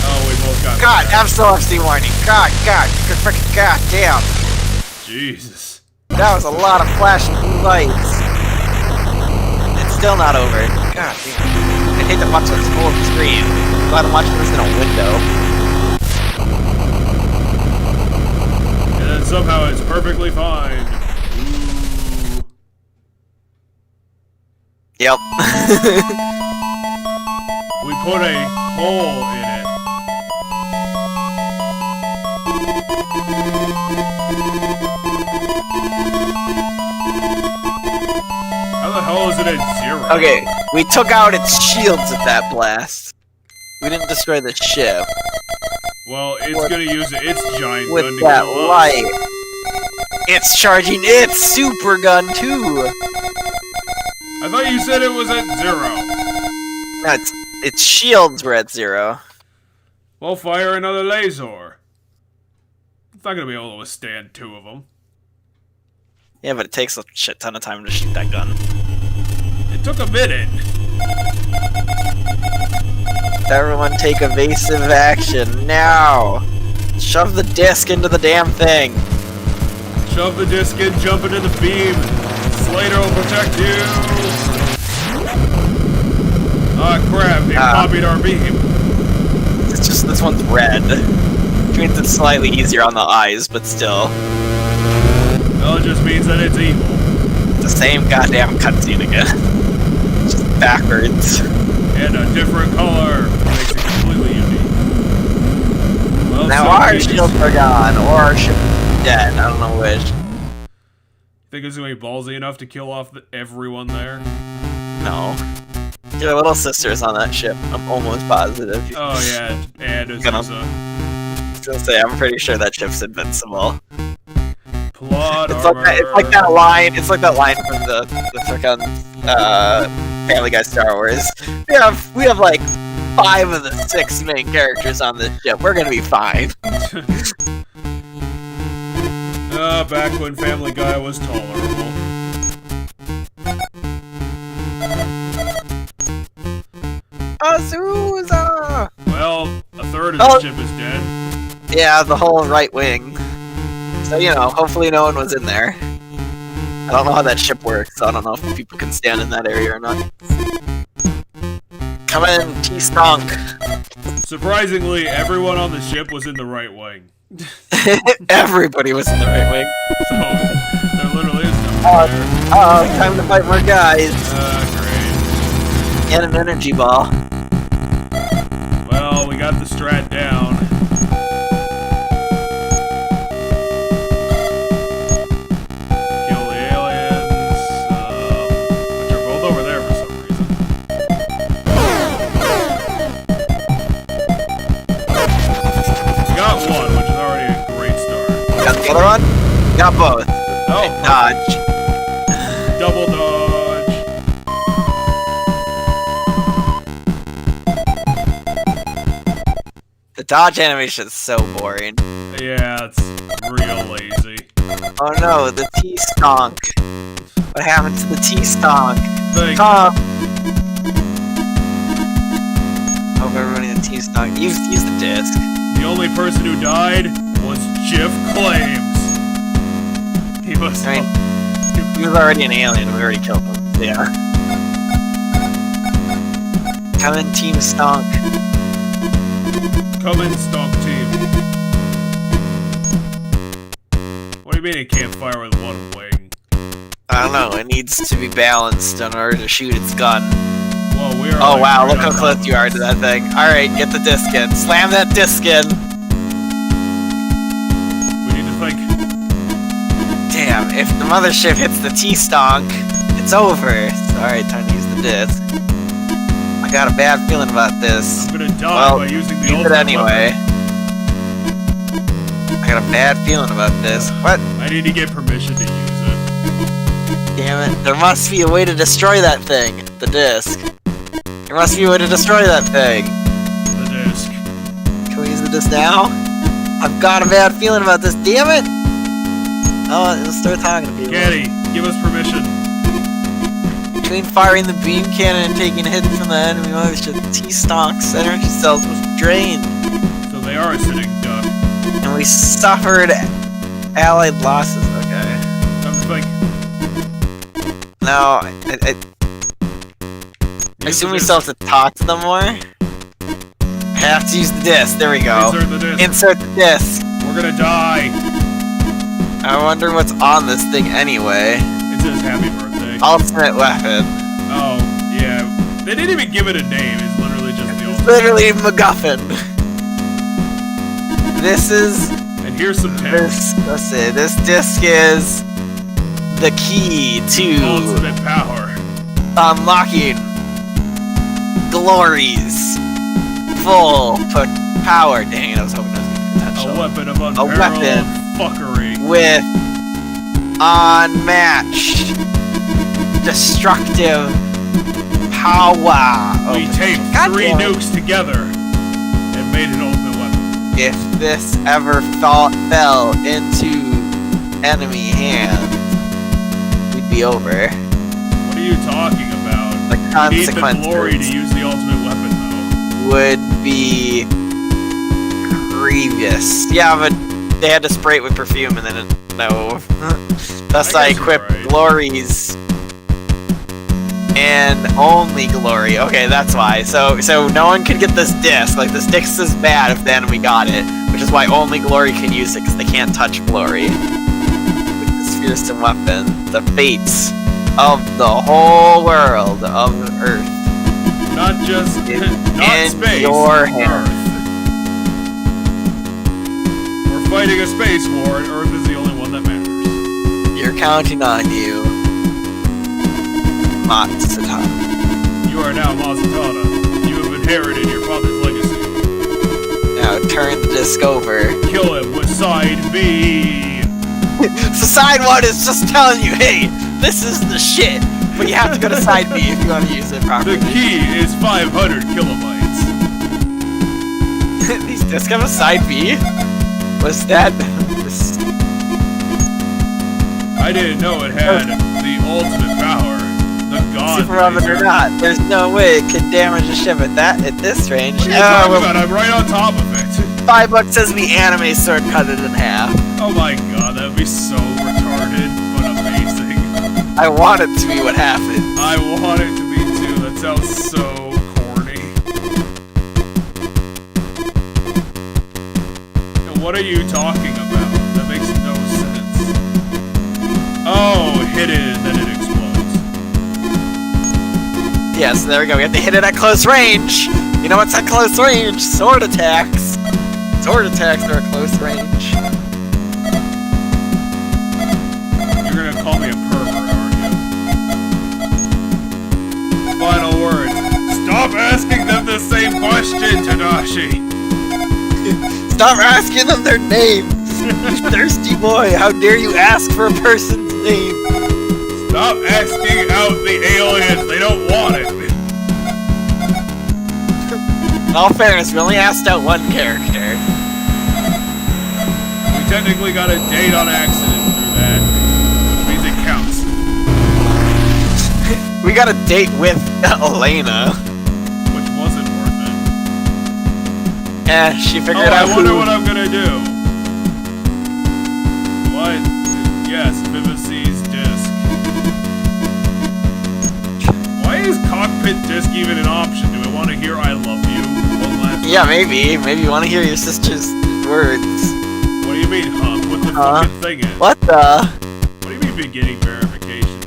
Oh, we both got God, fragged. FC warning. God, good freaking goddamn. Jesus. That was a lot of flashing blue lights. It's still not over. God damn. I hate to watch this full screen. I'm glad I'm watching this in a window. And then somehow it's perfectly fine. Ooh. Yep. We put a hole in it. How the hell is it at 0? Okay, we took out its shields at that blast. We didn't destroy the ship. Well, it's gonna use its giant With gun to that kill us. light. It's charging its super gun too. I thought you said it was at 0. No, its shields were at 0. Well, fire another laser. It's not gonna be able to withstand 2 of them. Yeah, but it takes a shit ton of time to shoot that gun. It took a minute. Everyone take evasive action now. Shove the disc into the damn thing. Shove the disc in, jump into the beam. Slader will protect you. Ah, crap, it copied our beam. It's just this one's red. Which means it's slightly easier on the eyes, but still. Well, it just means that it's evil. It's the same goddamn cutscene again. Just backwards. And a different color. Makes it completely unique. Well, Now our shields are gone, or our ship is dead. I don't know which. Think it's gonna be ballsy enough to kill off everyone there? No. Your little sister's on that ship. I'm almost positive. Oh yeah, and I was gonna say, I'm pretty sure that ship's invincible. Plot It's armor. like that line. It's like that line from the frickin' Family Guy Star Wars. We have like 5 of the 6 main characters on this ship. We're gonna be fine. Back when Family Guy was tolerable. boss! Ooh-za! Well, a third of the ship is dead. Yeah, the whole right wing. So, you know, hopefully no one was in there. I don't know how that ship works, so I don't know if people can stand in that area or not. Come in, T-Stonk. Surprisingly, everyone on the ship was in the right wing. Everybody was in the right wing. So, there literally is no there. Time to fight more guys. Great. Get an energy ball. Well, we got the strat down. Kill the aliens, which are both over there for some reason. We got one, which is already a great start. Got the other one? Got both. Oh, Dodge. double dodge. The dodge animation is so boring. Yeah, it's real lazy. Oh no, the T-Stonk. What happened to the T-Stonk? Thank Tom! Hope everybody in the T-Stonk. Use the disc. The only person who died was Jeff Claims. He was. I mean, he was already an alien. We already killed him. Yeah. Come in, Team Stonk. Come in, Stonk Team. What do you mean it can't fire with one wing? I don't know. It needs to be balanced in order to shoot its gun. Whoa, we are. Oh like wow! right Look how on close you are to that thing. All right, get the disc in. Slam that disc in. We need to think. Damn! If the mothership hits the T-Stonk, it's over. Alright, time to use the disc. I got a bad feeling about this. I'm gonna die by using the use ultimate it anyway. I got a bad feeling about this. What? I need to get permission to use it. Damn it. There must be a way to destroy that thing. The disc. There must be a way to destroy that thing. The disc. Can we use the disc now? I've got a bad feeling about this. Damn it! Oh, let's start talking to people. Caddy, give us permission. Between firing the beam cannon and taking hits from the enemy mothership, the T-Stonk's energy cells was drained. So they are a sitting duck. And we suffered allied losses. Okay. Time to think. Now, I assume we still have to talk to them more. I have to use the disc. There we go. Insert the disc. Insert the disc. We're gonna die. I wonder what's on this thing anyway. It says happy birthday. Ultimate weapon. Oh, yeah. They didn't even give it a name. It's literally just the ultimate. Literally MacGuffin. This is... And here's some text. Let's see. This disc is the key to Ultimate power. unlocking Glory's full power. Dang it, I was hoping it was gonna be potential. A weapon of unparalleled fuckery. With unmatched destructive power. We taped God 3 damn it. nukes together and made an ultimate weapon. If this ever fell into enemy hands, we'd be over. What are you talking about? The You need the glory to consequences use the ultimate weapon, though. would be grievous. Yeah, but they had to spray it with perfume and then no. Thus I guess you're equipped right. Glories and only Glory. Okay, that's why. So no one could get this disc. Like, this disc is bad if the enemy got it, which is why only Glory can use it, because they can't touch Glory. With this fearsome weapon, the fates of the whole world of Earth Not just not in space. your hands. Earth. We're fighting a space war, and Earth is the only one that matters. You're counting on you, Matsutana. You are now Mazatana. You have inherited your father's legacy. Now turn the disc over. Kill him with side B. So side 1 is just telling you, hey, this is the shit. But you have to go to side B if you want to use it properly. The key is 500 kilobytes. These discs have a side B? What's that? I didn't know it had the ultimate power. The god. Super weapon or not, there's no way it can damage a ship at this range. What are you talking about? I'm right on top of it. $5 says the anime sword cut it in half. Oh my god, that would be so retarded, but amazing. I want it to be what happened. I want it to be too. That sounds so corny. And what are you talking about? That makes no sense. Oh, hit it and then it explodes. Yeah, so there we go. We have to hit it at close range. You know what's at close range? Sword attacks. Sword attacks are at close range. You're gonna call me a pervert, aren't you? Final words. Stop asking them the same question, Tadashi! Stop asking them their names! You thirsty boy, how dare you ask for a person's name? Stop asking out the aliens, they don't want it! In all fairness, we only asked out one character. We technically got a date on accident through that, which means it counts. We got a date with Elena. Which wasn't worth it. She figured I out wonder what I'm gonna do. What? Yes, Vivacy's disc. Why is cockpit disc even an option? Do I want to hear I love you one last time? Yeah, maybe. Maybe you want to hear your sister's words. What do you mean, huh? What the fucking thing is? What the? What do you mean beginning verification?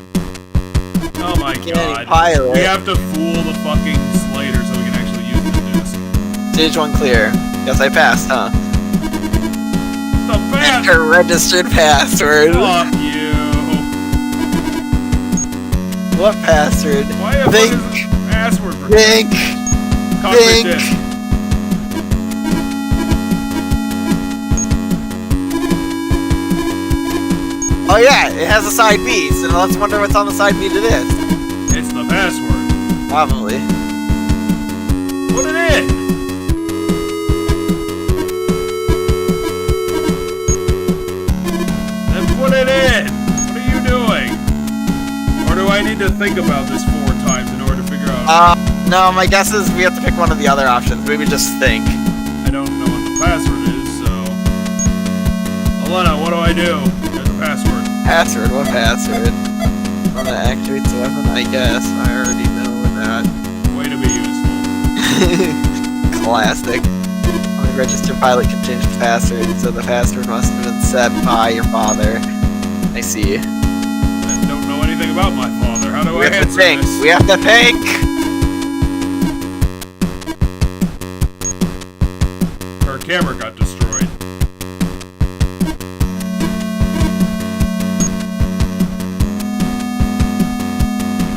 Oh my god. Pilot. We have to fool the fucking Slader so we can actually use the disc. Stage 1 clear. Guess I passed, huh? The fast! Enter registered password. Fuck you. What password? Why the fuck is this password for Think. cockpit Think. disc? Oh yeah, it has a side B, so now let's wonder what's on the side B to this. It's the password. Probably. Put it in! Then put it in! What are you doing? Or do I need to think about this 4 times in order to figure out... No, my guess is we have to pick one of the other options. Maybe just think. I don't know what the password is, so... Elena, what do I do? There's a password. Password? What password? One that activates the weapon? I guess. I already know that. Way to be useful. Classic. Only registered pilot can change the password, so the password must have been set by your father. I see. I don't know anything about my father. How do I We have to answer think. this? We have to think! Her camera got destroyed.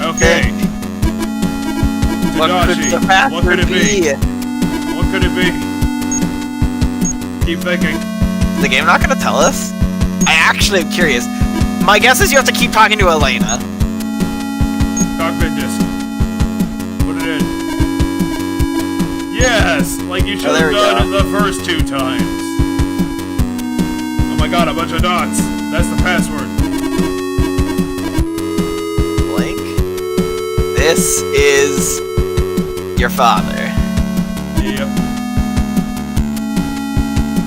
Okay. What could Tadashi, the what password could it be? be? What could it be? Keep thinking. Is the game not gonna tell us? I actually am curious. My guess is you have to keep talking to Elena. Cockpit disc. Put it in. Yes! Like you should have done it the first 2 times. Oh my god, a bunch of dots. That's the password. Blink. This is your father. Yep.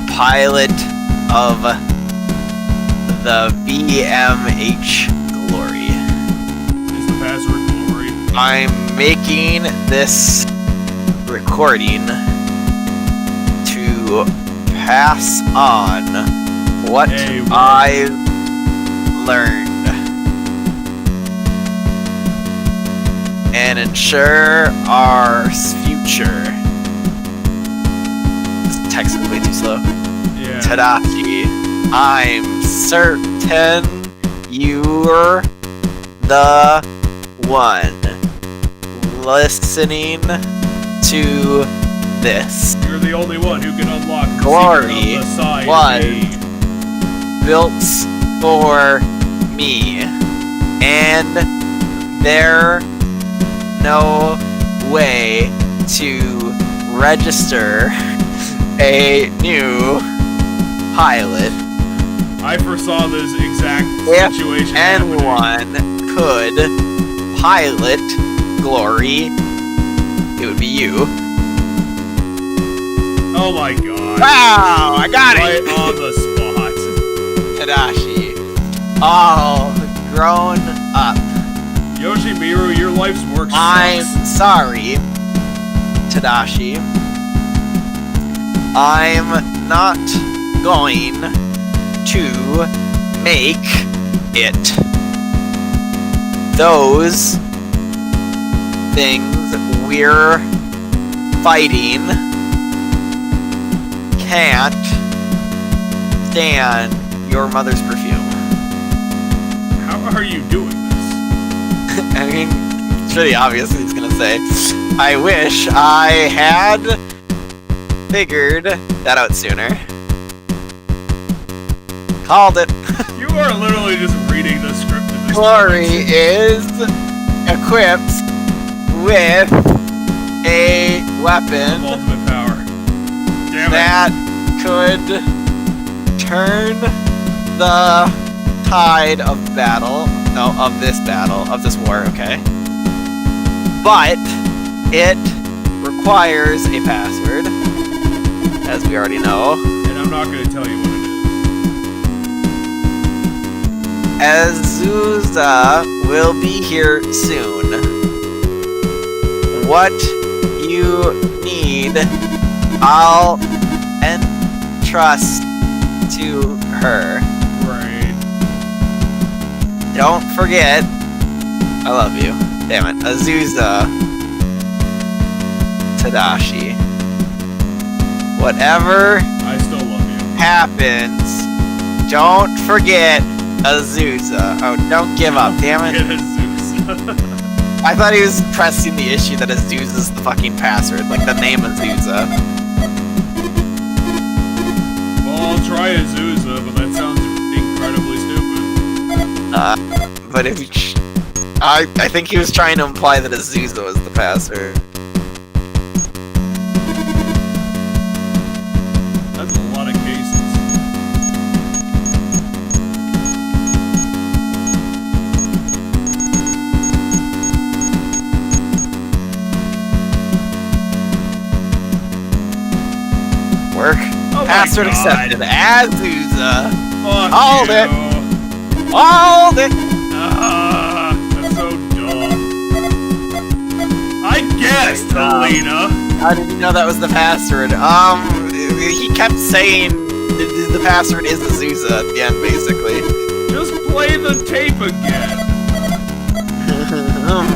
Pilot of the VMH Glory. Is the password Glory? I'm making this recording to pass on what I've learned and ensure our future. This text is way too slow. Yeah. Tadashi, I'm certain you're the one listening to this. You're the only one who can unlock the Glory secret of the side was B. built for me, and there no way to register a new pilot. I foresaw this exact If situation happening. anyone could pilot Glory, it would be you. Oh my god. Wow, I got right it! on the spot. Tadashi. All grown up. Yoshimitsu, your life's work sucks. I'm sorry, Tadashi. I'm not going to make it. Those things we're fighting can't stand your mother's perfume. How are you doing this? I mean, it's pretty obvious what he's gonna say. I wish I had figured that out sooner. Called it. You are literally just reading the script of this. Glory is equipped with a weapon Ultimate power. Damn that could turn the tide of battle. No, of this battle, of this war, okay? But it requires a password, as we already know. And I'm not going to tell you what it Azusa will be here soon. What you need, I'll entrust to her. is. Right. Don't forget, I love you. Damn it, Azusa Tadashi. Whatever I still love you. happens, don't forget Azusa. Oh, don't give up, damn it. Get a Zeus. I thought he was pressing the issue that Azusa's the fucking password, like the name Azusa. Well, I'll try Azusa, but that sounds incredibly stupid. But if you I think he was trying to imply that Azusa was the password. That's a lot of cases. Work. Oh Password my God. accepted. Azusa. Fuck Hold you. it. Hold it. That's so dumb. I guessed, Helena. How did you know that was the password? He kept saying the password is Azusa at the end, basically. Just play the tape again.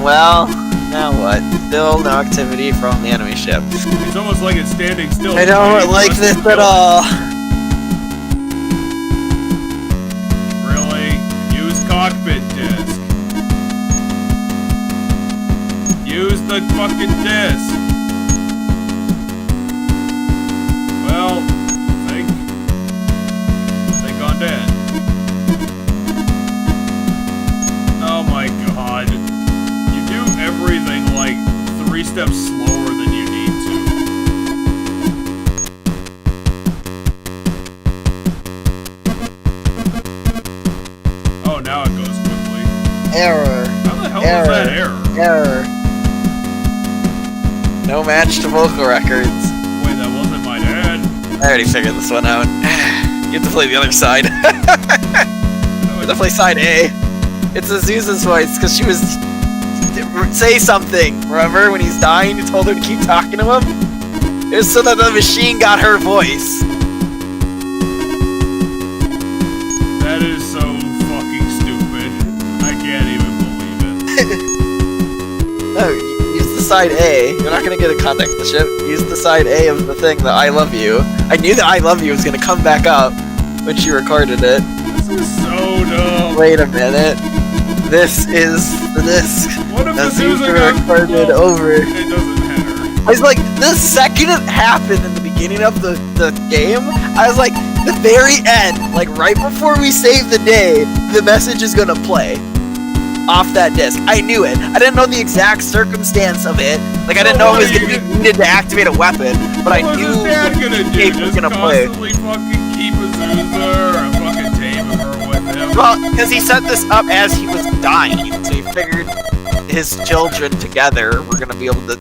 Well, now what? Still no activity from the enemy ship. It's almost like it's standing still. I don't like this at all. Really? Use cockpit disk. Use the fucking disk. Well, think on that. Oh my god. You do everything like 3 steps slower than you need to. Oh, now it goes quickly. Error. How the hell is that error? Error. No match to vocal records. Wait, that wasn't my dad. I already figured this one out. You have to play the other side. You have to play side A. It's Azusa's voice, because she was... Say something, remember? When he's dying, you told her to keep talking to him? It was so that the machine got her voice. That is so fucking stupid. I can't even believe it. No, use the side A. You're not gonna get a contact with the ship. Use the side A of the thing, the I love you. I knew that I love you was gonna come back up when she recorded it. This is so dumb. Wait a minute. This is the disc. What if That's Azusa recorded over. It doesn't matter. I was like, the second it happened in the beginning of the game, I was like, the very end, like right before we save the day, the message is gonna play off that disc. I knew it. I didn't know the exact circumstance of it. Like, I didn't know it was gonna be needed to activate a weapon, but I What knew was his dad gonna do? it was Just gonna play. constantly fucking keep Azusa or fucking tame her with him? Well, because he set this up as he was dying, so he figured his children together were gonna be able to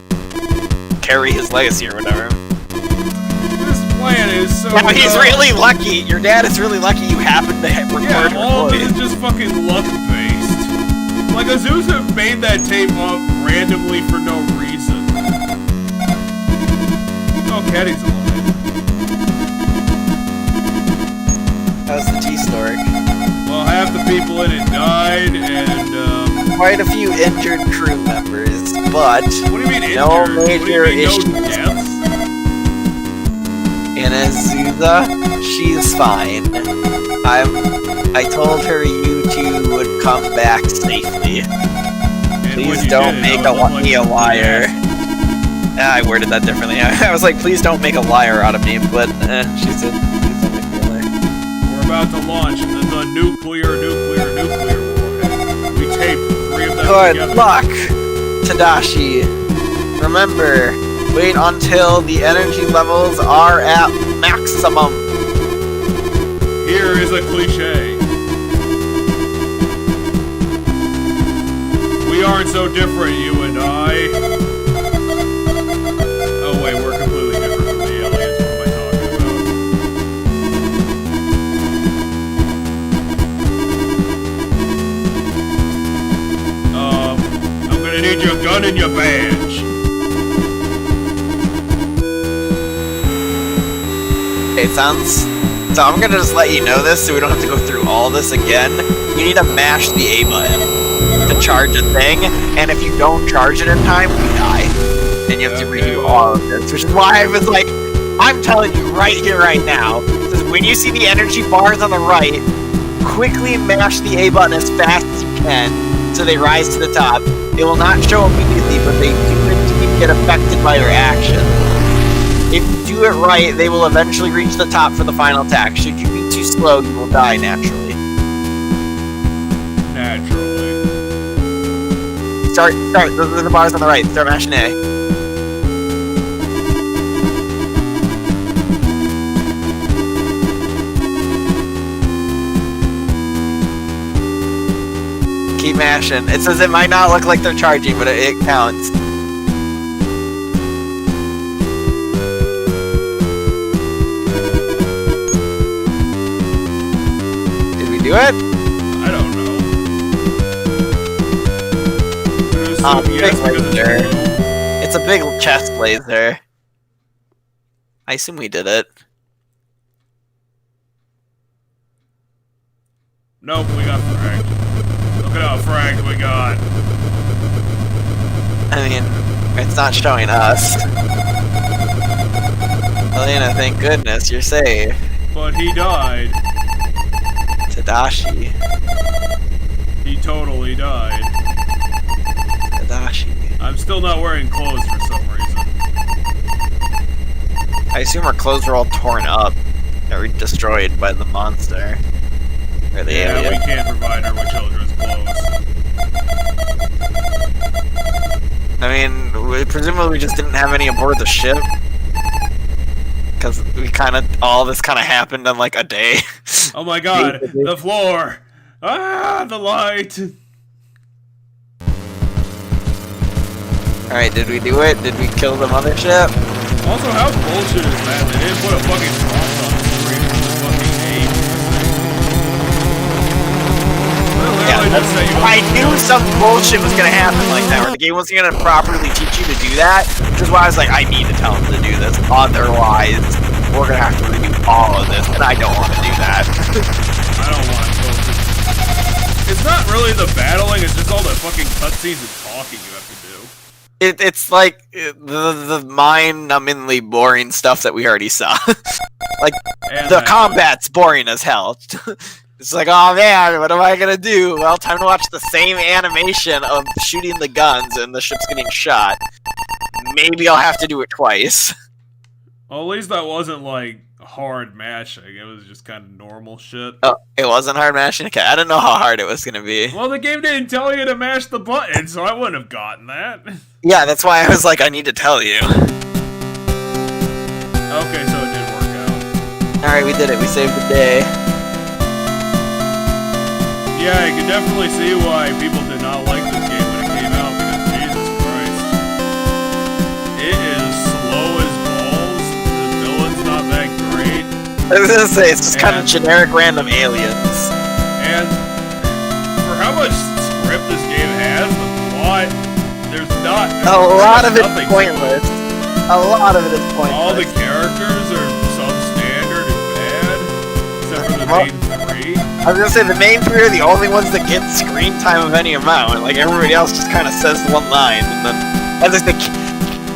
carry his legacy or whatever. This plan is so. Now he's really lucky. Your dad is really lucky you happened to record. Yeah, all of it is just fucking luck based. Like Azusa made that tape up randomly for no reason. Oh, Caddy's alive. How's the T-Stork? Well, half the people in it died, and quite a few injured crew members, but what do you mean injured? no major issues. No deaths? And Azusa, she's fine. I told her you two would come back safely. And Please don't make me a liar. I worded that differently. I was like, please don't make a liar out of me, but she said, please don't make me a liar. We're about to launch the nuclear warhead. We taped 3 of them Good together. luck, Tadashi. Remember, wait until the energy levels are at maximum. Here is a cliche. We aren't so different, you and I. Oh wait, we're completely different from the aliens. What am I talking about? I'm gonna need your gun and your badge. Okay, sounds. So I'm gonna just let you know this so we don't have to go through all this again. You need to mash the A button to charge a thing, and if you don't charge it in time, you die. And you have to redo all of this, which is why I was like, I'm telling you right here, right now, says when you see the energy bars on the right, quickly mash the A button as fast as you can so they rise to the top. It will not show immediately, but they do indeed get affected by your action. If you do it right, they will eventually reach the top for the final attack. Should you be too slow, you will die naturally. Naturally. Start. Those are the bars on the right. Start mashing A. Keep mashing. It says it might not look like they're charging, but it counts. Do it? I don't know. Yes, because it's a big chest laser. I assume we did it. Nope, we got fragged. Look at how fragged we got. I mean, it's not showing us. Elena, thank goodness, you're safe. But he died. Tadashi. He totally died. Tadashi. I'm still not wearing clothes for some reason. I assume our clothes are all torn up. Or destroyed by the monster. Or the alien. We can't provide her with children's clothes. I mean, presumably we just didn't have any aboard the ship. Because all this kind of happened in like a day. Oh my god, the floor! Ah, the light! Alright, did we do it? Did we kill the mothership? Also, how bullshit is that? They didn't put a fucking cross on the screen for the fucking name. I knew some bullshit was gonna happen like that, where the game wasn't gonna properly teach you to do that, which is why I was like, I need to tell them to do this, otherwise we're gonna have to redo all of this, and I don't want to do that. I don't want to. It's not really the battling, it's just all the fucking cutscenes and talking you have to do. It's like the mind-numbingly boring stuff that we already saw. Like, And the combat's boring as hell. It's like, oh man, what am I gonna do? Well, time to watch the same animation of shooting the guns and the ship's getting shot. Maybe I'll have to do it twice. Well, at least that wasn't like hard mashing. It was just kind of normal shit. Oh, it wasn't hard mashing? Okay, I didn't know how hard it was gonna be. Well, the game didn't tell you to mash the button, so I wouldn't have gotten that. Yeah, that's why I was like, I need to tell you. Okay, so it did work out. Alright, we did it. We saved the day. Yeah, I can definitely see why people did not like this game when it came out, because I was gonna say, it's just kind of generic random aliens. And for how much script this game has, the plot, there's not... A lot of it's pointless. A lot of it is pointless. All the characters are substandard and bad, except for the main three. I was gonna say, the main three are the only ones that get screen time of any amount. Like, everybody else just kind of says one line, and then... As I think,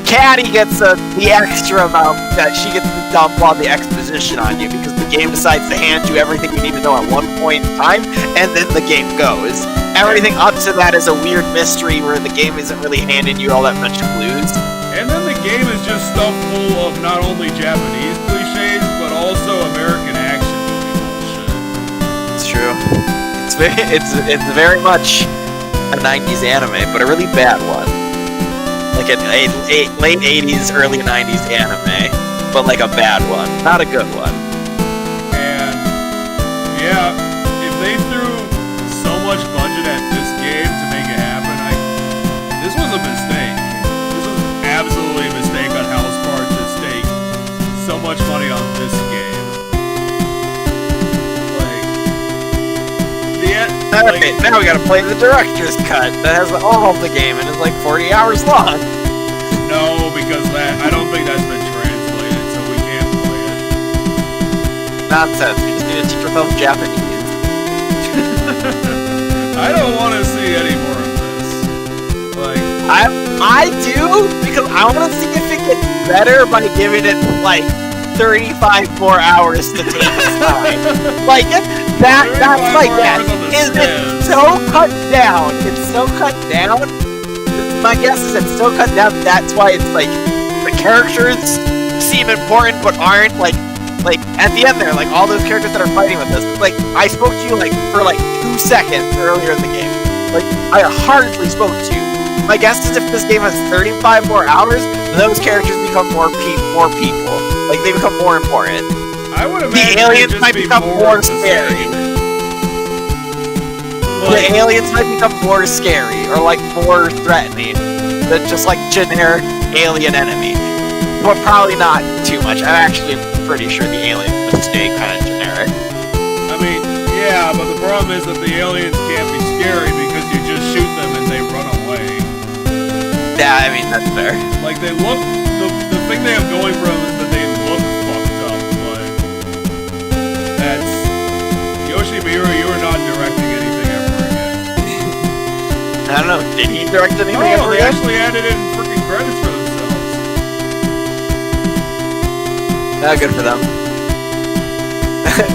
Caddy gets the extra amount that she gets to dump all the exposition on you because the game decides to hand you everything you need to know at one point in time, and then the game goes. Everything up to that is a weird mystery where the game isn't really handing you all that much clues. And then the game is just stuff full of not only Japanese cliches, but also American action movie bullshit. It's true. It's very much a 90s anime, but a really bad one. Like a late 80s, early 90s anime, but like a bad one, not a good one. And yeah, if they threw so much budget at this game to make it happen, this was a mistake. This was absolutely a mistake on HAL's part to stake so much money on this game. Okay, now we gotta play the director's cut that has all of the game and is like 40 hours long. No, because I don't think that's been translated, so we can't play it. Nonsense, we just need to teach ourselves Japanese. I don't want to see any more of this. Like, I do, because I want to see if it gets better by giving it like 35 more hours to take its time. Like, that's like that. Is it so cut down? It's so cut down. My guess is it's so cut down. That's why it's like the characters seem important but aren't. Like at the end there, like all those characters that are fighting with us. Like I spoke to you like for like 2 seconds earlier in the game. Like I hardly spoke to you. My guess is if this game has 35 more hours, those characters become more people. Like they become more important. I would imagine the aliens might become more scary. The aliens might become more scary or like more threatening than just like generic alien enemy. But probably not too much. I'm actually pretty sure the aliens would stay kind of generic. I mean, yeah, but the problem is that the aliens can't be scary because you just shoot them and they run away. Yeah, I mean that's fair. Like they look, the thing they have going for them is that they look fucked up, but that's Yoshimura, you are not directing anything ever again. I don't know, did he direct anything ever they again? actually added in freaking credits for themselves. Good for them.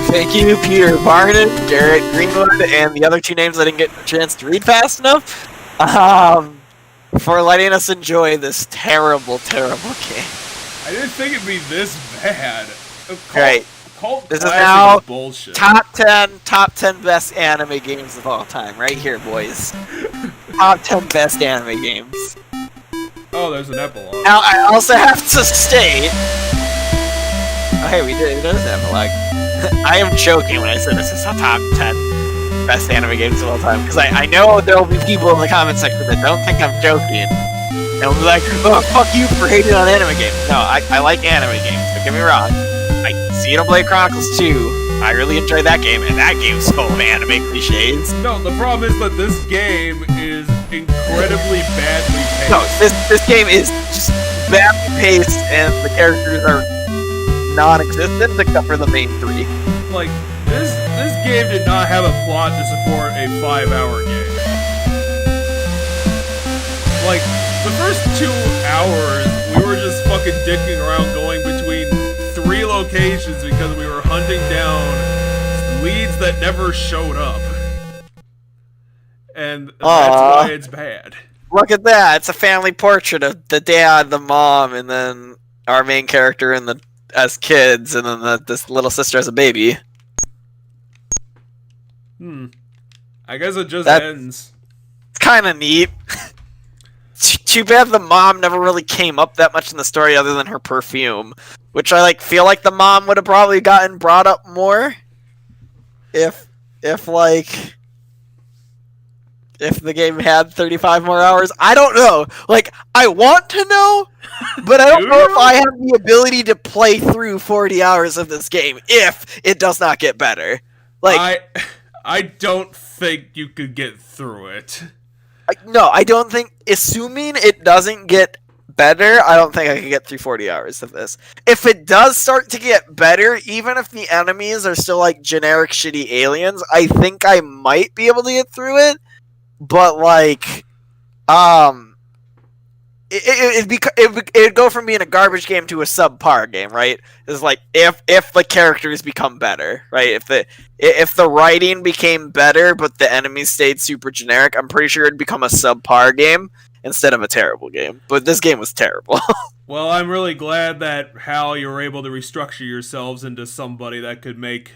Thank you, Peter Barnon, Garrett Greenwood, and the other two names I didn't get a chance to read fast enough, for letting us enjoy this terrible, terrible game. I didn't think it'd be this bad. Right. Cult this is now bullshit. top 10 best anime games of all time, right here, boys. Top 10 best anime games. Oh, there's an epilogue. Now, I also have to state... Oh, hey, it does have an epilogue. I am joking when I said this is a top 10 best anime games of all time, because I know there will be people in the comment section that don't think I'm joking, and will be like, oh, fuck you for hating on anime games. No, I like anime games, don't get me wrong. Xenoblade Chronicles 2, I really enjoyed that game, and that game's full of anime cliches. No, the problem is that this game is incredibly badly paced. No, this game is just badly paced, and the characters are non-existent except for the main three. Like, this game did not have a plot to support a 5-hour game. Like, the first 2 hours, we were just fucking dicking around going between 3 locations because we were hunting down leads that never showed up. And that's why it's bad. Look at that. It's a family portrait of the dad, the mom, and then our main character as kids, and then this little sister as a baby. I guess it just ends. It's kind of neat. Too bad the mom never really came up that much in the story other than her perfume. Which I feel like the mom would have probably gotten brought up more if if the game had 35 more hours. I don't know. Like, I want to know, but I don't know if I have the ability to play through 40 hours of this game if it does not get better. Like, I don't think you could get through it. No, I don't think. Assuming it doesn't get better, I don't think I can get through 40 hours of this. If it does start to get better, even if the enemies are still like generic shitty aliens, I think I might be able to get through it. But like, it'd go from being a garbage game to a subpar game, right? It's like if the characters become better, right? If the writing became better, but the enemies stayed super generic, I'm pretty sure it'd become a subpar game instead of a terrible game. But this game was terrible. Well, I'm really glad that HAL, you were able to restructure yourselves into somebody that could make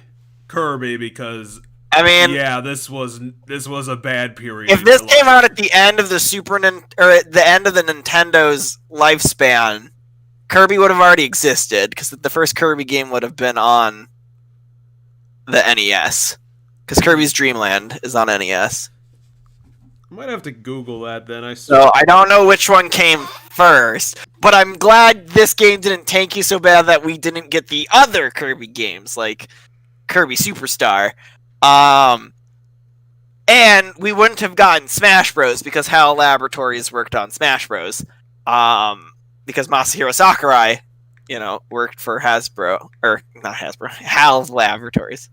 Kirby, because I mean, yeah, this was a bad period. If this came out at the end of the or at the end of the Nintendo's lifespan, Kirby would have already existed, because the first Kirby game would have been on the NES, because Kirby's Dream Land is on NES. I might have to Google that then. So I don't know which one came first, but I'm glad this game didn't tank you so bad that we didn't get the other Kirby games, like Kirby Superstar. And we wouldn't have gotten Smash Bros. Because HAL Laboratories worked on Smash Bros. Because Masahiro Sakurai, worked for Hasbro, or not Hasbro, HAL Laboratories.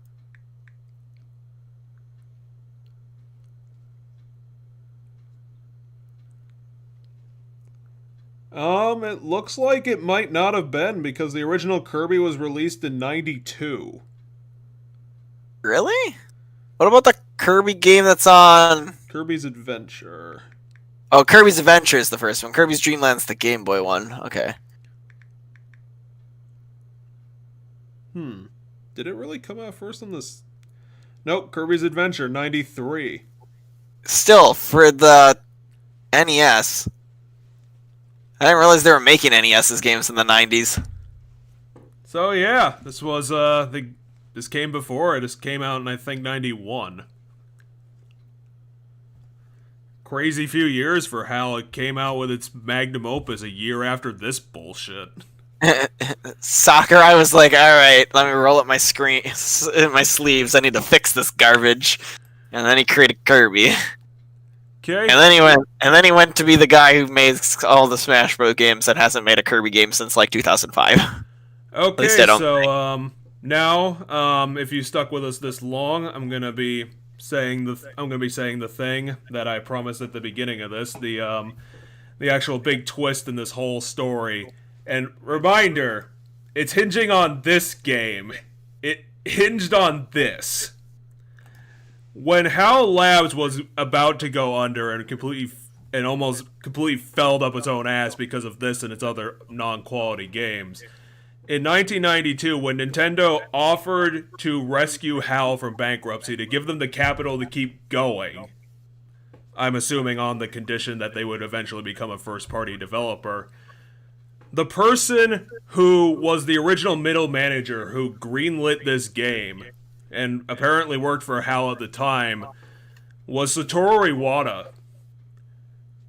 It looks like it might not have been, because the original Kirby was released in '92. Really? What about the Kirby game that's on... Kirby's Adventure. Oh, Kirby's Adventure is the first one. Kirby's Dream Land's the Game Boy one. Okay. Did it really come out first on this? Nope, Kirby's Adventure, 93. Still, for the NES. I didn't realize they were making NES's games in the 90s. So yeah, this was this came before it. This came out in, I think, 91. Crazy few years for HAL. It came out with its magnum opus a year after this bullshit. Sakurai was like, "Alright, let me roll up my my sleeves. I need to fix this garbage." And then he created Kirby. Okay. And then he went to be the guy who made all the Smash Bros. Games that hasn't made a Kirby game since like 2005. Okay, so now, if you stuck with us this long, I'm gonna be saying the thing that I promised at the beginning of this, the actual big twist in this whole story. And reminder, it's hinging on this game. It hinged on this. When HAL Labs was about to go under and almost completely felled up its own ass because of this and its other non-quality games, in 1992, when Nintendo offered to rescue HAL from bankruptcy, to give them the capital to keep going, I'm assuming on the condition that they would eventually become a first-party developer, the person who was the original middle manager who greenlit this game, and apparently worked for HAL at the time, was Satoru Iwata.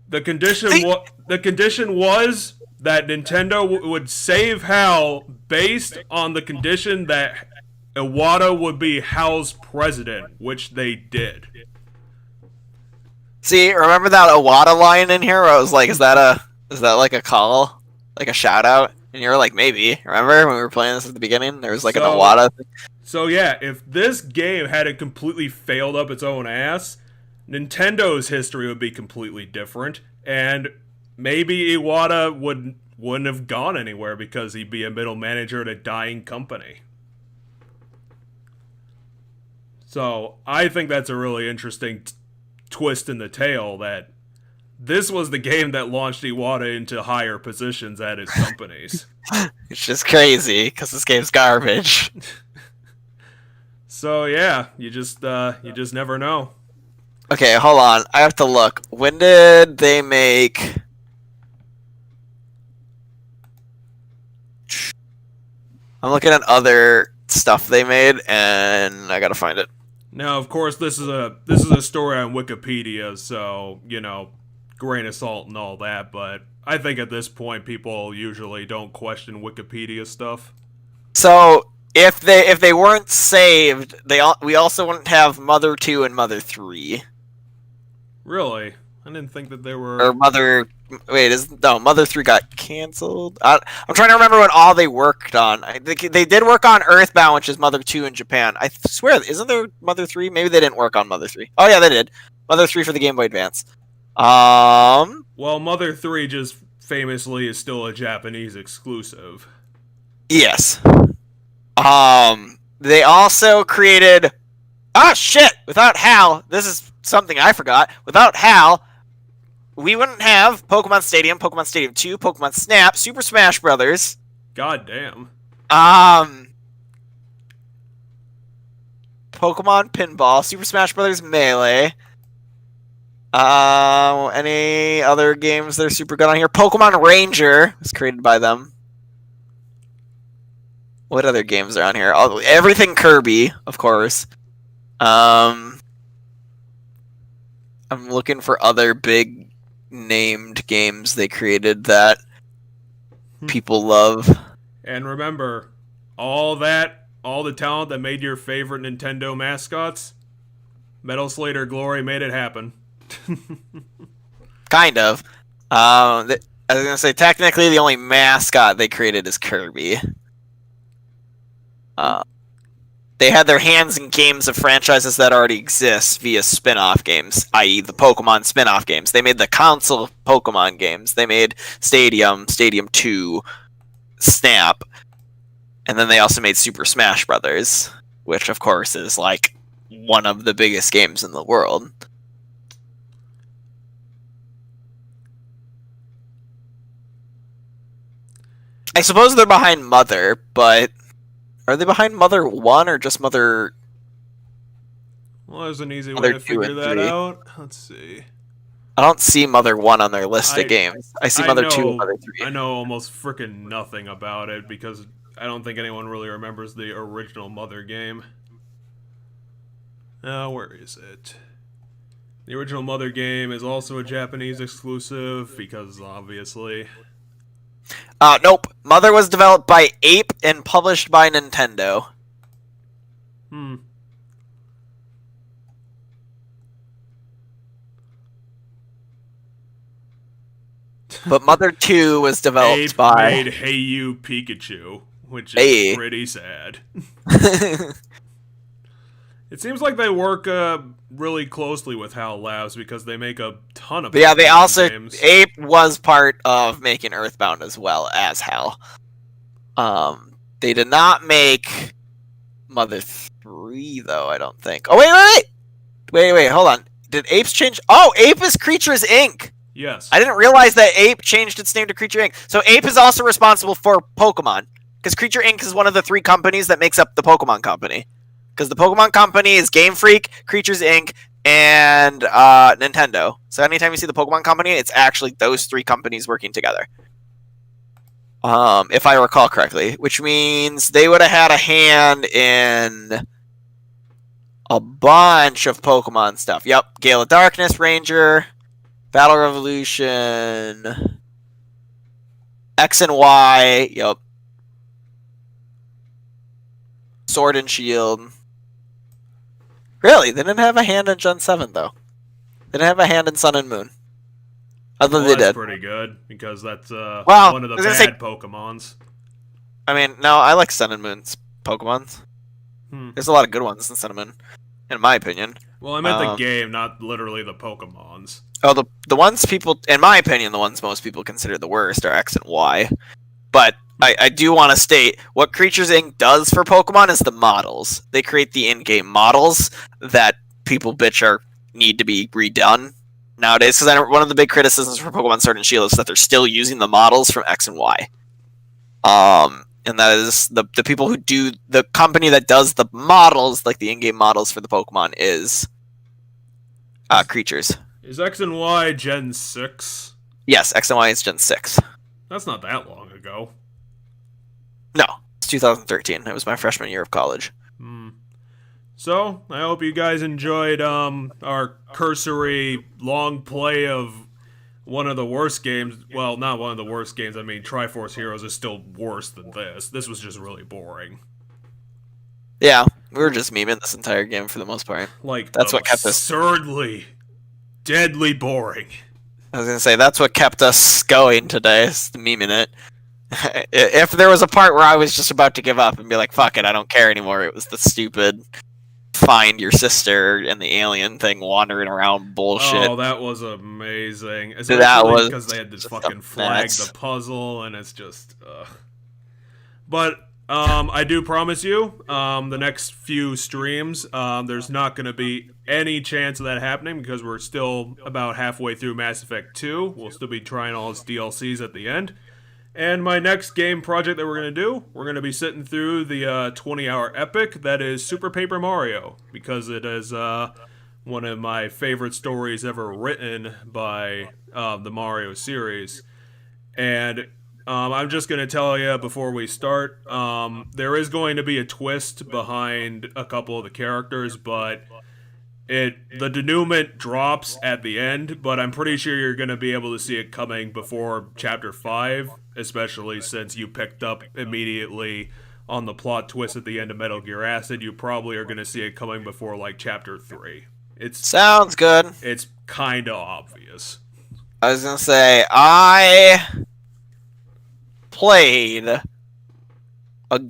The condition was that Nintendo would save HAL based on the condition that Iwata would be HAL's president, which they did. See, remember that Iwata line in here where I was like, is that like a call? Like a shout out? And you were like, maybe. Remember when we were playing this at the beginning? There was like an Iwata thing. So yeah, if this game had completely failed up its own ass, Nintendo's history would be completely different, and maybe Iwata wouldn't have gone anywhere because he'd be a middle manager at a dying company. So I think that's a really interesting twist in the tale, that this was the game that launched Iwata into higher positions at his companies. It's just crazy, because this game's garbage. So yeah, you just never know. Okay, hold on. I have to look. When did they make... I'm looking at other stuff they made, and I gotta find it. Now, of course, this is a story on Wikipedia, so grain of salt and all that. But I think at this point, people usually don't question Wikipedia stuff. So if they weren't saved, we also wouldn't have Mother 2 and Mother 3. Really? I didn't think that they were. Or Mother. Wait, Mother 3 got canceled? I'm trying to remember what all they worked on. They did work on Earthbound, which is Mother 2 in Japan. I swear, isn't there Mother 3? Maybe they didn't work on Mother 3. Oh, yeah, they did. Mother 3 for the Game Boy Advance. Well, Mother 3 just famously is still a Japanese exclusive. Yes. They also created... Ah, shit! Without HAL, this is something I forgot. Without HAL... we wouldn't have Pokemon Stadium, Pokemon Stadium 2, Pokemon Snap, Super Smash Brothers. God damn. Pokemon Pinball, Super Smash Brothers Melee. Any other games that are super good on here? Pokemon Ranger was created by them. What other games are on here? Everything Kirby, of course. I'm looking for other big named games they created that people love. And remember, all the talent that made your favorite Nintendo mascots, Metal Slader Glory made it happen. Kind of. I was gonna say, technically the only mascot they created is Kirby. They had their hands in games of franchises that already exist via spin-off games, i.e. the Pokemon spin-off games. They made the console Pokemon games. They made Stadium, Stadium 2, Snap, and then they also made Super Smash Brothers, which of course is like one of the biggest games in the world. I suppose they're behind Mother, but... are they behind Mother 1 or just Mother... well, there's an easy way to figure that out. Let's see. I don't see Mother 1 on their list of games. I see Mother 2 and Mother 3. I know almost freaking nothing about it because I don't think anyone really remembers the original Mother game. Where is it? The original Mother game is also a Japanese exclusive because obviously... nope. Mother was developed by Ape and published by Nintendo. But Mother 2 was developed Ape by... made Hey You Pikachu, which is pretty sad. It seems like they work really closely with HAL Labs because they make a ton of they also games. Ape was part of making Earthbound as well as HAL. They did not make Mother 3 though, I don't think. Oh wait, hold on. Did Apes change? Oh, Ape is Creatures Inc. Yes. I didn't realize that Ape changed its name to Creature Inc. So Ape is also responsible for Pokemon because Creature Inc. is one of the 3 companies that makes up the Pokemon Company. Because the Pokemon Company is Game Freak, Creatures Inc., and Nintendo. So anytime you see the Pokemon Company, it's actually those 3 companies working together. If I recall correctly. Which means they would have had a hand in a bunch of Pokemon stuff. Yep, Gale of Darkness, Ranger, Battle Revolution, X and Y, yep. Sword and Shield. Really? They didn't have a hand in Gen 7, though. They didn't have a hand in Sun and Moon. Other than they did. That's pretty good, because that's one of the bad Pokemons. I mean, no, I like Sun and Moon's Pokemons. There's a lot of good ones in Sun and Moon, in my opinion. Well, I meant the game, not literally the Pokemons. Oh, the ones people, in my opinion, the ones most people consider the worst are X and Y. But I do want to state, what Creatures Inc. does for Pokemon is the models. They create the in-game models that people bitch need to be redone nowadays. Because one of the big criticisms for Pokemon Sword and Shield is that they're still using the models from X and Y. And that is the people who do, the company that does the models, like the in-game models for the Pokemon, is Creatures. Is X and Y Gen 6? Yes, X and Y is Gen 6. That's not that long ago. No, it's 2013. It was my freshman year of college. So, I hope you guys enjoyed our cursory long play of one of the worst games. Well, not one of the worst games. I mean, Triforce Heroes is still worse than this. This was just really boring. Yeah, we were just memeing this entire game for the most part. Like, that's what kept us absurdly, deadly boring. I was gonna say that's what kept us going today, is memeing it. If there was a part where I was just about to give up and be like, "Fuck it, I don't care anymore," it was the stupid find your sister and the alien thing wandering around bullshit. Oh, that was amazing. That Especially was because they had to fucking flag the puzzle, and it's just. But I do promise you, the next few streams, there's not going to be any chance of that happening because we're still about halfway through Mass Effect 2. We'll still be trying all its DLCs at the end. And my next game project that we're going to do, we're going to be sitting through the 20-hour epic that is Super Paper Mario, because it is one of my favorite stories ever written by the Mario series. And I'm just going to tell you before we start, there is going to be a twist behind a couple of the characters, but the denouement drops at the end, but I'm pretty sure you're going to be able to see it coming before Chapter 5, especially since you picked up immediately on the plot twist at the end of Metal Gear Acid. You probably are going to see it coming before, like, Chapter 3. Sounds good. It's kind of obvious. I was going to say, I played a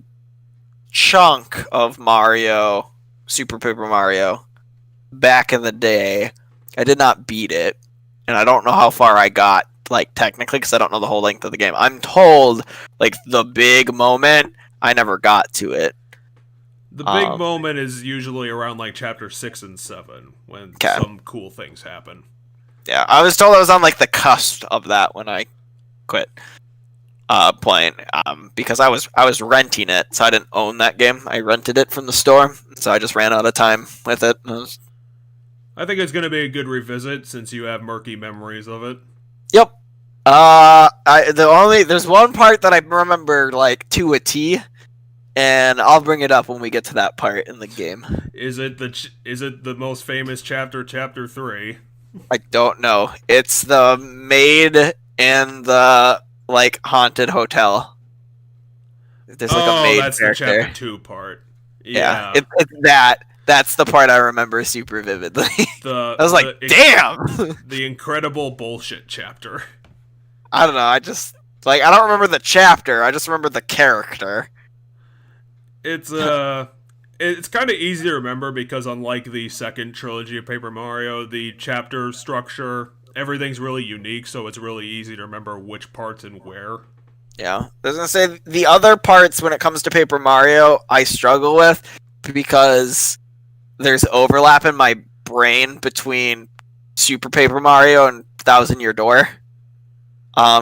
chunk of Mario, Super Paper Mario, back in the day. I did not beat it, and I don't know how far I got, like, technically, because I don't know the whole length of the game. I'm told, like, the big moment, I never got to it. The big moment is usually around, like, Chapter 6 and 7, when some cool things happen. Yeah, I was told I was on, like, the cusp of that when I quit playing, because I was renting it, so I didn't own that game. I rented it from the store, so I just ran out of time with it. I think it's going to be a good revisit since you have murky memories of it. Yep. There's one part that I remember, like, to a T, and I'll bring it up when we get to that part in the game. Is it the most famous chapter, Chapter 3? I don't know. It's the maid in the, like, haunted hotel. There's, like, a maid that's character. The Chapter 2 part. Yeah. It's that. That's the part I remember super vividly. I was like, damn! The incredible bullshit chapter. I don't know, I don't remember the chapter, I just remember the character. It's kind of easy to remember because unlike the second trilogy of Paper Mario, the chapter structure, everything's really unique, so it's really easy to remember which parts and where. Yeah. I was gonna say, the other parts when it comes to Paper Mario, I struggle with because there's overlap in my brain between Super Paper Mario and Thousand Year Door.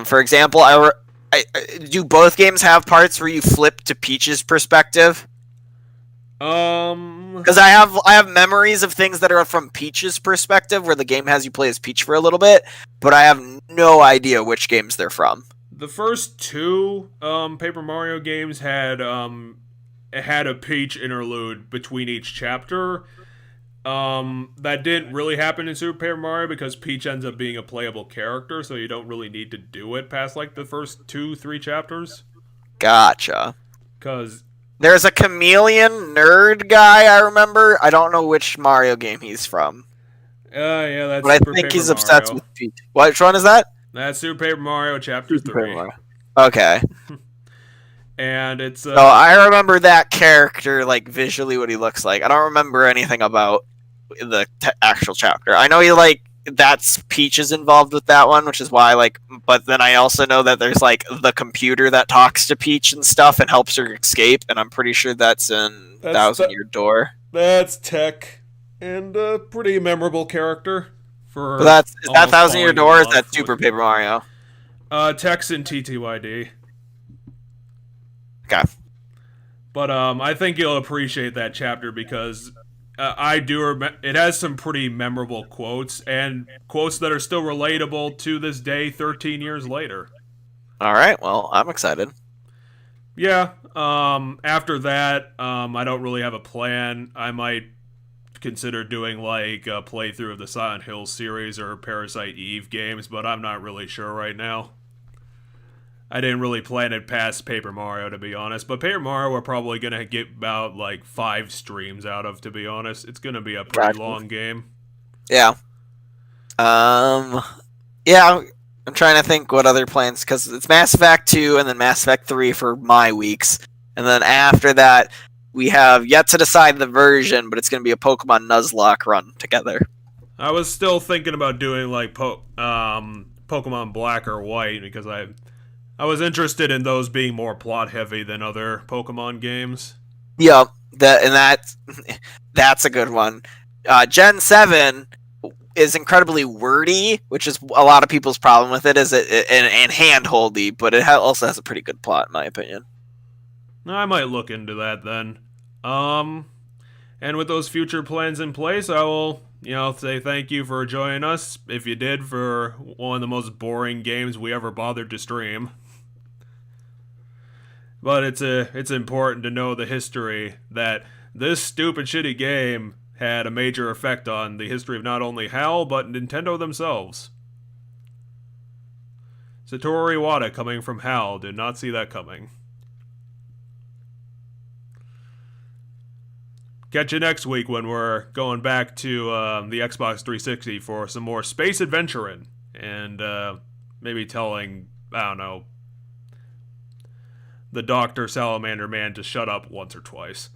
For example, do both games have parts where you flip to Peach's perspective? Because I have memories of things that are from Peach's perspective, where the game has you play as Peach for a little bit, but I have no idea which games they're from. The first two Paper Mario games had a Peach interlude between each chapter. That didn't really happen in Super Paper Mario because Peach ends up being a playable character, so you don't really need to do it past, like, the first 2-3 chapters. Gotcha. Because there's a chameleon nerd guy I remember. I don't know which Mario game he's from. Yeah, that's but Super I think Paper he's Mario. obsessed with Peach. Which one is that? That's Super Paper Mario Chapter 3. Okay. And it's... So I remember that character, like, visually what he looks like. I don't remember anything about the actual chapter. I know that's Peach is involved with that one, which is why, like, but then I also know that there's, like, the computer that talks to Peach and stuff and helps her escape, and I'm pretty sure that's in Thousand Year Door. That's Tech, and a pretty memorable character. Is that Thousand Year Door, or is that Super Paper Mario? Tech's in TTYD. Okay. But I think you'll appreciate that chapter because it has some pretty memorable quotes, and quotes that are still relatable to this day 13 years later. Alright, well, I'm excited. Yeah, after that, I don't really have a plan. I might consider doing like a playthrough of the Silent Hill series or Parasite Eve games, but I'm not really sure right now. I didn't really plan it past Paper Mario, to be honest. But Paper Mario, we're probably going to get about, like, 5 streams out of, to be honest. It's going to be a pretty long game. Yeah. Yeah, I'm trying to think what other plans, because it's Mass Effect 2 and then Mass Effect 3 for my weeks. And then after that, we have yet to decide the version, but it's going to be a Pokemon Nuzlocke run together. I was still thinking about doing, like, Pokemon Black or White, because I was interested in those being more plot-heavy than other Pokemon games. Yeah, that's a good one. Gen 7 is incredibly wordy, which is a lot of people's problem with it, and hand-holdy, but it also has a pretty good plot, in my opinion. I might look into that then. And with those future plans in place, I will, say thank you for joining us, if you did, for one of the most boring games we ever bothered to stream. But it's important to know the history that this stupid shitty game had a major effect on the history of not only HAL, but Nintendo themselves. Satoru Iwata coming from HAL did not see that coming. Catch you next week when we're going back to the Xbox 360 for some more space adventuring and maybe telling, I don't know, the Dr. Salamander Man to shut up once or twice.